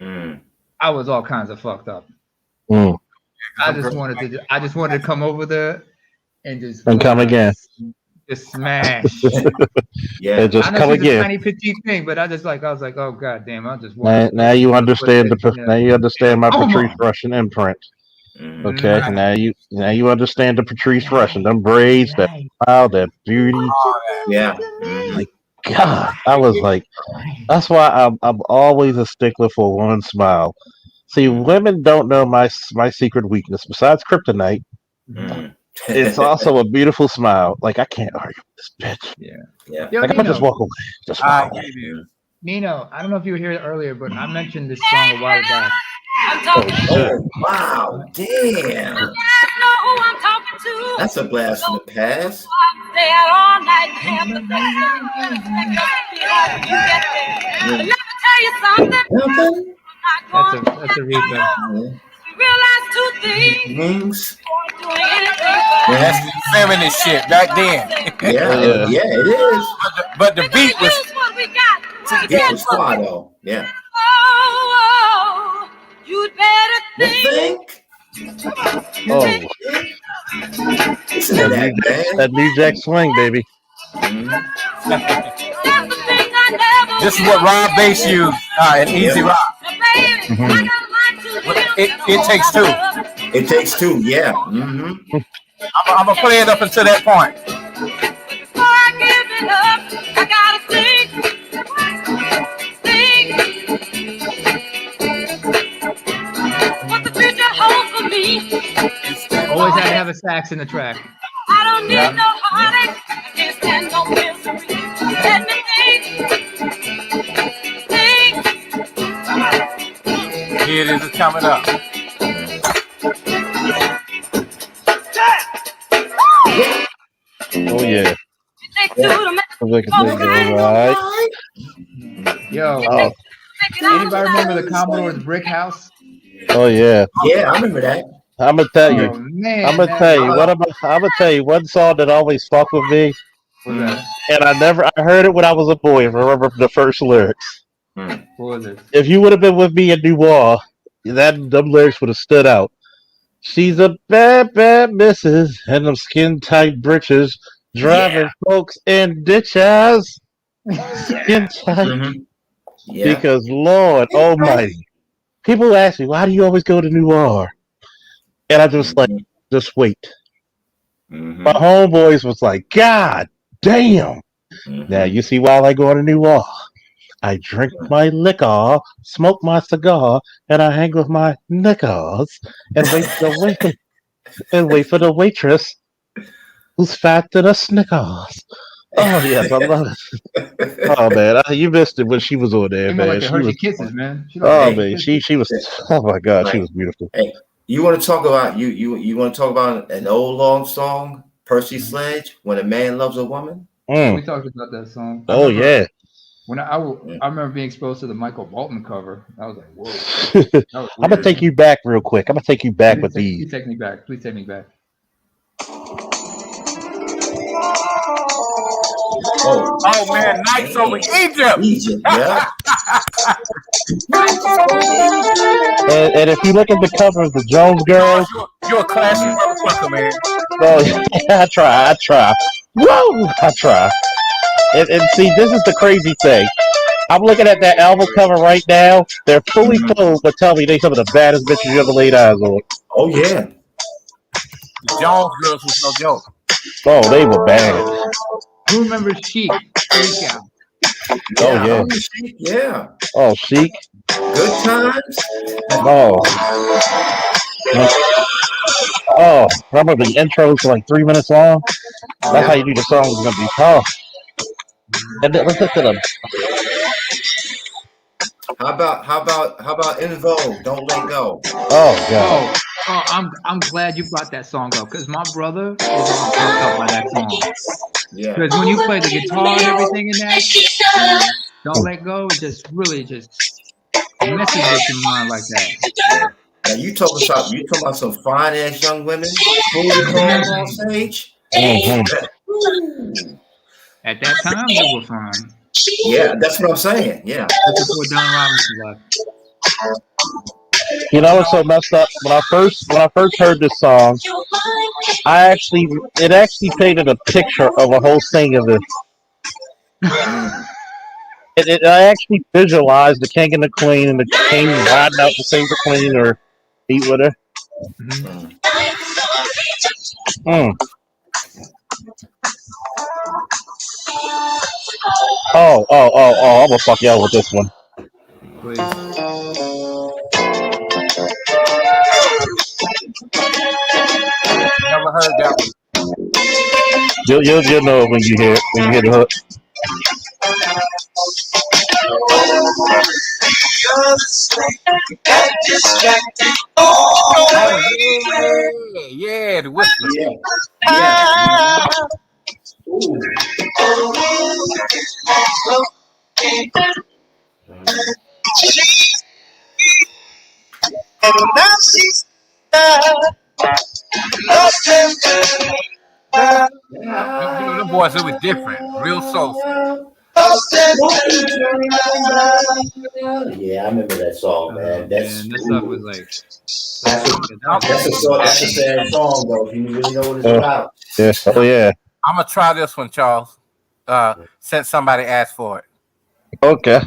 I was all kinds of fucked up. I just wanted to come over there and just come again. Just smash. Yeah, just I know come she's again. a tiny petite thing, but I was like, oh god damn, I just want. Now you understand now you understand my Patrice Russian imprint. Okay, now you understand the Patrice Russian. Them braids, that smile, that beauty. Yeah. Like God, I was like, that's why I'm always a stickler for one smile. See, women don't know my secret weakness besides kryptonite. It's also a beautiful smile. Like I can't argue with this bitch. Yeah. Yo, like I'm gonna just walk away. Just walk away. Nino, I don't know if you were here earlier, but I mentioned this song a while back. Oh, wow. Damn. That's a blast from the past. Stay out all night and have the Let me tell you something. That's a replay. Realize two things. That's feminist shit back then. Yeah, it is. But the beat was. The beat was fly though. Yeah. Oh, you'd better think. Oh. That New Jack Swing, baby. This is what Rob Bass used in Easy Rock. It takes two. It takes two, yeah. I'm gonna play it up until that point. Before I give it up, I gotta think. What the future holds for me. Always had to have a sax in the track. I don't need no heartache. I can't stand no misery. Let me think. Here it is, it's coming up. Oh yeah. Right. Yo, anybody remember the Commodore's Brick House? Oh yeah. Yeah, I remember that. I'm gonna tell you. Man, I'm gonna tell you. I'm gonna tell you one song that always stuck with me. And I heard it when I was a boy. And remember the first lyrics. What was it? If you would have been with me in New Orleans, them lyrics would have stood out. She's a bad missus and them skin tight britches, driving folks in ditches. Skin tight. Because Lord Almighty, people ask me, why do you always go to New Orleans? And I just just wait. My homeboys was like, God damn. Now you see why I go to New Orleans. I drink my liquor, smoke my cigar, and I hang with my niggas and wait for the waitress who's fat to the Snickers. Oh yes, I love it. Oh man, you missed it when she was on there, man. Like the Hershey Kisses, man. Man, she was. Oh my God, she was beautiful. Hey, you want to talk about you want to talk about an old long song, Percy Sledge, When a Man Loves a Woman? We talked about that song. Oh yeah. When I remember being exposed to the Michael Bolton cover, I was like, whoa. I'm gonna take you back real quick. I'm gonna take you back with these. Please take me back. Please take me back. Oh man, Nights Over Egypt. Yeah. and if you look at the cover of the Jones Girls, you're a classy motherfucker, man. Oh, I try. Whoa, I try. And see, this is the crazy thing. I'm looking at that album cover right now. They're fully clothed, but tell me they some of the baddest bitches you ever laid eyes on. Oh yeah. The Jones Girls was no joke. Oh, they were bad. Who remembers Chic? Freak Out. Oh yeah. Chic, yeah. Oh, Chic. Good times. Oh, remember the intros are like 3 minutes long? That's how you knew the song was gonna be tough. And then listen to them. How about In Vogue, Don't Let Go? Oh God. Oh, I'm glad you brought that song up because my brother was all fucked up by that song. Yeah. Because when you play the guitar and everything in that, Don't Let Go, it just really just messes with your mind like that. Now you talking about some fine ass young women fully grown on stage. At that time, they were fine. Yeah, that's what I'm saying. Yeah. That's before Don Robinson left. You know what's so messed up? When I first heard this song, it actually painted a picture of a whole thing of this. I actually visualized the king and the queen, and the king riding out to save the queen or eat with her. Oh! I'm gonna fuck y'all with this one. Please. Never heard that one. You'll know it when you hear the hook. Oh yeah, the whisper. And now she's Them boys, it was different, real soulful. Yeah, I remember that song, man. That's this stuff was like. That's a sad song, though. If you really know what it's about. Yeah. Oh yeah. I'm gonna try this one, Charles. Since somebody asked for it. Okay.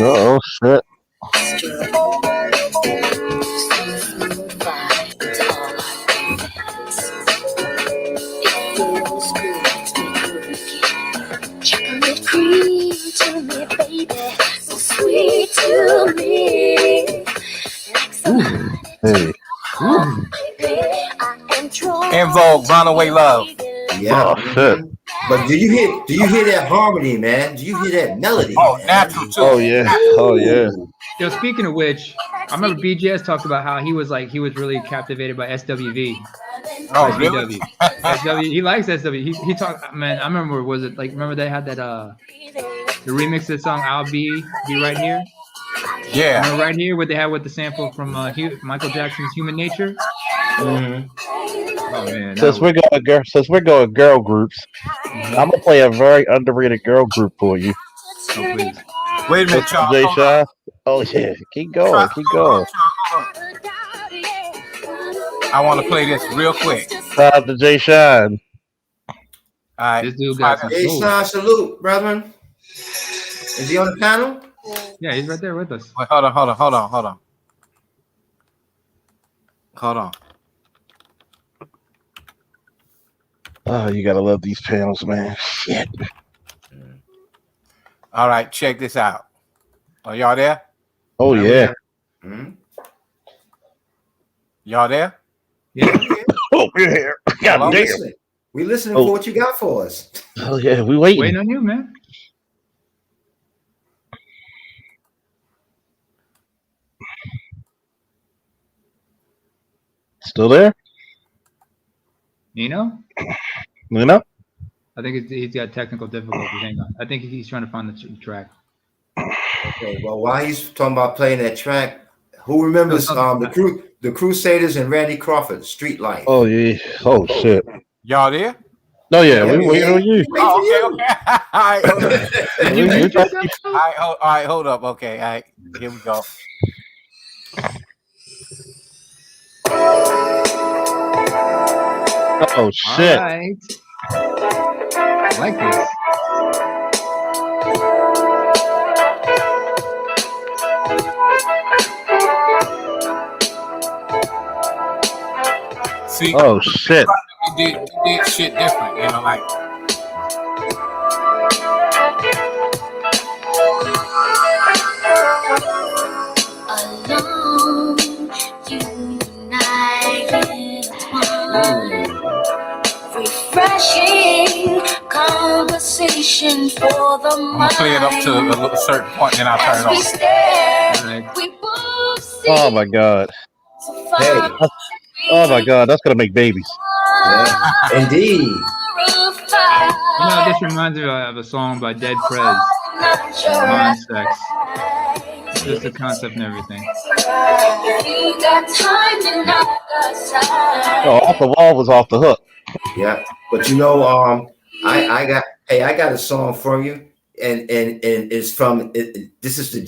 Oh shit. Chocolate cream to me, baby, so sweet to me. Hey. En Vogue, Runaway Love. Yeah. Oh shit. But do you hear that harmony, man? Do you hear that melody? Oh, man? natural too. Oh yeah. Oh yeah. Yo, speaking of which, I remember BGS talked about how he was really captivated by SWV. Oh, really? SW, he likes SW. He talked, man. I remember, was it like, remember they had that the remix of the song "I'll Be Right Here"? Yeah. Remember Right Here, what they had with the sample from Michael Jackson's "Human Nature." Mm-hmm. Oh man. Since we're going girl groups, I'm gonna play a very underrated girl group for you. Oh, please. Wait a minute, Charles. Jay Shaw. Oh yeah. Keep going. I want to play this real quick. Shout out to Jay Shine. All right. This dude got some Jay Shine, salute, brethren. Is he on the panel? Yeah, he's right there with us. Wait, hold on. Oh, you gotta love these panels, man. Shit. All right, check this out. Are y'all there? Oh yeah. Mm-hmm. Y'all there? Yeah. Oh, we're here. God damn. We listening for what you got for us. Oh yeah, we waiting. Waiting on you, man. Still there? Nino? Nino? I think he's got technical difficulties. Hang on. I think he's trying to find the track. Okay, well, while he's talking about playing that track, who remembers the Crusaders and Randy Crawford, Street Life? Oh yeah. Oh shit. Y'all there? No, yeah, we waiting on you. Oh, okay. All right, hold up. All right, hold up. Okay, all right, here we go. Oh shit. All right. I like this. See, oh shit. We did shit different, you know, like. Alone, united one. Refreshing conversation for the I'm gonna play it up to a certain point, and I'll turn it off. Right. Oh my god. Hey. Oh my god, that's gonna make babies. Yeah. Indeed. You know, this reminds me of a song by Dead Prez, Mind Sex. Just the concept and everything. We got time and not the Oh, off the side. wall was off the hook. Yeah, but I got a song from you, and it's from this is the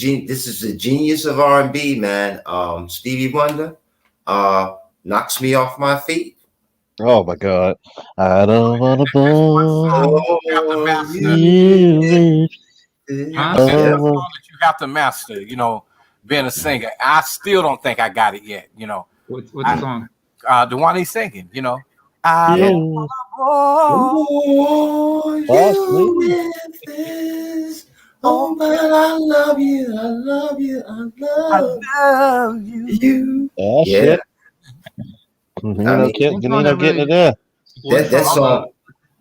genius of R&B, man. Stevie Wonder, knocks me off my feet. Oh my God, I don't wanna bore Oh, you with That's the yeah. oh. song that you have to master. Being a singer. I still don't think I got it yet. What's the song? The one he's singing. I Yeah. don't You want Oh, lost you me. Memphis. Oh, oh, but I love you. I love you. I I love love you. you. That's Yeah. it. I mean, One song I Nino getting really, it there. one that song, song.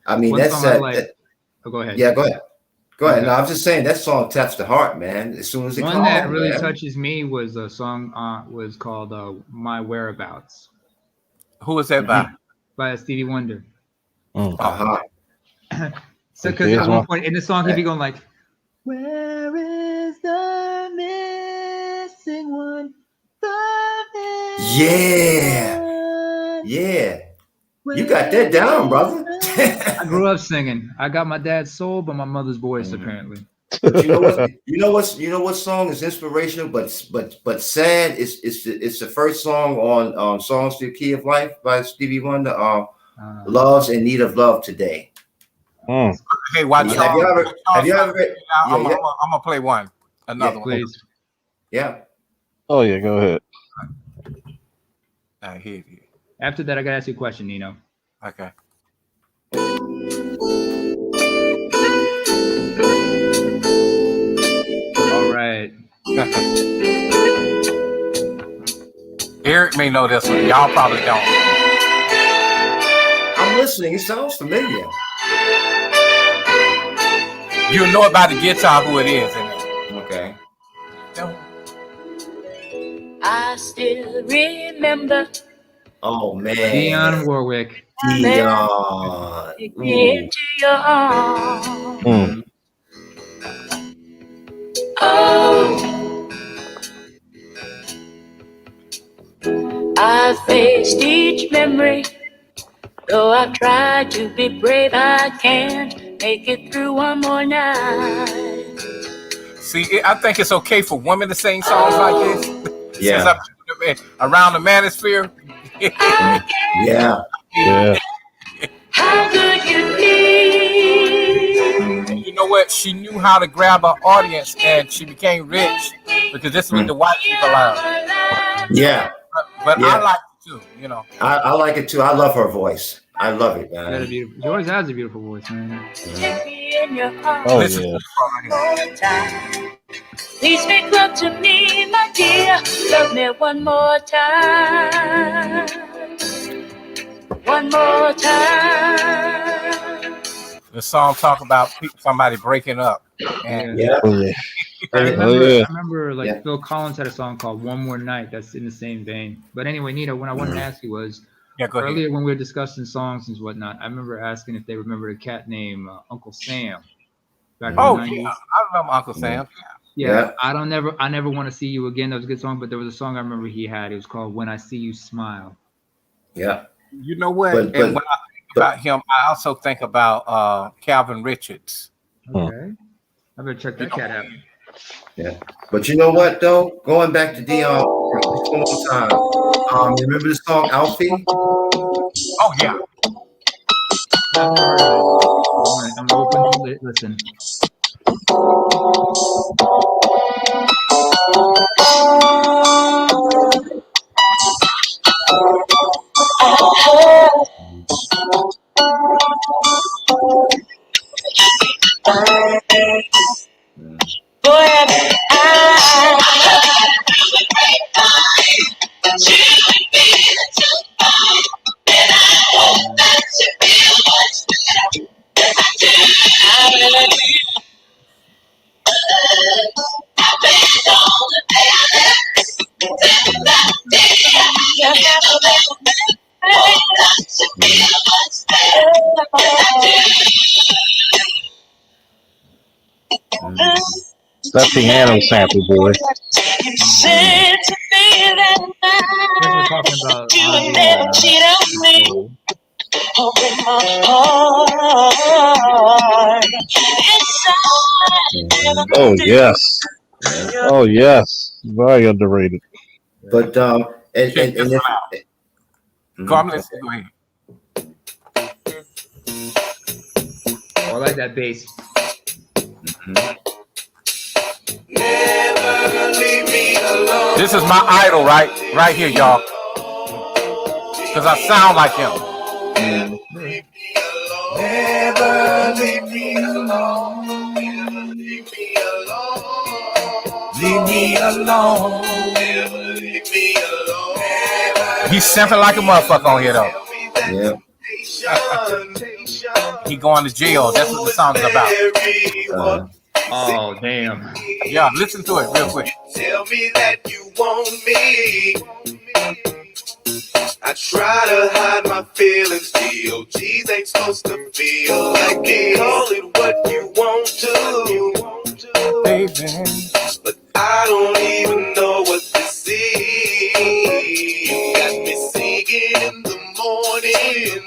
I mean, one that's song I that. like. Oh, go ahead. Yeah, go ahead. Go Go ahead. No, ahead. I'm just saying that song taps the heart, man. As soon as it One comes that on, really man. touches me was a song was called "My Whereabouts" Who is that by? by Stevie Wonder. Mm. Uh huh. So, because at one point in the song he'd be going like, "Where is the missing one? Yeah. Yeah. You got that down, brother. I grew up singing. I got my dad's soul, but my mother's voice, apparently. But you know what? You know what song is inspirational, but sad. It's the first song on "Songs to the Key of Life" by Stevie Wonder. "Love's in Need of Love Today." Mm. Hey, watch Have you ever? Have you ever? Yeah, I'm yeah, gonna play one. Another one. Please. yeah. Oh yeah, go ahead. I hear you. After that, I gotta ask you a question, Nino. Okay. All right. Eric may know this one. Y'all probably don't. I'm listening. It sounds familiar. You know it by the guitar who it is. Isn't it? Okay. I still remember Oh man. Dionne Warwick. Dion. into your arms. Mm. Oh, I've faced each memory. Though I've tried to be brave, I can't make it through one more night. See, I think it's okay for women to sing songs like this. Yeah. Since I'm around the manosphere. Yeah. Yeah. How could you feel? You know what? She knew how to grab her audience, and she became rich because this is what the white people are. Yeah. But Yeah. I like it too. I like it too. I love her voice. I love it, man. She always has a beautiful voice, man. Take me in your arms. Oh Listen yeah. One more time. Please make love to me, my dear. Love me one more time. One more time. The song talk about somebody breaking up. And Yeah. Oh yeah. I Oh yeah. remember like Yeah. Phil Collins had a song called "One More Night" that's in the same vein. But anyway, Nino, what I wanted to ask you was yeah, go ahead. earlier when we were discussing songs and whatnot, I remember asking if they remember a cat named Uncle Sam back in Oh the 90s. yeah, I remember Uncle Sam. Yeah, I never want to see you again. That was a good song, but there was a song I remember he had. It was called "When I See You Smile." Yeah. You know what? But And when I think about him, I also think about Calvin Richards. Okay, I better check that cat out. Yeah. But you know what though? Going back to Dion just one more time. You remember the song Alfie? Oh yeah. I'm gonna open it. Listen. That piano sample, boy. You said to me that Guess we're night talking about you would R&B never or cheat on me. soul. Open my heart. Inside, Oh yes. Oh yes. Very underrated. But and Check and, this and one if out. Go on, let's go ahead. Oh, I like that bass. This is my idol, right here, y'all. Because I sound like him. never leave me alone. Leave me alone. Never leave me alone. He's simping like a motherfucker on here, though. Yeah. He going to jail. That's what the song is about. Oh, damn. Yeah, listen to it real quick. Tell me that you want me. I try to hide my feelings still. G's ain't supposed to feel like it. Call it what you want to, baby. But I don't even know what this is. You got me singing in the morning.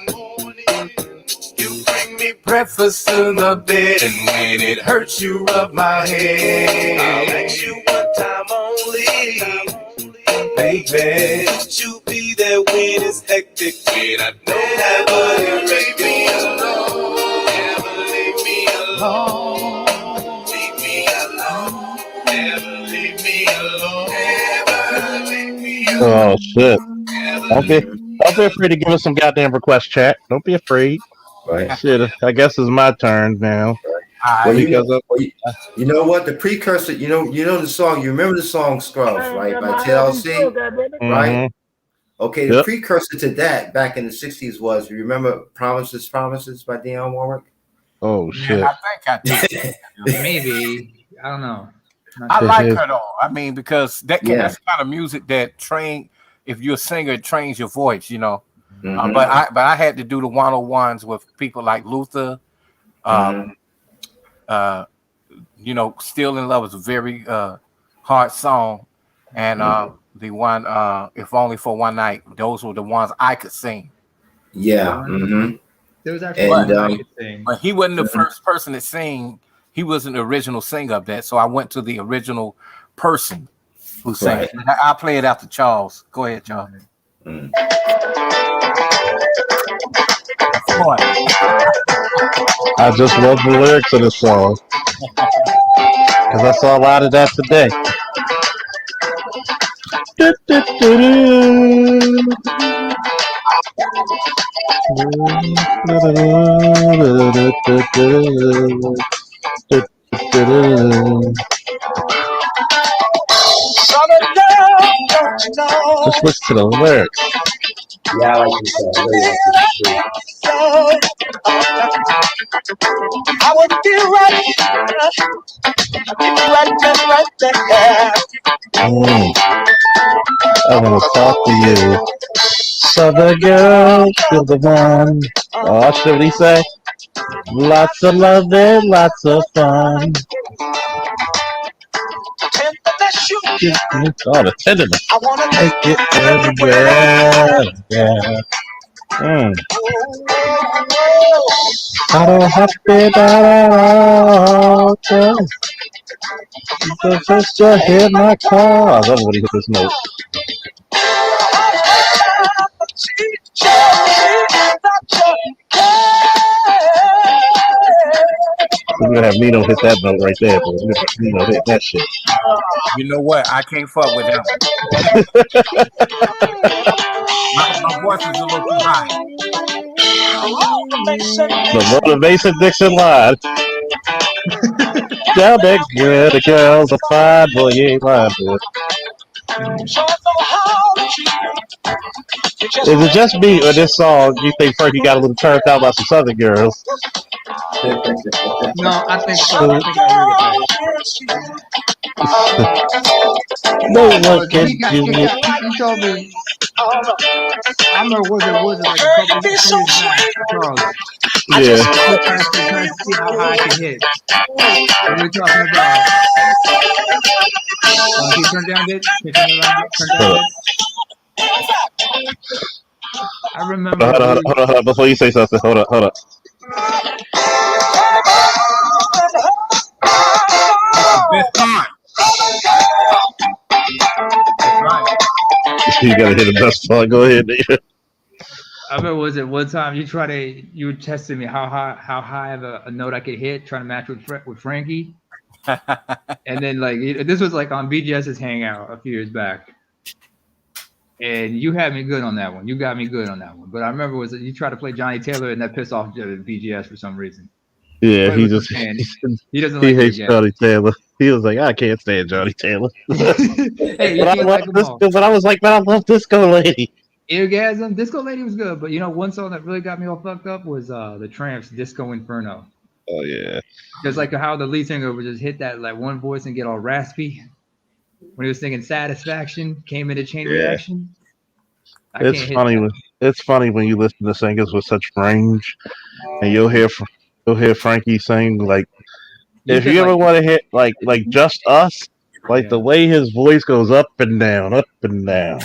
You bring me breakfast to the bed, and when it hurts, you rub my head. I'll let you one time only, baby. Won't you be there when it's hectic? When I don't have a leave me alone. Never leave me alone. Leave me alone. Never leave me alone. Never leave me alone. Oh shit. Don't be afraid to give us some goddamn request chat. Don't be afraid. Right. Shit, I guess it's my turn now. Well, you know what? The precursor, you know the song. You remember the song "Scrubs," right? By TLC, right? Okay, the precursor to that back in the '60s was, you remember "Promises, Promises" by Dionne Warwick? Oh shit! I think I did. Maybe, I don't know. I like her though. I mean, because that's the kind of music that if you're a singer, it trains your voice, you know. But I had to do the 101s with people like Luther. You know, "Still in Love" is a very hard song, and the one "If Only for One Night." Those were the ones I could sing. Yeah. There was actually one I could sing. But he wasn't the first person to sing. He wasn't the original singer of that, so I went to the original person who sang it. I'll play it after Charles. Go ahead, Charles. I just love the lyrics of this song because I saw a lot of that today. Just listen to the lyrics. Yeah, I like this song. I really like I would feel right there. I want to talk to you. Southern girl, you're the one. Oh, shit, what he say? Lots of loving, lots of fun. Oh, the tenderness. I want to take it everywhere. Yeah. I don't have to be about just to hit my car. I love when he hit this note. We're gonna have Nino hit that note right there, boy. Nino hit that shit. You know what? I can't fuck with that one. my voice is a little too high. The motivation Dixon line. Down that good, the girls are fine, boy. You ain't lying, boy. Is it just me or this song? You think Frankie got a little turned out by some Southern girls? No, I think so. I think I agree with that. No one can do it. He told me. I remember was it like a couple of years back, Charles. Yeah. Can I see how high I can hit. What are we talking about? Can you turn down it? Can you turn down it? I remember. Hold on. Before you say something, hold up. That's the best part. That's right. You gotta hit the best part. Go ahead, nigga. I remember, was it one time you were testing me how high of a note I could hit, trying to match with Frankie, and then like this was like on BGS's Hangout a few years back, and you had me good on that one. You got me good on that one. But I remember you tried to play Johnny Taylor, and that pissed off BGS for some reason. Yeah, he doesn't like hates Johnny Taylor. He was like, I can't stand Johnny Taylor. Hey, you can't like them all. But I was like, man, I love Disco Lady. Eargasm, Disco Lady was good, but one song that really got me all fucked up was the Tramps' Disco Inferno. Oh yeah, just like how the lead singer would just hit that like one voice and get all raspy when he was singing Satisfaction, came into Chain Reaction. It's funny when you listen to singers with such range, and you'll hear Frankie sing like. If you ever want to hit like Just Us, like the way his voice goes up and down, up and down.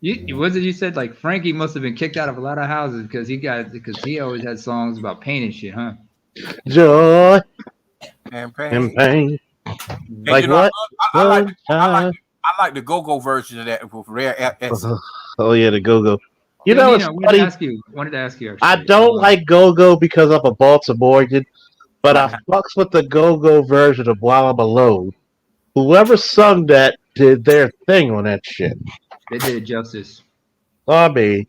Was it you said like Frankie must have been kicked out of a lot of houses because he always had songs about pain and shit, huh? Joy and pain. Like what? I like the go-go version of that with Rare Essence. Oh yeah, the go-go. You know, it's funny. Wanted to ask you. Actually. I don't like go-go because I'm a Baltimorean, but I fucks with the go-go version of While I'm Alone. Whoever sung that did their thing on that shit. They did it justice. I mean,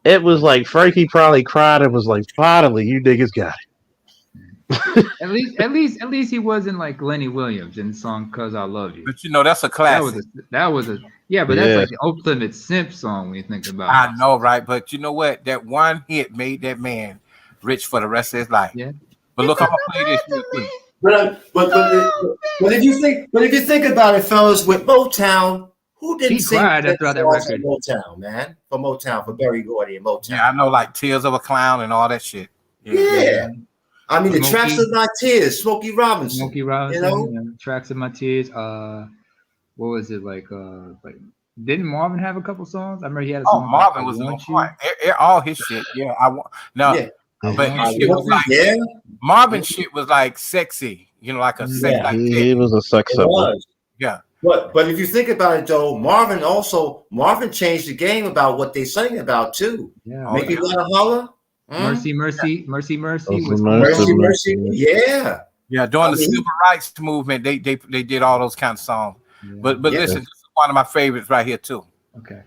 it was like Frankie probably cried and was like, finally, you niggas got it. at least he wasn't like Lenny Williams in the song "Cause I Love You." But that's a classic. That was a that's like the ultimate simp song when you think about it. I know, right? But you know what? That one hit made that man rich for the rest of his life. Yeah. But look, I'm gonna play this real quick. But if you think about it, fellas, with Motown, who didn't sing that record? Motown, man, for Berry Gordy and Motown. Yeah, I know, like Tears of a Clown and all that shit. Yeah. I mean, the Tracks of My Tears, Smokey Robinson. You know? Tracks of My Tears. What was it like? Didn't Marvin have a couple songs? I remember he had a song. Marvin was on point. All his shit. Yeah, but his shit was like Marvin shit was like sexy. Like a sex. Like he was a sex symbol. Yeah. But if you think about it, though, Marvin changed the game about what they sang about too. Yeah. Make you wanna holler. Mercy. Yeah. Yeah. During the civil rights movement, they did all those kind of songs. Yeah. But listen, this is one of my favorites right here too. Okay.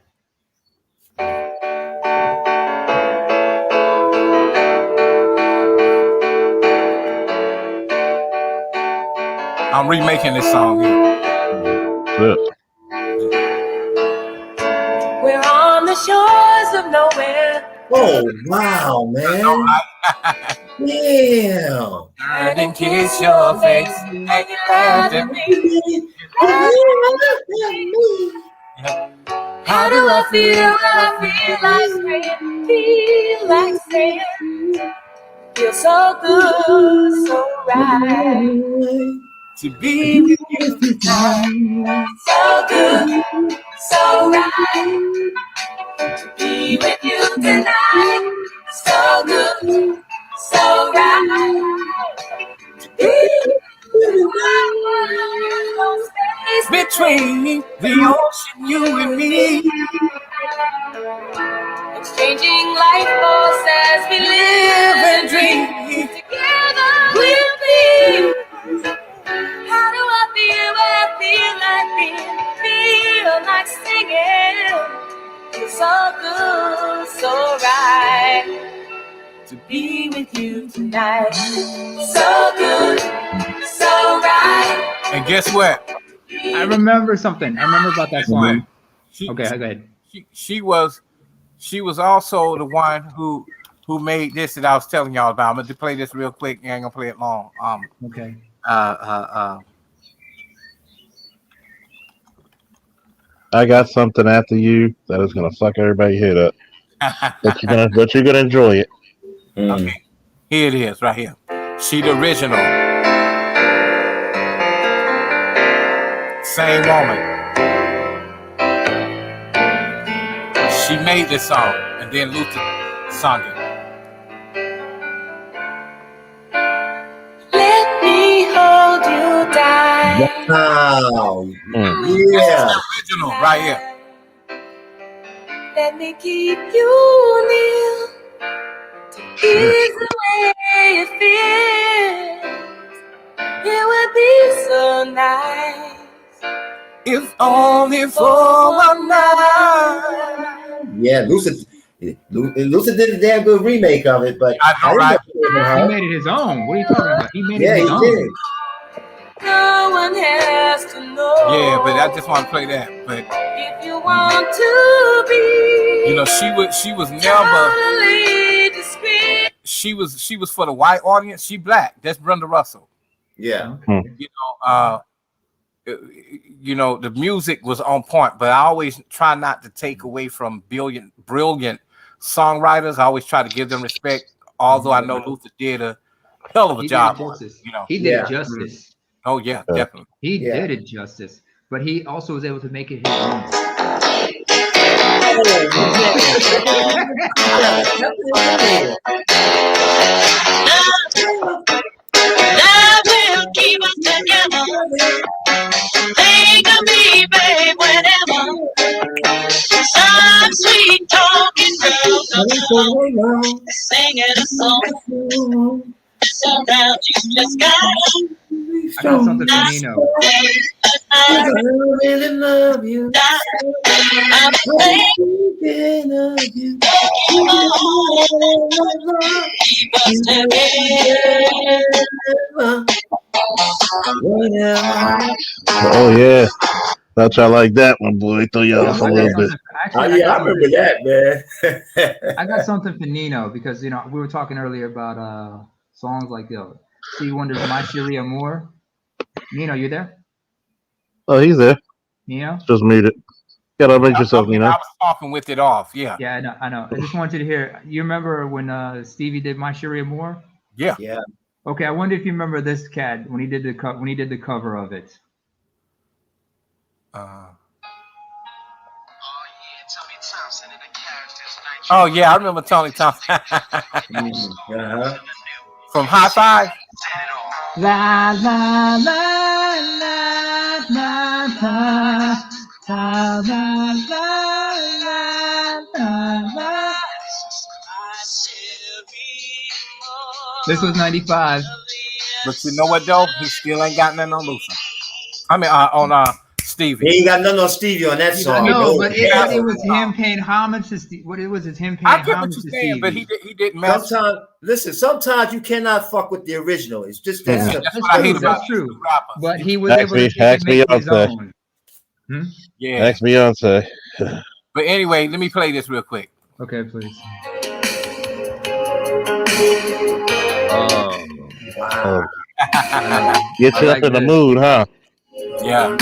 I'm remaking this song here. We're on the shores of nowhere. Oh wow, man! Yeah. Turn and kiss your face, and you laugh at me. How do I feel? I feel like saying, feel so good, so right. To be with you tonight. So good, so right. To be with you tonight. So good, so right. To be with you tonight. Between the ocean, you and me. Exchanging life force as we live and dream. Together we'll be. How do I feel? Feel like singing. Feel so good, so right. To be with you tonight. So good, so right. And guess what? I remember something. I remember about that song. Okay, go ahead. She was also the one who made this that I was telling y'all about. I'm gonna play this real quick. I ain't gonna play it long. Okay. I got something after you that is gonna fuck everybody's head up. But you're gonna enjoy it. Okay. Here it is, right here. She the original. Same woman. She made this song, and then Luther sung it. Let me hold you tight. Wow. This is Yeah. the original right here. Let me keep you near. Ease the way it feels. It would be so nice. If only for one night. Yeah, Lucid did a damn good remake of it, but I know, right? He made it his own. What are you talking about? He made it his he own. did. No one has to know. Yeah, but I just want to play that. But if you want to be, you know, she was never. She was for the white audience. She black. That's Brenda Russell. Yeah. You know, the music was on point, but I always try not to take away from brilliant songwriters. I always try to give them respect. Although I know Luther did a hell of a job. You know, he did it justice. Oh yeah, definitely. He did it justice, but he also was able to make it his own. Love will keep us together. Think of me, babe, whenever. Some sweet talking girl singing a song. Sometimes you just gotta. I got something for Nino. I really love you. I'm thinking of you. Keep us together. Oh yeah, that's I like that one, boy. Throw you off a little bit. Actually, I remember that, man. I got something for Nino because we were talking earlier about songs like Stevie Wonder's "My Cherie Amour." Nino, you there? Oh, he's there. Nino, just muted. Gotta unmute yourself, Nino. I was talking with it off. Yeah. Yeah, I know. I just wanted you to hear. You remember when Stevie did "My Cherie Amour"? Yeah. Yeah. Okay, I wonder if you remember this cat when he did the cover of it. Oh yeah, I remember Tony Thompson. From High Five. La la la la la la la la la. This was 95. But you know what though? He still ain't got nothing on Luther. I mean, on Stevie. He ain't got nothing on Stevie on that song. No, but it was him paying homage to Stevie. What it was is him paying homage to Stevie. But he didn't mess. Sometimes you cannot fuck with the original. It's just that simple. That's true. But he was able to make it his own. Yeah. Next Beyonce. But anyway, let me play this real quick. Okay, please. Oh. Get you up in the mood, huh? Yeah.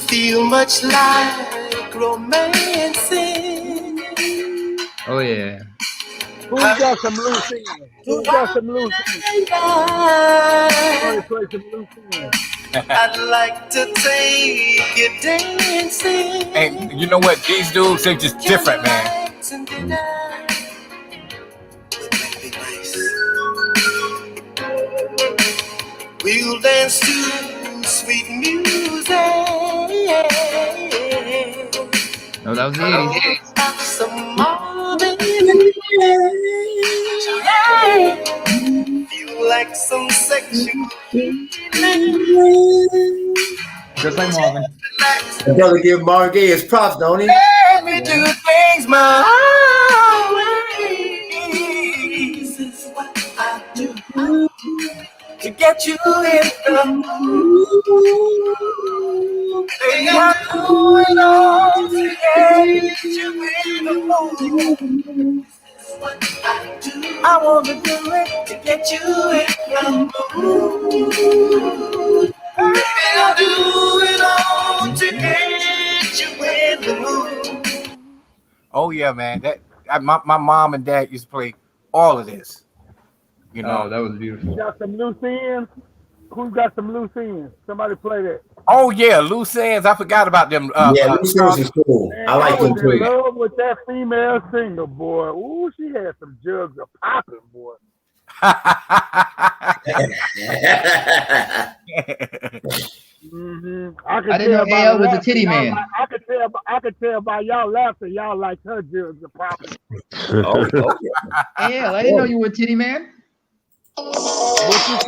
Feel much like romancing. Oh yeah. Who's got some loose ends? Who's got some loose ends? Somebody play some loose ends. I'd like to take you dancing. And you know what? These dudes, they're just different, man. We'll dance to sweet music. No, that was the 80s. Some Marvin. Feel like some sexual healing. Just like Marvin. You gotta give Marvin Gaye his props, don't he? Let me do things my way. This is what I do to get you in the mood. Baby, I do it all to get you in the mood. This is what I do. I want to do it to get you in the mood. Baby, I do it all to get you in the mood. Oh yeah, man. my mom and dad used to play all of this. You know. Oh, that was beautiful. You got some loose ends? Who's got some loose ends? Somebody play that. Oh yeah, loose ends. I forgot about them. Yeah, loose ends is cool. Man, I like was them in too. love with that female singer, boy. Ooh, she had some jugs of popping, boy. I didn't know AL was a titty man. I could tell by y'all laughter, y'all like her jugs of popping. Oh, okay. AL, I didn't know you were a titty man. What you say?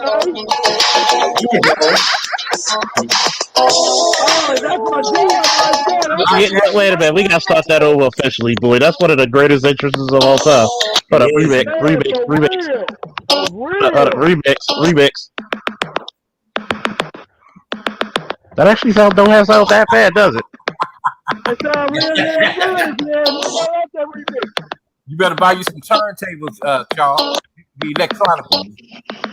Oh, that's my jam right there. Wait a minute, we gotta start that over officially, boy. That's one of the greatest entrances of all time. Hold up, remix. Remix. That actually don't have sound that bad, does it? It sounds real good, yeah. I like that remix. You better buy you some turntables, Charles. The electronic ones.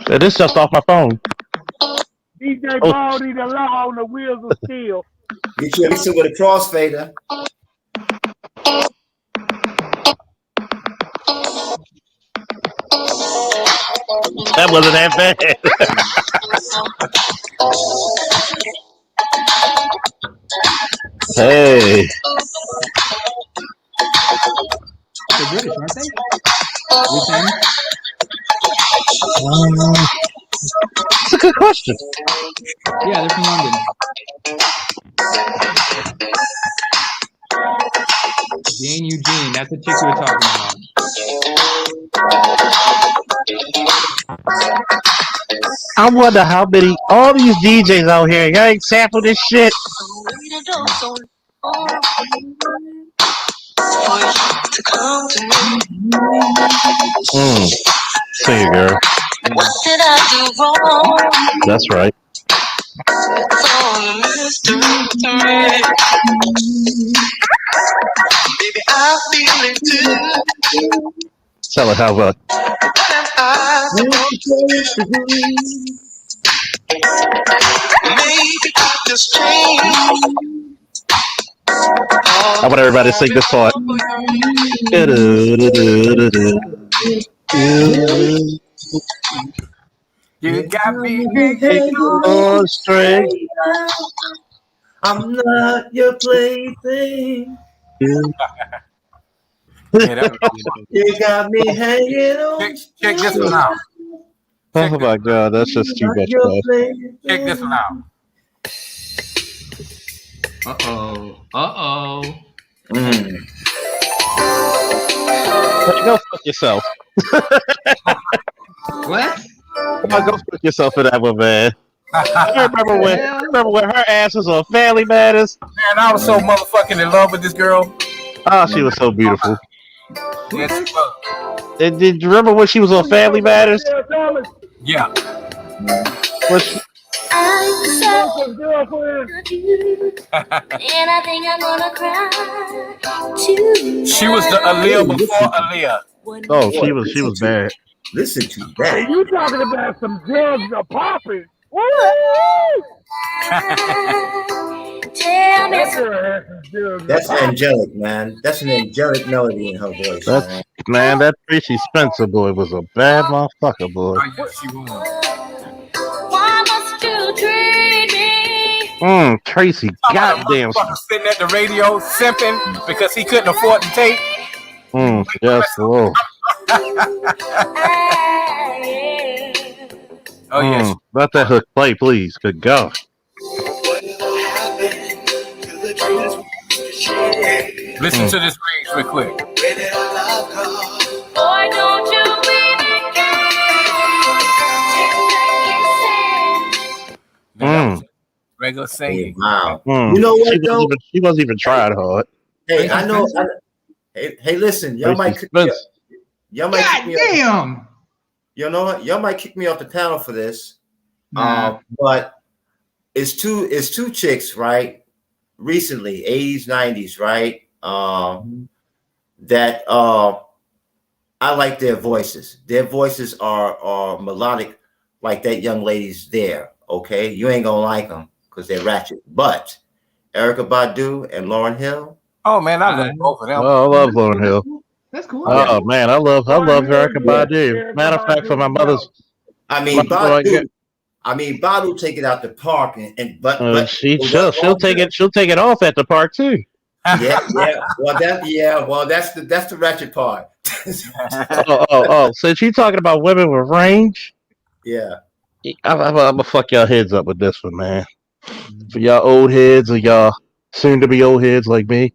This just off my phone. DJ Baldy, the law on the wheels of steel. Get you a mixer with a crossfader. That wasn't that bad. Hey. They're British, aren't they? Loose ends? That's a good question. Yeah, they're from London. Jane Eugene, that's the chick we were talking about. I wonder how many all these DJs out here, y'all ain't sample this shit. Sing it, girl. What did I do wrong? That's right. It's all a mystery. Baby, I feel it too. Tell it how about. Maybe I just changed. I want everybody to sing this part. You got me hanging on straight. I'm not your plaything. You got me hanging on. Check this one out. Oh my god, that's just too much, bro. Check this one out. Go fuck yourself. What? Go fuck yourself for that one, man. I remember when her ass was on Family Matters. Man, I was so motherfucking in love with this girl. Oh, she was so beautiful. Yes, she was. And did you remember when she was on Family Matters? Yeah. And I think I'm gonna cry too. She was the Aaliyah before Aaliyah. Oh, she was bad. Listen to that. Hey, you talking about some drugs are popping? That's angelic, man. That's an angelic melody in her voice. Man, that Tracy Spencer boy was a bad motherfucker, boy. Oh, yes, she was. Why must you treat me? Tracy, goddamn. Sitting at the radio simping because he couldn't afford the tape. Yes, Lord. Oh yes. Let that hook play, please. Good God. Listen to this range real quick. Boy, don't you even care. Regular singing. Wow. You know what though? She wasn't even trying hard. Hey, I know. Hey, listen, y'all might kick me damn. You know what? Y'all might kick me off the panel for this. But it's two chicks, right? Recently, 80s, 90s, right? That I like their voices. Their voices are melodic, like that young lady's there. Okay, you ain't gonna like them because they're ratchet. But Erykah Badu and Lauryn Hill. Oh man, I love both of them. Oh, I love Lauryn Hill. That's cool. Oh man, I love Erica Yeah. Badu. Matter of fact, for my mother's, I my, mean, my, Badu take it out the park, but she'll take it. She'll take it off at the park too. yeah. Well, that's the wretched part. Oh. Since you talking about women with range, Yeah. I'm gonna fuck y'all heads up with this one, man. For y'all old heads or y'all soon to be old heads like me,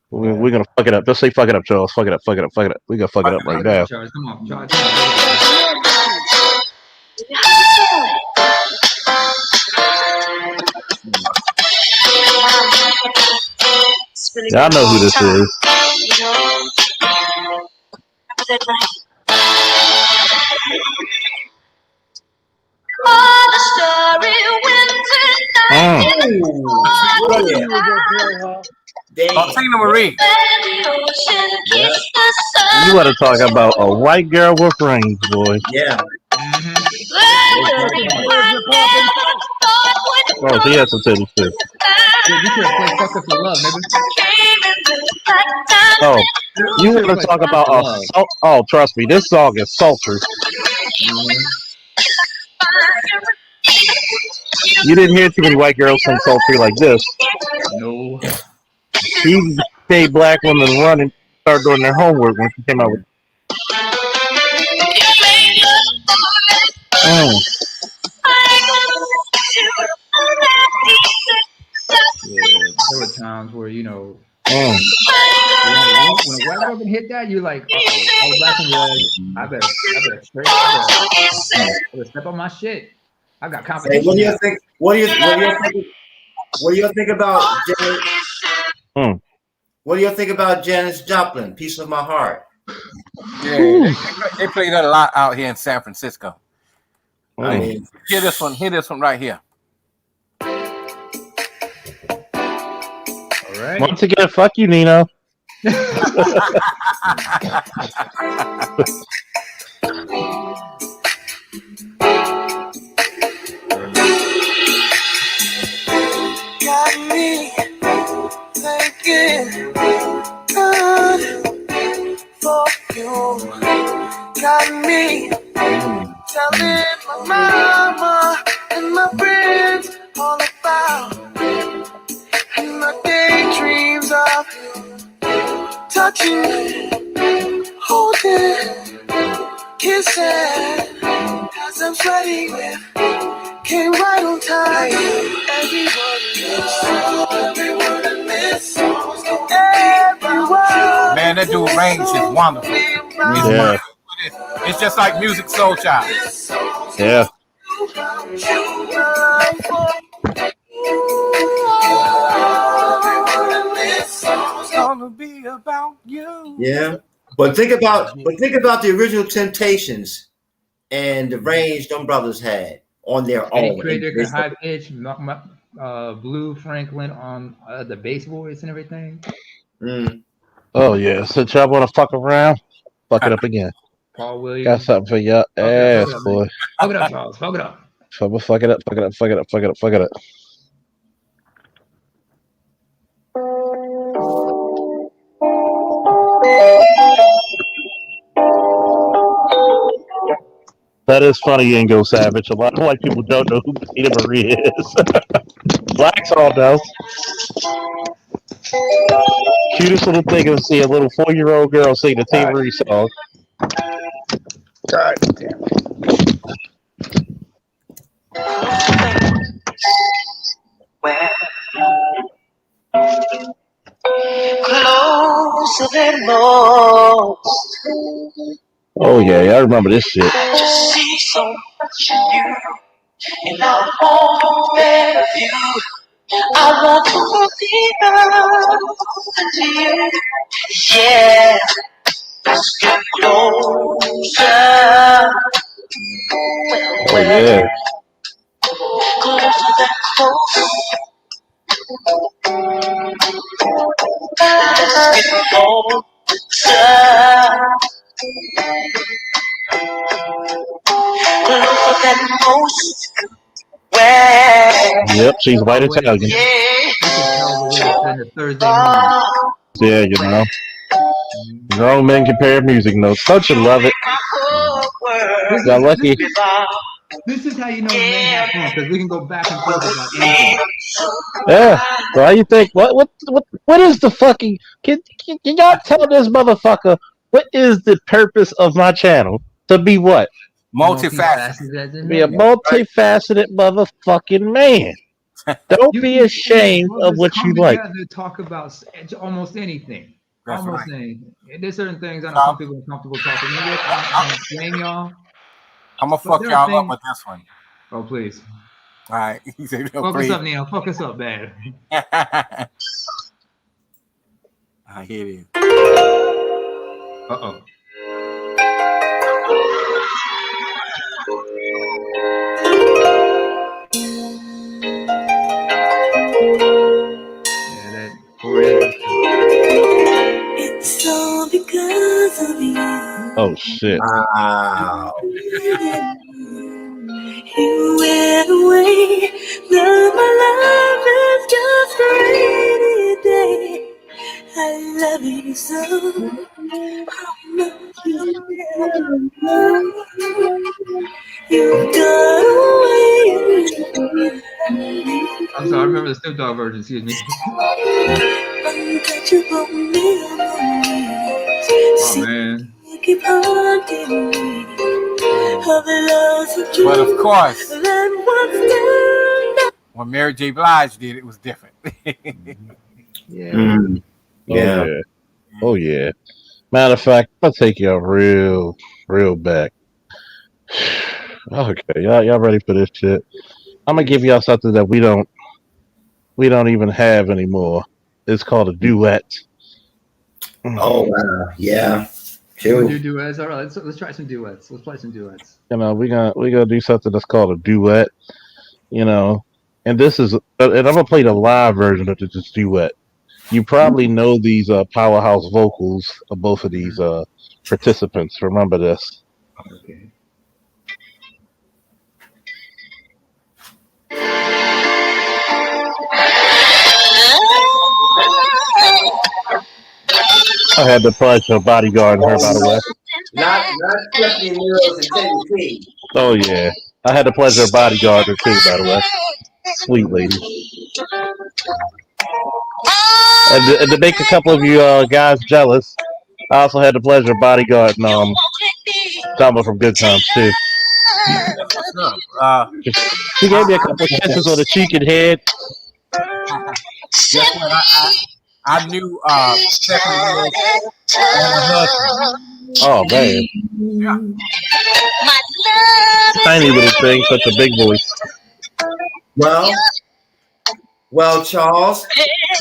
we're gonna fuck it up. Just say fuck it up, Charles. Fuck it up. Fuck it up. Fuck it up. We gonna fuck it up right now. Charles, come on, Charles. Y'all know who this is. Tina Marie. You want to talk about a white girl with range, boy? Yeah. Oh, she has some titties too. Dude, you should have played "Sucker for Love," nigga. Oh, you want to talk about a oh, trust me, this song is sultry. You didn't hear too many white girls sing sultry like this. No. She made black women run and start doing their homework when she came out with. Yeah, there were times where when a white girl can hit that, you're like, uh-oh. All the black women were like, I better step on my shit. I got competition. Hey, what do you think? What do you think about Janet? What do you think about Janis Joplin? "Piece of My Heart." Yeah, they play that a lot out here in San Francisco. I mean, hear this one right here. All right. Once again, fuck you, Nino. Got me thinking good for you. Got me telling my mama and my friends all about and my daydreams of you. Touching, holding, kissing as I'm sweating with. Came right on time. Everyone in this song. Man, that dude range is wonderful. Yeah. It's just like Music Soul Child. Yeah. It's gonna be about you. Yeah, but think about the original Temptations and the range them brothers had on their Eddie own. Krager, high pitch, Blue Franklin on the bass voice and everything. Oh yeah. Since y'all want to fuck around, fuck it up again. Paul Williams. Got something for y'all ass, boy. Fuck it up, Charles. Fuck it up. Fuck it up. Fuck it up. Fuck it up. Fuck it up. Fuck it up. That is funny, Ingo Savage. A lot of white people don't know who Tina Marie is. Blacks all know. Cutest little thing is to see a little 4-year-old girl sing the Tina Marie song. God damn it. Closer than most. Oh yeah, I remember this shit. I just see so much of you, and I won't let you. I want to look deeper into you. Yeah, let's get closer. Oh yeah. Closer than close. Let's get closer. Closer than most. Yep, she's white Italian. You can tell the way to spend a Thursday morning. Yeah, you know. Grown men compare music notes. Don't you love it? This Y'all is lucky. this is how you know men have fun because we can go back and forth about anything. Yeah. So how you think? What is the fucking? Can y'all tell this motherfucker what is the purpose of my channel? To be what? Multifaceted as a To be a man. multifaceted motherfucking man. Don't You be can see ashamed of brothers what come you like. together, talk about almost anything. That's Almost right. anything. And there's certain things I know some people are comfortable talking with. I don't blame y'all. I'm gonna But fuck there are y'all up things. with this one. Oh, please. All right. He said, no, Focus please. up, Neil. Focus up, man. I hear you. Uh-oh. Yeah, that 4 inches. It's all because of you. Oh shit. Wow. You went away. Now my life is just a rainy day. I love you so. How much you got away. I'm sorry, I remember the Snoop Dogg version, excuse me. Untouchable memories. Oh man. Keep haunting me. Of the loves of But of course, that once turned when Mary J. Blige did it was different. Yeah. Oh Yeah. yeah. Oh yeah. Matter of fact, I'll take y'all real back. Okay, y'all ready for this shit? I'm gonna give y'all something that we don't even have anymore. It's called a duet. Oh wow. Yeah. You want to True. do duets? All right, let's try some duets. Let's play some duets. You know, we gonna do something that's called a duet. You know, and this is and I'm gonna play the live version of this duet. You probably know these powerhouse vocals of both of these participants. Remember this. Okay. I had the pleasure of bodyguarding her, by the way. Not Stephanie Mills and Teddy P. Oh yeah, I had the pleasure of bodyguarding her too, by the way. Sweet lady. And to make a couple of you guys jealous, I also had the pleasure of bodyguarding Summer from Good Times too. That's what's up. She gave me a couple of kisses on the cheek and head. Guess what? I knew Stephanie Mills and her husband. Oh man, Yeah. tiny little thing, such a big voice. Well, Charles,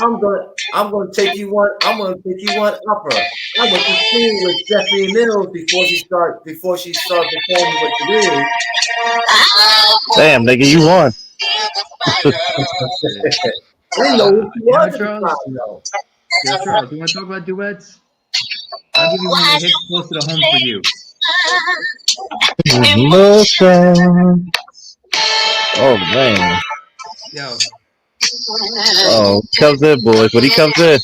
I'm gonna take you one. I'm gonna take you one upper. I went to school with Stephanie Mills before she started performing with the Wiz. Damn, nigga, you won. I didn't know who she You know, was at the Charles. time, though. Yo, Charles, you want to talk about duets? I'll give you one that hits closer to home for you. Emotion. Oh man. Yo. Oh, comes in, boys. When he comes in.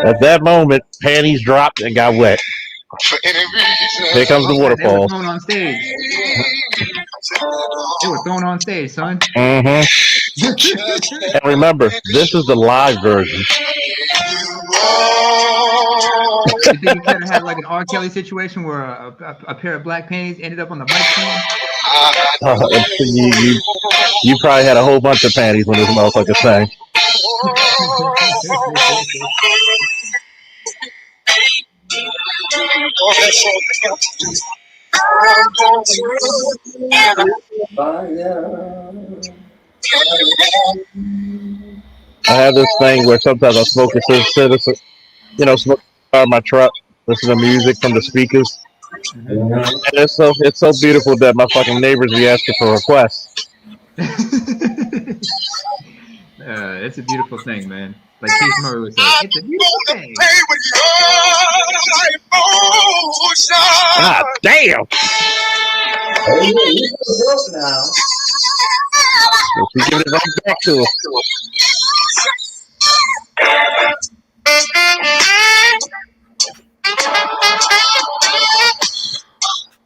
At that moment, panties dropped and got wet. Here comes the They were waterfalls. thrown on stage. They were thrown on stage, son. Mm-hmm. And remember, this is the live version. You think you could have had like an R. Kelly situation where a pair of black panties ended up on the mic stand? You probably had a whole bunch of panties when this motherfucker sang. I have this thing where sometimes I smoke smoke in my truck, listen to music from the speakers. Mm-hmm. And it's so beautiful that my fucking neighbors be asking for requests. It's a beautiful thing, man. Like Keith Murray would say, it's a beautiful thing. God damn! Oh yeah, you so broke now. So she giving it right back to her.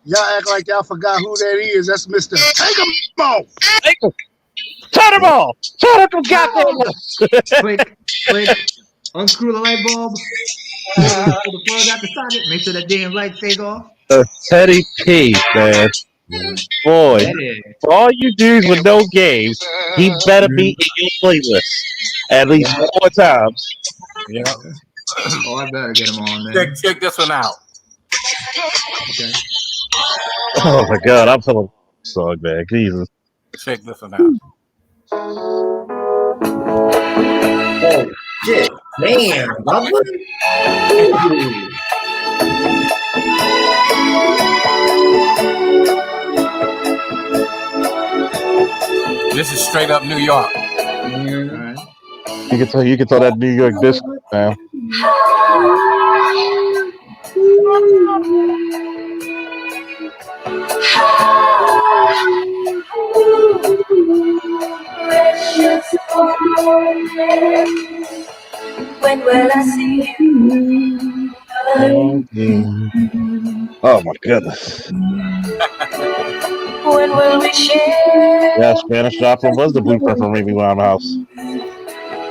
Y'all act like y'all forgot who that is. That's Mr. Take 'em off. Turn them off! Turn them goddamn off! Click. Unscrew the light bulb. Pull the plug out the socket. Make sure that damn light stays off. Teddy P, man. Boy, for all you dudes with no games, he better be in your playlist at least 4 times. Yeah. Oh, I better get him on then. Check this one out. Okay. Oh my god, I'm feeling song, man. Jesus. Check this one out. Oh shit, damn, brother. This is straight up New York. Alright. You can tell that New York disco now. When will I see you again? Oh my goodness. When will we share? Yeah, Spanish Opera was the blueprint for Amy Winehouse.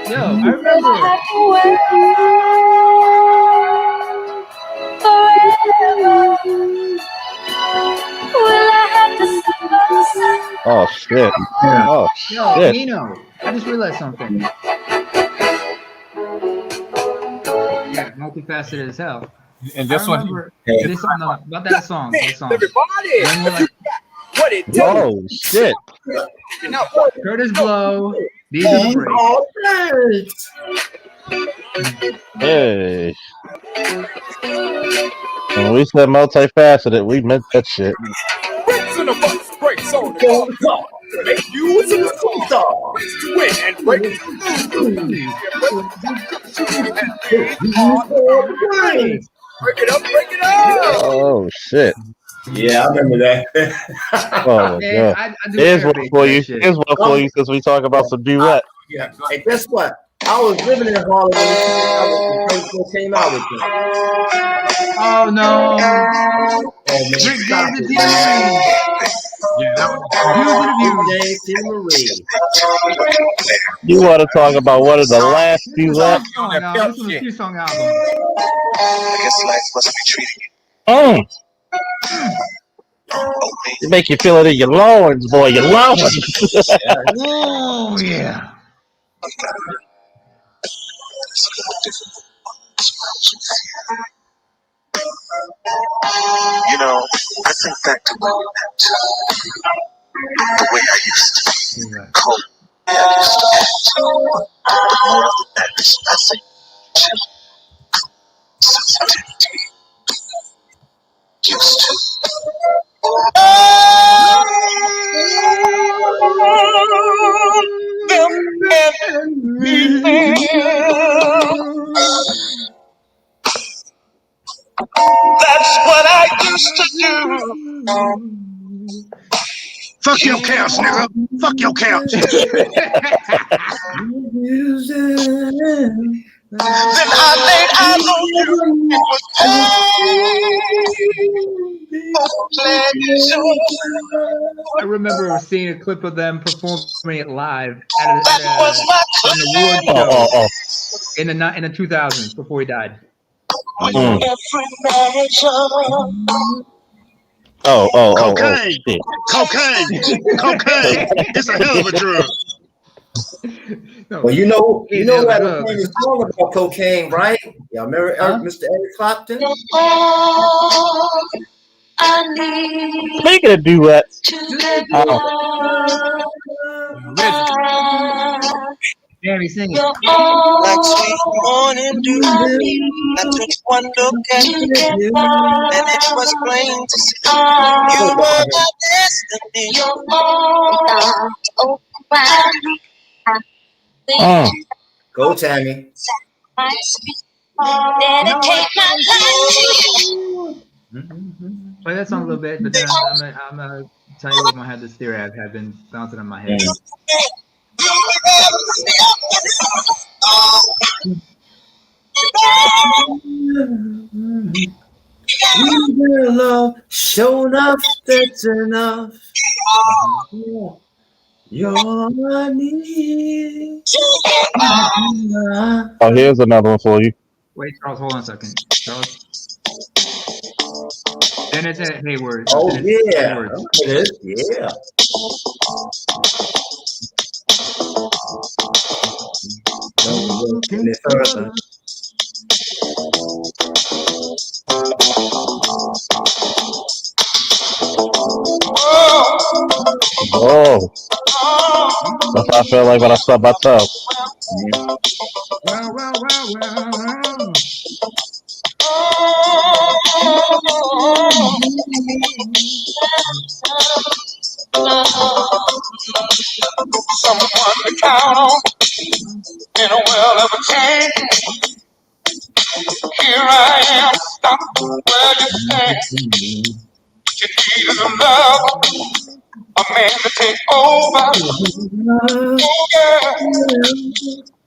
Yo, I remember. Oh shit. Oh Yo, shit. Nino, I just realized something. Yeah, multifaceted as hell. And this one. This song, no, about that song. That song. When will I, Oh shit. Curtis Blow. These are the breaks. Hey. When we said multifaceted, we meant that shit. Breaks in the bus, breaks on the car. Make you a superstar. To win and break. Break it up, break it up. Oh shit. Yeah, I remember that. Oh my god. Here's one for you. Here's one for you since we talk about some duet. Yeah. Hey, guess what? I was living in Harlem when the came out with them. Oh no. Oh man, Rick stop James it, man. You want to talk about one of the last duet? This was a two-song album. I guess life must be treating you. It make you feel it in your loins, boy. Your loins. Oh yeah. You know, I think back to when we met. The way I used to cold. The way I used to act. The more of the madness I think. Sensitivity. Used to. That's what I used to do. Fuck your couch, nigga. Fuck your couch. Then I laid eyes on you. It was I remember seeing a clip of them performing it live at an award show in the 2000s before he died. Cocaine. Cocaine. It's a hell of a drug. Well, you know who had a famous song about cocaine, right? Y'all remember Mr. Eric Clapton? Speaking of duets, Jamie, sing it. Like sweet morning dew, I took one look at you, and it was plain to see you were my destiny. Go, Tammy. Dedicate my life to you. Play that song a little bit, but then I'm gonna tell you what had this theory I've been bouncing in my head. Your love, show enough, that's enough. Your need. Oh, here's another one for you. Wait, Charles, hold on a second. Charles. Dennis Hayward. Oh, Dennis yeah. Hayward. It is. Yeah. Any further. Oh, that's how I felt like when I saw myself. Well. Someone to count on in a world of pain. Here I am, stop where you stand. You needed a love, a man to take over. Oh yeah,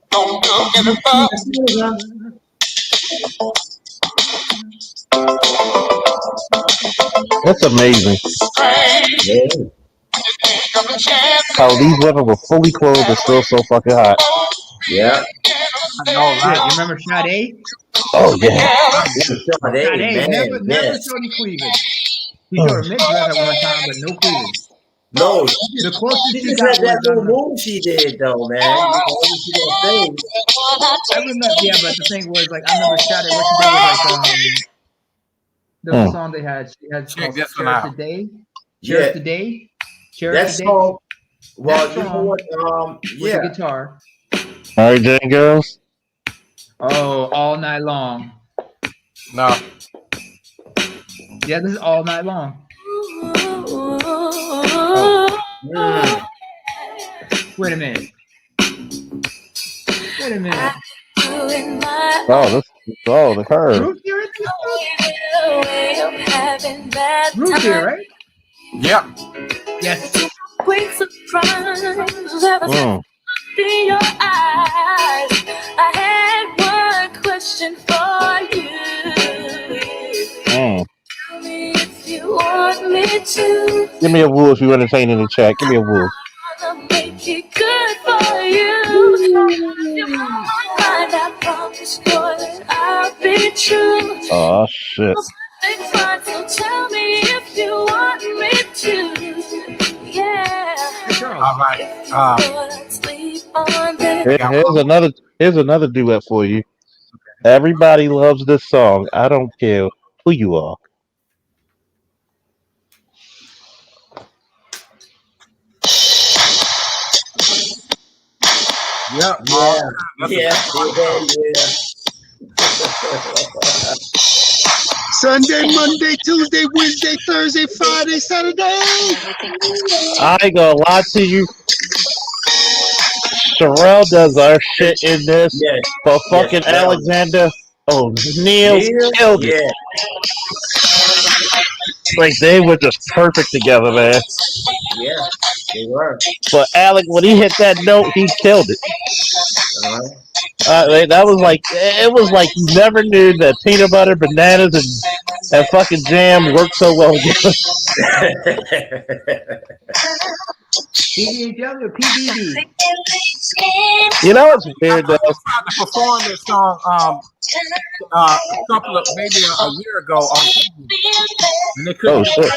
don't look any further. That's amazing. Strange, How these women were fully clothed and still so fucking hot. Yeah. I know, Shit, right? you remember Sade? Oh yeah. Sade Man, never yes. showed any cleavage. He showed her midriff at one time, but no cleavage. No, The closest she she just got had was that little move she did, though, man. You know, she gonna say. I remember, yeah, but the thing was, like, I remember Sade. What she did was like, there was a song they had. She had Check called this one "Cherish out. the Day." Yeah. Cherish the Day. Cherish That the Day. song. Well, That you know song what? with Yeah. the guitar. Mary Jane girls. Oh, all night long. No. Yeah, this is all night long. Oh. Wait a minute. Oh, the curve. Ruth here, Ruth here, right? Yep. Yes. Great surprise Mm. in your eyes. I had one question for you. Mm. Tell me if you want me to. Give me a woo if you entertain in the chat. Give me a woo. I'll make it good for you. If you mind, I promise, boy, that I'll be true. Oh shit. So tell me if you want me to. Yeah. All right. Sleep on this. Here's another duet for you. Everybody loves this song. I don't care who you are. Yep. Yeah. Sunday, Monday, Tuesday, Wednesday, Thursday, Friday, Saturday. I ain't gonna lie to you. Sherelle does our shit in this, Yes. but fucking Yes, well. Alexander. Oh, Neil killed it. Yeah. Like they were just perfect together, man. Yeah. They were. But Alec, when he hit that note, he killed it. That was like it was like you never knew that peanut butter, bananas, and fucking jam worked so well together. PDW or PBB? You know what's weird though? I tried to perform this song a couple of maybe a year ago on TV, and they couldn't. Oh shit!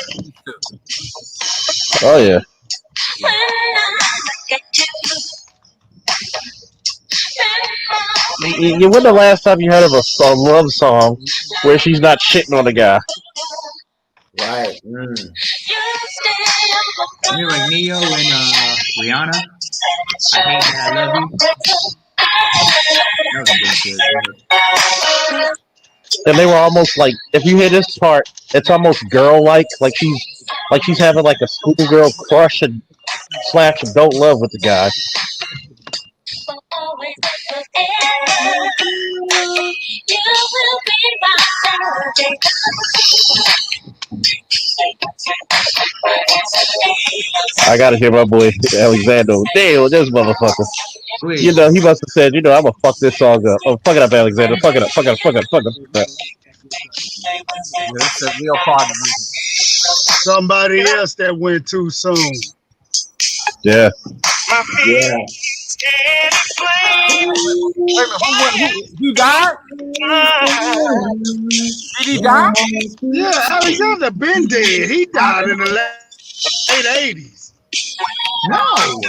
Oh yeah. When the last time you heard of a love song where she's not shitting on the guy? Right. You mean like Neo and Rihanna? I hate that I love you. That was a good shit. And they were almost like, if you hear this part, it's almost girl-like, like she's having like a schoolgirl crush and / adult love with the guy. will be my Saturday. I gotta hear my boy Alexander. Damn, this motherfucker. You know, he must have said, I'm gonna fuck this song up. Oh, fuck it up, Alexander. Fuck it up, fuck it up, fuck it up, fuck it up. Yeah, that's the real party music. Somebody else that went too soon. Yeah. Yeah. Wait a minute, who he died? Did he die? Yeah, Alexander been dead. He died in the late 80s. No,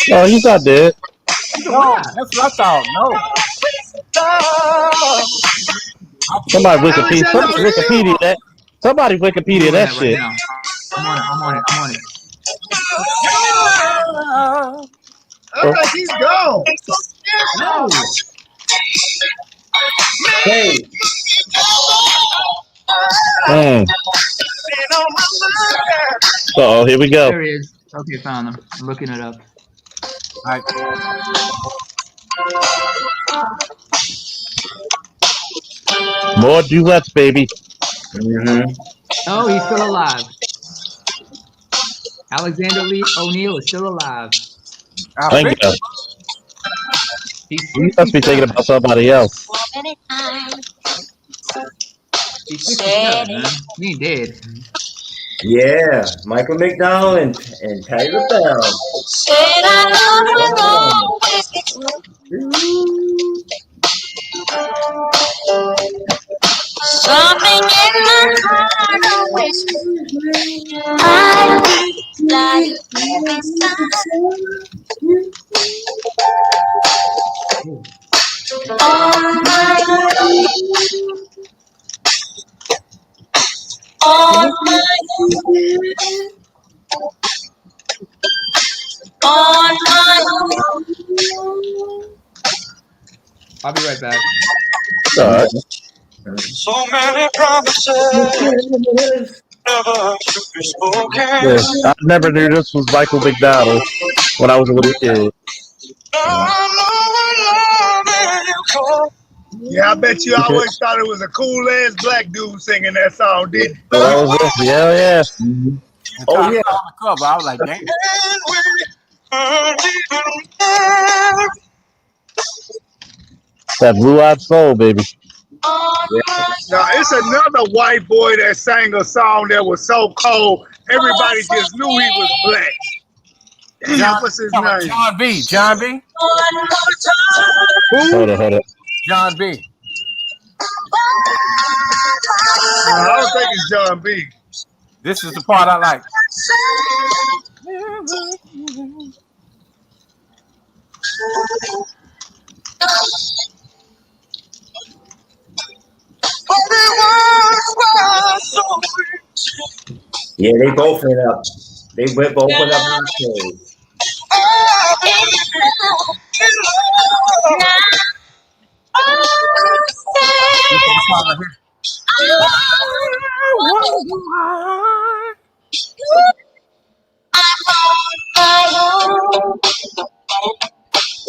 No, he's not dead. he's No, alive. that's what I thought. No. Somebody Alexander still. Wikipedia that. Somebody I'm Wikipedia doing that that right shit. now. I'm on it. I'm on it. I'm on it. I think he's gone. No. Hey, Mm. Oh, here we go. There he is. Okay, found him. I'm looking it up. I, More duets, baby. Oh, he's still alive. Alexander Lee O'Neill is still alive. I Thank think you. He's You must be thinking 67. about somebody else. He's 67, man. He ain't dead. yeah, Michael McDonald and Patty LaBelle. Said our love will always be true. Something in my heart always knew I'd be like every sun. On my own, on my own, on my own. I'll be right back. All right. So many promises never should be Yeah. spoken. I never knew this was Michael McDonald when I was a little kid. Yeah, I bet you Okay. always thought it was a cool ass black dude singing that song, didn't you? That was it. Yeah, yeah. until I saw the cover, I was like, damn. That blue-eyed soul, baby. Now, it's another white boy that sang a song that was so cold, everybody just knew he was black. Damn, what's his name? John B. John B. Who? Hold on. John B. I don't think it's John B. This is the part I like. Yeah, they both went up. They both went up octaves. This is the part right here.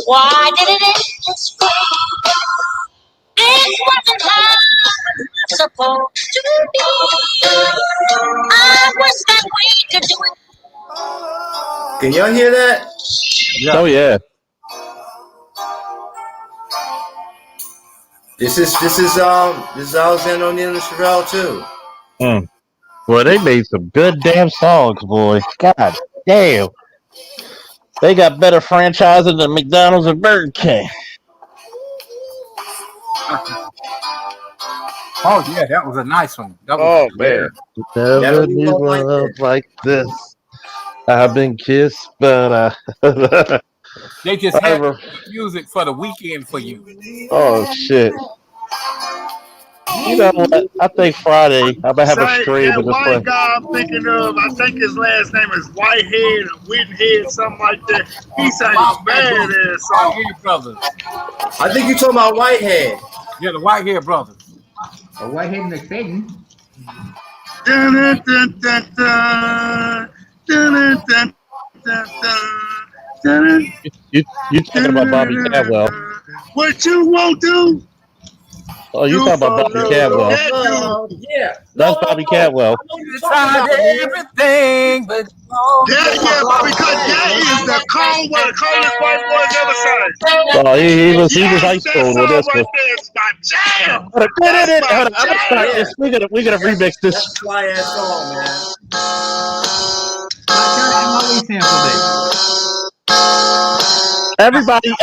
Why did it end this way? This wasn't how it was supposed to be. I wish that we could do it. Can y'all hear that? Oh yeah. This is Alexander O'Neill and Sherelle too. Boy, they made some good damn songs, boy. God damn. They got better franchising than McDonald's and Burger King. Oh yeah, that was a nice one. That Oh was man. Never knew love like this. I've been kissed, but they just had music for the weekend for you. Oh shit. You know what? I think Friday I might have a stream That of this white one. guy I'm thinking of, I think his last name is Whitehead or Whitenhead, something like that. He sang a badass song. Whitehead Brothers. I think you're talking about Whitehead. Yeah, the Whitehead Brothers. Or Whitehead McFadden. Dun, dun, dun, dun, dun. Dun, dun, dun, dun, dun. You talking about Bobby Caldwell? What you won't do, Oh, you do talking about for Bobby love. Cadwell? That dude. Yeah. That's Bobby Cadwell. Tried everything, but Yeah, Bobby, because that is the one of the coldest white boys ever sang. Oh, he was Yes, ice that cold with song this right one. there is my jam. Hold That's my on, I'm gonna start jam. this. We're gonna remix this. That's a fly ass song, man. How we sampled it?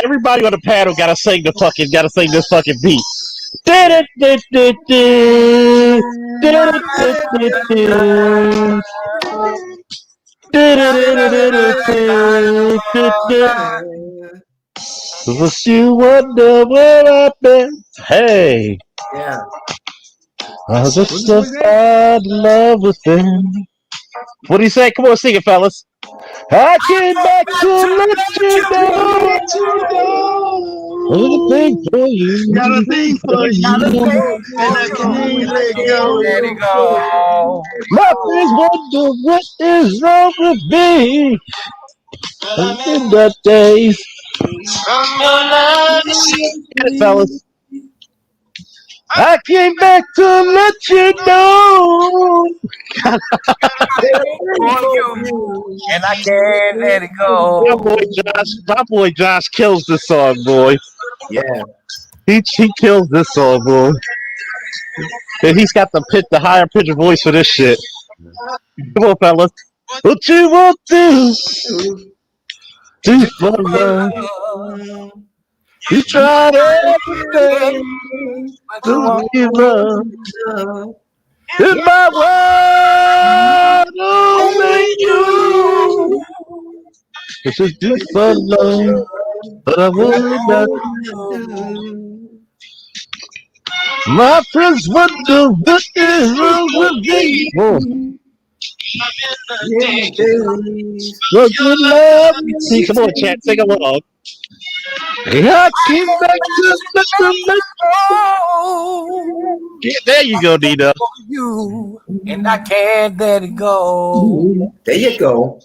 Everybody on the panel gotta sing this fucking beat. What you wonder where I've been? Hey, Yeah. I What just the boy say? find love within. What do you say? Come on, sing it, fellas. I came back to let you know Let you everything know. for you. Got a thing for you, and I can't I let can't let it go. go. My friends wonder what is wrong with me. In the days. From your love, Get it, fellas. I came back to let you know. For you, and I can't let it go. My boy Josh kills this song, boy. Yeah. He kills this song, boy. And he's got the higher pitched voice for this shit. Come on, fellas. What you want to do for love? You tried everything But you to won't. give up. In my world, only you. This is do for love, but I would not. My friends wonder what is wrong with me. Whoa. What good love? See, come on, chat, sing along. I came back to let yeah, there you go, Nina. For you, and I can't let it go. There you go.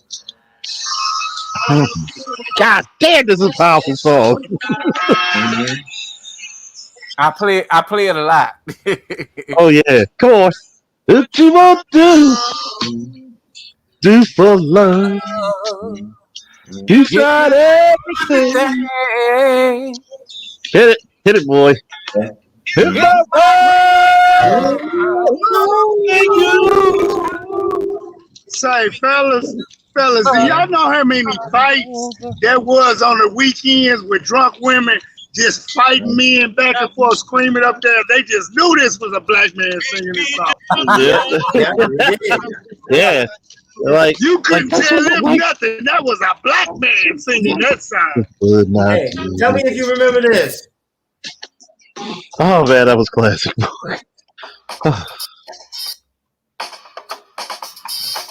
God damn, this is a powerful song. I play it a lot. Oh yeah, come on. What you want to do for love? You Give tried everything. everything. Hit it, boy. Hit In my my world. Thank world. you. Say, fellas, do y'all know how many fights there was on the weekends with drunk women just fighting men back and forth, screaming up there? They just knew this was a black man singing this song. Yeah. Like You couldn't that's tell what them like. nothing. That was a black man singing that song. Hey, tell me if you remember this. Oh man, that was classic.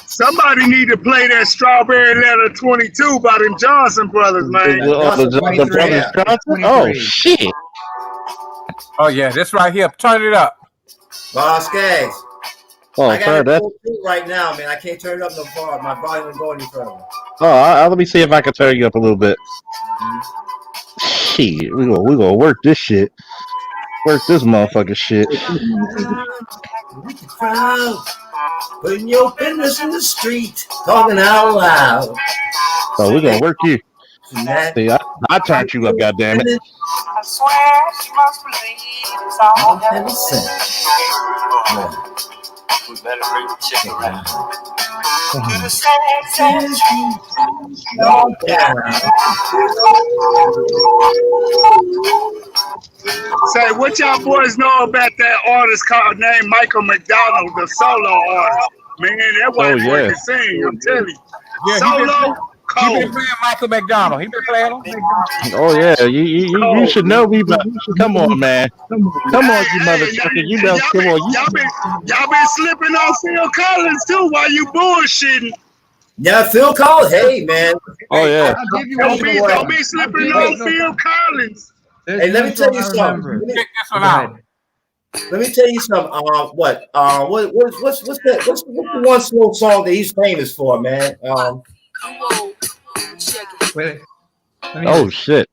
Somebody need to play that Strawberry Letter 22 by them Johnson brothers, man. The brothers Johnson? Oh shit. Oh yeah, this right here. Turn it up. Vasquez. Oh, I got sorry, it that. full too right now, man. I can't turn it up no far. My volume won't go any further. Oh, let me see if I can turn you up a little bit. Shit, we gonna work this shit. Work this motherfucking shit. Putting your business in the street, talking out loud. Oh, we gonna work you. See, I turned you up, goddammit. I swear she must believe it's all heaven sent. We better bring the chick around. To the sad streets, no doubt. Say, what y'all boys know about that artist named Michael McDonald, the solo artist? Man, that white boy can sing, I'm telling you. Yeah, Solo, he been playing Michael McDonald. He been playing him. Oh yeah, you should know me, but come on, man. Come on, you motherfucker. You know, come on. Y'all been slipping on Phil Collins too while you bullshitting. Yeah, Phil Collins. Hey, man. Oh yeah. Don't be slipping on Phil Collins. Hey, let me tell you something. Check this one out. Let me tell you something. What's the one slow song that he's famous for, man? Wait. Oh shit.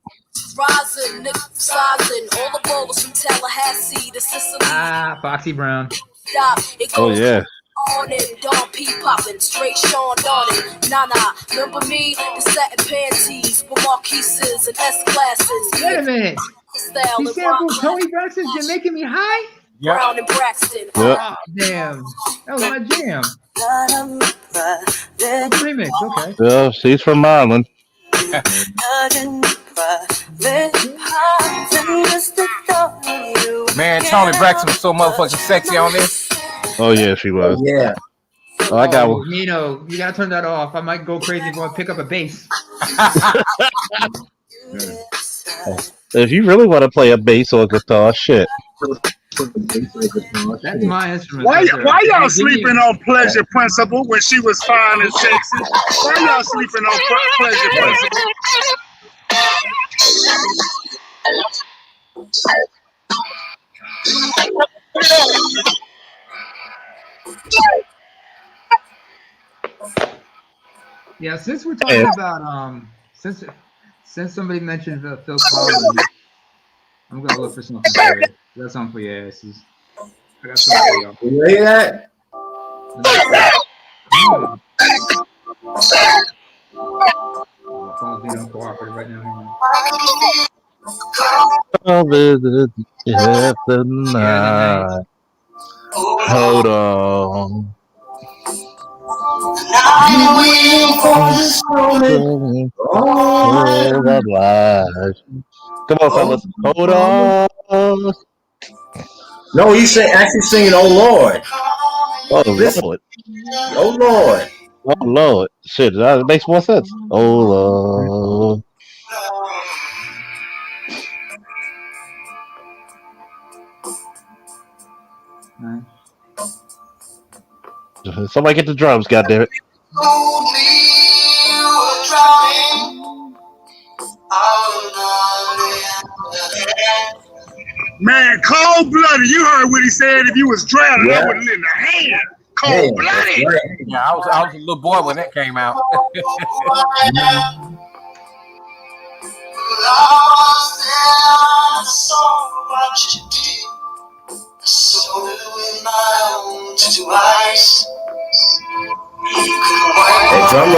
Rising, Nick sizing, all the bowlers from Tallahassee to Sicily. Ah, Foxy Brown. Stop, it Oh goes yeah. on and Don P poppin', straight Sean Donning. Nah, remember me? The satin panties with marquises and S glasses. Wait a minute. Style He and sampled Tony Braxton's "You're Making Me High." Brown and Braxton. Yep. Oh damn, that was my jam. It's a remix, okay. Yeah, she's from Ireland. Man, Tony Braxton was so motherfucking sexy on this. Oh yeah, she was. Yeah. Oh, I got one. Nino, you gotta turn that off. I might go crazy if I pick up a bass. If you really want to play a bass or guitar, shit. That's my instrument. Why y'all sleeping on Pleasure Principle when she was fine and sexy? Why y'all sleeping on Pleasure Principle? Yeah, since we're talking about since somebody mentioned Phil Collins, I'm gonna look for something for you. I got something for your asses. I got something for y'all. You hear that? My phone's being uncooperative right now. The night. Hold on. I'm waiting for this moment. All that lies. Come on, fellas. Hold on. No, he's actually singing, "Oh Lord." Oh Listen. Lord. Oh Lord. Oh Lord. Shit, that makes more sense. Oh Lord. Somebody get the drums, goddammit. Man, cold blooded. You heard what he said. If you was drowning, I would have lent a hand. Cold blooded. Yeah, I was a little boy when that came out.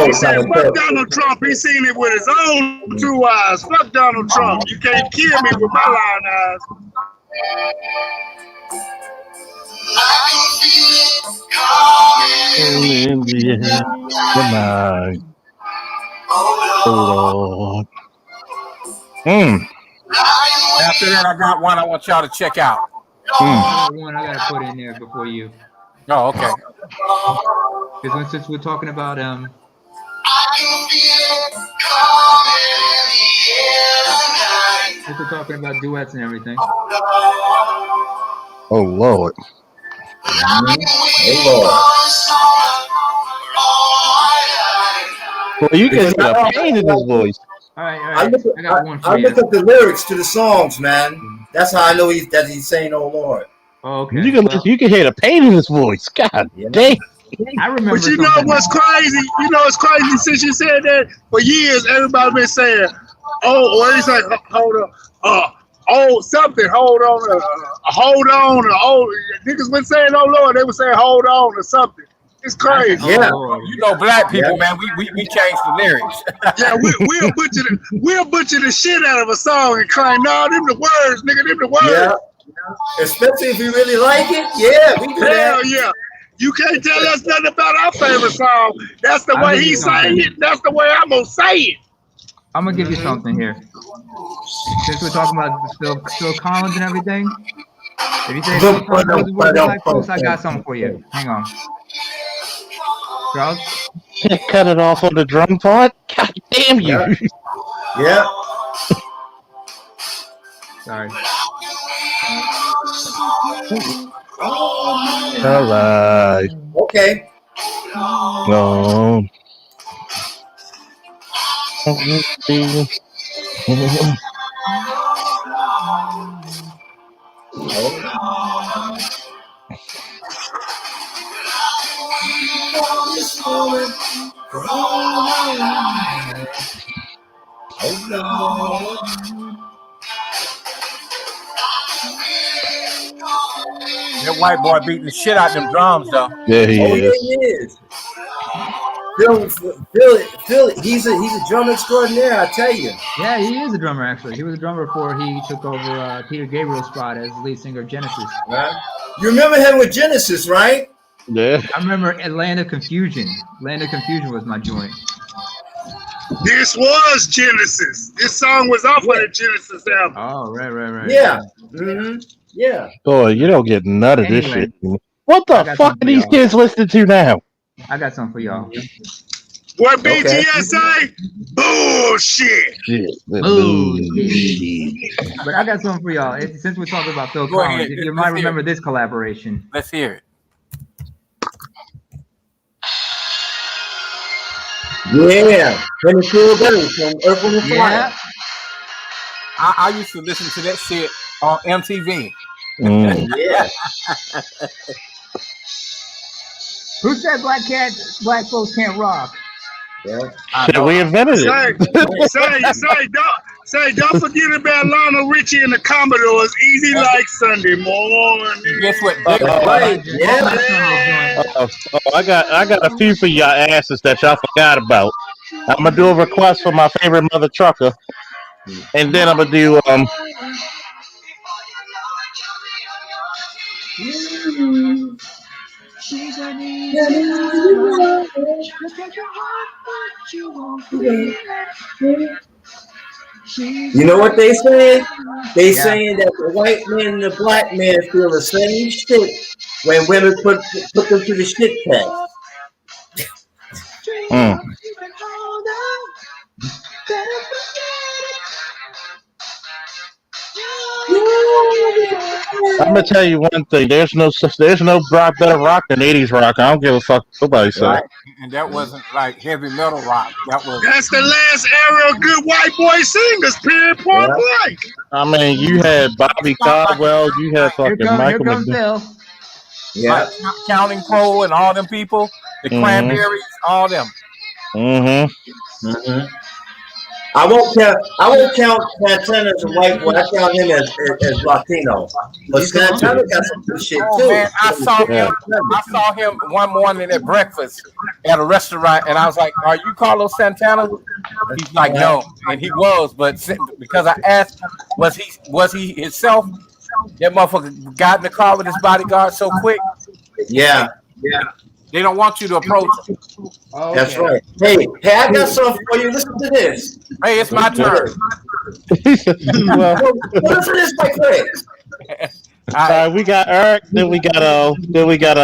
He said, fuck Donald Trump. He seen it with his own 2 eyes. Fuck Donald Trump. You can't kill me with my lying eyes. In the air, the night. Oh Lord. After that, I got one I want y'all to check out. I got one I gotta put in there before you. Oh, okay. Because since we're talking about since we're talking about duets and everything. Oh Lord. Well, you can get a pain in his voice. All right. I got one for I you. look up the lyrics to the songs, man. That's how I know he's saying "Oh Lord." Oh, okay. You can hear the pain in his voice. God damn. I remember. But you know what's crazy? You know it's crazy since you said that for years. Everybody been saying, "Oh," or he's like, "Hold on, oh something, hold on, hold on." Oh, niggas been saying, "Oh Lord," they were saying, "Hold on" or something. It's crazy. Yeah, you know, black people, man, we changed the lyrics. Yeah, we'll butcher the shit out of a song and claim, "No, them the words, nigga, them the words." Yeah, especially if you really like it. Yeah, we do that. Hell yeah. You can't tell us nothing about our favorite song. That's the way he sang it. That's the way I'm gonna say it. I'm gonna give you something here. Since we're talking about Phil Collins and everything, if you say Phil Collins was a black folks, I got something for you. Hang on. Charles? Cut it off on the drum part? God damn you. Yeah. Sorry. All right. Okay. No. That white boy beating the shit out of them drums, though. Yeah, he Oh yeah, is. he is. Phil, he's a drum extraordinaire. I tell you. Yeah, he is a drummer. Actually, he was a drummer before he took over Peter Gabriel's spot as lead singer of Genesis. Right. You remember him with Genesis, right? Yeah. I remember Land of Confusion. Land of Confusion was my joint. This was Genesis. This song was off of the Genesis album. Oh, right. Yeah. Mm-hmm. Yeah. Boy, you don't get none of this Anyway, shit. What the fuck are these y'all. kids listening to now? I got something for y'all. What BTSA? Bullshit. Bullshit. But I got something for y'all. Since we're talking about Phil Go Collins, ahead. you might remember this collaboration. Let's hear it. Yeah. From the Cool Days from Earth, Wind & Fire. Yeah. I used to listen to that shit on MTV. Yeah. Who said black folks can't rock? Yeah. Shit, we invented it. Don't forget about Lionel Richie and the Commodores. Easy like Sunday morning. Guess what? Right. Yeah. I got a few for y'all asses that y'all forgot about. I'm gonna do a request for my favorite mother trucker, and then I'm gonna do You know what they saying? They saying that the white man and the black man feel the same shit when women put them to the shit test. I'm gonna tell you one thing. There's no rock better rock than '80s rock. I don't give a fuck what nobody says. Right. And that wasn't like heavy metal rock. That's the last era of good white boy singers. Period. Point blank. I mean, you had Bobby Caldwell. You had fucking Michael McDonald. Yeah. Counting Crow and all them people. The Cranberries, all them. I won't count Santana as a white boy. I count him as Latino. But Santana got some good shit too. Man, I saw him one morning at breakfast at a restaurant, and I was like, "Are you Carlos Santana?" He's like, "No," and he was, but because I asked, was he himself? That motherfucker got in the car with his bodyguard so quick. Yeah. They don't want you to approach him. Oh, okay. That's right. Hey, I got something for you. Listen to this. Hey, it's my turn. Listen to this, my quick. All right, we got Eric. Then we got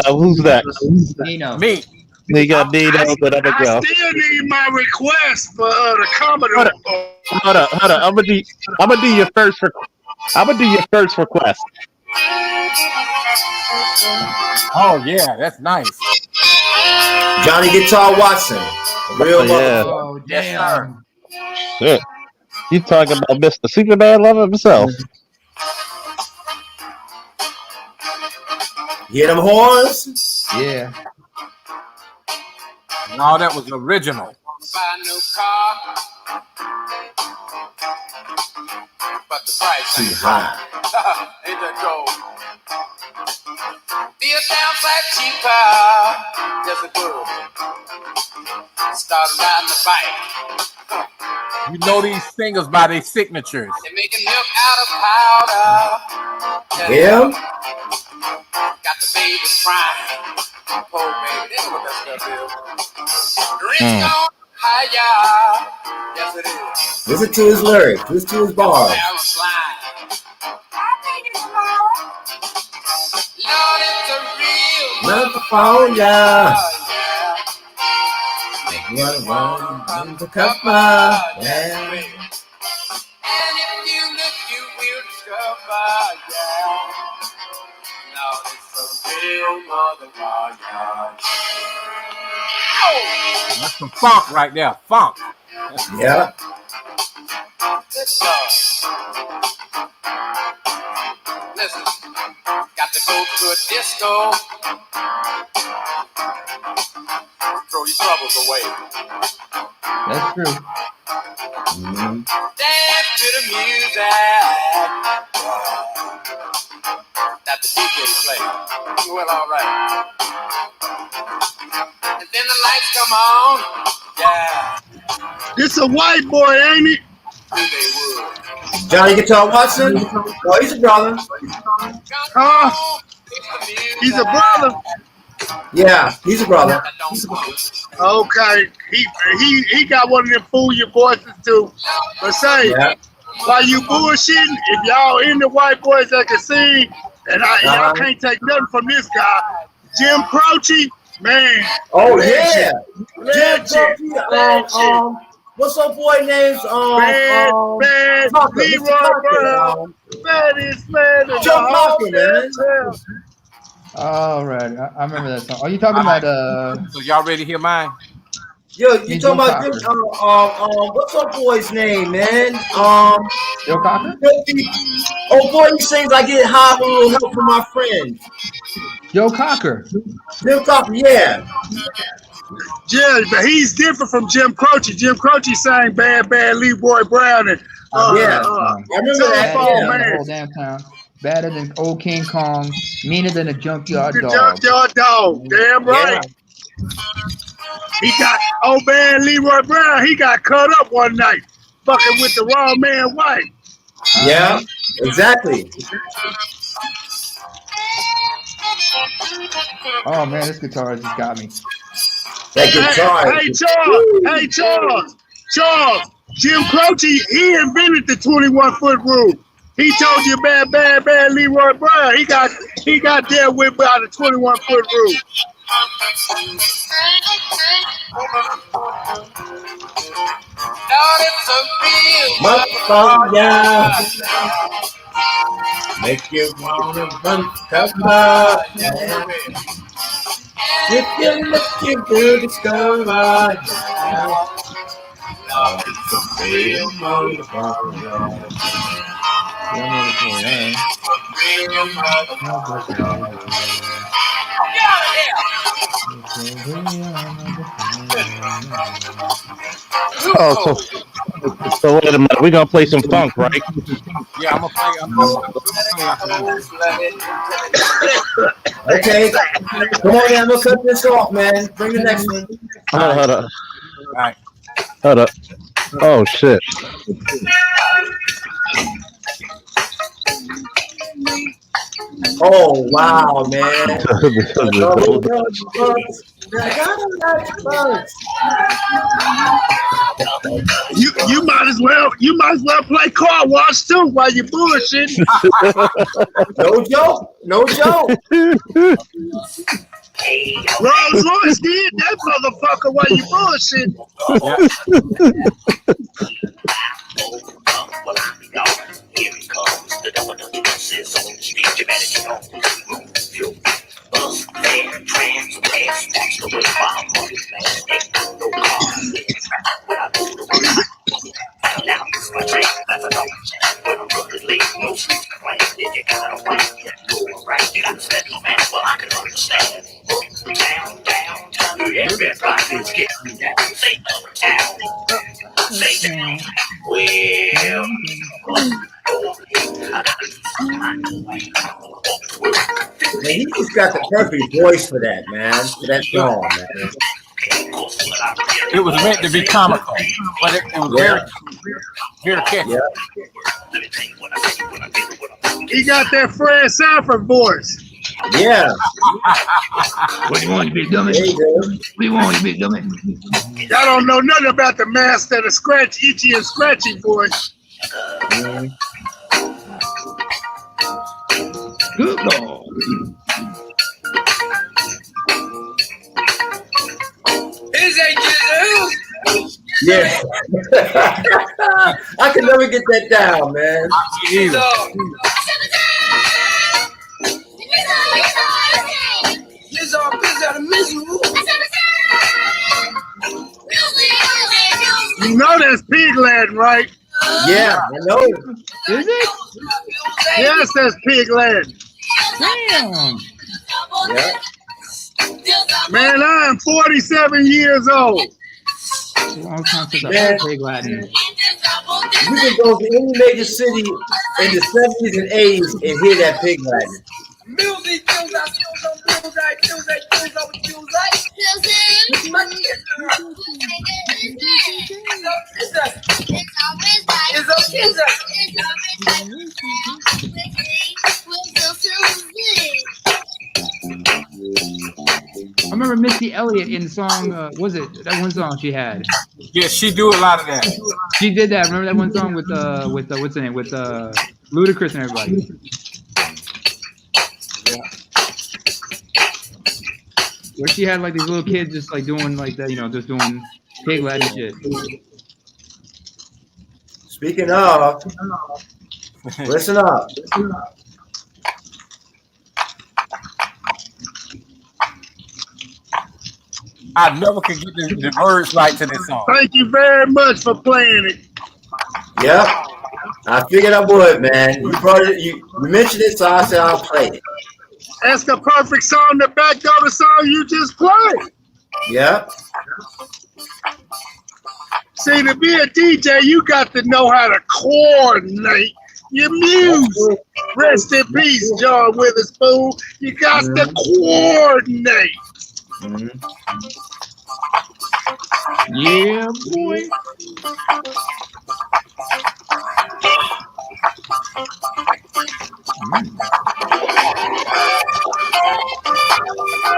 who's next? Nino. Me. We got Nino. I still need my request for the Commodore. Hold up. I'm gonna do your first request. Oh yeah, that's nice. Johnny Guitar Watson. Real motherfucker. Oh damn. Shit. You talking about Mr. Superman lover himself. Hear them horns? Yeah. No, that was original. Buy a new car, but the price ain't high. Ain't that cold? Be a damn sight cheaper. Yes, it would. Start riding the bike. You know these singers by their signatures. They're making milk out of powder. Yeah. Got the babies crying. Poor baby, they know what that stuff is. Rich on higher. Yes, it is. Listen to his lyrics. Listen to his bars. Lord, it's a real California. Run to cover. Yeah. And if you look, you will discover, yeah. Lord, it's a real motherfucker. That's some funk right there. Funk. Yeah. Listen, got to go to a disco. Throw your troubles away. That's true. Dance to the music that the DJ plays. Well, all right. And then the lights come on. Yeah. This a white boy, ain't it? Johnny Guitar Watson? Oh, he's a brother. He's a brother. Yeah, he's a brother. Okay, he got one of them fool your voices too. But say, while you bullshitting, if y'all in the white boys that can sing, and y'all can't take nothing from this guy, Jim Croce, man. Oh legend. yeah, Jim Croce. What's up, boy names? Bad Leroy Brown, baddest man in the whole damn town. All right, I remember that song. Are you talking about So y'all ready to hear mine? Yo, you talking about what's up, boy's name, man? Joe Cocker? Oh boy, he sings "I Get High with a Little Help from My Friends." Joe Cocker. Joe Cocker, yeah. Yeah, but he's different from Jim Croce. Jim Croce sang "Bad Leroy Brown" and I remember that. The whole damn town. Badder than old King Kong, meaner than a junkyard dog. Junkyard dog, damn right. He got old man Leroy Brown. He got cut up one night, fucking with the wrong man wife. Yeah, exactly. Oh man, this guitar just got me. That guitar. Hey Charles. Jim Croce, he invented the 21-foot rule. He told you bad Leroy Brown. He got dealt with by the 21-foot rule. Make you wanna run, cover. If you're looking to discover, it's a real motherfucker. Oh, so wait a minute. We're gonna play some funk, right? Yeah, I'm gonna play. Okay, come on, man. We'll cut this off, man. Bring the next one. Hold up. All right. Hold up. Oh shit. Oh wow, man. You might as well play car wash too while you bullshitting. No joke. Rolls Royce did that motherfucker while you bullshitting. Here he comes, the double says on the street, humanity on the move, your bus, van, trans, gas, that's the way my money man, ain't no car, when I go to work, now it's my train, that's a dog, when I'm running late, no sleep, complain, if you got a way, go right, you got a special man, well I can understand, down, everybody's getting down, say uptown, say down, well, Man, he just got the perfect voice for that, man. For that song, man. It was meant to be comical, but it was very catchy. Yeah. He got that Fred Sanford voice. Yeah. What do you want, you big dummy? There you go. What do you want, you big dummy? Y'all don't know nothing about the master of the Itchy and Scratchy voice. Good Lord. Is that Yeah. I can never get that down, man. You know that's Pigland, right? Yeah, I know. Is it? Yes, that's Pigland. Damn. Yeah. Man, I am 47 years old. Long time since I Man. played Latin. You can go to any major city in the 70s and 80s and hear that pig Latin. Music, I remember Missy Elliott in the song. Was it that one song she had? Yeah, she do a lot of that. She did that. Remember that one song with what's the name with Ludacris and everybody. Yeah. Where she had like these little kids just like doing like that, just doing pig Latin shit. Speaking of, listen up. I never could get the words right to this song. Thank you very much for playing it. Yep. I figured I would, man. You brought it. You mentioned it, so I said I'll play it. That's the perfect song to back up the song you just played. Yep. See, to be a DJ, you got to know how to coordinate your music. Rest in peace, John Witherspoon. You got to coordinate. Yeah, boy.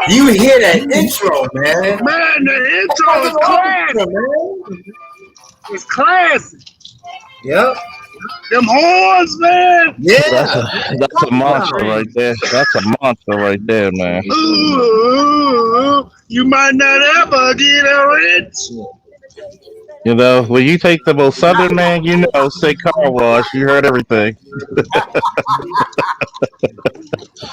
You hear that intro, man? Man, the intro is classic, man. It's classic. Yep. Them horns, man. Yeah. That's a monster right there. That's a monster right there, man. Ooh, you might not ever get a rich. You know, when you take the most southern man, say car wash, you heard everything.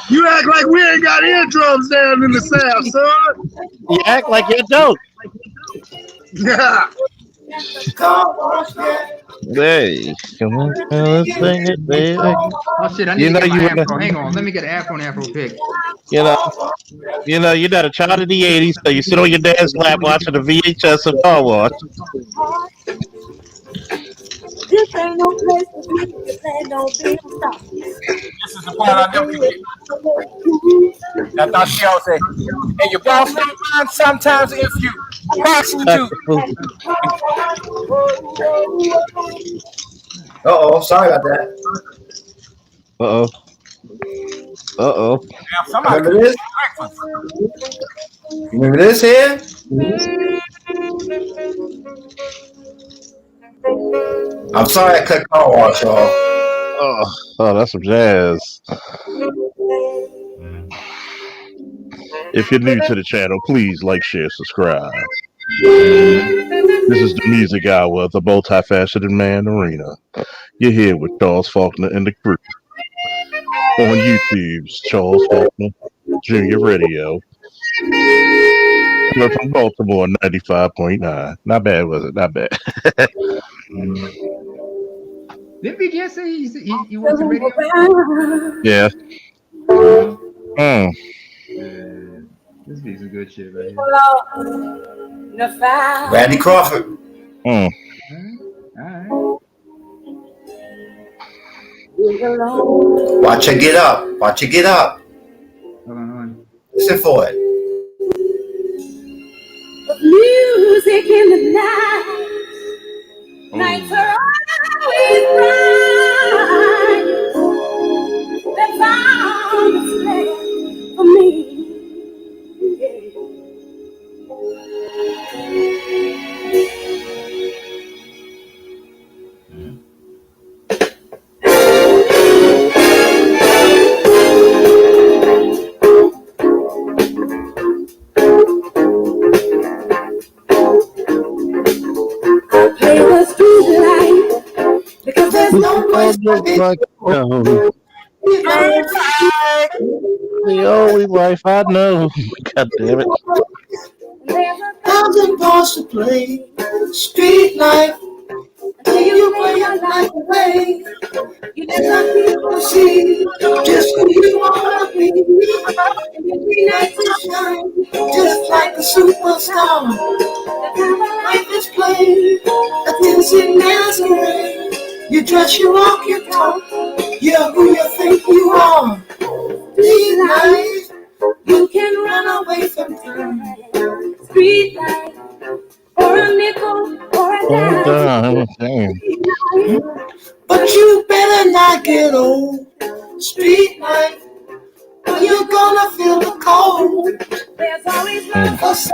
You act like we ain't got eardrums down in the South, son. You act like you don't. Yeah. Hey, come on, let's sing it, baby. Oh shit! I need to get my afro. Hang on, let me get an afro pick. You're not a child of the '80s, so you sit on your dad's lap watching the VHS of car wash. This ain't no place for me to play no big stuff. This is the part I never get. I thought she always said, and your boss don't mind sometimes if you prostitute. Uh-oh, sorry about that. Uh-oh. Remember this? Remember this here? I'm sorry I cut car wash, y'all. Oh, that's some jazz. If you're new to the channel, please like, share, subscribe. This is the music hour of the multifaceted man arena. You're here with Charles Faulkner and the crew. On YouTube's Charles Faulkner Junior Radio. We're from Baltimore, 95.9. Not bad, was it? Not bad. Didn't BJ say he wants the radio? Yeah. This beat's some good shit right here. Randy Crawford. All right. Watch her get up. Watch her get up. Hold on. Listen for it. Music in the night. Nights are always bright. That's all that's left for me. Play the street light because there's no place like the only life I know. God damn it. There's 1,000 balls to play. Street life. Until you play your life away. You let some people see just who you wanna be. And every night you shine just like a superstar. The time of life is played. A dancing masquerade. You dress, you walk, you talk. You're who you think you are. Street life, you can run away from time. Street life, or a nickel, or a dime. Damn. But you better not get old. Street life, or you're gonna feel the cold. There's always love for sale.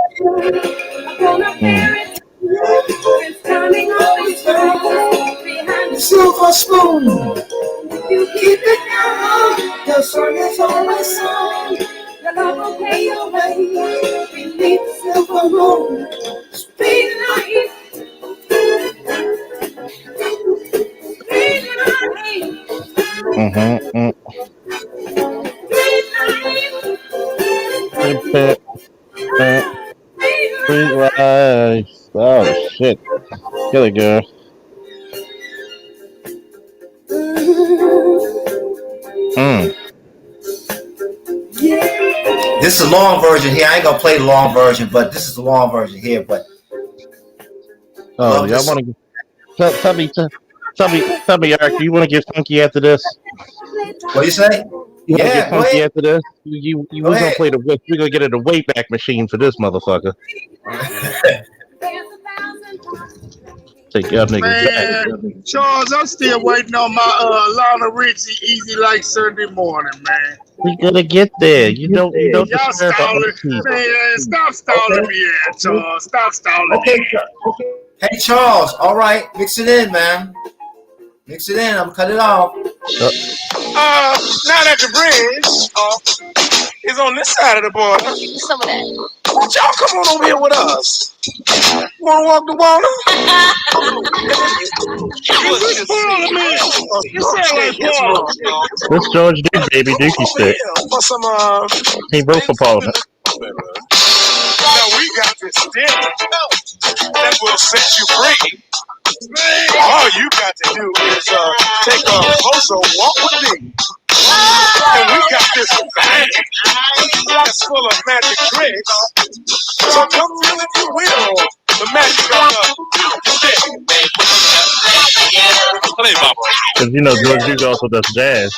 I'm gonna bear it. It's coming always behind the silver spoon. You keep it down, the sun is always sun. The love will pay your way beneath the silver moon. Street life, street life, Street life. Oh shit. Kill it, girl. This is a long version here. I ain't gonna play the long version, but this is the long version here. But oh, y'all want to tell me, Eric? Do you want to get funky after this? What do you say? You want to get funky after this? We gonna play we gonna get in the Wayback Machine for this motherfucker. Take y'all niggas back. Man, Charles, I'm still waiting on my Lana Richie Easy Like Sunday Morning, man. We gonna get there. You don't y'all stalling. Man, stop stalling me, Charles. Stop stalling me. Hey, Charles. All right, mix it in, man. Mix it in. I'm gonna cut it off. Now that the bridge is on this side of the border, some of that. Y'all come on over here with us. Wanna walk the water? This George Duke, baby Dookie stick. For some He broke for Parliament. Now we got this dinner that will set you free. All you got to do is take a closer walk with me. And we got this bag that's full of magic tricks. So come feel, if you will, the magic of the stick. Because you know George Duke also does jazz.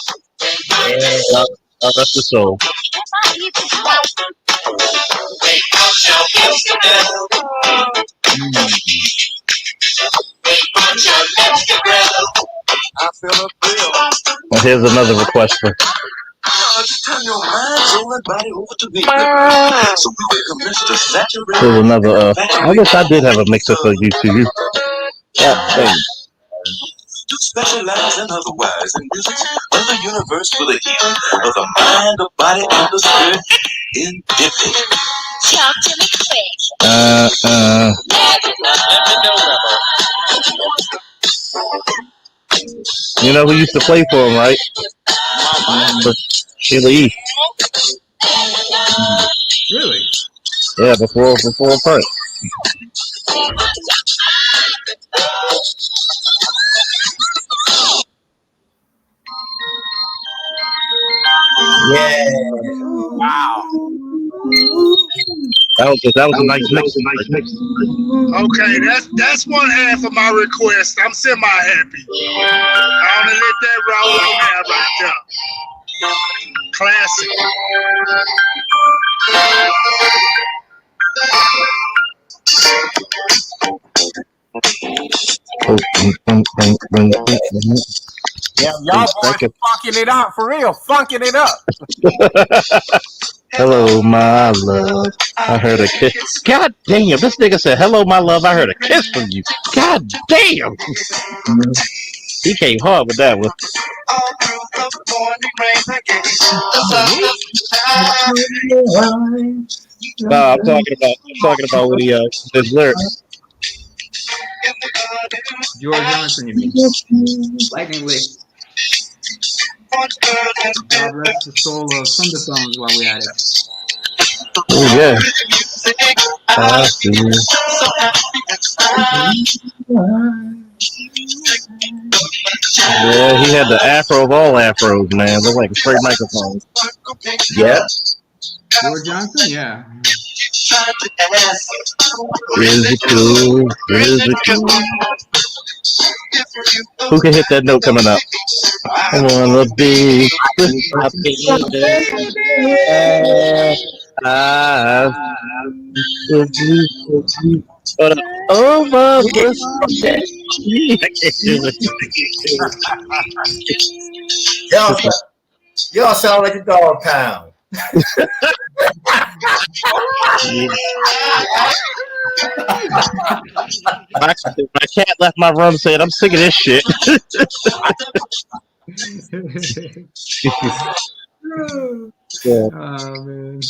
That's the soul. Well, here's another request for. Here's another. I guess I did have a mixer for YouTube. To specialize and otherwise in music of the universe for the healing of the mind, the body, and the spirit in dipping. Talk to me quick. You know who used to play for him, right? Sheila E. Really? Yeah, before Prince. Yeah. Wow. That was a nice mix. Okay, that's one half of my request. I'm semi-happy. I'm gonna let that roll on there right there. Classic. Yeah, y'all boys funking it up for real, funking it up. Hello, my love. I heard a kiss. God damn, this nigga said, "Hello, my love. I heard a kiss from you." God damn. He came hard with that one. Nah, I'm talking about when he his lyrics. George Johnson, you mean? Lightning Lee. God rest the soul of Thunderphones while we had it. Oh yeah. I see. Yeah, he had the afro of all afros, man. Looked like a straight microphone. Yeah. George Johnson, yeah. Is it cool? Is it cool? Who can hit that note coming up? I wanna be a baby. Over the y'all sound like a dog pound. My cat left my room saying, "I'm sick of this shit." Yeah. Oh man.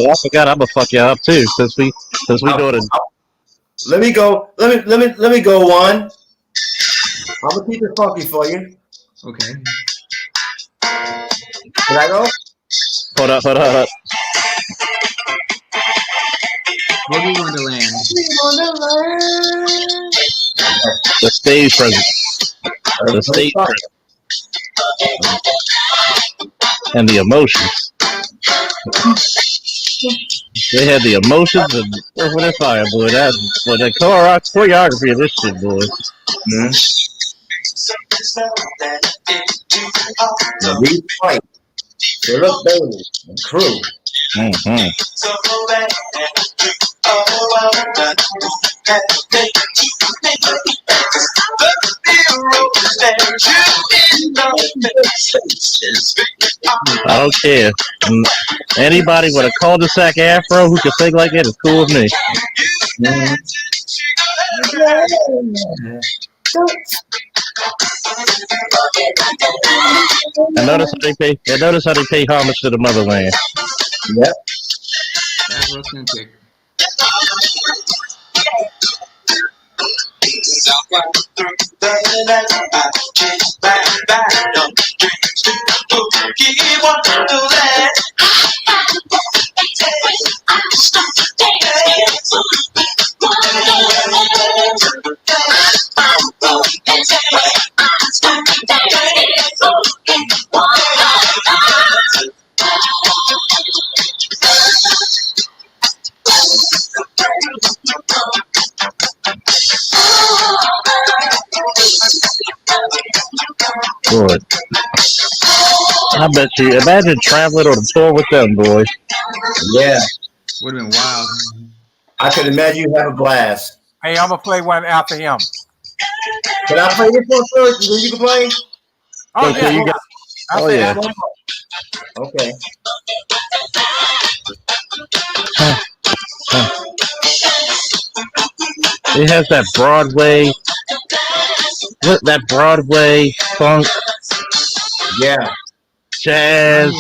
I forgot. I'm gonna fuck y'all up too, since we doing it. Let me go one. I'm gonna keep it funky for you. Okay. Can I go? Hold up. Boogie Wonderland. The stage presence. The stage presence. And the emotions. They had the emotions and over that fire, boy. The choreography of this shit, boy. Mm-hmm. These fight. Philip Bailey and crew. Mm-hmm. I don't care. Anybody with a cul-de-sac afro who can sing like that is cool with me. Mm-hmm. And notice how they pay homage to the motherland. Yep. That's authentic. Good. I bet you. Imagine traveling on a tour with them, boys. Yeah. Would have been wild. I could imagine you have a blast. Hey, I'm gonna play one after him. Can I play this one first and then you can play? Oh Okay, yeah. you got. Oh yeah. Okay. It has that Broadway. That Broadway funk. Yeah. Jazz.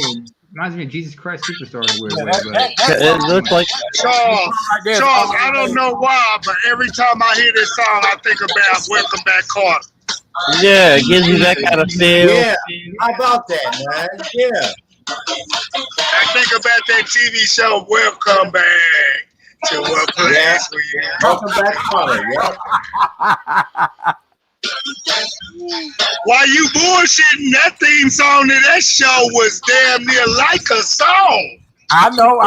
Reminds me of Jesus Christ Superstar in a weird way. It looks like Charles, I don't know why, but every time I hear this song, I think about Welcome Back, Carter. yeah, it gives you that kind of feel. Yeah. How about that, man? Yeah. I think about that TV show, Welcome Back to What Place We Are. Welcome Back, Carter. Yep. Why you bullshitting? That theme song to that show was damn near like a song. I know.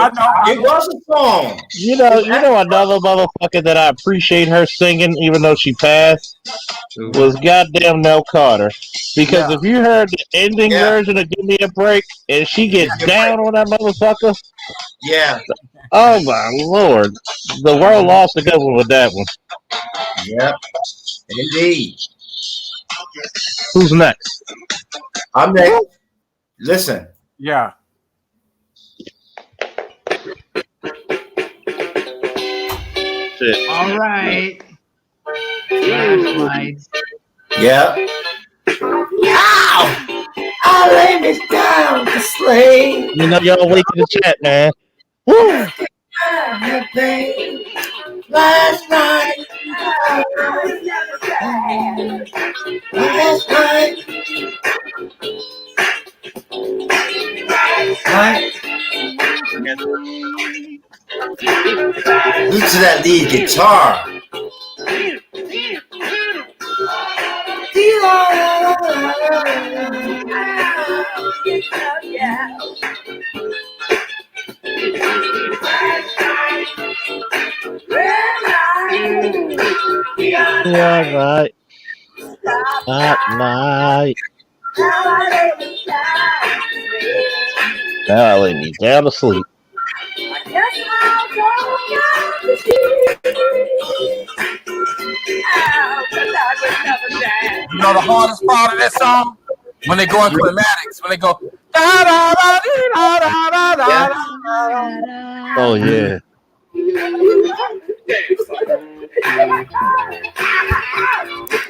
It was a song. You know another motherfucker that I appreciate her singing, even though she passed, was goddamn Nell Carter. Because if you heard the ending version of "Give Me a Break" and she gets down on that motherfucker, yeah. Oh my lord, the world lost a good one with that one. Yep. Indeed. Who's next? I'm next. Listen. Yeah. Shit. All right. Flashlights. Yeah. Ow! I lay me down to sleep. You know y'all wait in the chat, man. Woo! Last night. Last night. Listen to that lead guitar. Yeah, right. Not night. Now I lay me down to sleep. You know the hardest part of that song? When they go in climatics, when they go da da da da da da da da. Oh yeah.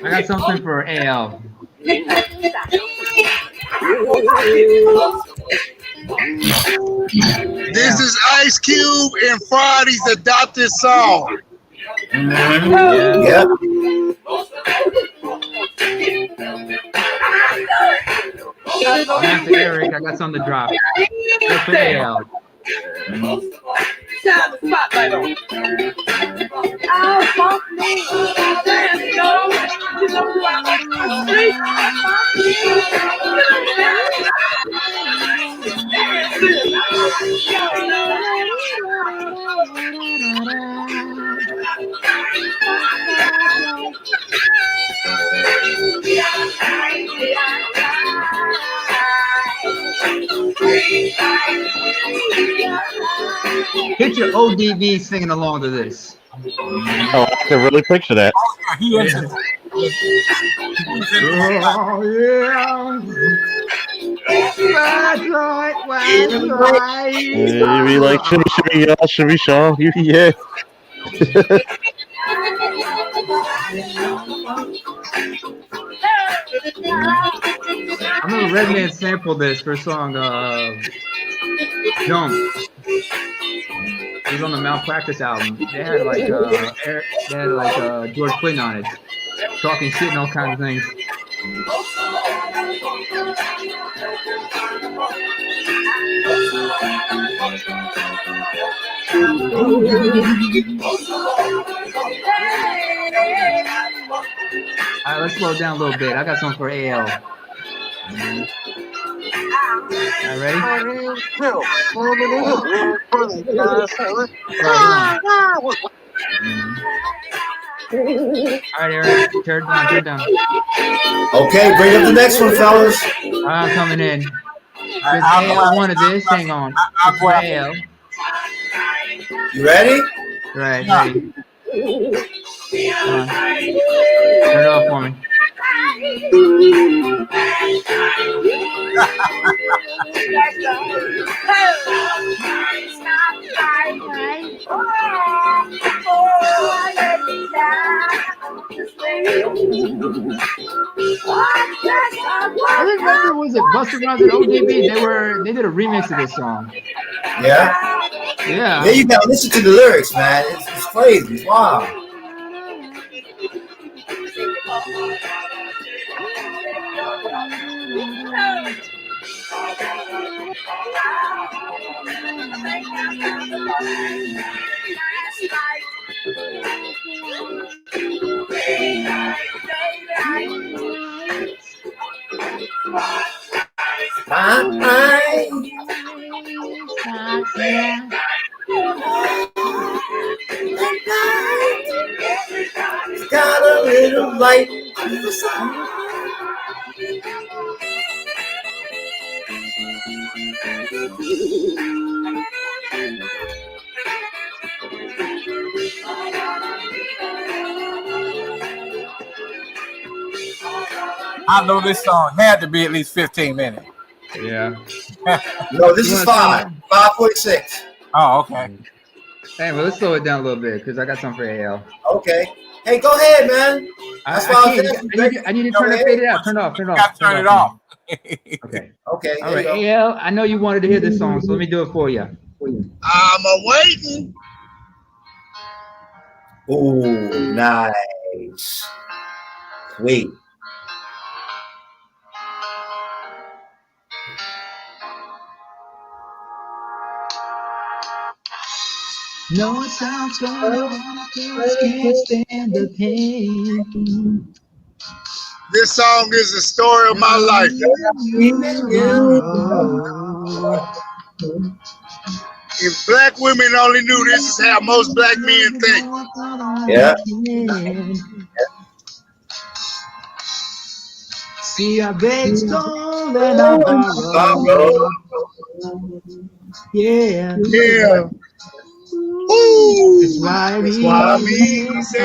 I got something for AL. This is Ice Cube and Friday's adopted song. Yeah. After Eric, I got something to drop. Just for AL. Spotlight on. Picture ODB singing along to this. Oh, I can really picture that. Oh, yeah. You be like shimmy shimmy y'all, shimmy Shaw. Yeah. I remember Redman sampled this for a song Jump. It was on the Malpractice album. They had like George Clinton on it, talking shit and all kinds of things. All right, let's slow it down a little bit. I got something for AL. All right, ready? All right, Eric, turn it down. Okay, bring up the next one, fellas. I'm coming in. Since AL wanted this, hang on. It's for AL. You ready? Right, ready. Come on. Turn it off for me. I remember, was it Busta Rhymes and ODB? They did a remix of this song. Yeah. Yeah. Yeah, you gotta listen to the lyrics, man. It's crazy. Wow. Got a little light. I know this song had to be at least 15 minutes. Yeah. No, this is 5.6. Oh, okay. Hey, well, let's slow it down a little bit because I got something for AL. Okay. Hey, go ahead, man. That's why I need to turn it faded out. Turn it off. Turn it off. Okay. All right, AL, I know you wanted to hear this song, so let me do it for you. I'm waiting. Ooh, nice. Sweet. No, it sounds funny, just can't stand the pain. This song is the story of my life. If black women only knew, this is how most black men think. Yeah. See, I beg, stole, and I borrow. Yeah. Yeah. Ooh. That's why I'm easy.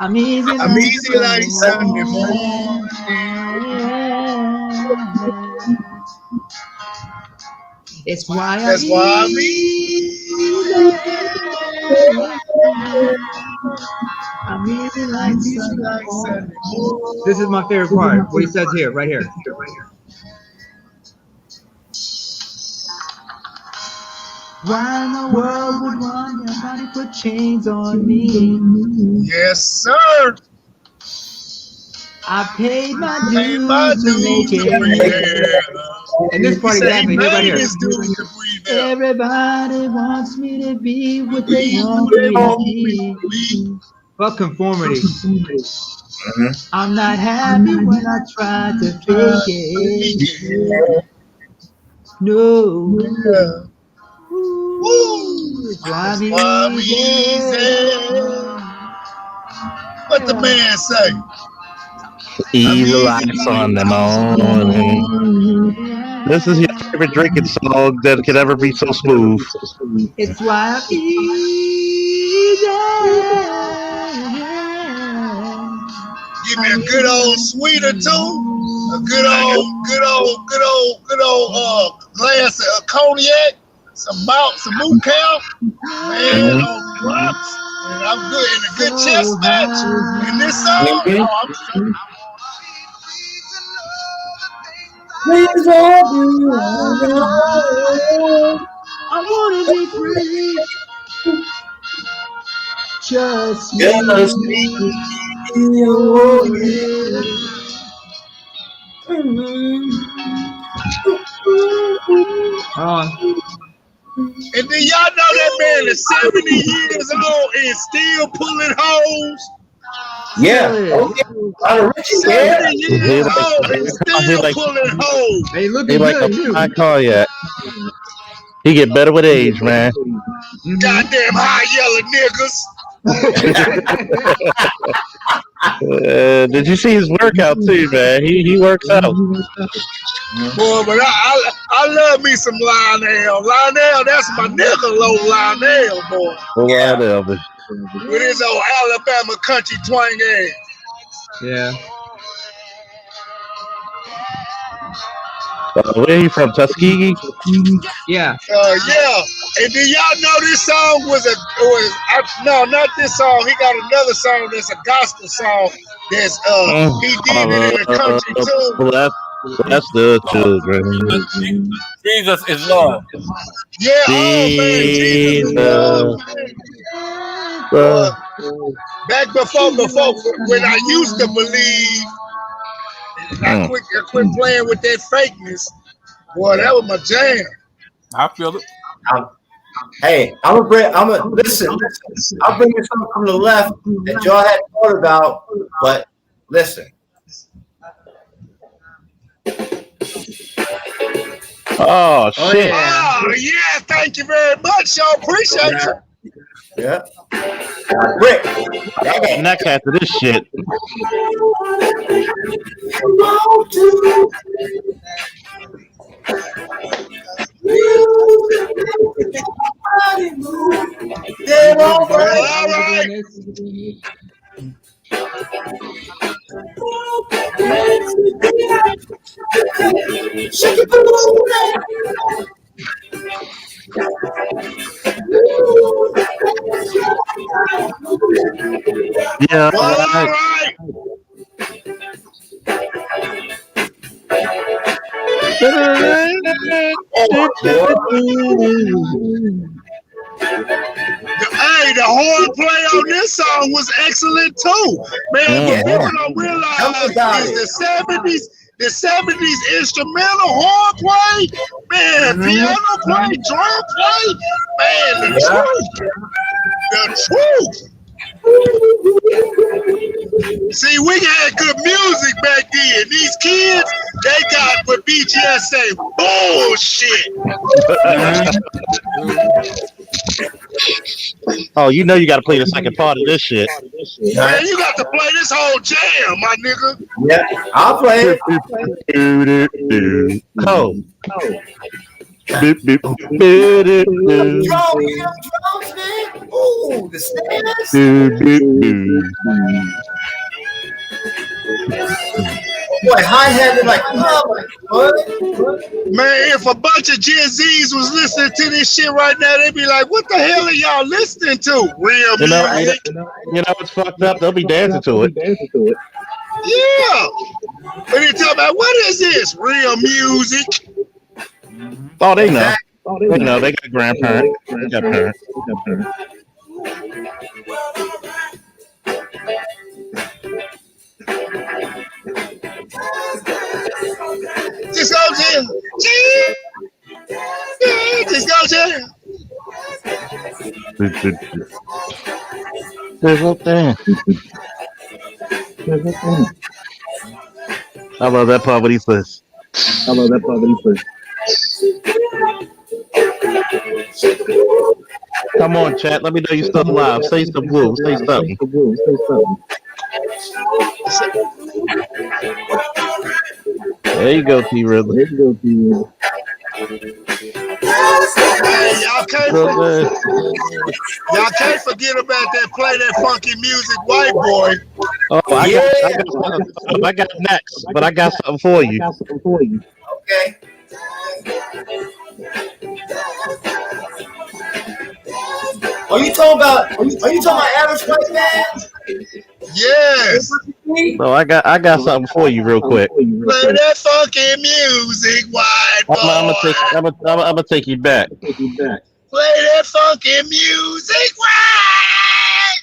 I'm easy I'm like easy like Sunday morning. It's why I'm That's why I'm easy. I'm easy like Sunday morning. This is my favorite part. What he says here, right here. Why in the world would one somebody put chains on me? Yes, sir. I paid my Paid my dues to make dues to breathe it. air. And this He part said he exactly, here, right paid here. his dues to breathe air. Everybody wants me to be what they Be who want they me to want me be. to be. Fuck conformity. Mm-hmm. I'm not happy when I try to fake it. No. Yeah. Ooh, it's why I'm easy. What the man say? Easy like Sunday morning. This is your favorite drinking song that could ever be so smooth. It's why I'm easy. Give me a good old sweeter too. A good old glass of cognac, some malt, some moot camp, man, on the rocks. And I'm good in a good chestnut. And this song, oh, I'm straight. I wanna be free. Just me. Just me. Oh, yeah. And then y'all know that man is 70 years old and still pulling hoes. Yeah. Okay. 70 years old and still pulling hoes. Hey, looking He like good, a too. high cognac. He get better with age, man. Goddamn high yellow niggas. Did you see his workout too, man? He works out. Boy, but I love me some Lionel. Lionel, that's my nigga, low Lionel, boy. Whatever. With his old Alabama country twang ass. Yeah. Where he from? Tuskegee? Yeah. Yeah. And then y'all know this song was no, not this song. He got another song that's a gospel song. That's he did it in a country too. Bless the children. Jesus is love. Yeah, oh man, Jesus is love, man. Boy, back before when I used to believe, I quit playing with that fakeness. Boy, that was my jam. I feel it. Hey, listen. I'll bring you something from the left that y'all hadn't thought about, but listen. Oh shit! Oh yeah, thank you very much. Y'all appreciate you. Yeah. Rick, neck after this shit. All right. Yeah. All right. Hey, the horn play on this song was excellent too. Man, what people don't realize is the 70s instrumental horn play, man, piano play, drum play, man, the truth. See, we had good music back then. These kids, they got what BGS say, bullshit. Oh, you know you got to play the second part of this shit. Man, you got to play this whole jam, my nigga. Yeah, I'll play it. Oh. Drums, man. Ooh, the snares. Boy, hi-hat is like, oh my God. Man, if a bunch of Gen Zs was listening to this shit right now, they'd be like, what the hell are y'all listening to? Real music. You know what's fucked up? They'll be dancing to it. Yeah. When they talk about, what is this? Real music. Oh, they know. They know. They got grandparents. They got parents. Just go jam. Just go jam. I love that part when he says. Come on, chat. Let me know you're still alive. Say some blue. Say something. There you go, T Riddler. Hey, y'all can't forget about that play that funky music, white boy. Oh, I got next, but I got something for you. Okay. Are you talking about average white man? Yes. So I got something for you real quick. Play that funky music, white boy. I'm gonna take you back. Play that funky music, white.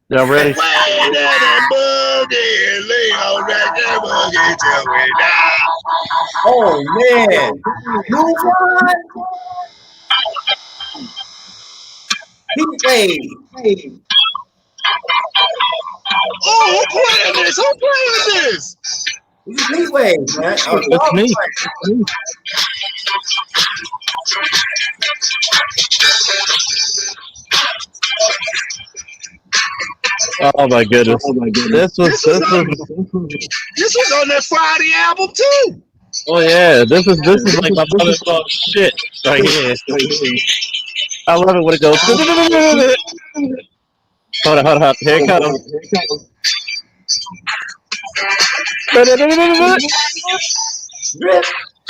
Y'all ready? Way that boogie, lay on that boogie till we die. Oh man, move on. Heat wave. Oh, who playing this? Who playing this? This is heat wave, man. It's me. Oh my goodness. This was on that Friday album too. Oh yeah, this is like my mother-in-law shit right here. I love it when it goes. Hold on. Here it comes.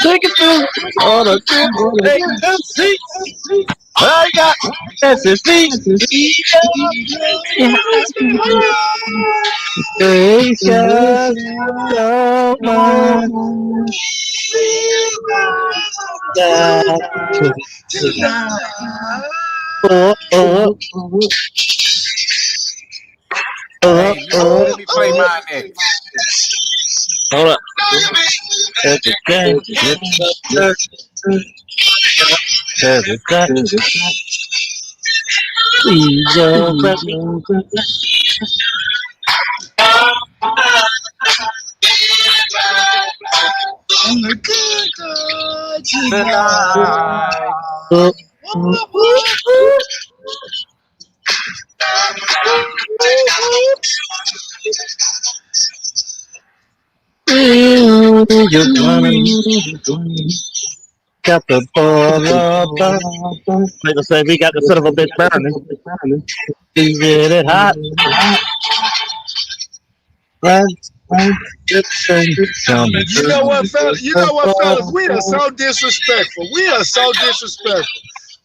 Take it through all the seats. I got SSD. Space got so much. Hey, let me play mine next. Hold up. Got the ball up. Like I said, we got the son of a bitch burning. We get it hot. You know what, fellas? We are so disrespectful.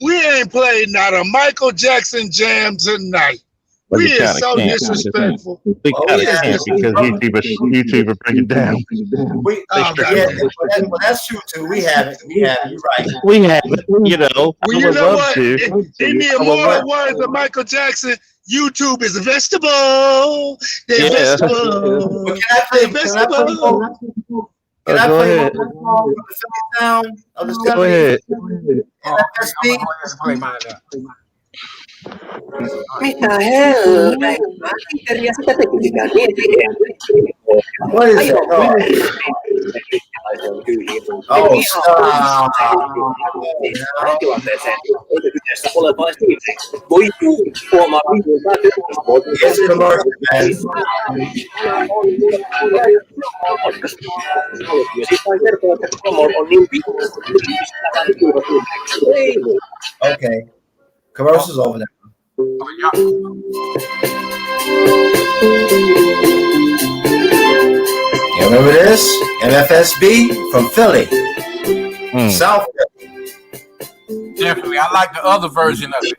We ain't played not a Michael Jackson jam tonight. We are so disrespectful. We kind of can't because YouTuber bring it down. Well, that's true too. We haven't. You're right. We haven't. You know. Well, you know what? In the immortal words of Michael Jackson, YouTube is a vegetable. They're vegetable. Can I play one song from the sound of the 70s? Play mine now. Mitä helvettiä? Ja sitä tekniikkaa niin What is that? Oh, stop. Tähän tilanteeseen, eikä kyseessä ole vain siitä. Voi huomaa Yes, commercial, man. Okay. Commercial's over there. You remember this? MFSB from Philly. South Philly. Definitely. I like the other version of it.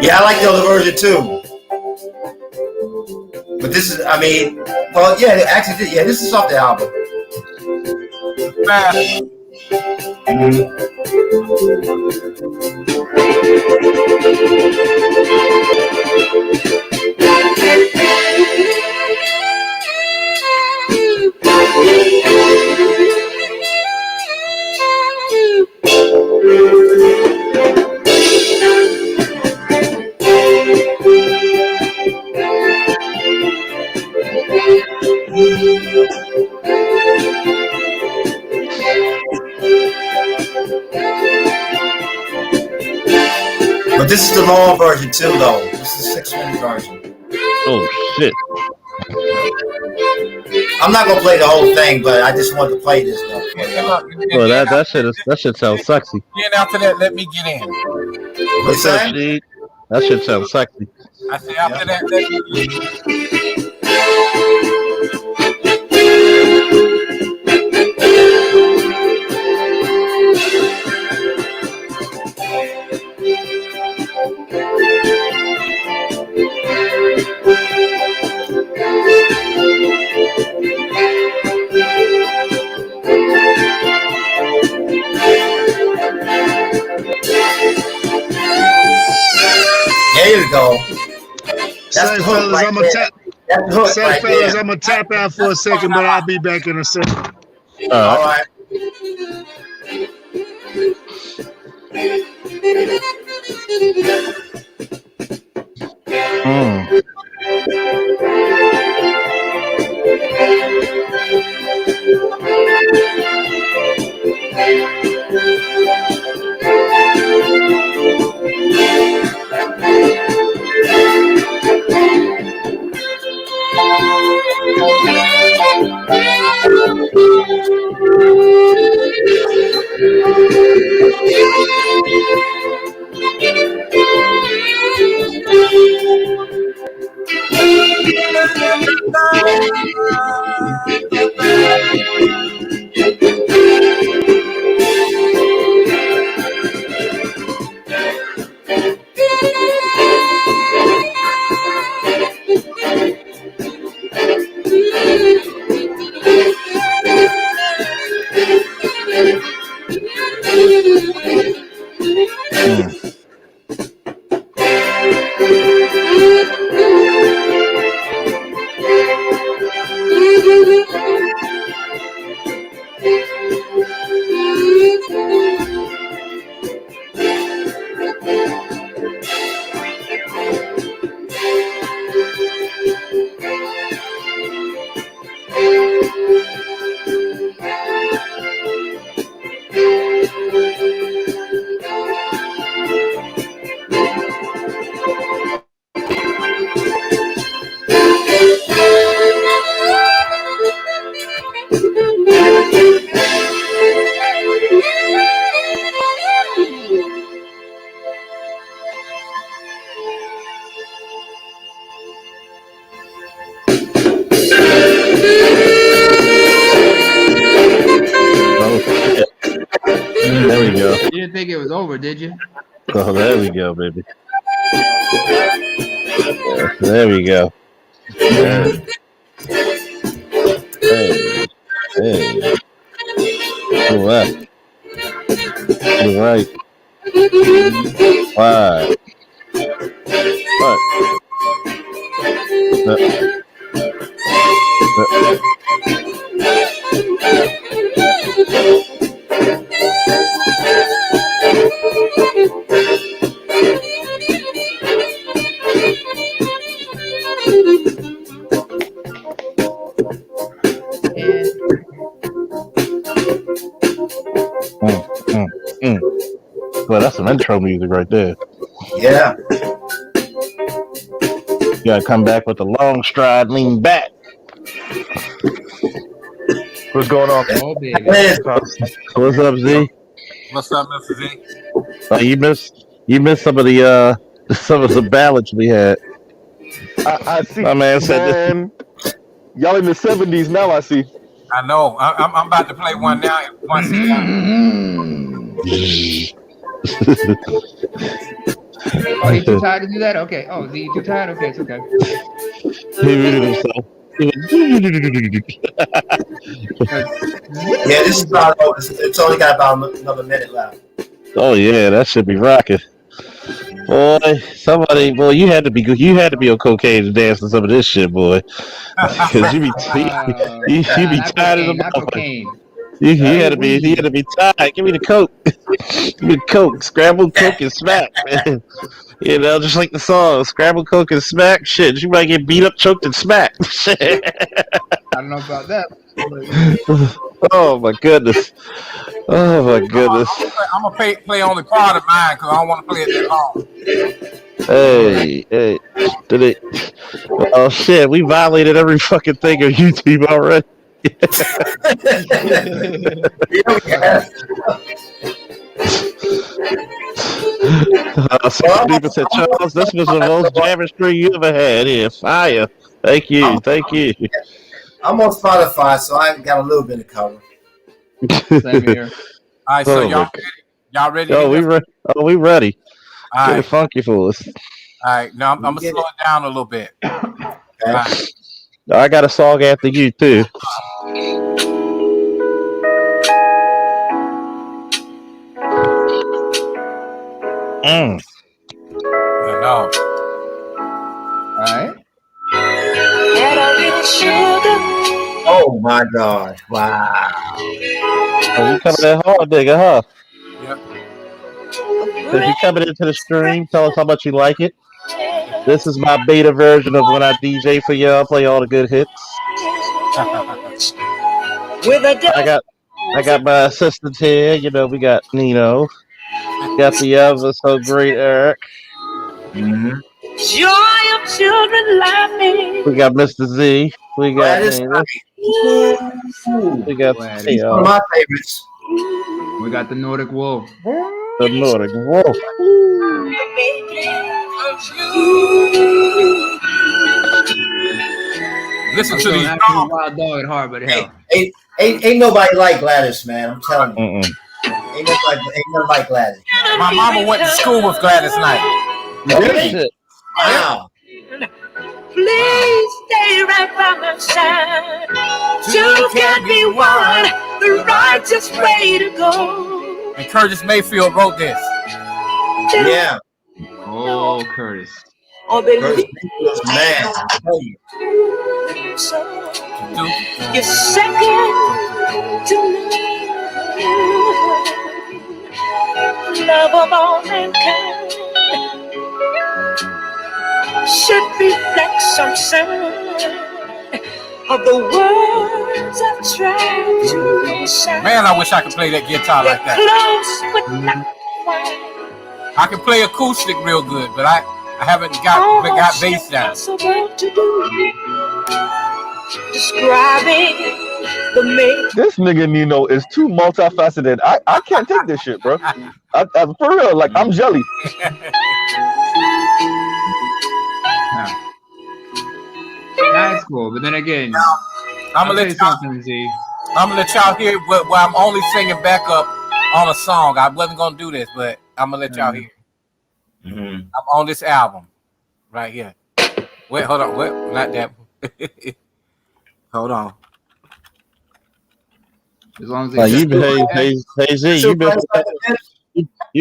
Yeah, I like the other version too. But this is, I mean, well, yeah, actually, yeah, this is off the album. But this is the long version too, though. This is a 6-minute version. Oh shit! I'm not gonna play the whole thing, but I just wanted to play this though. Well, that shit sounds sexy. Then after that, let me get in. What's that? That shit sounds sexy. I say after that, let me get in. There you go. Say, fellas, right I'm gonna there. tap. That's the hook Say, right fellas, there. I'm gonna tap out for a second, but I'll be back in a second. All right. There we go. You didn't think it was over, did you? Oh, there we go, baby. There we go. Hey. To the left. To the right. Wide. But that's some intro music right there. Yeah. You gotta come back with the long stride, lean back. What's going on? Oh, baby. What's up, Z? What's up, Mr. Z? You missed some of the ballads we had. I see. My man said this. Man, y'all in the 70s now. I see. I know. I'm about to play one now. Once he Oh, you too tired to do that? Okay. Oh, Z, you too tired? Okay, it's okay. He muted himself. Yeah, this is about over. It's only got about another minute left. Oh yeah, that should be rocking. Boy, you had to be good. You had to be on cocaine to dance to some of this shit, boy. Because you be tired of the motherfucker. You had to be tired. Give me the coke. Give me the coke. Scrambled coke and smack, man. You know, just like the song, scrambled coke and smack. Shit, you might get beat up, choked, and smacked. I don't know about that. Oh my goodness. Oh my goodness. I'm gonna play only part of mine because I don't want to play it that long. Hey, did it? Oh shit, we violated every fucking thing on YouTube already. Some people said, Charles, this was the most jamming string you ever had. Yeah, fire. Thank you. I'm on Spotify, so I got a little bit of cover. Same here. All right, so y'all ready? We ready. All Get right. it funky for us. All right, now I'm gonna slow it down a little bit. Okay. Right. I got a song after you too. Yeah, no. All right. Oh my God! Wow. Oh, you coming in hard, nigga, huh? Yep. So if you coming into the stream, tell us how much you like it. This is my beta version of when I DJ for y'all, play all the good hits. I got my assistants here. You know, we got Nino, got the ever so great Eric. Mm-hmm. Joy of children laughing. We got Mr. Z. We got Nina. We got He's one of my favorites. We got the Nordic Wolf. The Nordic Wolf. Listen to these wild dog at heart, but hell. Ain't nobody like Gladys, man. I'm telling you. Ain't nobody like Gladys. My mama went to school with Gladys Knight. Really? Wow. Please stay right by my side. Two can be one, the righteous way to go. And Curtis Mayfield wrote this. Yeah. Oh, Curtis. Or Curtis Mayfield's man. I tell you. You're second to none. Love of all mankind should reflect some sign of the words I've tried to recite. Man, I wish I could play that guitar like that. Close but not quite. I can play acoustic real good, but I haven't got bass down. To do. Describing the make. This nigga Nino is too multifaceted. I can't take this shit, bro. I for real, like I'm jelly. That's cool, but then again, I'm gonna let y'all hear where I'm only singing backup on a song. I wasn't gonna do this, but I'm gonna let y'all hear. Mm-hmm. I'm on this album right here. Wait, hold on. Wait, not that. Hold on. As long as you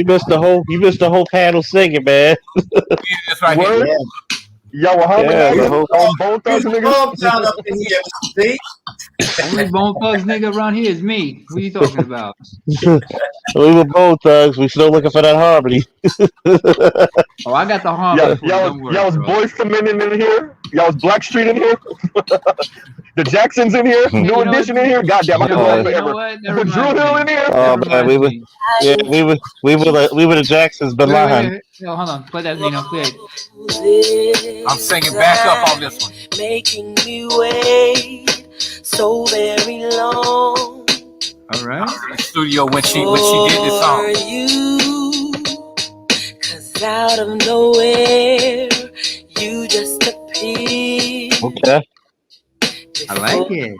missed the whole panel singing, man. That's right here. Y'all were humming the whole Calm down up in here, see? Only Bone Thugs nigga around here is me. What are you talking about? We were both thugs. We still looking for that harmony. Oh, I got the harmony for you. Don't worry, y'all was bro. Boys to Men in here. Y'all was Blackstreet in here. The Jacksons in here. Hey, New you know what? Edition in here. Goddamn, I You could know go on what? You know forever. what? That Put Drew reminds Hill in me. here. That Oh man, reminds me. we were the Jacksons, Bin Wait, wait, Laden. wait. No, hold on. Play that, Nino. Play it. I'm singing back up on this one. Making me wait so very long. All right. The studio when she did this song. You, 'cause out of nowhere, you just appeared. Okay. I like it.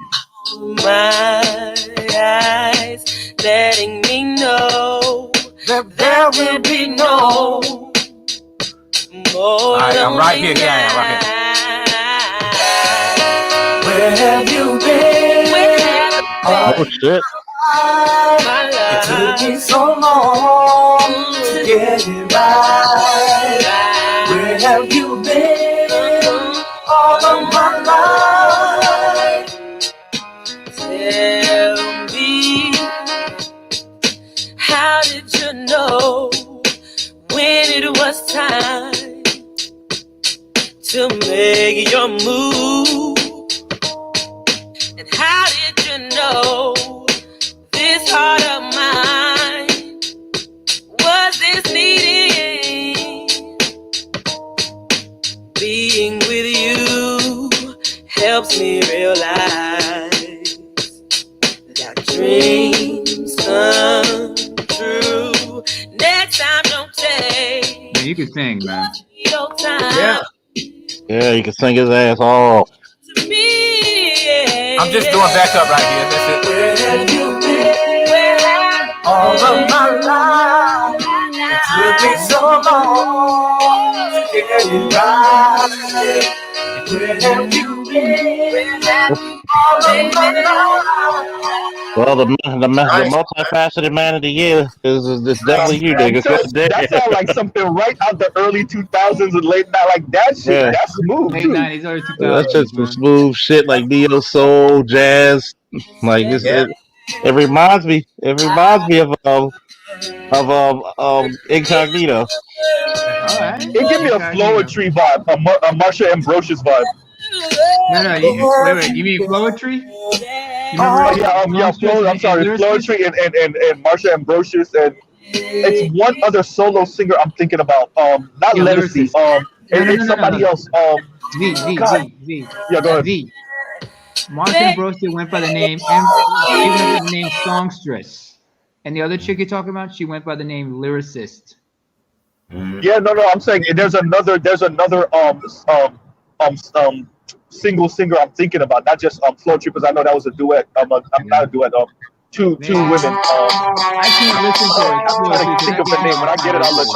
My eyes, letting me know that there will be no more. All right, I'm right here. Yeah, I am right here. Where have you been? Oh shit. It took me so long to get it right. Where have you been all of my life? Tell me, how did you know when it was time to make your move? And how did you know this heart of mine was this needing? Being with you helps me realize that dreams come true. Next time, don't take Man, you can sing, man. your time. Yeah. Yeah, you can sing his ass off. To me, I'm just doing back up right here. That's it. where have you been all of my life? It took me so long to get it right. Where have you been all of my life? Well, the multifaceted man of the year is definitely you, I'm nigga. telling God damn. that sounds like something right out the early 2000s and late night. Like that shit, Yeah, that's smooth Late too. 90s, early that's 2000s, just some man. smooth shit like neo soul, jazz. Like it reminds me. It reminds me of Incognito. All right. It give me a Incognito. Floetry vibe, a Marsha Ambrosius vibe. No, no. Wait. You mean Floetry? You remember I'm sorry, Floetry and Marsha Ambrosius, and it's one other solo singer I'm thinking about. Not Lettucey. It's somebody else. Z. God. Yeah, go ahead. Z. Marsha Ambrosius went by the name she went by the name Songstress. And the other chick you're talking about, she went by the name Lyricist. Yeah, no, I'm saying there's another single singer I'm thinking about, not just Floetry, because I know that was a duet. I'm not a duet. Two women. I can't listen to it. I'm trying to think of the name. When I get it, I'll let you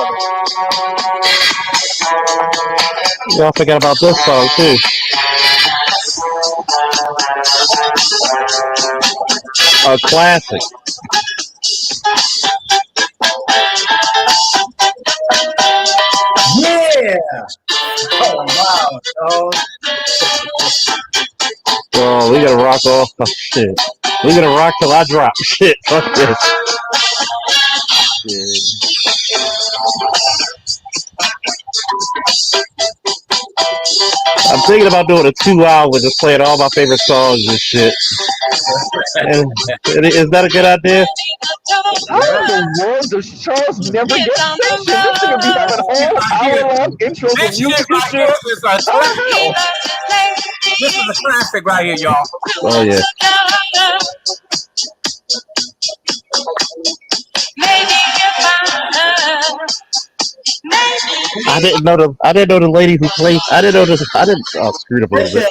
know. Y'all forget about this song too. A classic. Yeah. Oh wow. Oh. Oh, we gotta rock off. Oh, shit. We gotta rock till I drop. Shit. Fuck this. Shit. I'm thinking about doing a 2 hour just playing all my favorite songs and shit. Is that a good idea? How in the world does Charles never get station? This nigga be having whole hour-long intros of This music shit right and here shit. is a classic. This is a classic right here, y'all. Oh yeah. I didn't know the lady who played. I didn't. Oh, screwed up a little bit.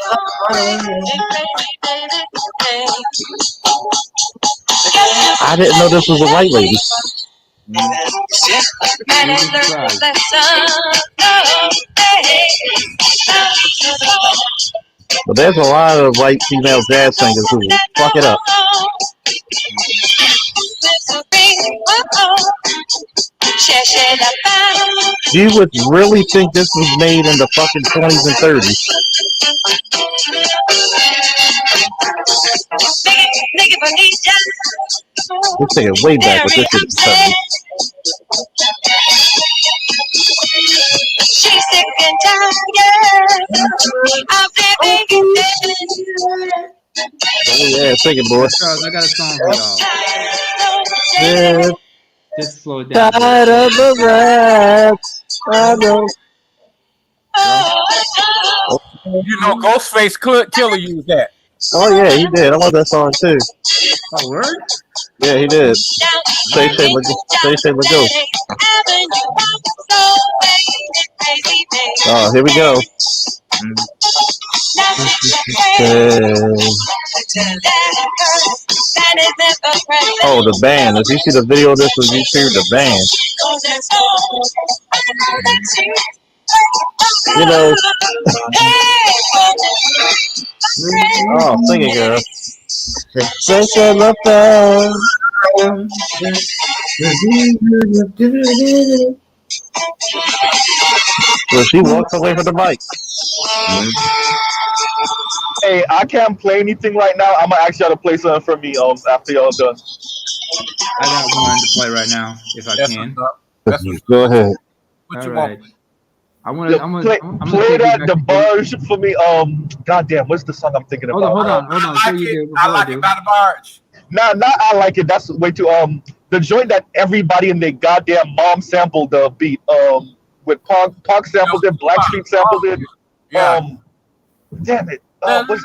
I didn't know this was a white lady. But there's a lot of white female jazz singers who fuck it up. You would really think this was made in the fucking 20s and 30s. This thing is way back with this shit in the 70s. She's sick and tired of living in Oh yeah, sing it, boy. Charles, I got a song for y'all. Yeah. Just slow it down. Tired of the rats. I know. You know, Ghostface Killer used that. Oh yeah, he did. I love that song too. Oh, word? Yeah, he did. Say go. Oh, here we go. Oh, the band. If you see the video of this on YouTube, the band. You know. Oh, sing it, girl. Special affair. So she walks away from the mic. Hey, I can't play anything right now. I'm gonna ask y'all to play something for me after y'all done. I got one to play right now, if I can. Go ahead. All right. I'm gonna play that the barge for me. Goddamn, what's the song I'm thinking about? Hold on. I like it by the barge. Nah, not I like it. That's way too the joint that everybody in their goddamn mom sampled the beat. With Park sampled it, Blackstreet sampled it. Yeah. Damn it. What's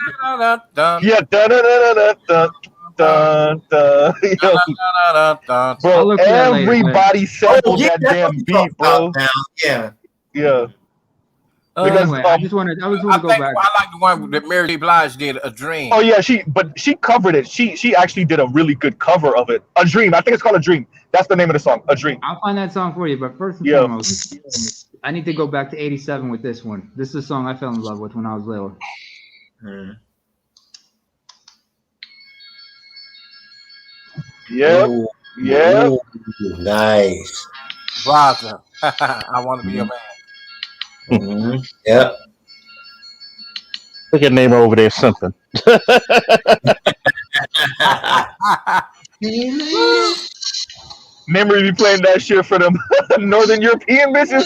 yeah, bro, everybody sampled that damn beat, bro. Yeah. Because, anyway, I just want to go back. I like the one that Mary J. Blige did, "A Dream." Oh yeah, she covered it. She actually did a really good cover of it. "A Dream." I think it's called "A Dream." That's the name of the song. "A Dream." I'll find that song for you, but first and foremost, I need to go back to '87 with this one. This is a song I fell in love with when I was little. Yep. Yep. Nice. Raza. I want to be a man. Yep. Look at name over there, something. Remember you playing that shit for them Northern European bitches?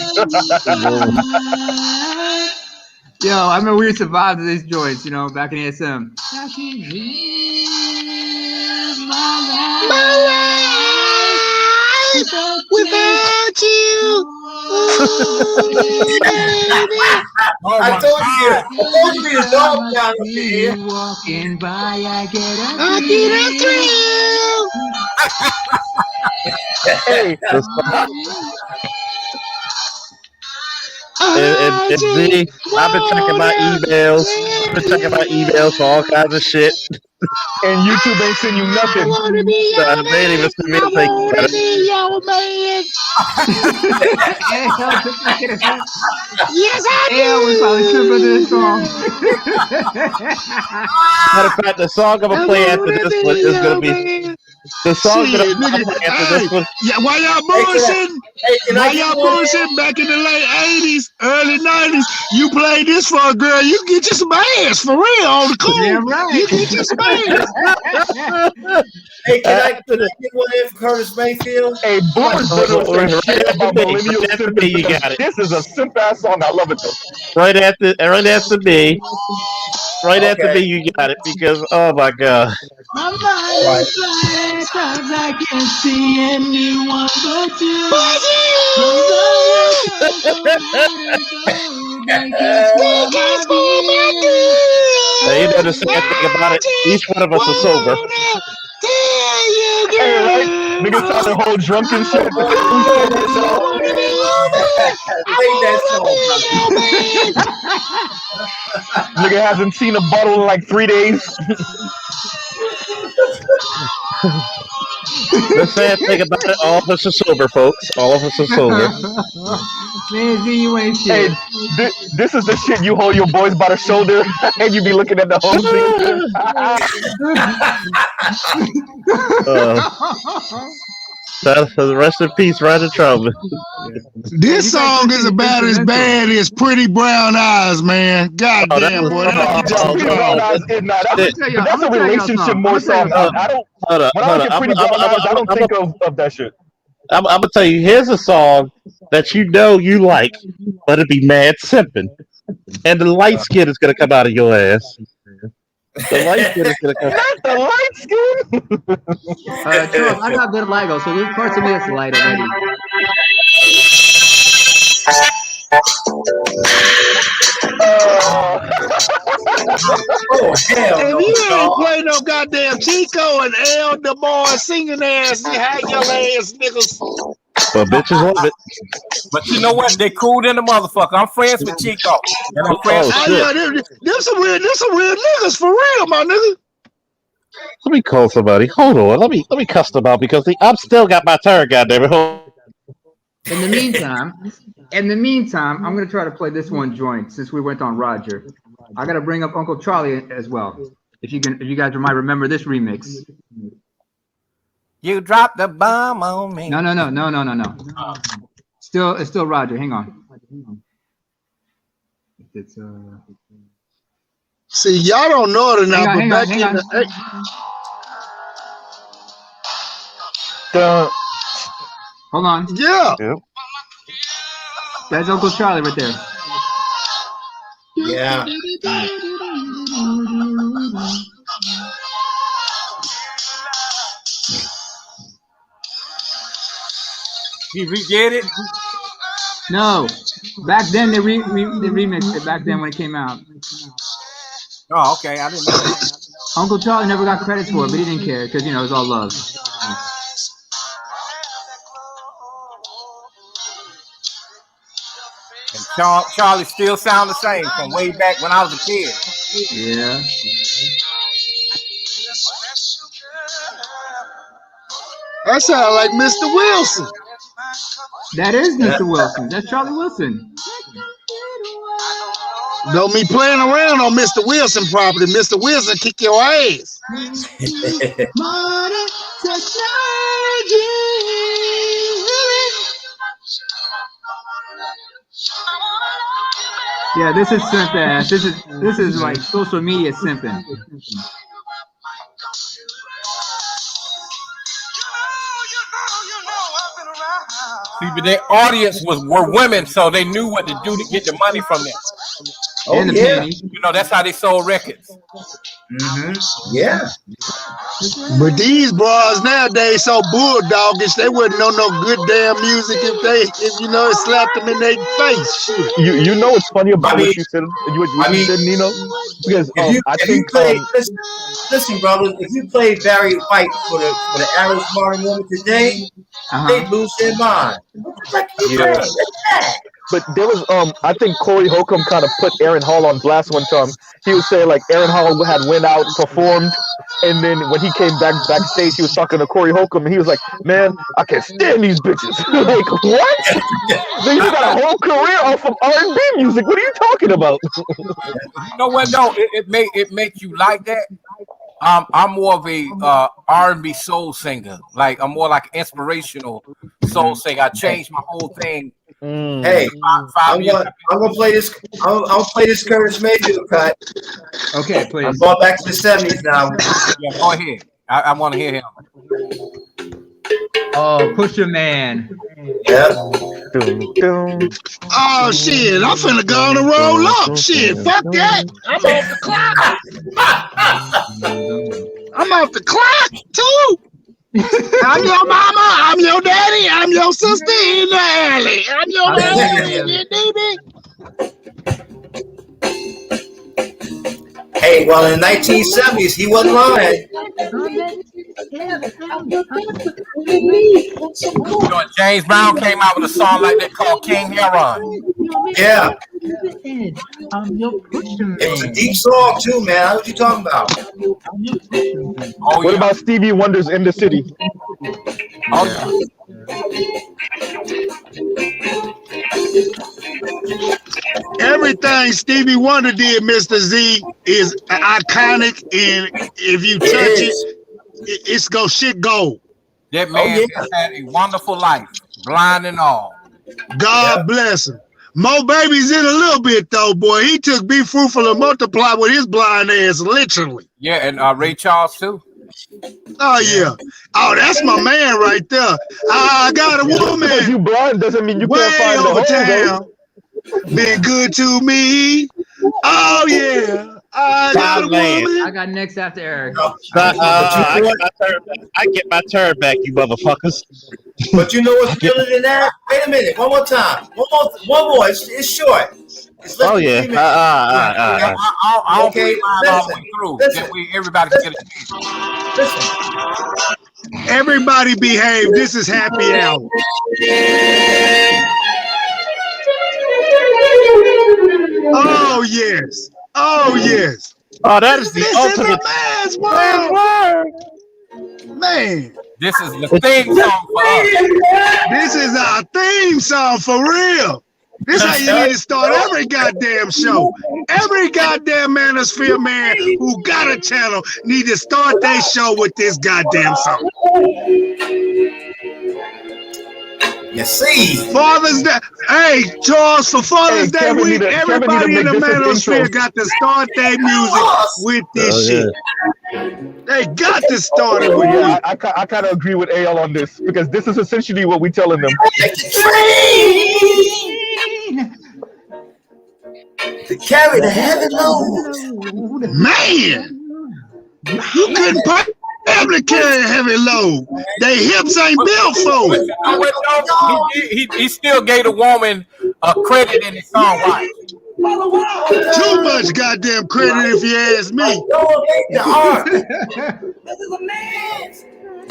Yo, I remember we survived these joints, back in ASM. Without you. I told you the dog down here. Walking by, I get a Hey. And Z, I've been checking my emails. For all kinds of shit. And YouTube ain't send you nothing. I wanna be your man. I wanna be your man. Yes, I do. Yeah, we probably trip under this song. Matter of fact, the song I'm gonna play after this one is gonna be the song that I'm gonna play after this one. Yeah, why y'all bullshitting? Why y'all bullshitting back in the late 80s, early 90s? You play this for a girl, you get you some ass for real on the cool. Yeah, right. You get you some ass. Hey, can I get one in for Curtis Mayfield? Hey, Boomer's literally saying shit about millennial After simp. me, you got it. This is a simp ass song. I love it though. Right after me. Right after me, you got it because oh my god. My mind is flying 'cause I can't see anyone but you. Now, you know the sad thing about it? Each one of us is sober. Hey, right? Niggas trying to hold drunken shit. Nigga hasn't seen a bottle in like 3 days. The sad thing about it, all of us are sober, folks. All of us are sober. Man, Z, you ain't shit. Hey, this is the shit you hold your boys by the shoulder and you be looking at the home scene. The rest in peace, Roger Troutman. This song is about as bad as Pretty Brown Eyes, man. God Oh, that damn, was boy. That'll get your Pretty Brown Eyes is not. That's a relationship more song. I don't. Hold up, When I hold look up. at Pretty Brown Eyes, I don't think of that shit. I'm gonna tell you. Here's a song that you know you like, but it be mad simping, and the light skin is gonna come out of your ass. The light skin is gonna come. Not the light skin. Charles, I got good Ligo, so there's parts of me that's light already. Oh, hell If no, you ain't dog. play no goddamn Chico and El the boy singing ass, you hang your ass niggas. But bitches love it. But you know what? They cool in the motherfucker. I'm friends with Chico. And I'm friends with Yeah, them some real niggas for real, my nigga. Let me call somebody. Hold on. Let me cuss them out because I'm still got my turn. Goddamn it. Hold. In the meantime, I'm gonna try to play this one joint since we went on Roger. I gotta bring up Uncle Charlie as well. If you guys might remember this remix. You dropped the bomb on me. No. It's still Roger. Hang on. It's See, y'all don't know it enough, but back in the hold on. Yeah. That's Uncle Charlie right there. Yeah. You re-get it? No. Back then they remixed it back then when it came out. Oh, okay. I didn't know that. Uncle Charlie never got credit for it, but he didn't care because it was all love. And Charlie still sound the same from way back when I was a kid. Yeah. That sounds like Mr. Wilson. That is Mr. Wilson. That's Charlie Wilson. Don't be playing around on Mr. Wilson property. Mr. Wilson kick your ass. Yeah, this is simp ass. This is like social media simping. See, but their audience were women, so they knew what to do to get the money from them. Oh, and the yeah. penny. That's how they sold records. Yeah. But these bras nowadays so bulldoggish, they wouldn't know no good damn music if it slapped them in their face. Shit. You know what's funny about what you said? What you said, Nino? Because listen, brother, if you play Barry White for the average modern woman today, they lose their mind. Yeah. But there was I think Corey Holcomb kind of put Aaron Hall on blast one time. He was saying like Aaron Hall had went out, performed, and then when he came backstage, he was talking to Corey Holcomb, and he was like, "Man, I can't stand these bitches." Like, what? So you got a whole career off of R&B music. What are you talking about? You know what? No, it make you like that. I'm more of a R&B soul singer. Like I'm more like inspirational soul singer. I changed my whole thing. Hey, I'm gonna play this. I'll play this Curtis Mayfield cut. Okay, please. I'm going back to the 70s now. Yeah, go ahead. I want to hear him. Oh, Pusha Man. Yeah. Oh shit! I'm finna go on and roll up. Shit, fuck that. I'm off the clock. I'm off the clock too. I'm your mama, I'm your daddy, I'm your sister in the alley. I'm your mama, you baby. Hey, well, in the 1970s, he wasn't lying. James Brown came out with a song like that called King Heron. Yeah. It was a deep song, too, man. How what you talking about? What about Stevie Wonder's In the City? Everything Stevie Wonder did, Mr. Z, is iconic, and if you touch it, it's go shit gold. That man has had a wonderful life, blind and all. God bless him. Mo Baby's in a little bit though, boy. He took Be Fruitful and Multiply with his blind ass, literally. Yeah, and Ray Charles too. Oh yeah. Oh, that's my man right there. I got a woman. Because you blind doesn't mean you can't Way find the over hole, town. Been good to me. Oh yeah. I got a woman. I got next after Eric. I get my turn back, you motherfuckers. But you know what's better than that? Wait a minute, one more time. One more. It's short. It's less than 3 minutes. I'll Okay, all the way through. That way everybody can get a chance. Everybody behave. This is happy hour. Oh yes. Oh yes. Oh, that is the this ultimate is a man's world. Man. This is the theme song for us. This is our theme song for real. This how you need to start every goddamn show. Every goddamn manosphere man who got a channel need to start their show with this goddamn song. You see, Father's Day. Hey, Charles, for Father's Day week, everybody in the manosphere got to start their music with this shit. They got to start it with it. I kind of agree with AL on this because this is essentially what we're telling them. To carry the heavy load. Man, you couldn't possibly carry a heavy load. They hips ain't built for it. He still gave the woman a credit in his song, right? Too much goddamn credit if you ask me.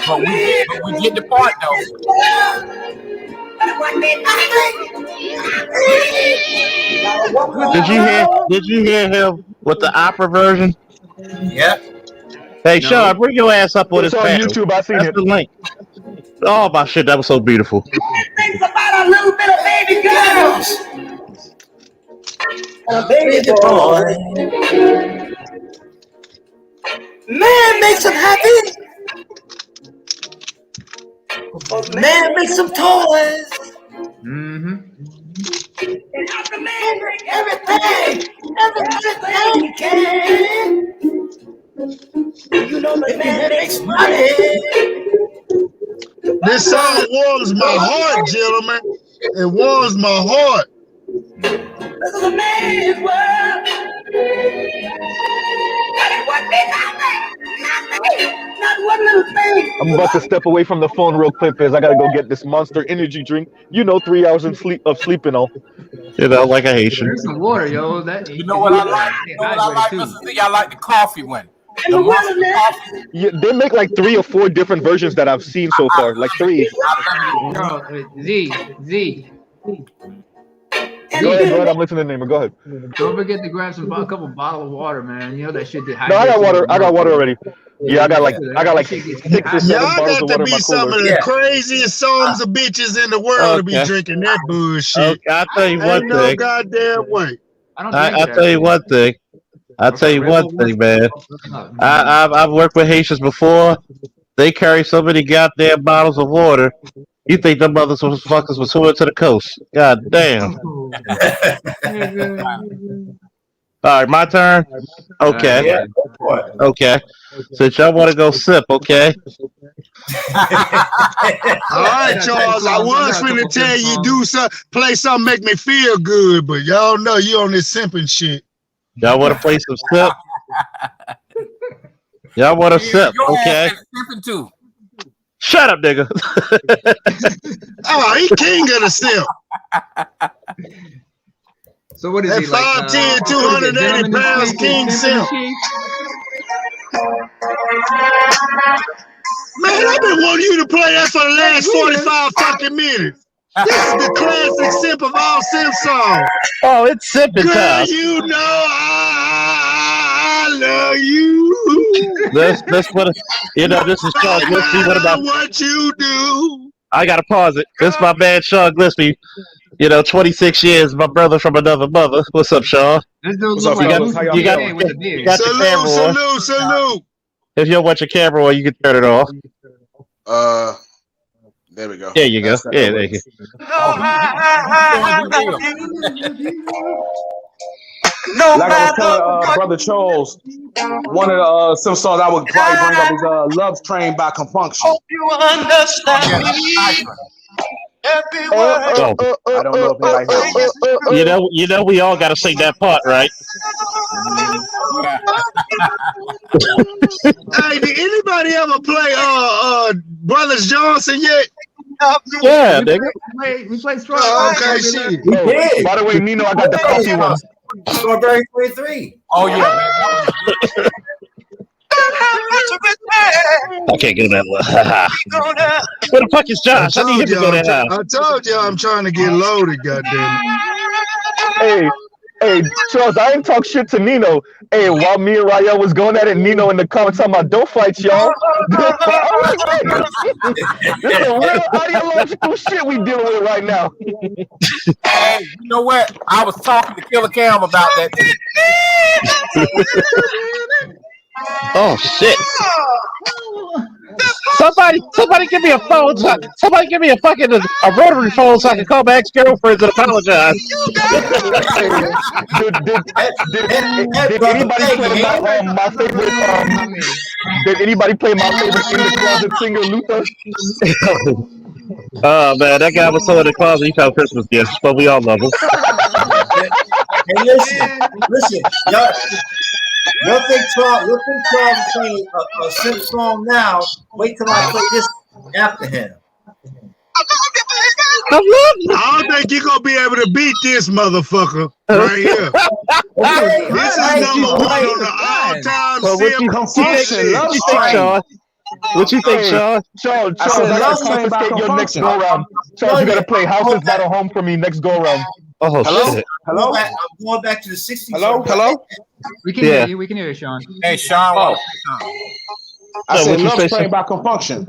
But we get the part though. Did you hear him with the opera version? Yep. Hey, Sean, bring your ass up on this on panel. YouTube. I seen That's it. the link. Oh my shit, that was so beautiful. Things about a little bit of baby girls. A baby boy. Man makes them happy. Man makes some toys. Mm-hmm. And have the man bring everything he can. You know the man makes money. This song warms my heart, gentlemen. It warms my heart. This is a man's world. Not one little thing. I'm about to step away from the phone real quick because I gotta go get this Monster energy drink. 3 hours of sleep and all. Like a Haitian. There's some water, yo. You know what I like? Listen, I like the coffee one. The coffee. Yeah, they make like 3 or 4 different versions that I've seen so far. Like 3. Z. Go ahead. I'm listening to name. Go ahead. Don't forget to grab a couple bottles of water, man. You know that shit. No, I got water. I got water already. Yeah, I got like 6 or 7 bottles Y'all of got water to in be my some of cooler. the craziest sons of bitches in the world to be drinking that bullshit. Okay, I'll tell you one Ain't no thing. goddamn way. I'll tell you one thing. I'll tell you one thing, man. I've worked with Haitians before. They carry so many goddamn bottles of water. You think them motherfuckers was swimming to the coast? God damn. All right, my turn. Okay. Okay. Since y'all want to go sip, okay. All right, Charles. I was finna tell you play something make me feel good, but y'all know you on this simping shit. Y'all want to play some sip? Y'all want to sip, okay? Sipping too. Shut up, nigga. Oh, he king of the sip. So what is that he like? 5'10", 280 pounds king sip. Man, I've been wanting you to play that for the last 45 fucking minutes. This is the classic sip of all sip songs. Oh, it's sipping Girl, time. you know I love you. That's what this is Sean Gillespie. What you do? I gotta pause it. This is my man Sean Gillespie. 26 years, my brother from another mother. What's up, Sean? What's up, you got your camera on. Salute. If you don't want your camera on, you can turn it off. There we go. There you go. That's Yeah, there you No like I was telling Brother Charles, one of the some songs I would probably bring up is Love Train by Confunction. Hope you understand me. Every word. go. I don't know if anybody heard that. You know, we all got to sing that part, right? Hey, did anybody ever play Brothers Johnson yet? Yeah, nigga. We played Strong. Okay, shit. We did. By the way, Nino, I got the coffee one. Strawberry 23. Oh yeah. I can't get that one. Where the fuck is Josh? I need him to go that high. I told you I'm trying to get loaded, goddamn. Hey, Charles, I ain't talk shit to Nino. Hey, while me and Rael was going at it, Nino in the comments talking about don't fight, y'all. This is a real ideological shit we dealing with right now. Hey, you know what? I was talking to Killer Cam about that. Oh shit! Somebody give me a phone. Somebody give me a fucking a rotary phone so I can call my ex-girlfriends and apologize. Did anybody play my favorite? Did anybody play my favorite in the closet singer, Luther? Oh man, that guy was so in the closet. He found Christmas gifts, but we all love him. Hey, listen, y'all think Charles is playing a simp song now? Wait till I play this after him. I don't think you're gonna be able to beat this motherfucker right here. This is number one on the all-time simp Confusion. What you think, Sean? Charles, I gotta confiscate your next go round. Charles, you gotta play House is Not a Home for me next go round. Oh shit! Hello? I'm going back to the 60s. Hello? We can hear you. We can hear you, Sean. Hey, Sean. I said Love Train by Confunction.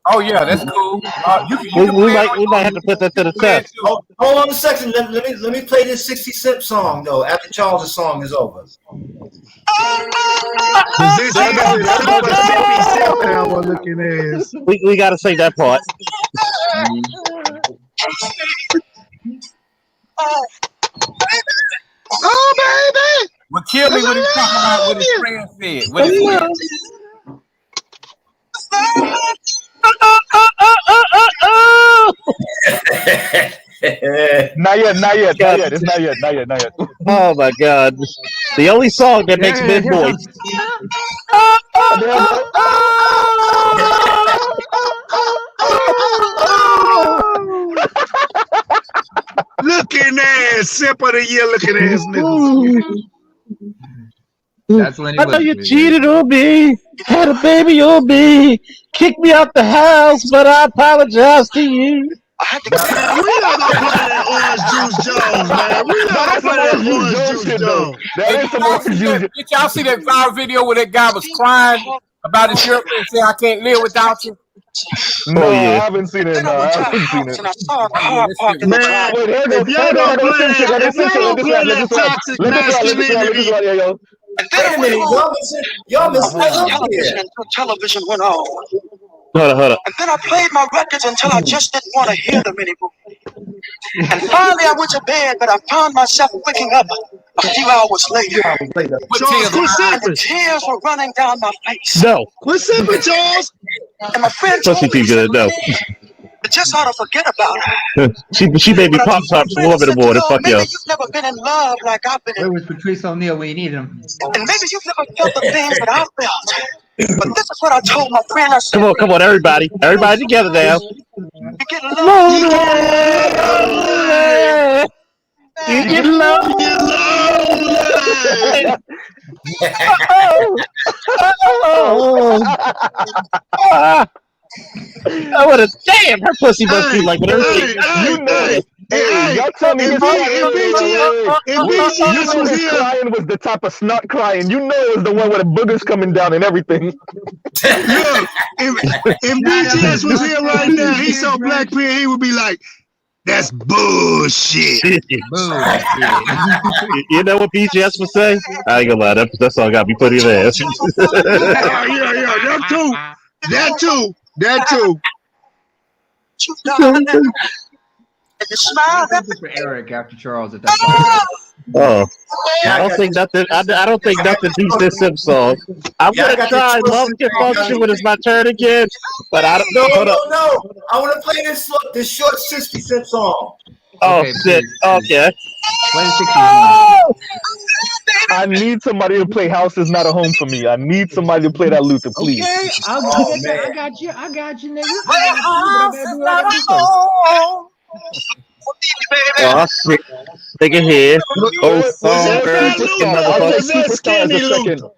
Oh yeah, that's cool. We might have to put that to the test. Hold on a second. Let me play this 60 Cent song though. After Charles' song is over. We gotta say that part. Oh baby! What killed me when he talking about what his friend said. What his friend Not yet. It's not yet. Oh my god. The only song that makes mid voice. Looking ass, simp of the year looking ass niggas. That's Lenny I know you Wilkes, cheated on me, had a baby on me, kicked me out the house, but I apologize to you. We not gonna play that Orange Juice Jones, man. We not gonna play that Orange Juice Jones. Did y'all see that viral video where that guy was crying about his girlfriend and saying, I can't live without you? No, I haven't seen it. Man, if y'all gonna play that toxic masculinity. Wait a minute, y'all missing television went on. Hold on. And then I played my records until I just didn't want to hear them anymore. And finally I went to bed, but I found myself waking up a few hours later. Charles, quit sipping. Tears were running down my face. No. Quit sipping, Charles. And my friend told me, no. I just ought to forget about her. She made me pop tarts warm in the morning. Fuck maybe yeah. you've never been in love like I've been in. Where was Patrice O'Neal when you needed him? And maybe you've never felt the things that I felt. But this is what I told my friend. I said, Come on, everybody together now. You get lonely. You get lonely. I would have. Damn, her pussy must be like everything. Y'all tell me this BGS was here. Crying was the type of snot crying. You know it was the one with the boogers coming down and everything. Yeah, if BGS was here right now, he's so black pill, he would be like, "That's bullshit." You know what BGS would say? I ain't gonna lie, that song got me putting in ass. Yeah, that too. you darling, and you smile at For Eric after Charles, if that's possible. Oh, I don't think nothing. I don't think nothing beats this Simp song. I'm gonna try. Love can function when it's my turn again, but I don't. No, Hold no, up. no. I want to play this short 60 Cent song. Oh Okay, shit. please. Okay. Play the 60s one. I need somebody to play House is Not a Home for me. I need somebody to play that Luther, please. Okay, I'll Oh, get that. man. I got you. I got you, nigga. well, I got you. But I gotta do what I gotta do first. home. Oh shit. Take it here. Oh, Was that songbird, Fat chicken Luther or motherfucker. was that Skinny Luther?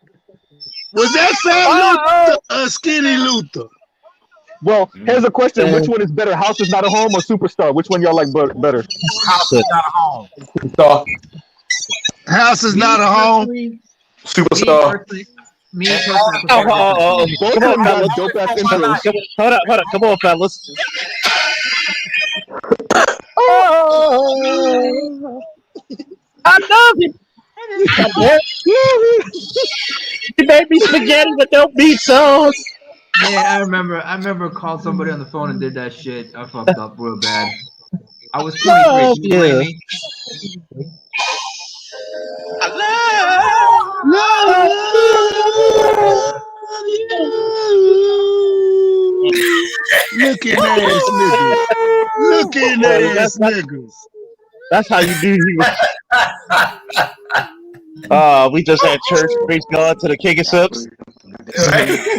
Was that Fat Luther or Skinny Luther? Well, here's a question: which one is better, House is Not a Home or Superstar? Which one y'all like better? House is not a home. Superstar. House is not a home. Superstar. Me personally, Oh. Both Come of on, them got fellas. dope ass Hold intros. up. Come on, fellas. I love it. You made me spaghetti with no meat sauce. Man, I remember called somebody on the phone and did that shit. I fucked up real bad. I was 23. Oh, Can you blame me? Looking ass niggas. Looking ass niggas. That's how you do. We just had church. Praise God to the King of Sips.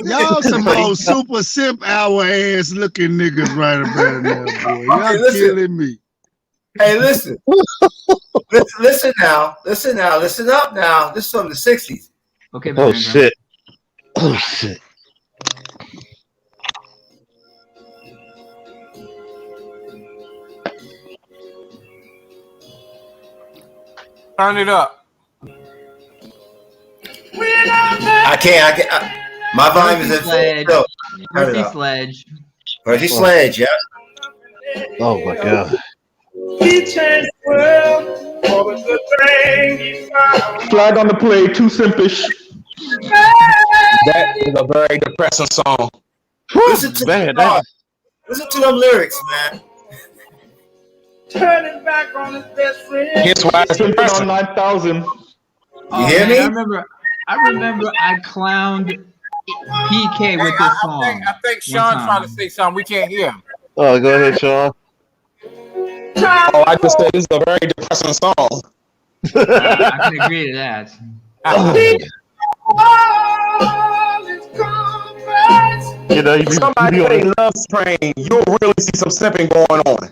Y'all some old super simp hour ass looking niggas right about now, boy. Y'all killing me. Hey, listen. Listen now. Listen up now. This is from the 60s. Okay, Oh shit. Oh shit. Turn it up. I can't. My volume is at full. Murphy Sledge. Murphy Sledge, yeah. Oh my god. He changed the world for the good thing he found. Flag on the play, too simpish. That is a very depressing song. Listen to them lyrics, man. Turning back on his best friend. Here's why it's Simping depressing. on 9,000. You hear me? I remember I clowned PK with this song. I think Sean's trying to say something. We can't hear him. Oh, go ahead, Sean. Oh, I just said this is a very depressing song. I can agree to that. You know, somebody play Love Train, you'll really see some simping going on.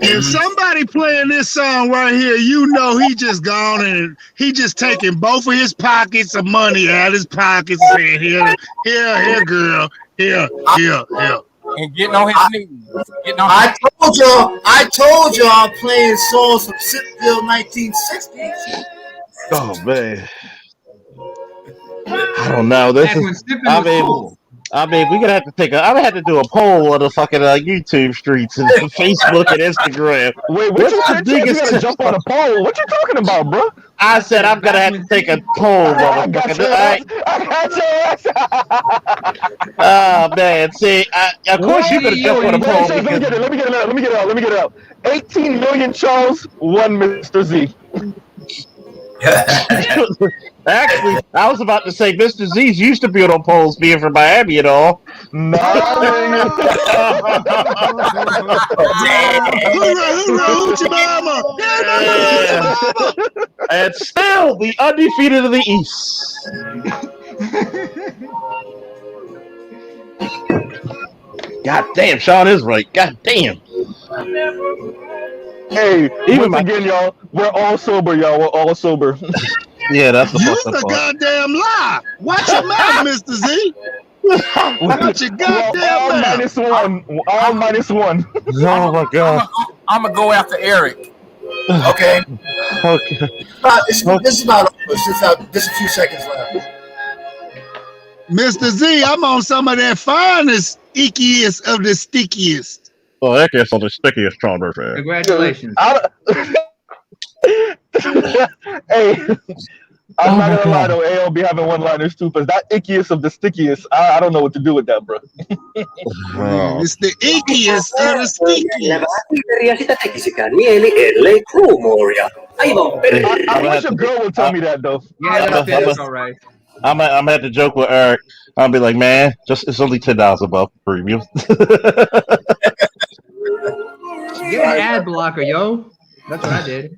If somebody playing this song right here, you know he just gone and he just taking both of his pockets of money out of his pockets and saying, here, girl, here. And getting on his knees. I told y'all I'm playing songs from Sipville 1960s. Oh man. I don't know. This is. I mean, we're gonna have to I'm gonna have to do a poll on the fucking YouTube streets and Facebook and Instagram. Wait, what you said? You gotta jump on a poll. What you talking about, bro? I said I'm gonna have to take a poll, motherfucker. I got you. Oh man, see, of course you could jump on a poll. Let me get it out. 18 million Charles, 1 Mr. Z. Actually, I was about to say Mr. Z's used to be on polls, being from Miami and all. Hoorah, hoochie mama! And still the undefeated of the East. God damn, Sean is right. God damn. Hey, once again, y'all, we're all sober, y'all. We're all sober. Yeah, that's the You's a goddamn lie. Watch your mouth, Mr. Z. Watch your goddamn mouth. All minus one. Oh my god. I'm gonna go after Eric. Okay. Okay. This is about just a few seconds left. Mr. Z, I'm on some of that finest, ickiest of the stickiest. Oh, that gets on the stickiest Sean Congratulations. Hey, I'm not gonna lie though, AO be having one-liners too, because that ickiest of the stickiest, I don't know what to do with that, bro. It's the ickiest of the stickiest. I wish a girl would tell me that though. Yeah, that's all right. I'm at the joke with Eric. I'll be like, man, it's only $10 above premium. Get an ad blocker, yo. That's what I did.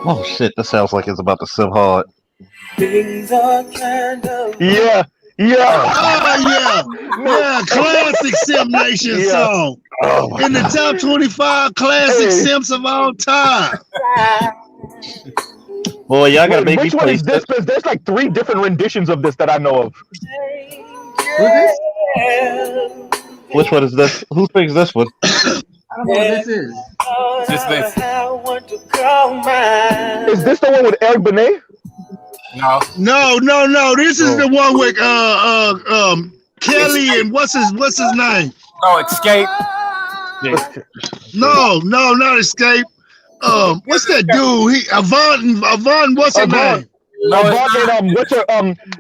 Oh shit, that sounds like it's about to sip hard. Yeah. Yeah, classic Sim Nation song. In the top 25 classic Sims of all time. Boy, y'all gotta make me Which one play is this? Because there's like 3 different renditions of this that I know of. Which one is this? Who thinks this one? I don't know what this is. Just this. Is this the one with Eric Benet? No. This is the one with Kelly and what's his name? Oh, Escape. No, not Escape. What's that dude? Avant, what's her name? No, what's her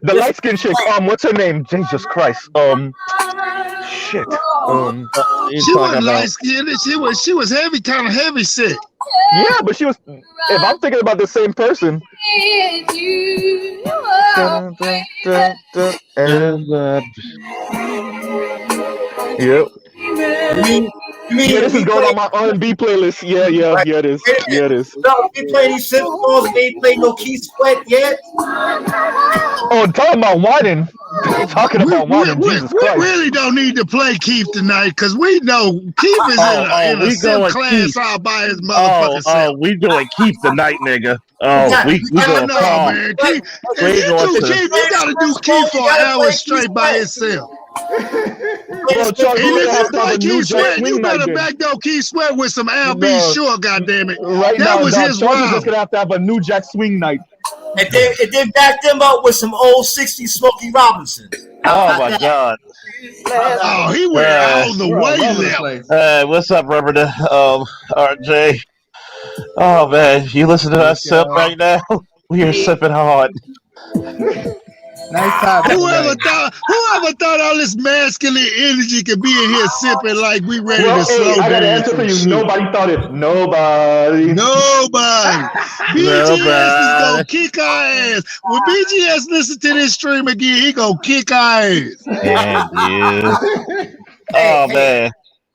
the light skinned chick? What's her name? Jesus Christ. Shit. She wasn't light skinned. She was heavy, kind of heavy set. Yeah, but she was. If I'm thinking about the same person. Yep. Yeah, this is going on my R&B playlist. Yeah, it is. Yeah, it is. No, we playing these simple songs. We ain't played no Keith Sweat yet. Oh, talking about whining. Jesus Christ. We really don't need to play Keith tonight because we know Keith is in a sim class all by his motherfucking self. We doing Keith tonight, nigga. We doing Paul. Man. Keith, you gotta do Keith for an hour straight by himself. And if you play Keith Sweat, you better backdoor Keith Sweat with some Al B. Shore, goddammit. Right that now, was his Charles wow. is gonna have to have a New Jack Swing night. And then back them up with some old 60s Smokey Robinson. Oh my God. Oh, he went all the way left. What's up, Reverend RJ? Oh man, you listen to that sip right now? We are sipping hard. Nice time. Whoever thought all this masculine energy could be in here sipping like we ready to slow I got an dance? answer for you. Nobody thought it. Nobody. BGS is gonna kick our ass. When BGS listen to this stream again, he gonna kick our ass. Oh man.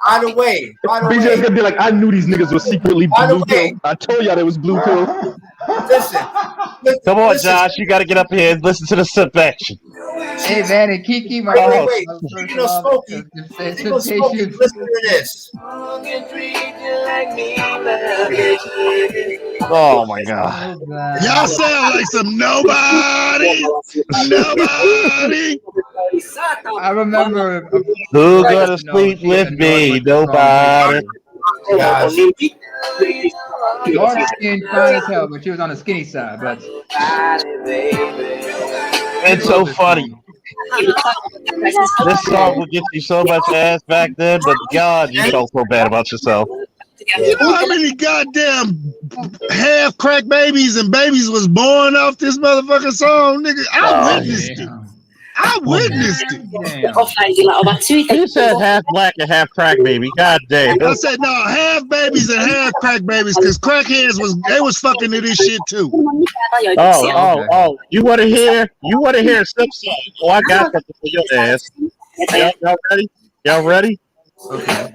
By the way, BJ's gonna be like, I knew these niggas were secretly blue pill. I told y'all they was blue pill. Listen. Come on, Josh, you gotta get up here and listen to the sip action. Hey man, and Kiki, my wait. Speaking of Smokey, listen to this. Oh my God. Y'all sound like some nobody. I remember. Who gonna sleep with me? Nobody. Dark skin, fine as hell, but she was on the skinny side. But it's so funny. This song would get you so much ass back then, but God, you felt so bad about yourself. You know how many goddamn half crack babies and babies was born off this motherfucking song, nigga? I witnessed it. You said half black and half crack baby. God damn. I said no, half babies and half crack babies, because crackheads was fucking to this shit too. Oh! You want to hear a sip song? Oh, I got something for your ass. Y'all ready? Y'all ready? Okay.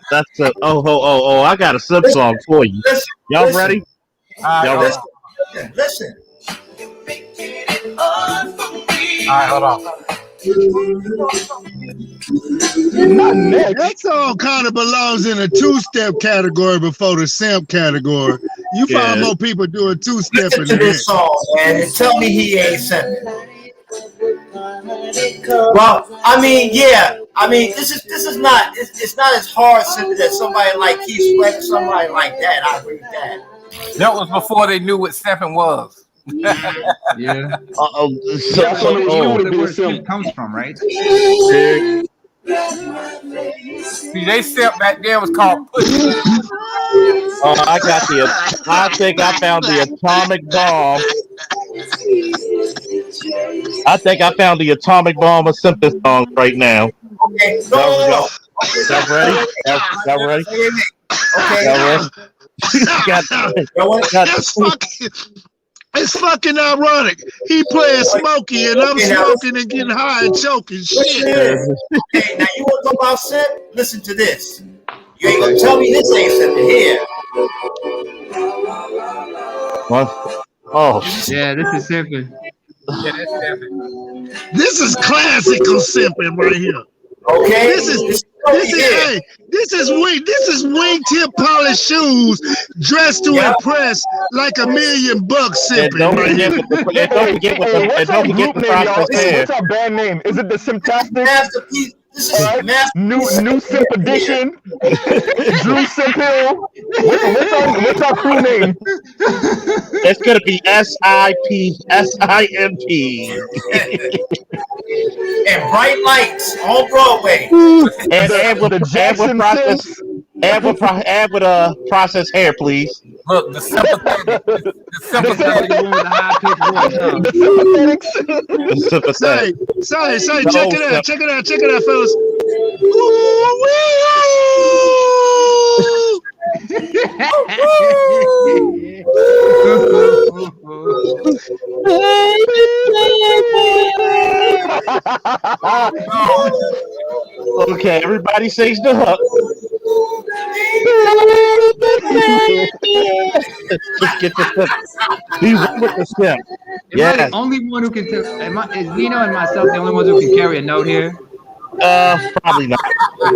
That's it. Oh! I got a sip song for you. Y'all ready? Y'all ready? Listen. All right, hold on. That song kind of belongs in a two-step category before the simp category. You find more people doing two-step Listen to this song, man, and tell me he ain't simping. Well, I mean, this is not. It's not as hard simping as somebody like Keith Sweat, somebody like that. I agree with that. That was before they knew what simping was. Yeah. That's where it comes from, right? See, they step back there was called push. Oh, I got the. I think I found the atomic bomb. I think I found the atomic bomb of Simpson songs right now. Okay, Y'all ready? Y'all ready? Okay. Y'all ready? It's fucking ironic. He playing Smokey and I'm smoking and getting high and choking. Shit. Okay, now you want to talk about simp? Listen to this. You ain't gonna tell me this ain't simping here. What? Oh. Yeah, this is simping. Yeah, that's simping. This is classical simping right here. Okay. This is wingtip polished shoes dressed to impress like $1 million simping right here. What's our group name, y'all? What's our band name? Is it the Simptastic? New Simp Edition. Drew Simp Hill. What's our crew name? It's gonna be SIMP. And bright lights on Broadway. and with processed hair, please. Look, the sympathetic. The sympathetic. Say, check it out, fellas. Okay, everybody sings the hook. Let's get the simp. He went with the simp. Am I the only one who can tell? Is Nino and myself the only ones who can carry a note here? Probably not. But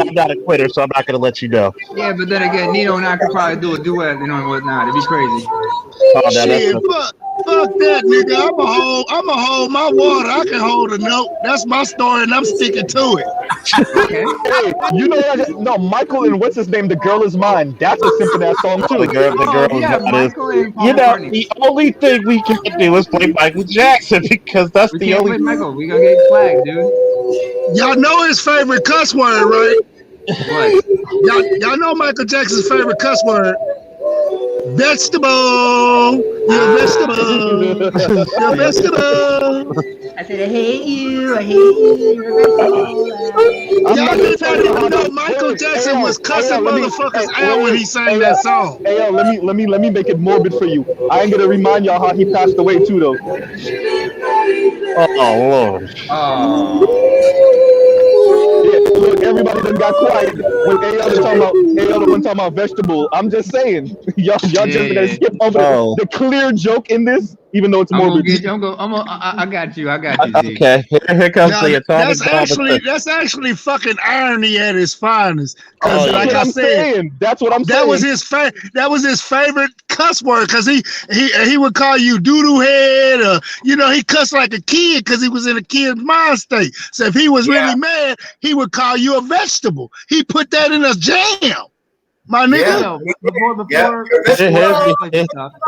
I'm not a quitter, so I'm not gonna let you know. Yeah, but then again, Nino and I could probably do a duet, and whatnot. It'd be crazy. Oh, shit, fuck that, nigga. I'ma hold my water. I can hold a note. That's my story, and I'm sticking to it. Okay. Hey, you know what? No, Michael and what's his name? The Girl Is Mine. That's a simp in that song too. The girl yeah, is not Michael and Paul You know, McCartney. the only thing we can't do is play Michael Jackson because that's We the can't only. play Michael. We gonna get flagged, dude. Y'all know his favorite cuss word, right? What? Y'all know Michael Jackson's favorite cuss word. Vegetable. You're a vegetable. You're a vegetable. I said, I hate you. I hate you. You're a vegetable. Y'all did not even know Michael Jackson was cussing motherfuckers out when he sang that song. Hey, yo, let me make it morbid for you. I ain't gonna remind y'all how he passed away too, though. Oh Lord. Yeah, look, everybody done got quiet when AL was talking about vegetable. I'm just saying, y'all just gonna skip over the clear joke in this, even though it's morbid. I got you, Z. Okay, here comes the atomic bomb. That's actually fucking irony at its finest. Because like I said, that's what I'm saying. That was his favorite cuss word. Because he would call you doo-doo head, or he cussed like a kid because he was in a kid's mind state. So if he was really mad, he would call you a vegetable. He put that in a jam. My nigga.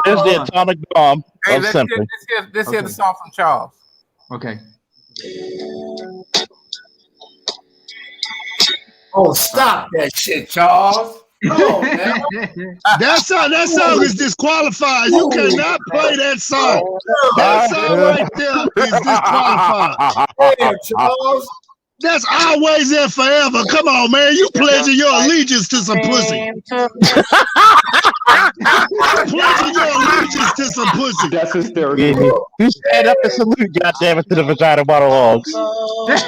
Here's the atomic bomb of simping. Let's hear the song from Charles. Okay. Oh, stop that shit, Charles. Oh, man. That song is disqualified. You cannot play that song. That song right there is disqualified. Damn, Charles. That's always and forever. Come on, man. You pledging your allegiance to some pussy. Pledging your allegiance to some pussy. That's hysterical. You stand up and salute, goddammit, to the vagina monologues.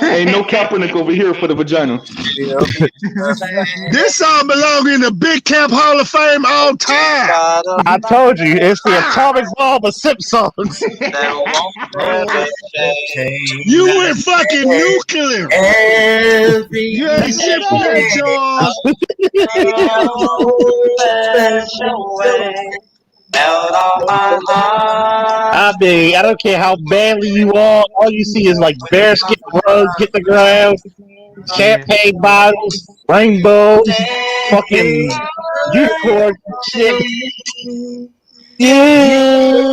Ain't no Kaepernick over here for the vagina. This song belongs in the Big Camp Hall of Fame all time. I told you, it's the atomic bomb of simp songs. You went fucking nuclear. You ain't shit for that, Charles. I mean, I don't care how badly you are. All you see is like bearskin rugs hit the ground, champagne bottles, rainbows, fucking unicorn shit. Yeah.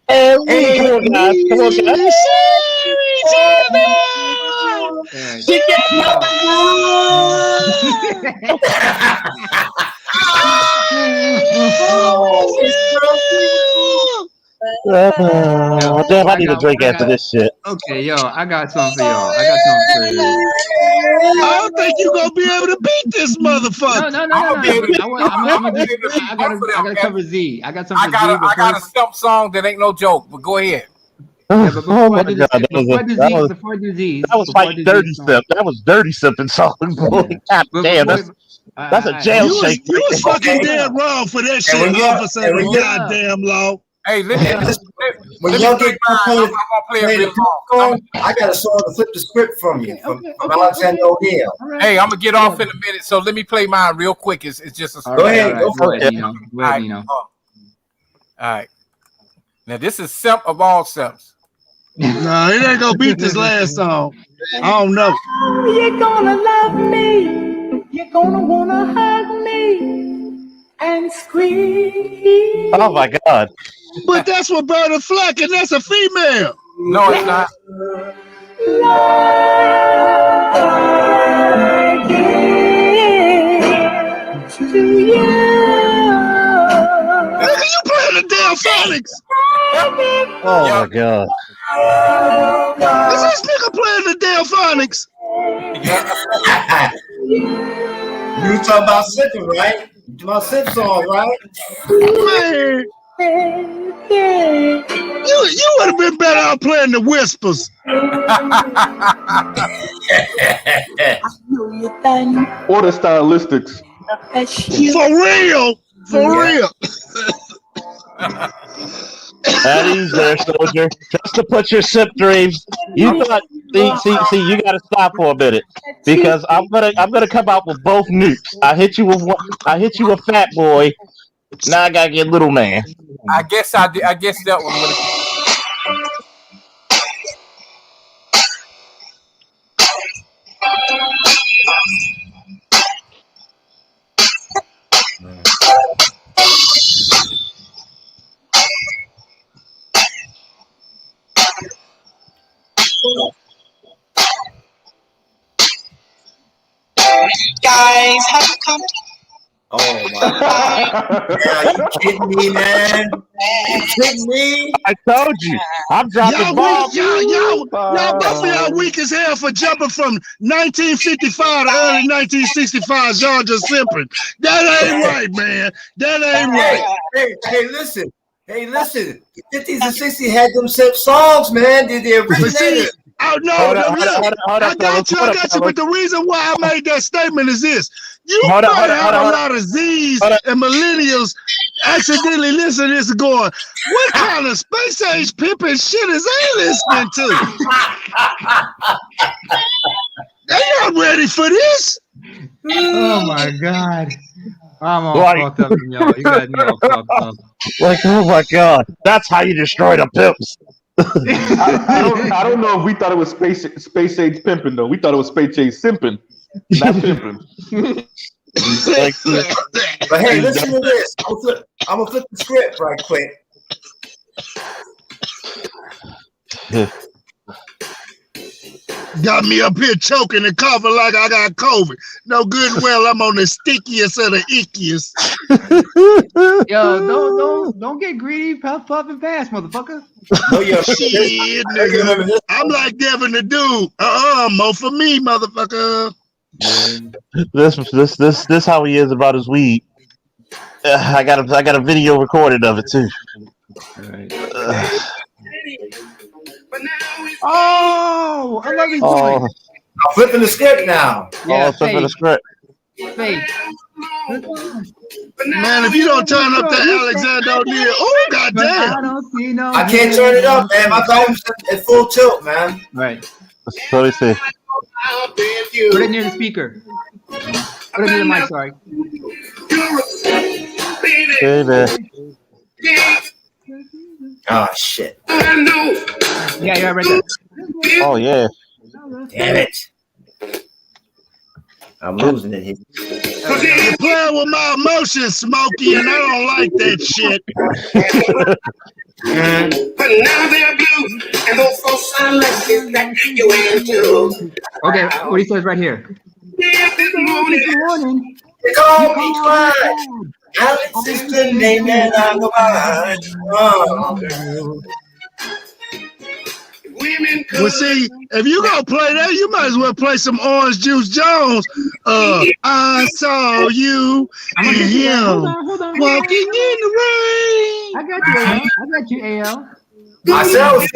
Come on, guys. She can't help Damn, I need a drink after this shit. Okay, yo, I got something for y'all. I got something for you. I don't think you're gonna be able to beat this motherfucker. No. I gotta cover Z. I got something for Z. I got a stump song that ain't no joke, but go ahead. Yeah, but before Oh I my do god, this, before I do Z's, that was like dirty sip. That was dirty sipping song, boy. God damn, that's a jail shake. You was fucking dead wrong for that shit, officer. Goddamn law. Hey, when y'all get play it song, I got a song to flip the script from you, from Alexander O'Neill. Hey, I'm gonna get off in a minute, so let me play mine real quick. It's just a Go ahead, go for it. Nino. All right. Now this is Simp of all simps. No, it ain't gonna beat this last song. I don't know. You're gonna love me. You're gonna wanna hug me and scream. Oh my god. But that's what Berta Fleck, and that's a female. No, it's not. To you. Look at you playing the Delphonics. Oh my god. Is this nigga playing the Delphonics? You talking about sipping, right? You talking about sip song, right? Man. You would have been better out playing the Whispers. Or the Stylistics. For real. For real. At ease there, soldier. Just to put your sip dreams. You thought see, you gotta stop for a minute. Because I'm gonna come out with both nukes. I hit you with Fat Boy. Now I gotta get Little Man. I guess that one would have. Guys, have you come to Oh my god. Are you kidding me, man? You kidding me? I told you. I'm dropping bombs. Y'all both of y'all weak as hell for jumping from 1955 to early 1965 Georgia simping. That ain't right, man. That ain't right. Hey, listen. Hey, listen. The 50s and 60s had them sip songs, man. They originated. Oh no, Hold up, I got you. But the reason why I made that statement is this: you Hold might up, have a lot of Z's and millennials accidentally listening to this, going, "What kind of space age pimping shit is they listening to?" They not ready for this. Oh my god. I'm all fucked up, y'all. You got me all fucked up. Like, oh my god, that's how you destroy the pimps. I don't know if we thought it was space age pimping though. We thought it was space age simping, not pimping. But hey, listen to this. I'm gonna flip the script right quick. Got me up here choking and coughing like I got COVID. No good and well, I'm on the stickiest of the ickiest. Yo, don't get greedy, puff and pass, motherfucker. Oh yeah, shit, nigga. I'm like Devin the dude. More for me, motherfucker. This how he is about his weed. I got a video recorded of it too. Right. Oh, I love these boys. I'm flipping the script now. Yeah, flipping the script. Faith. Man, if you don't turn up that Alexander O'Neill, oh goddamn! I can't turn it up, man. My volume's at full tilt, man. Right. Let me see. Put it near the speaker. Put it near the mic. Sorry. Baby. Oh shit. Yeah, right there. Oh yeah. Damn it. I'm losing it here. You're playing with my emotions, Smokey, and I don't like that shit. But now they're blue, and those folks are like this that you ain't too. Okay, what he says right here. This morning, they call me Clyde. Alex is the name that I go by. Well, see, if you gonna play that, you might as well play some Orange Juice Jones. I saw you and him walking in the rain. I got you, AL. I got you, AL. Myself.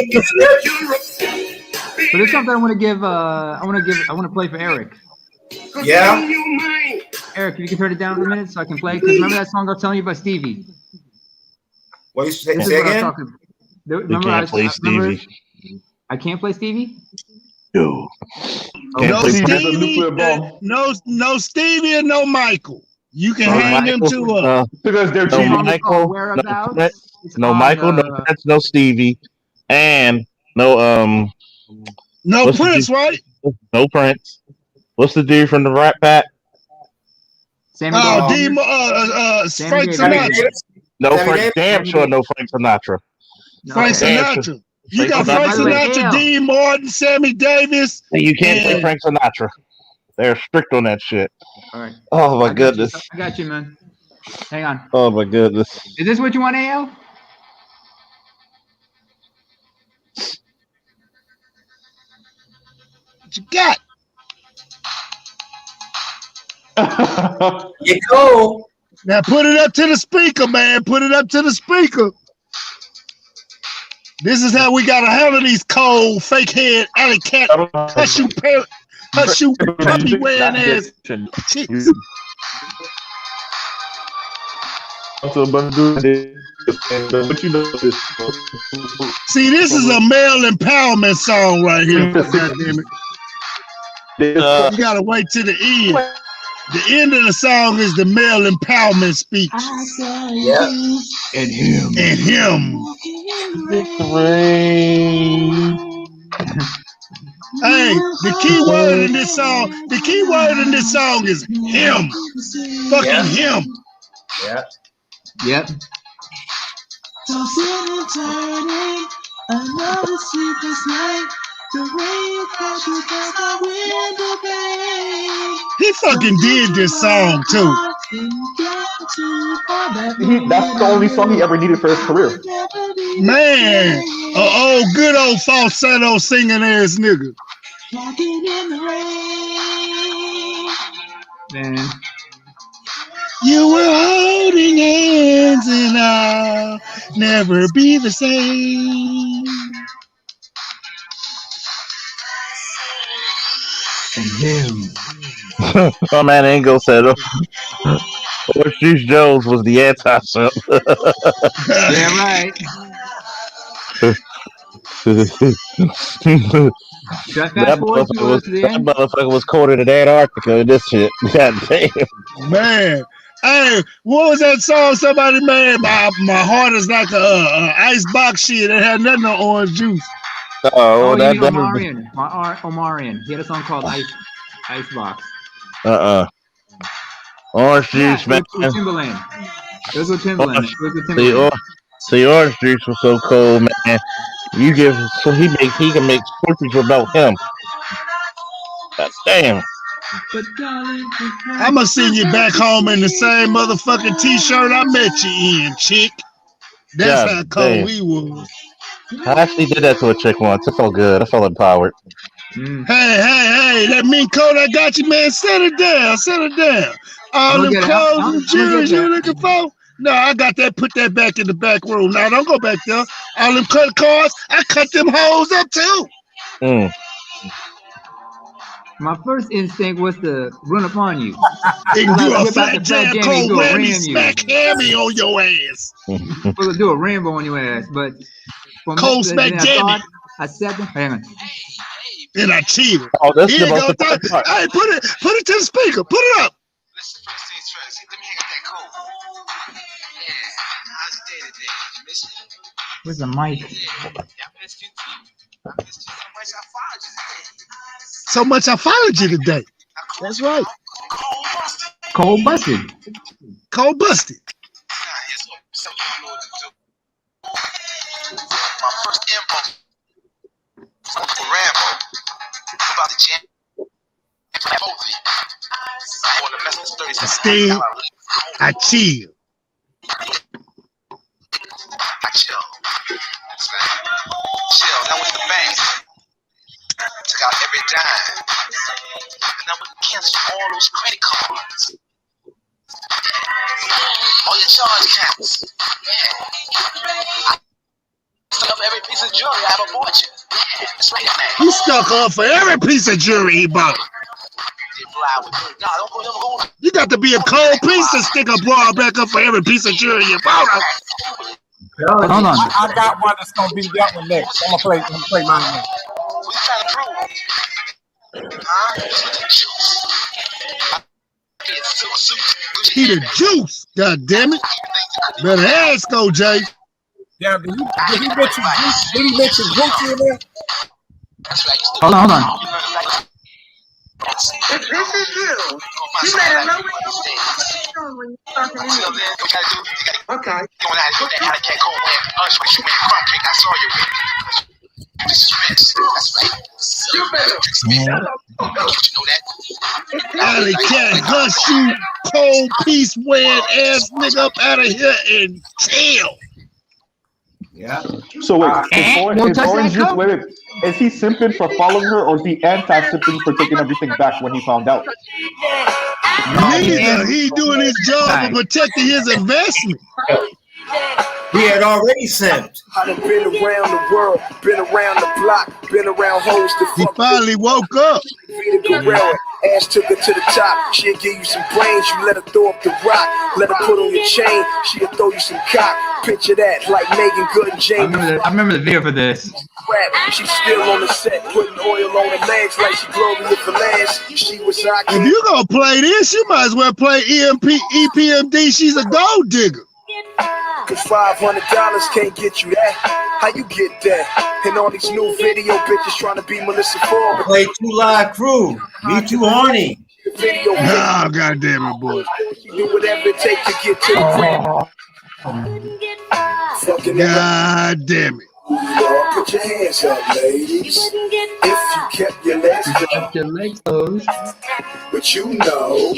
But there's something I want to give. I want to play for Eric. Yeah. Eric, if you can turn it down for a minute so I can play. Because remember that song I was telling you about Stevie? What you say, This is say what I was again? talking. You Remember can't play Stevie. I can't play Stevie? No. No play Stevie, no Stevie and no Michael. You can No hang them Michael, two up. Because they're no cheating. Michael, no Prince, no Michael, no Prince, no Stevie, and no No what's the Prince, dude- right? No Prince. What's the dude from the Rat Pack? Sammy Oh, Davis. Frank Sinatra. No Sammy Frank. Davis? Damn sure no Frank Sinatra. Frank Damn Sinatra. sure. You got Frank Sinatra, Dean Martin, Sammy Davis. You can't play Frank Sinatra. They're strict on that shit. All right. Oh my I got goodness. You. I got you, man. Hang on. Oh my goodness. Is this what you want, AL? What you got? You go. Now put it up to the speaker, man. Put it up to the speaker. This is how we gotta handle these cold, fake head, alley cat, hush you puppy wearing ass chicks. But you know this. See, this is a male empowerment song right here. God damn it. You gotta wait till the end. The end of the song is the male empowerment speech. Yeah. And him. And him. Hey, the key word in this song, is him. Fucking him. Yeah. Yep. Another sleepless night. The way you pass me by my window, babe. He fucking did this song too. That's the only song he ever needed for his career. Man, good old falsetto singing ass nigga. Walking in the rain. Man. You were holding hands and I'll never be the same. And him. My man Engel said Orange Juice Jones was the anti-simp. Yeah, right. That motherfucker was quoted in Antarctica and this shit. God damn. Man. Hey, what was that song somebody made? My heart is like a ice box shit. It had nothing on orange juice. You mean Omarion. Omarion. He had a song called Icebox. Orange Juice, man. With Timberland. It was with Timberland. See, Orange Juice was so cold, man. He can make poetry about him. God damn. I'ma send you back home in the same motherfucking t-shirt I met you in, chick. That's how cold he was. I actually did that to a chick once. I felt good. I felt empowered. Hey, that mean coat I got you, man. Set it down. All them clothes and jewelry you looking for? No, I got that. Put that back in the back room. Now, don't go back there. All them cut cards, I cut them hoes up too. My first instinct was to run up on you. And do a fat jam cold whammy smack hammy on your ass. We'll do a rainbow on your ass, but cold smack jammy. I said, hang on. And I cheated. Oh, that's Here the most goes. Hey, put it to the speaker. Put it up. Where's the mic? So much I followed you today. That's right. Cold busted. My first impulse was Uncle Rambo. About to jam. Stay. I chill. Chill. That was the bank. Took out every dime. And I would cancel all those credit cards. All your charge counts. I stuck up every piece of jewelry I ever bought you. That's right, man. He stuck up for every piece of jewelry he bought. You got to be a cold piece to stick a broad back up for every piece of jewelry you bought. Hold on. I got one that's gonna be that one next. I'm gonna play mine next. He the juice. God damn it. Better ask OJ. Yeah, did he mention Gucci in there? Hold on. This is you. You better know what you're doing when you're talking to me. Okay. You better shut up. Alley cat, hush you, cold piece wearing ass nigga up out of here and chill. Yeah. So wait, is Orange Juice, wait, is he simping for following her, or is he anti-simping for taking everything back when he found out? Neither. He doing his job of protecting his investment. He had already simped. I done been around the world, been around the block, been around hoes to He finally woke up. Feed a gorilla, ass took her to the top. She'll give you some brains, you let her throw up the rock. Let her put on your chain, she'll throw you some cock. Picture that, like Megan Good and James. I remember the video for this. She's still on the set, putting oil on her legs like she Gloria Velez. She was If you gonna play this, you might as well play EPMD. She's a gold digger. Cause $500 can't get you that. How you get that? And all these new video bitches trying to be Melissa Ford. Play Two Live Crew. Me too horny. Oh, God damn it, boy. She do whatever it takes to get to the crib. God damn it. Y'all put your hands up, ladies. If you kept your legs closed. But you know,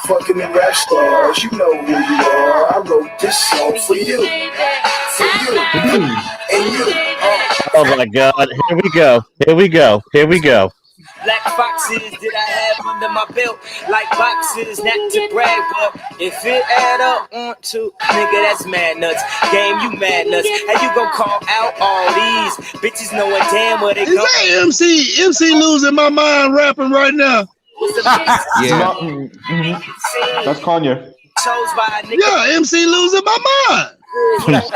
fucking the rap stars, you know who you are. I wrote this song for you. For you. And you. Oh my God! Here we go. Black foxes did I have under my belt, like boxes, not to brag, but if it add up on to, nigga, that's mad nuts. Game, you mad nuts. How you gonna call out all these bitches knowing damn where they go? Is that MC losing my mind rapping right now? Yeah. That's Kanye. Yeah, MC losing my mind. I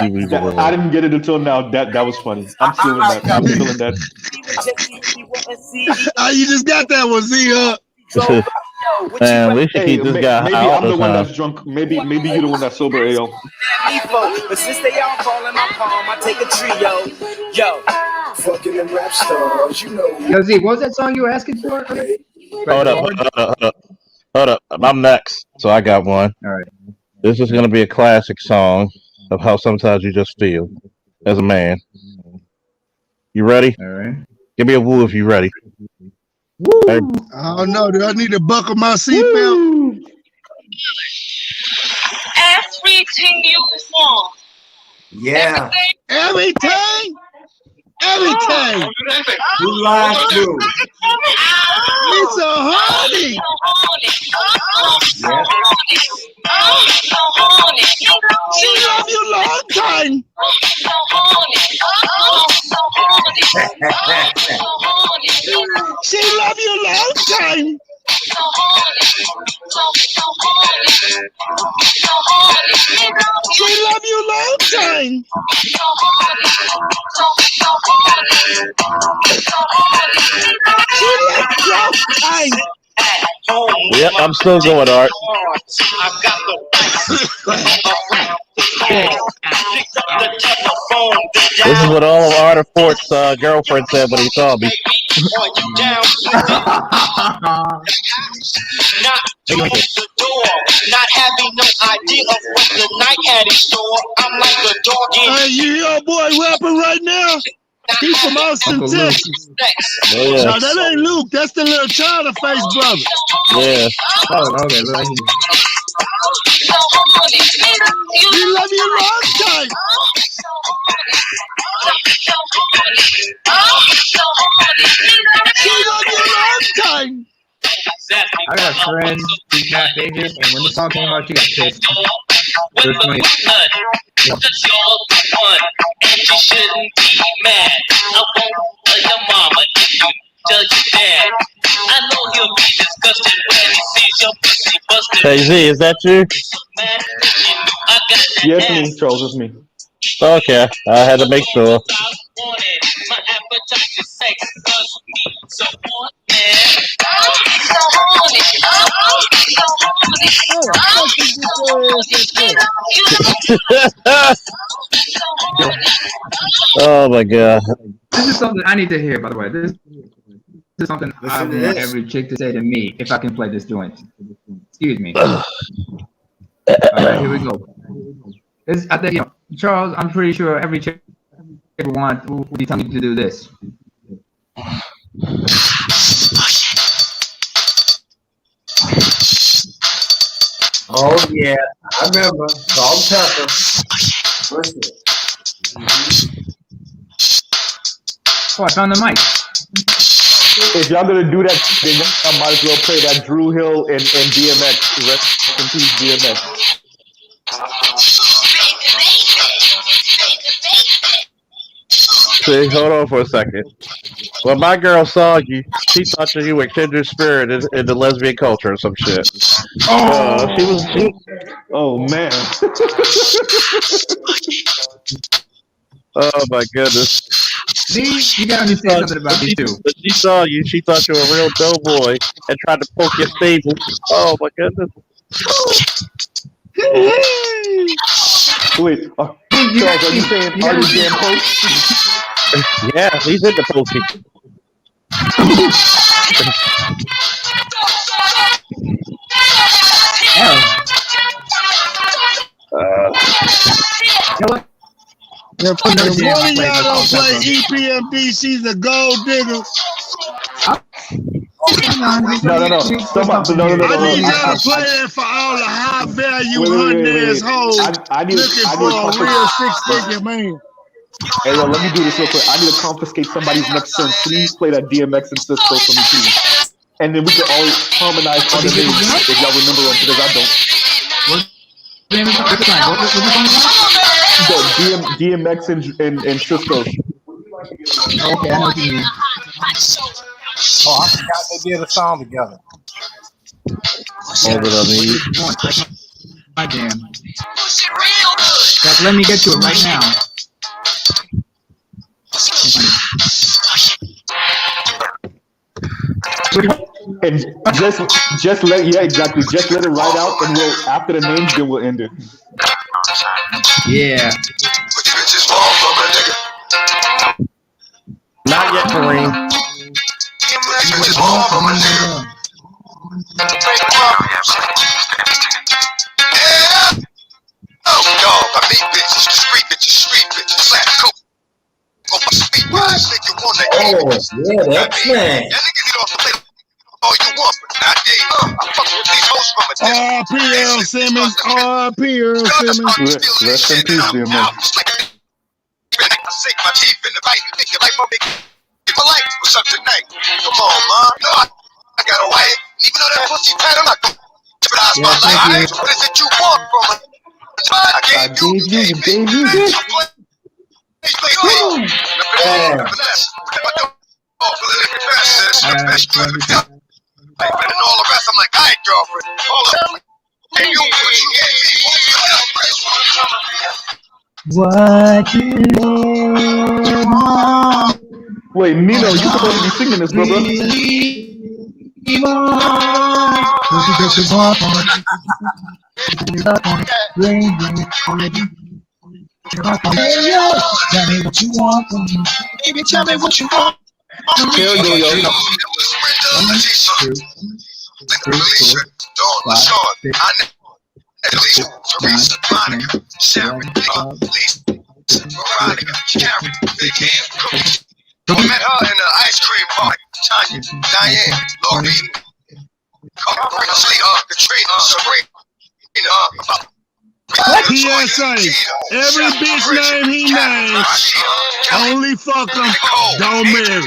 didn't get it until now. That was funny. I'm feeling that. I'm feeling that. You just got that one, Z, huh? Man, we should keep this guy maybe high all I'm the the one time. that's drunk. Maybe you're the one that's sober, AO. But since they all calling my palm, I take a trio. Yo, fucking them rap stars, you know. Yo, Z, what was that song you were asking for? Hold up. I'm next, so I got one. All right. This is gonna be a classic song of how sometimes you just feel as a man. You ready? All right. Give me a woo if you ready. I don't know. Do I need to buckle my seatbelt? Everything you want. Yeah. Everything. Two Live Crew. It's a honey. Yeah. She love you long time. She love you long time. She love you long time. She love you long time. Yep, I'm still going, Art. This is what all of Arthur Fort's girlfriend said when he saw me. Not having no idea of what the night at his store. I'm like a dog in. Hey, you hear our boy rapping right now? He's from Austin, Uncle Texas. Yeah. No, that ain't Luke. That's the little China face brother. Yeah. Oh, okay. Look like We love you long time. We love you long time. I got a friend, she's half Asian, and when the song came out, she got pissed. It was funny. And you shouldn't be mad. I won't tell your mama if you judge your dad. I know he'll be disgusted when he sees your pussy busted. Hey Z, is that you? Yes, me, Charles, it's me. Okay, I had to make sure. My appetite is sex, cause me so man. Oh my god. This is something I need to hear, by the way. This is something I Listen to want this. every chick to say to me if I can play this joint. Excuse me. All right, here we go. I think, Charles, I'm pretty sure every chick will be telling you to do this. Oh yeah, I remember. Salt and pepper. What's it? Oh, I found the mic. If y'all gonna do that, then y'all might as well play that Drew Hill and DMX. Rest in peace, DMX. See, hold on for a second. When my girl saw you, she thought you were kindred spirit in the lesbian culture or some shit. She was. Oh man. Oh my goodness. See, you gotta understand something about me too. When she saw you, she thought you were a real doughboy and tried to poke your stable. Oh my goodness. Wait, Charles, are you saying Artie Jam Post? Yeah, he's into poking. If one of y'all don't play EPMD, she's a gold digger. No. I need y'all to play that for all the high value hunting assholes looking for a real six-figure man. Hey, yo, let me do this real quick. I need to confiscate somebody's next turn. Please play that DMX and Cisco for me, please. And then we can all harmonize on the names if y'all remember them, because I don't. The DMX and Cisco. Okay, I know what you mean. Oh, I forgot they did a song together. Hold it on me. My damn. Let me get to it right now. And just let exactly. Just let it ride out, and we'll after the names, then we'll end it. Yeah. Not yet, Kareem. I meet bitches, street bitches, slap coat. Oh, yeah, that's man. All you want, but not day. I fuck with these hoes from a distance. R.P. Earl Simmons. R.P. Earl Simmons. Rest in peace, dear man. I sink my teeth in the bite. You think you like my big polite? What's up tonight? Come on, man. No, I got a wife. Even though that pussy tight, I'm not gonna jeopardize my life. What is it you want from me? I gave you this. And all the rest, I'm like, alright, girlfriend. And you, what you want? Wait, Nino, you supposed to be singing this, brother. tell me what you want from me. Baby, tell me what you want. Here we go, yo. Teresa, Monica, Sharon, Lisa, Veronica, Karen, Vivian, Cookie. I met her in the ice cream party. Tanya, Diane, Lori, Katrina, Serena, PSA. Every bitch name he named, only fuck them, don't marry.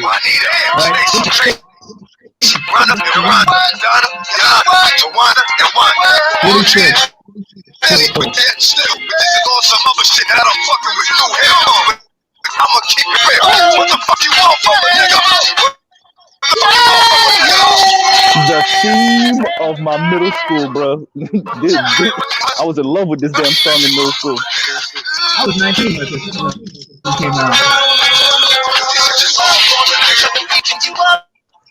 Run up and run, Donna, Tawana, and Wanda. With that still, but this is on some other shit that I'm fucking with you. Hell no, I'ma keep it real. What the fuck you want from a nigga? The theme of my middle school, bro. I was in love with this damn song in middle school. I was 19 when it came out.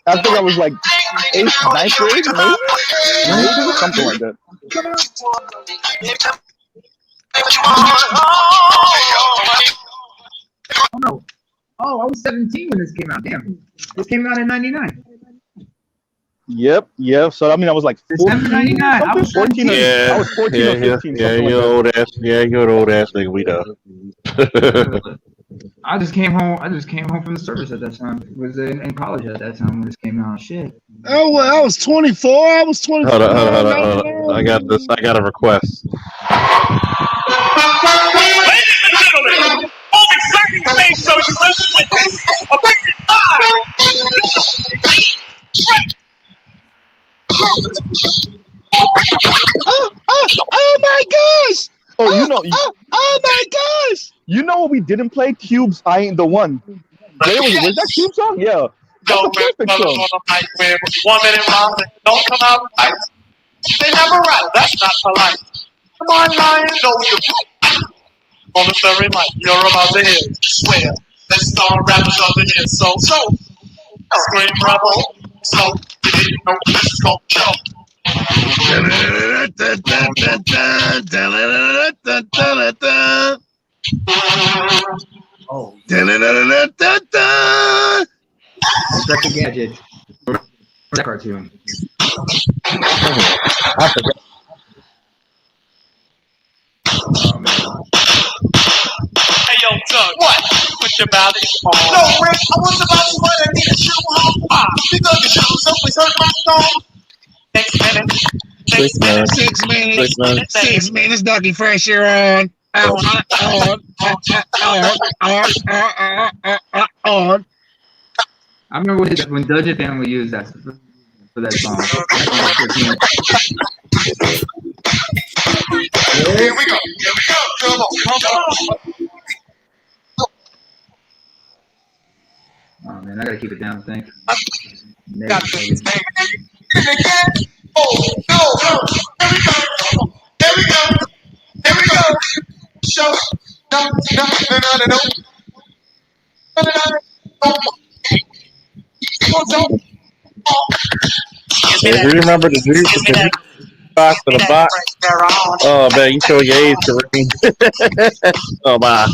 I think I was like 8th, 9th grade, maybe something like that. Oh no! Oh, I was 17 when this came out. Damn, this came out in '99. Yep. So I mean, I was like 14, I was 14 Yeah, I was 14 or 15, yeah, something like you're that. old ass. Yeah, you're an old ass nigga. We know. I just came home from the service at that time. I was in college at that time when this came out. Shit. Oh, well, I was 24. I was 24. Hold on. I got this. I got a request. Ladies and gentlemen, all exciting stage socialists with this amazing Oh my gosh! Oh, you know. Oh my gosh! You know what we didn't play? Cube's "I Ain't the One." Was that Cube song? Yeah. That's a perfect song. One minute round, don't come out right. They never rap, that's not polite. Come on, lion, know you on the very mic, you're about to hear. Swear, let's start rappers on the ear. So, scream bravo. So, you didn't know this is gonna show. Oh. Inspector Gadget. That cartoon. I forgot. Oh man. Hey yo, Doug, what? Put your mouth in. No, Rick, I was about to run and need a shoe home. Because the shoes always hurt my song. Next minute. 6 minutes, Ducky Fresher on. On. I remember when Doja Family used that for that song. Here we go. Come on. Oh man, I gotta keep it down. Thanks. Oh, no. Here we go. Show. No. Do you remember the juice box to the box? Oh man, you show your age, Kareem. Oh my.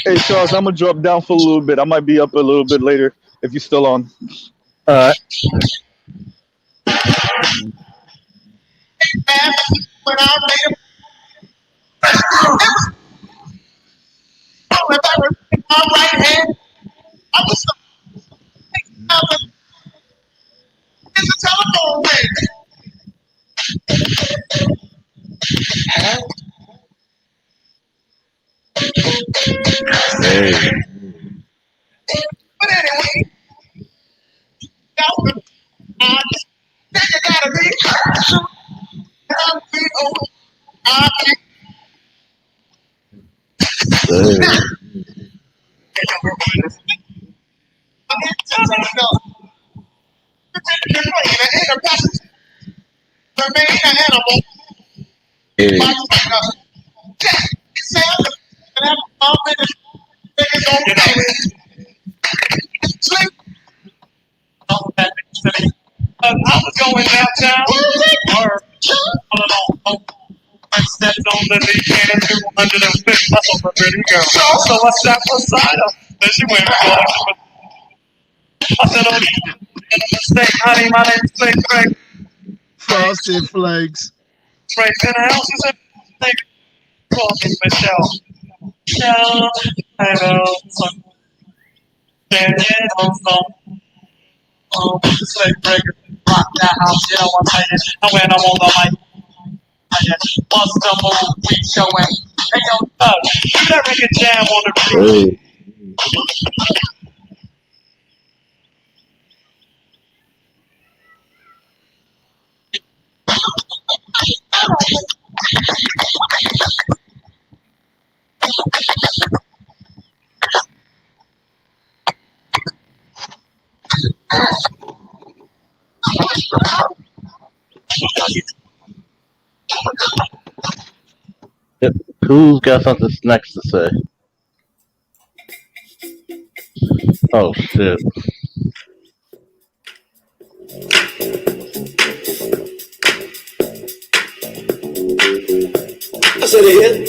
Hey Charles, I'm gonna drop down for a little bit. I might be up a little bit later if you're still on. All right. My right hand, I was in the telephone ring. But anyway, then you gotta be I was going downtown, or I stepped on the deep end and 250 of a pretty girl. So I sat beside her, then she went back. I said, oh, mistake, honey, my name's Flake Craig. Frosted Flakes. Frank's in the house, he said, thank you for calling Michelle. Michelle, I know, son. Slave breaker, rock that house, you know what I'm saying? And when I'm on the mic, I just bust the move, we showing. Hey yo, Doug, do that record jam on the beat. Yep. Who's got something next to say? Oh shit. I said it hit.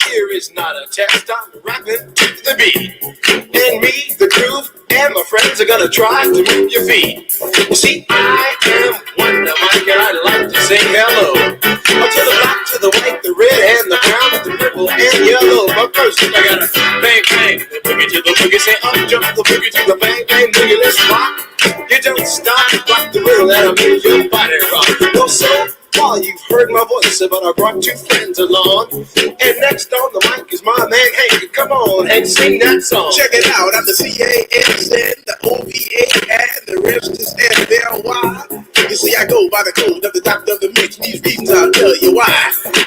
Here is not a test, I'm rapping to the beat. And me, the groove, and my friends are gonna try to move your feet. You see, I am Wonder Mike, and I'd like to say hello. To the black, to the white, the red, and the brown, the purple, and yellow. But first, I gotta bang, bang, the boogie to the boogie, say up, jump the boogie to the bang, bang, boogie, let's rock. You don't stop, rock the rhythm, that'll make your body rock. Well, so far you've heard my voice, but I brought two friends along. And next on the mic is my man Hank. Come on, Hank, sing that song. Check it out, I'm the CASN, the OVA, and the rest is FLY. You see, I go by the code of the doctor of the mix. These reasons I'll tell you why.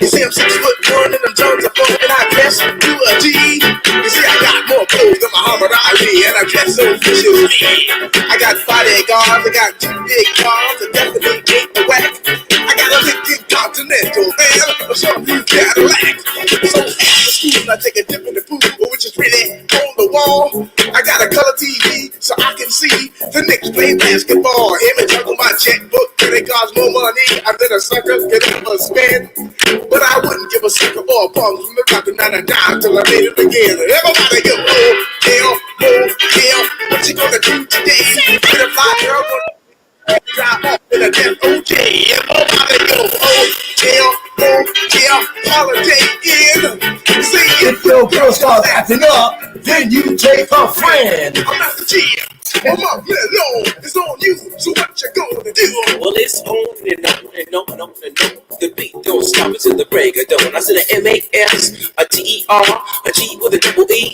You see, I'm 6'1" and them tones are 4, and I dress to a G. You see, I got more clothes than Muhammad Ali, and I dress so viciously. I got bodyguards, I got 2 big cars, I definitely ain't the whack. I got a Lincoln Continental, man, or some new Cadillac. So after school, I take a dip in the pool, which is really on the wall. I got a color TV, so I can see the Knicks play basketball. Image on my checkbook, it costs more money than a sucker could ever spend. But I wouldn't give a sucker or a punk from the rockin' down a dime till I made it again. Everybody go, oh, hell, what you gonna do today? Get a fly girl, drive off in a death OJ. Everybody go, holiday in. See, if your girl starts acting up, then you take her friend. I'm not the GM. I'm up, let alone. It's on you. So what you gonna do? Well, it's on and on and on and on and on. The beat don't stop until the break of dawn. I said a M-A-S, a T-E-R, a G with a double E.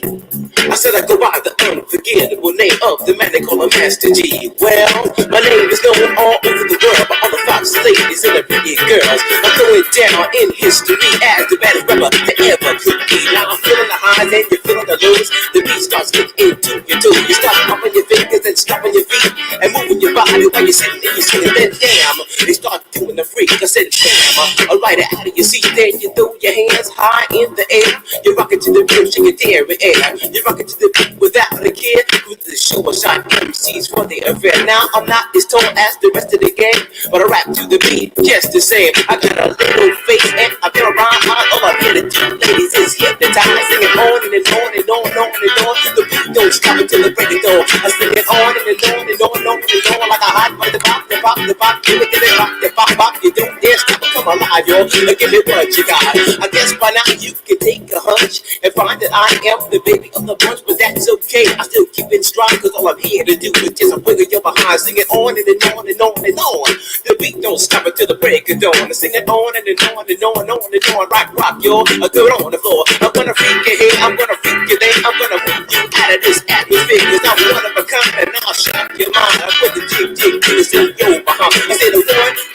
I said I go by the unforgettable name of the man they call a Master G. Well, my name is known all over the world by all the fox ladies and the pretty girls. I'm going down in history as the baddest rapper that ever could be. Now I'm feeling the highs and you're feeling the lows. The beat starts getting into your toes. You start popping your fingers and stomping your feet and moving your body while you're sitting and you're sitting. Then damn, they start doing the freak. I said damn, alright, out of your seat. Then you throw your hands high in the air. You're rocking to the beat, shaking your dairy air. You're rocking to the beat without a care. With the show shot MCs for the affair. Now I'm not as tall as the rest of the gang, but I rap to the beat just the same. I got a little face and I feel around. All I'm here to do, ladies, is hypnotize. Singing on and on and on and on and on. The beat don't stop until the break of dawn. I sing it on and on and on and on and on like a hot butter pop, the pop, rock the pop, give it rock the pop, pop. You don't dare stop, come alive, yo. Give me what you got. I guess by now you can take a hunch and find that I am the baby of the bunch, but that's okay. I still keep it strong, cause all I'm here to do is just wiggle your behind, sing it on and on and on and on. The beat don't stop until the break of dawn. Sing it on and on and on and on and on. Rock, yo. Good on the floor. I'm gonna freak you here, I'm gonna freak you there. I'm gonna move you out of this atmosphere, cause I'm one of a kind and I'll shock your mind. I put the jig, say yo behind. I said a 1,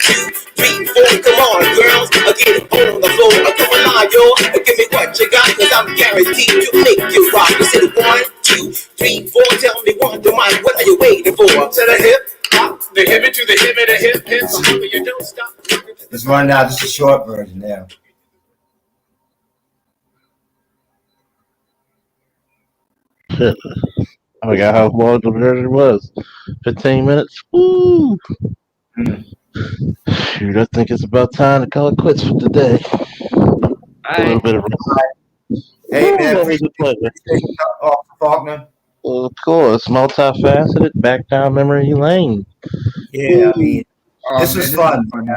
2, 3, 4. Come on, girls, get it on the floor. Come alive, yo. Give me what you got, cause I'm guaranteed to make you rock. I said 1, 2, 3, 4. Tell me one to mine. What are you waiting for? To the hip, hop, the hip to the hip, the hip, hip. You don't stop. Let's run now. This is a short version now. I forgot how long the version was. 15 minutes. Woo! Shoot, I think it's about time to call it quits for today. A little bit of Hey, man, always a pleasure. Faulkner. Of course, multifaceted, back down memory lane. Yeah, I mean, this was fun. From a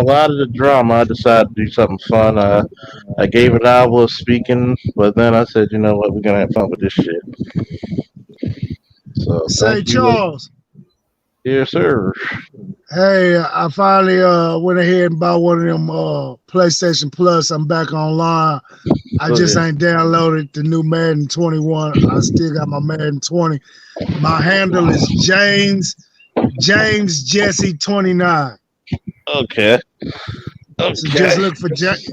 lot of the drama, I decided to do something fun. I gave an hour of speaking, but then I said, you know what, we're gonna have fun with this shit. So, Say, Charles. Yes, sir. Hey, I finally went ahead and bought one of them PlayStation Plus. I'm back online. I just ain't downloaded the new Madden 21. I still got my Madden 20. My handle is James Jesse 29. Okay. So just look for just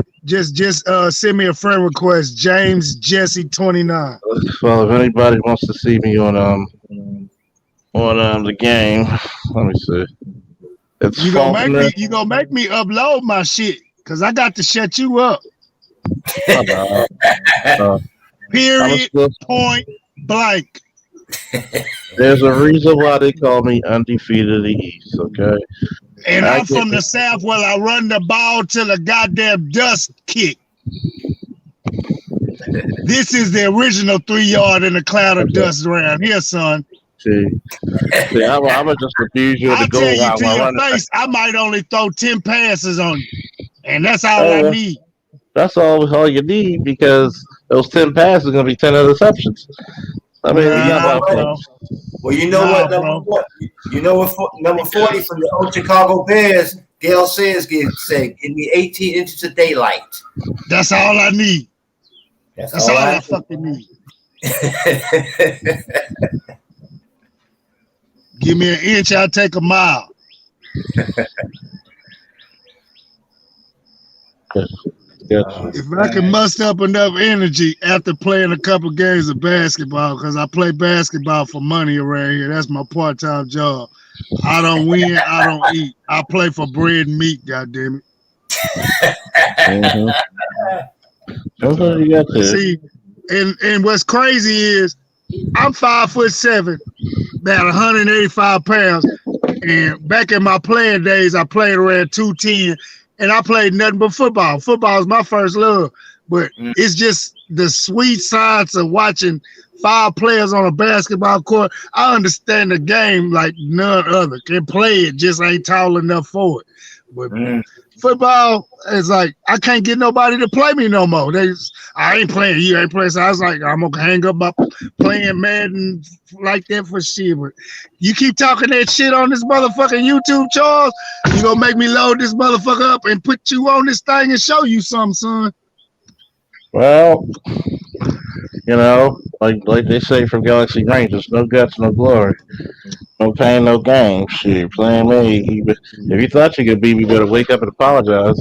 send me a friend request, James Jesse 29. Well, if anybody wants to see me on the game, let me see. It's you gonna make me upload my shit because I got to shut you up. Period. Point blank. There's a reason why they call me undefeated in the East, okay? And I'm from the South where I run the ball till the goddamn dust kick. This is the original 3-yard in a cloud of dust around here, son. See, I'm gonna just abuse you at the goal line. I tell you to your face, I might only throw 10 passes on you, and that's all I need. That's all you need because those 10 passes are gonna be 10 interceptions. I mean, well, you know what? Number 40 from the old Chicago Bears, Gail Sayers said, "Give me 18 inches of daylight." That's all I need. That's all I fucking need. Give me an inch, I'll take a mile. If I can muster up enough energy after playing a couple games of basketball, because I play basketball for money around here. That's my part-time job. I don't win, I don't eat. I play for bread and meat, goddammit. See, and what's crazy is I'm 5'7", about 185 pounds, and back in my playing days, I played around 210, and I played nothing but football. Football is my first love, but it's just the sweet science of watching 5 players on a basketball court. I understand the game like none other. Can play it, just ain't tall enough for it. But football is like, I can't get nobody to play me no more. I ain't playing, you ain't playing. So I was like, I'm gonna hang up my playing Madden like that for shit. But you keep talking that shit on this motherfucking YouTube, Charles, you gonna make me load this motherfucker up and put you on this thing and show you something, son. Well, you know, like they say from Galaxy Rangers, no guts, no glory. No pain, no gain. Shit, playing me. If you thought you could beat me, you better wake up and apologize.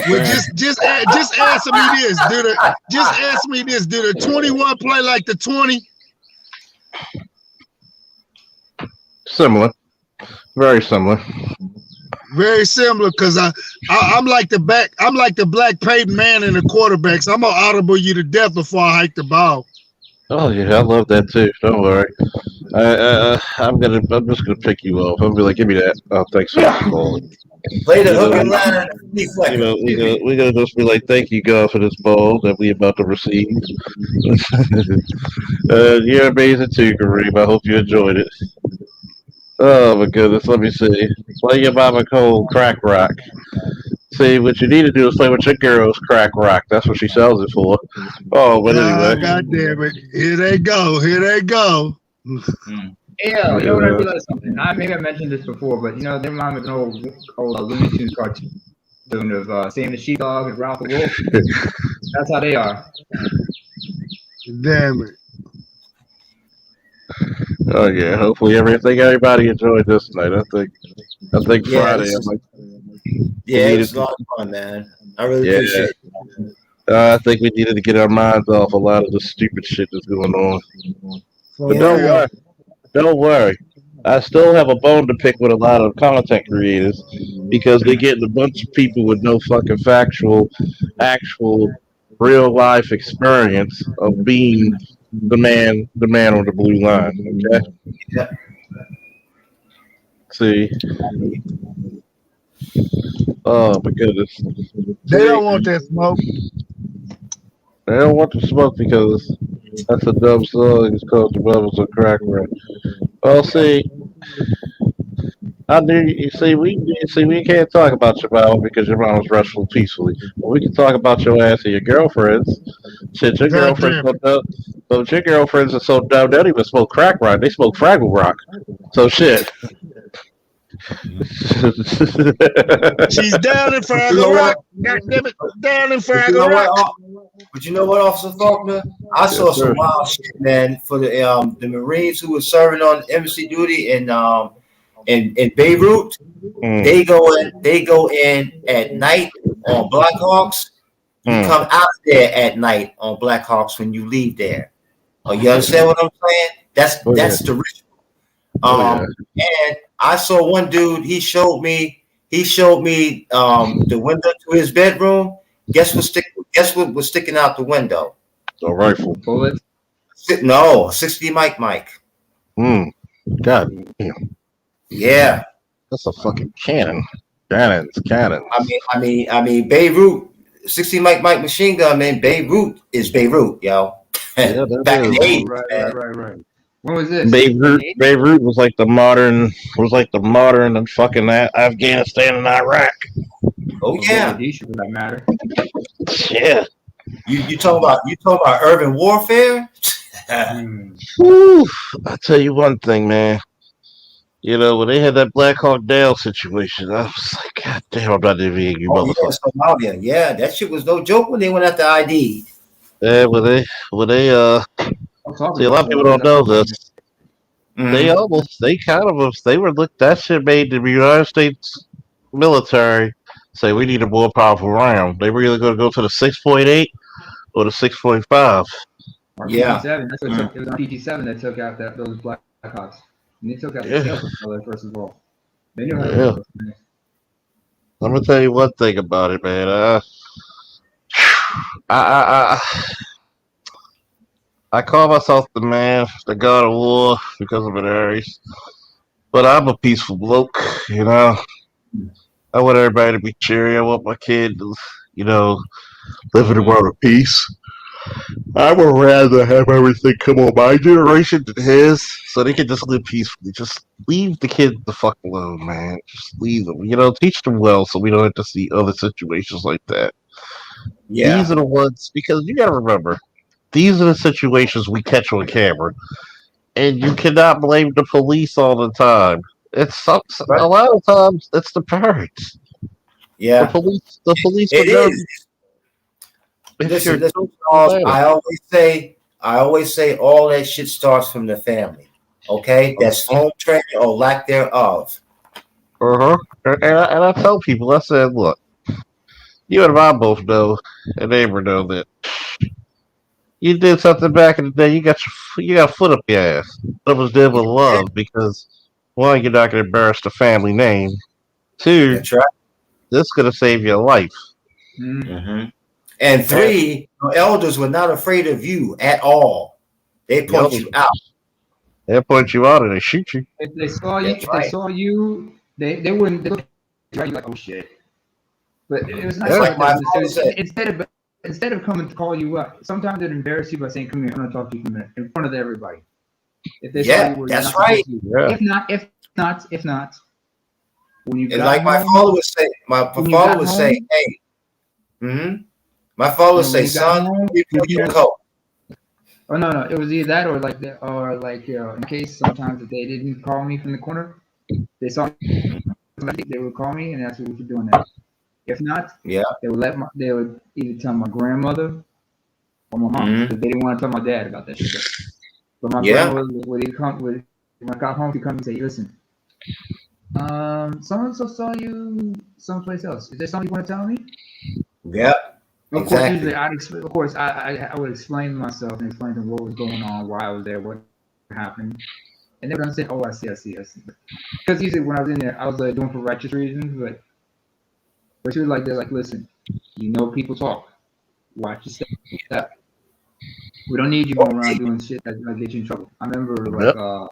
Well, just answer me this. Do the 21 play like the 20? Similar. Very similar. Very similar, because I'm like the Black Peyton Manning in the quarterbacks. I'm gonna audible you to death before I hike the ball. Oh yeah, I love that too. Don't worry. I'm just gonna pick you up. I'm gonna be like, give me that. Oh, thanks for the ball. Play the hook and line. We're gonna just be like, thank you, God, for this ball that we about to receive. You're amazing too, Kareem. I hope you enjoyed it. Oh my goodness, let me see. Play your mama cold crack rock. See, what you need to do is play with your girl's crack rock. That's what she sells it for. Oh, but Ah, anyway. God damn it. Here they go. Here they go. Yeah, you know what I realized something. Maybe I mentioned this before, but they remind me of an old Looney Tunes cartoon of Sam the Sheepdog and Ralph the Wolf. That's how they are. Damn it. Oh yeah, hopefully everybody enjoyed this night. I think Yeah, Friday I might we it needed was a to, lot of fun, man. I really yeah. appreciate it. I think we needed to get our minds off a lot of the stupid shit that's going on. For But don't real. worry, don't worry. I still have a bone to pick with a lot of content creators because they're getting a bunch of people with no fucking actual, real life experience of being the man on the blue line. Okay, Yeah. see. Oh my goodness. They See, don't want that smoke. they don't want to smoke because that's a dumb song. It's called the Bubbles of Crack Rock. Well, see, I knew you see we can't talk about your mama because your mama's wrestled peacefully. But we can talk about your ass and your girlfriends. Shit, your God girlfriends damn so it. dumb. But your girlfriends are so dumb they don't even smoke crack rock. They smoke Fraggle Rock. So shit. She's down in But you Fargo know what? Rock. God damn it. Down in But you Fargo know what? Rock. But you know what, Officer Faulkner? I Yes, saw sir. some wild shit, man. For the Marines who were serving on embassy duty in Beirut, Mm, they go in at night on Blackhawks. You mm. come out there at night on Blackhawks when you leave there. Oh, you understand what I'm saying? That's Oh yeah. that's the ritual. Oh yeah. And I saw one dude. He showed me the window to his bedroom. Guess what was sticking out the window? A rifle. Bullets. No, 60 Mike. Mm. God damn. Yeah. That's a fucking cannon. Cannons, cannons. I mean, Beirut, 60 Mike machine gun, man. Beirut is Beirut, yo. Yeah, that Back in the is. Oh, 80s, man. right. When was this? In the 80s? Beirut was like the modern and fucking Afghanistan and Iraq. Oh Or yeah. Mogadishu, for that matter. Yeah. You talking about urban warfare? Whew. I tell you one thing, man. You know, when they had that Black Hawk Down situation, I was like, God damn, I'm not envying you, Oh yeah, motherfucker. Somalia. Yeah, that shit was no joke when they went after ID. Yeah, when they I'll talk see a lot about of people that. don't know this. Mm-hmm. They were looked that shit made the United States military say we need a more powerful round. They were either gonna go to the 6.8 or the 6.5. Yeah. RPG-7. That's what took. It was RPG-7 that took out those Blackhawks. And they took out the Yeah. tail controller first of all. They knew how to Yeah. work those things. I'm gonna tell you one thing about it, man. I I call myself the man, the god of war because I'm an Aries. But I'm a peaceful bloke, you know. I want everybody to be cheery. I want my kid to, you know, live in a world of peace. I would rather have everything come on my generation than his, so they can just live peacefully. Just leave the kids the fuck alone, man. Just leave them. You know, teach them well so we don't have to see other situations like that. These Yeah. are the ones, because you gotta remember, these are the situations we catch on camera. And you cannot blame the police all the time. Right. A lot of times it's the parents. Yeah. The police It would know is. if Listen, you're listen, Charles. I always say all that shit starts from the family. Okay? That's home training or lack thereof. uh-huh. And I tell people, I said, look, you and I both know, and neighbor know that you did something back in the day. You got a foot up your ass. But it was did with love because one, you're not going to embarrass the family name. Two, That's right. this is going to save your life. Mm-hmm. And And, three, your elders were not afraid of you at all. They yo, point you out. they'll point you out and they shoot you. If they saw you, That's right. they wouldn't. They look at you like, oh shit. But it was That's nice Yeah. like like my that. father said. Instead of coming to call you up, sometimes they'd embarrass you by saying, "Come here, I'm gonna talk to you for a minute," in front of everybody. If they saw you Yeah, where you're that's not right. supposed to. Yeah. If if not, when you And got like my home, father would say, hey, my father would say, when you got son, home, give me your coat. Oh no, it was either that or like that, or like in case sometimes if they didn't call me from the corner, they saw me, they would call me and ask me what you're doing there. If not, they would either tell my grandmother or my mom because they didn't want to tell my dad about that shit. But my grandmother when I got home, she'd come and say, listen, so and so saw you someplace else. Is there something you want to tell me? Yeah. Of course, usually I would explain myself and explain to them what was going on, why I was there, what happened, and they're gonna say, "Oh, I see." Because usually when I was in there, I was doing for righteous reasons, but she was like, "They're like, listen, you know, people talk. Watch your step. We don't need you going around doing shit that might get you in trouble." I remember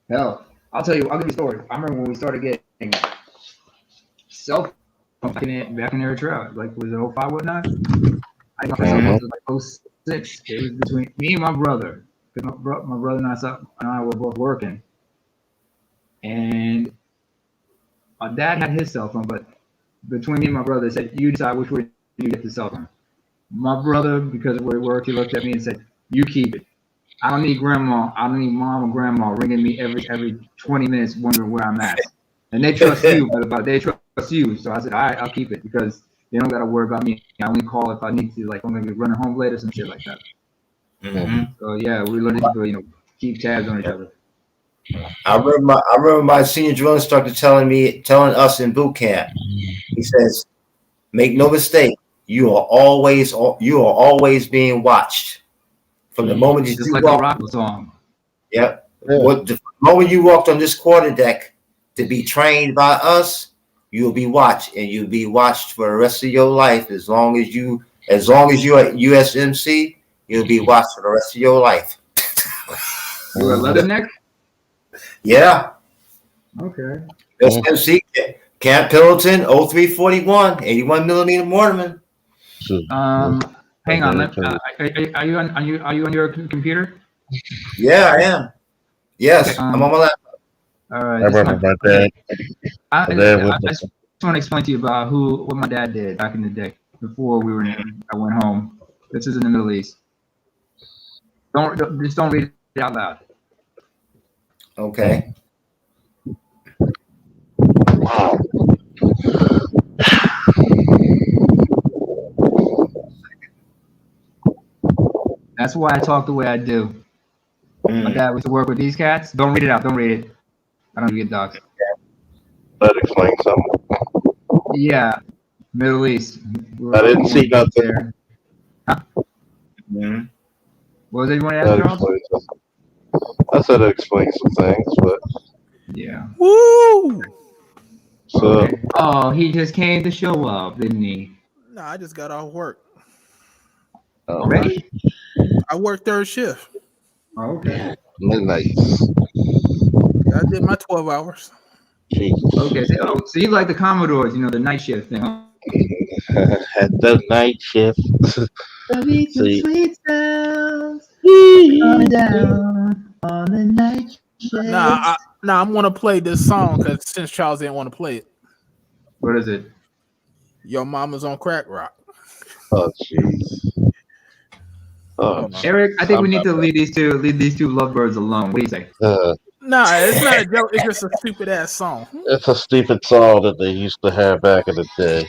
hell, I'll give you a story. I remember when we started getting cell phones back in Eritrea, like was it 05 whatnot? I got cell phones like 06. It was between me and my brother. Because my brother and I were both working. And my dad had his cell phone, but between me and my brother, they said, you decide which way you get the cell phone. My brother, because of where he worked, he looked at me and said, you keep it. I don't need mom or grandma ringing me every 20 minutes wondering where I'm at. And they trust you, but they trust you. So I said, all right, I'll keep it because they don't got to worry about me. I only call if I need to, like I'm going to be running home late or some shit like that. So yeah, we learned to keep tabs on each other. I remember my senior drill instructor telling us in boot camp. He says, "Make no mistake, you are always being watched from the moment you just like walk." the rock song. Yep. The moment you walked on this quarterdeck to be trained by us, you'll be watched, and you'll be watched for the rest of your life. As long as you're at USMC, you'll be watched for the rest of your life. You were a Leatherneck? Yeah. Okay. USMC, Camp Pendleton, 0341, 81 millimeter Mortarman. Hang on. Are you on your computer? Yeah, I am. Yes, okay, I'm on my laptop. All right. I remember my dad. I just want to explain to you about what my dad did back in the day before I went home. This is in the Middle East. Just don't read it out loud. Okay. That's why I talk the way I do. My dad used to work with these cats. Don't read it out. Don't read it. I don't get dogs. That explains something. Yeah, Middle East. I didn't see nothing. There. Huh? What was it you want to ask, Charles? I said it explains some things, but yeah. Woo! So, okay. Oh, he just came to show up, didn't he? No, I just got off work. Already? I worked third shift. Oh, okay. Nice. I did my 12 hours. Jesus. Okay, so you like the Commodores, the night shift thing. Had the night shift. Sweet sounds coming down on the night shift. Nah, I'm gonna play this song because since Charles didn't want to play it. What is it? Your Mama's on Crack Rock. Oh jeez. Oh, Eric, I think we need to leave these two lovebirds alone. What do you say? Nah, it's not a joke. It's just a stupid ass song. It's a stupid song that they used to have back in the day.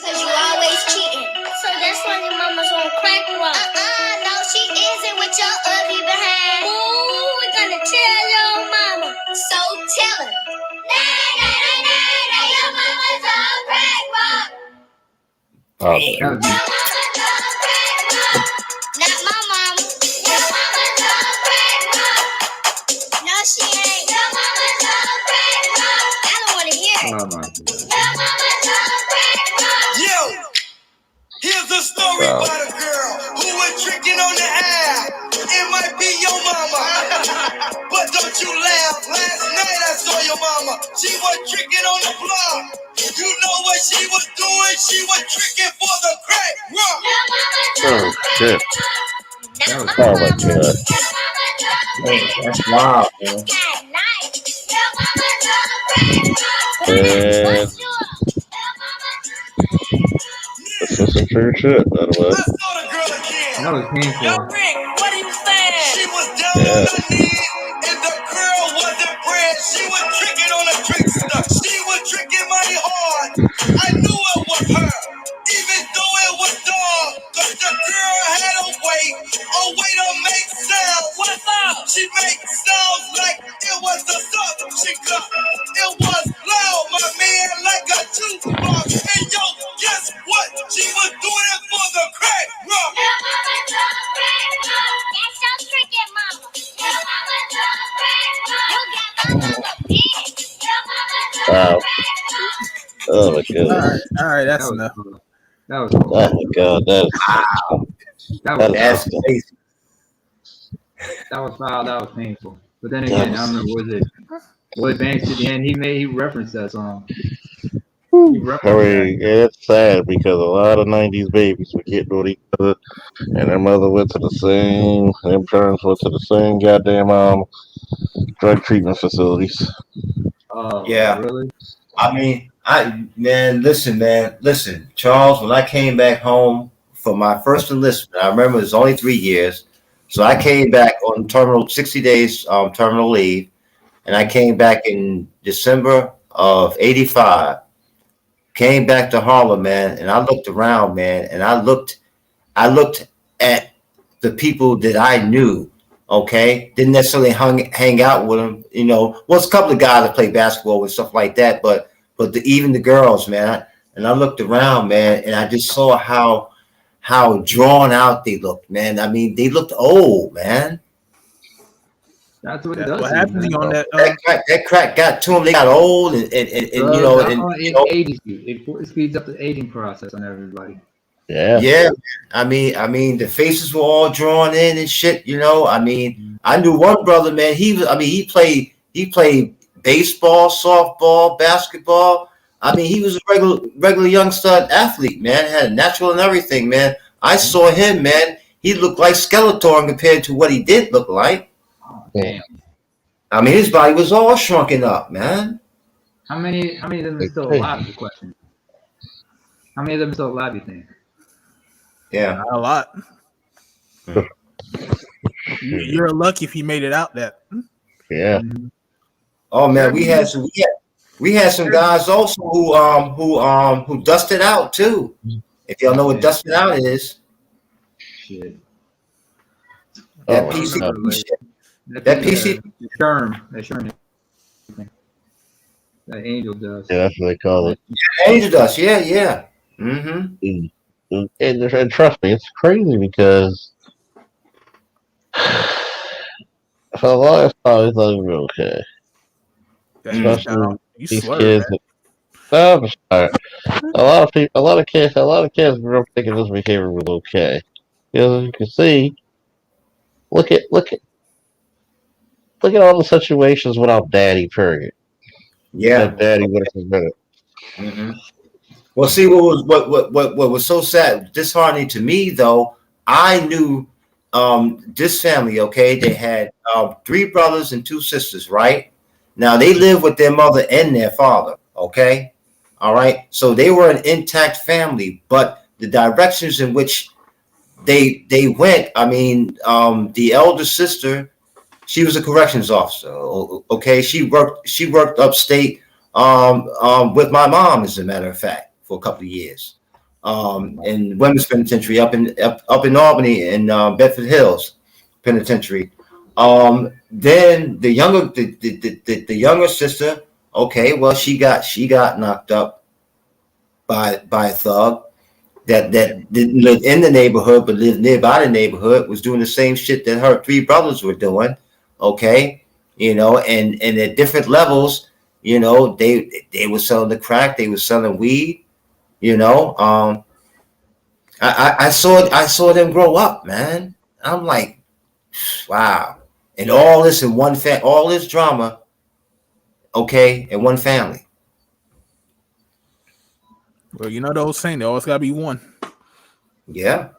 Cause you always cheating. So that's why your mama's on crack rock. No, she isn't with your ugly behind. Ooh, we're gonna tell your mama. So tell her. Nah, your mama's on crack rock. Oh, your mama's on crack rock. Not my mama. Your mama's on crack rock. No, she ain't. Your mama's on crack rock. I don't wanna hear it. Your mama's on crack rock. Yo, here's a story about a girl who was tricking on the air. It might be your mama, but don't you laugh. Last night I saw your mama. She was tricking on the block. You know what she was doing? She was tricking for the crack rock. Oh shit. Oh my god. Man, that's wild, man. Man, that's just some true shit, by the way. That was painful. She was down on Yeah. her knees, and the girl wasn't praying. She was tricking on a trickster. She was tricking money hard. I knew it was her, even though it was dog. Cause the girl had a way to make sounds. What's up? She makes sounds like it was the stuff she got. It was loud, my man, like a jukebox. And yo, guess what? She was doing it for the crack rock. Wow. Oh my goodness. All right, that's That was enough. cool. That was Oh cool. my god, that That was That's foul. crazy. That was foul. That was painful. But then that again, I was. don't know, was it Lloyd Banks at the end? He referenced that song. He I referenced that. mean, it's sad because a lot of '90s babies were getting on each other, and their mother went to the same, their parents went to the same goddamn drug treatment facilities. Oh, Yeah. really? I mean, listen, Charles. When I came back home for my first enlistment, I remember it was only 3 years. So I came back on 60 days terminal leave, and I came back in December of '85. Came back to Harlem, man, and I looked around, man, and I looked at the people that I knew. Okay, didn't necessarily hang out with them. You know, well, it's a couple of guys that play basketball and stuff like that, but even the girls, man. And I looked around, man, and I just saw how drawn out they looked, man. I mean, they looked old, man. That's what it does What to you, happened to man. you on that? That crack got to them. They got old, and you know, Drugs, and it you know, ages you. It speeds up the aging process on everybody. Yeah. yeah. I mean, the faces were all drawn in and shit. You know, I mean, I knew one brother, man. He played baseball, softball, basketball. I mean, he was a regular young stud athlete, man. Had a natural and everything, man. I saw him, man. He looked like Skeletor compared to what he did look like. Oh, damn. I mean, his body was all shrunken up, man. How many of them are still alive? Is the question. How many of them are still alive? You think? Yeah, Not a lot. You're lucky if you made it out that. Yeah. Mm-hmm. Oh man, we had some guys also who dusted out too. If y'all know what dusted out is, Shit. that Oh my PCP god. shit. That PCP. That angel dust. Yeah, that's what they call it. Yeah, angel dust. Yeah. Mm-hmm. And trust me, it's crazy because for the longest time, I thought we were okay. Especially these kids. No, I'm sorry. A lot of people, a lot of kids grew up thinking this behavior was okay. Because as you can see, look at all the situations without daddy. Period. Yeah. That daddy would have prevented. Mm-hmm. Well, see, what was so sad, disheartening to me though. I knew this family. Okay, they had 3 brothers and 2 sisters. Right now, they lived with their mother and their father. Okay, all right. So they were an intact family, but the directions in which they went. I mean, the elder sister, she was a corrections officer. Okay, she worked upstate with my mom, as a matter of fact, for a couple of years. In women's penitentiary up in Albany in Bedford Hills Penitentiary. Then the younger sister, okay, well she got knocked up by a thug that didn't live in the neighborhood but lived nearby the neighborhood, was doing the same shit that her 3 brothers were doing. Okay, you know, and at different levels, you know, they were selling the crack, they were selling weed. You know, I saw them grow up, man. I'm like, wow, and all this in all this drama, okay, in one family. Well, you know the old saying, there always gotta be one. Yeah.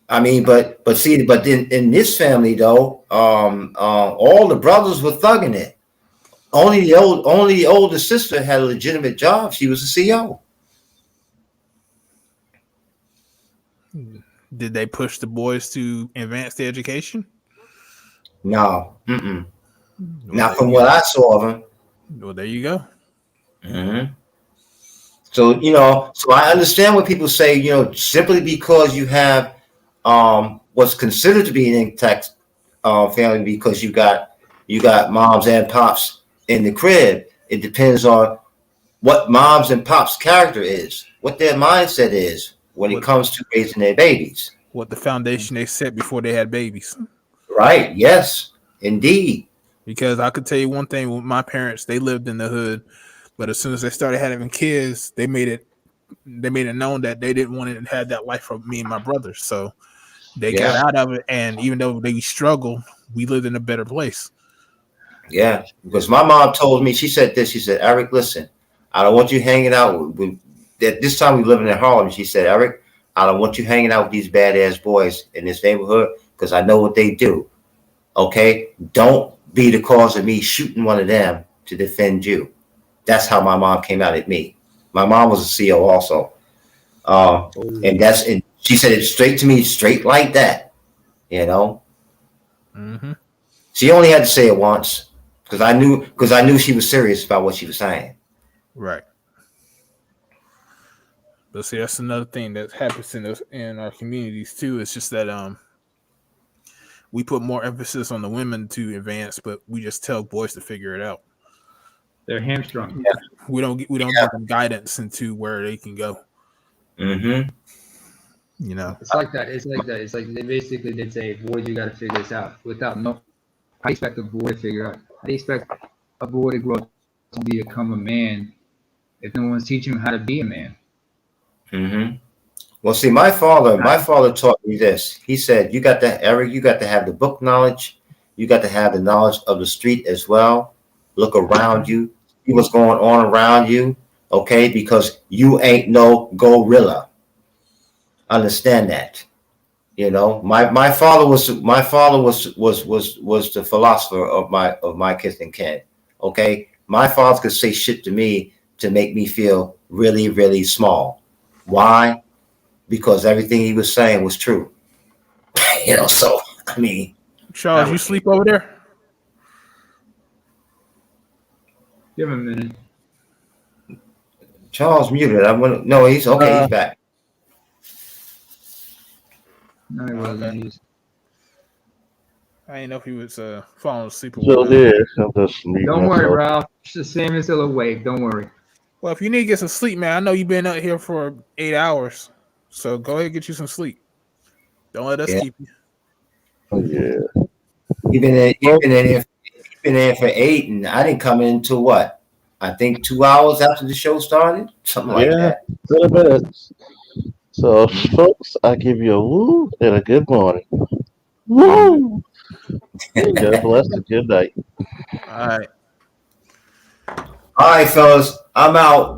I mean, but see, but in this family though, all the brothers were thugging it. Only the older sister had a legitimate job. She was a CO. Did they push the boys to advance their education? No, Well, not from what I saw of them. Well, there you go. Mm-hmm. So so I understand what people say. Simply because you have what's considered to be an intact family, because you got moms and pops in the crib. It depends on what moms and pops' character is, what their mindset is when it comes to raising their babies. What the foundation they set before they had babies. Right. Yes, indeed. Because I could tell you one thing with my parents, they lived in the hood, but as soon as they started having kids, they made it known that they didn't want to have that life for me and my brothers. So they got out of it, and even though they struggled, we lived in a better place. Yeah, because my mom told me, she said this, she said, Eric, listen, I don't want you hanging out with at this time we living in Harlem. She said, Eric, I don't want you hanging out with these badass boys in this neighborhood because I know what they do. Okay? Don't be the cause of me shooting one of them to defend you. That's how my mom came out at me. My mom was a CO also. And she said it straight to me, straight like that. Mm-hmm. She only had to say it once. Because I knew she was serious about what she was saying. Right. But see, that's another thing that happens in our communities too. It's just that we put more emphasis on the women to advance, but we just tell boys to figure it out. They're hamstrung. Yeah. We don't give them guidance into where they can go. Mm-hmm. It's like that. It's like they basically did say, boys, you got to figure this out. Without no, I expect a boy to figure out. I expect a boy to grow up to become a man if no one's teaching him how to be a man. Mm-hmm. Well, see, my father taught me this. He said, Eric, you got to have the book knowledge. You got to have the knowledge of the street as well. Look around you. See what's going on around you. Okay? Because you ain't no gorilla. Understand that. My father was the philosopher of my kith and kin. Okay? My father could say shit to me to make me feel really, really small. Why? Because everything he was saying was true. So I mean, Charles, you sleep over there? Give him a minute. Charles muted. No, he's okay. He's back. No, he wasn't. Okay. I didn't know if he was falling asleep. So Don't worry, Ralph. It's the same as still awake. Don't worry. Well, if you need to get some sleep, man, I know you've been out here for 8 hours. So go ahead and get you some sleep. Don't let us keep you. Oh, yeah. You've been in for 8, and I didn't come in until what? I think 2 hours after the show started? Something like that. 30 minutes. So, folks, I give you a woo and a good morning. Woo! God bless and good night. All right. All right, fellas. I'm out.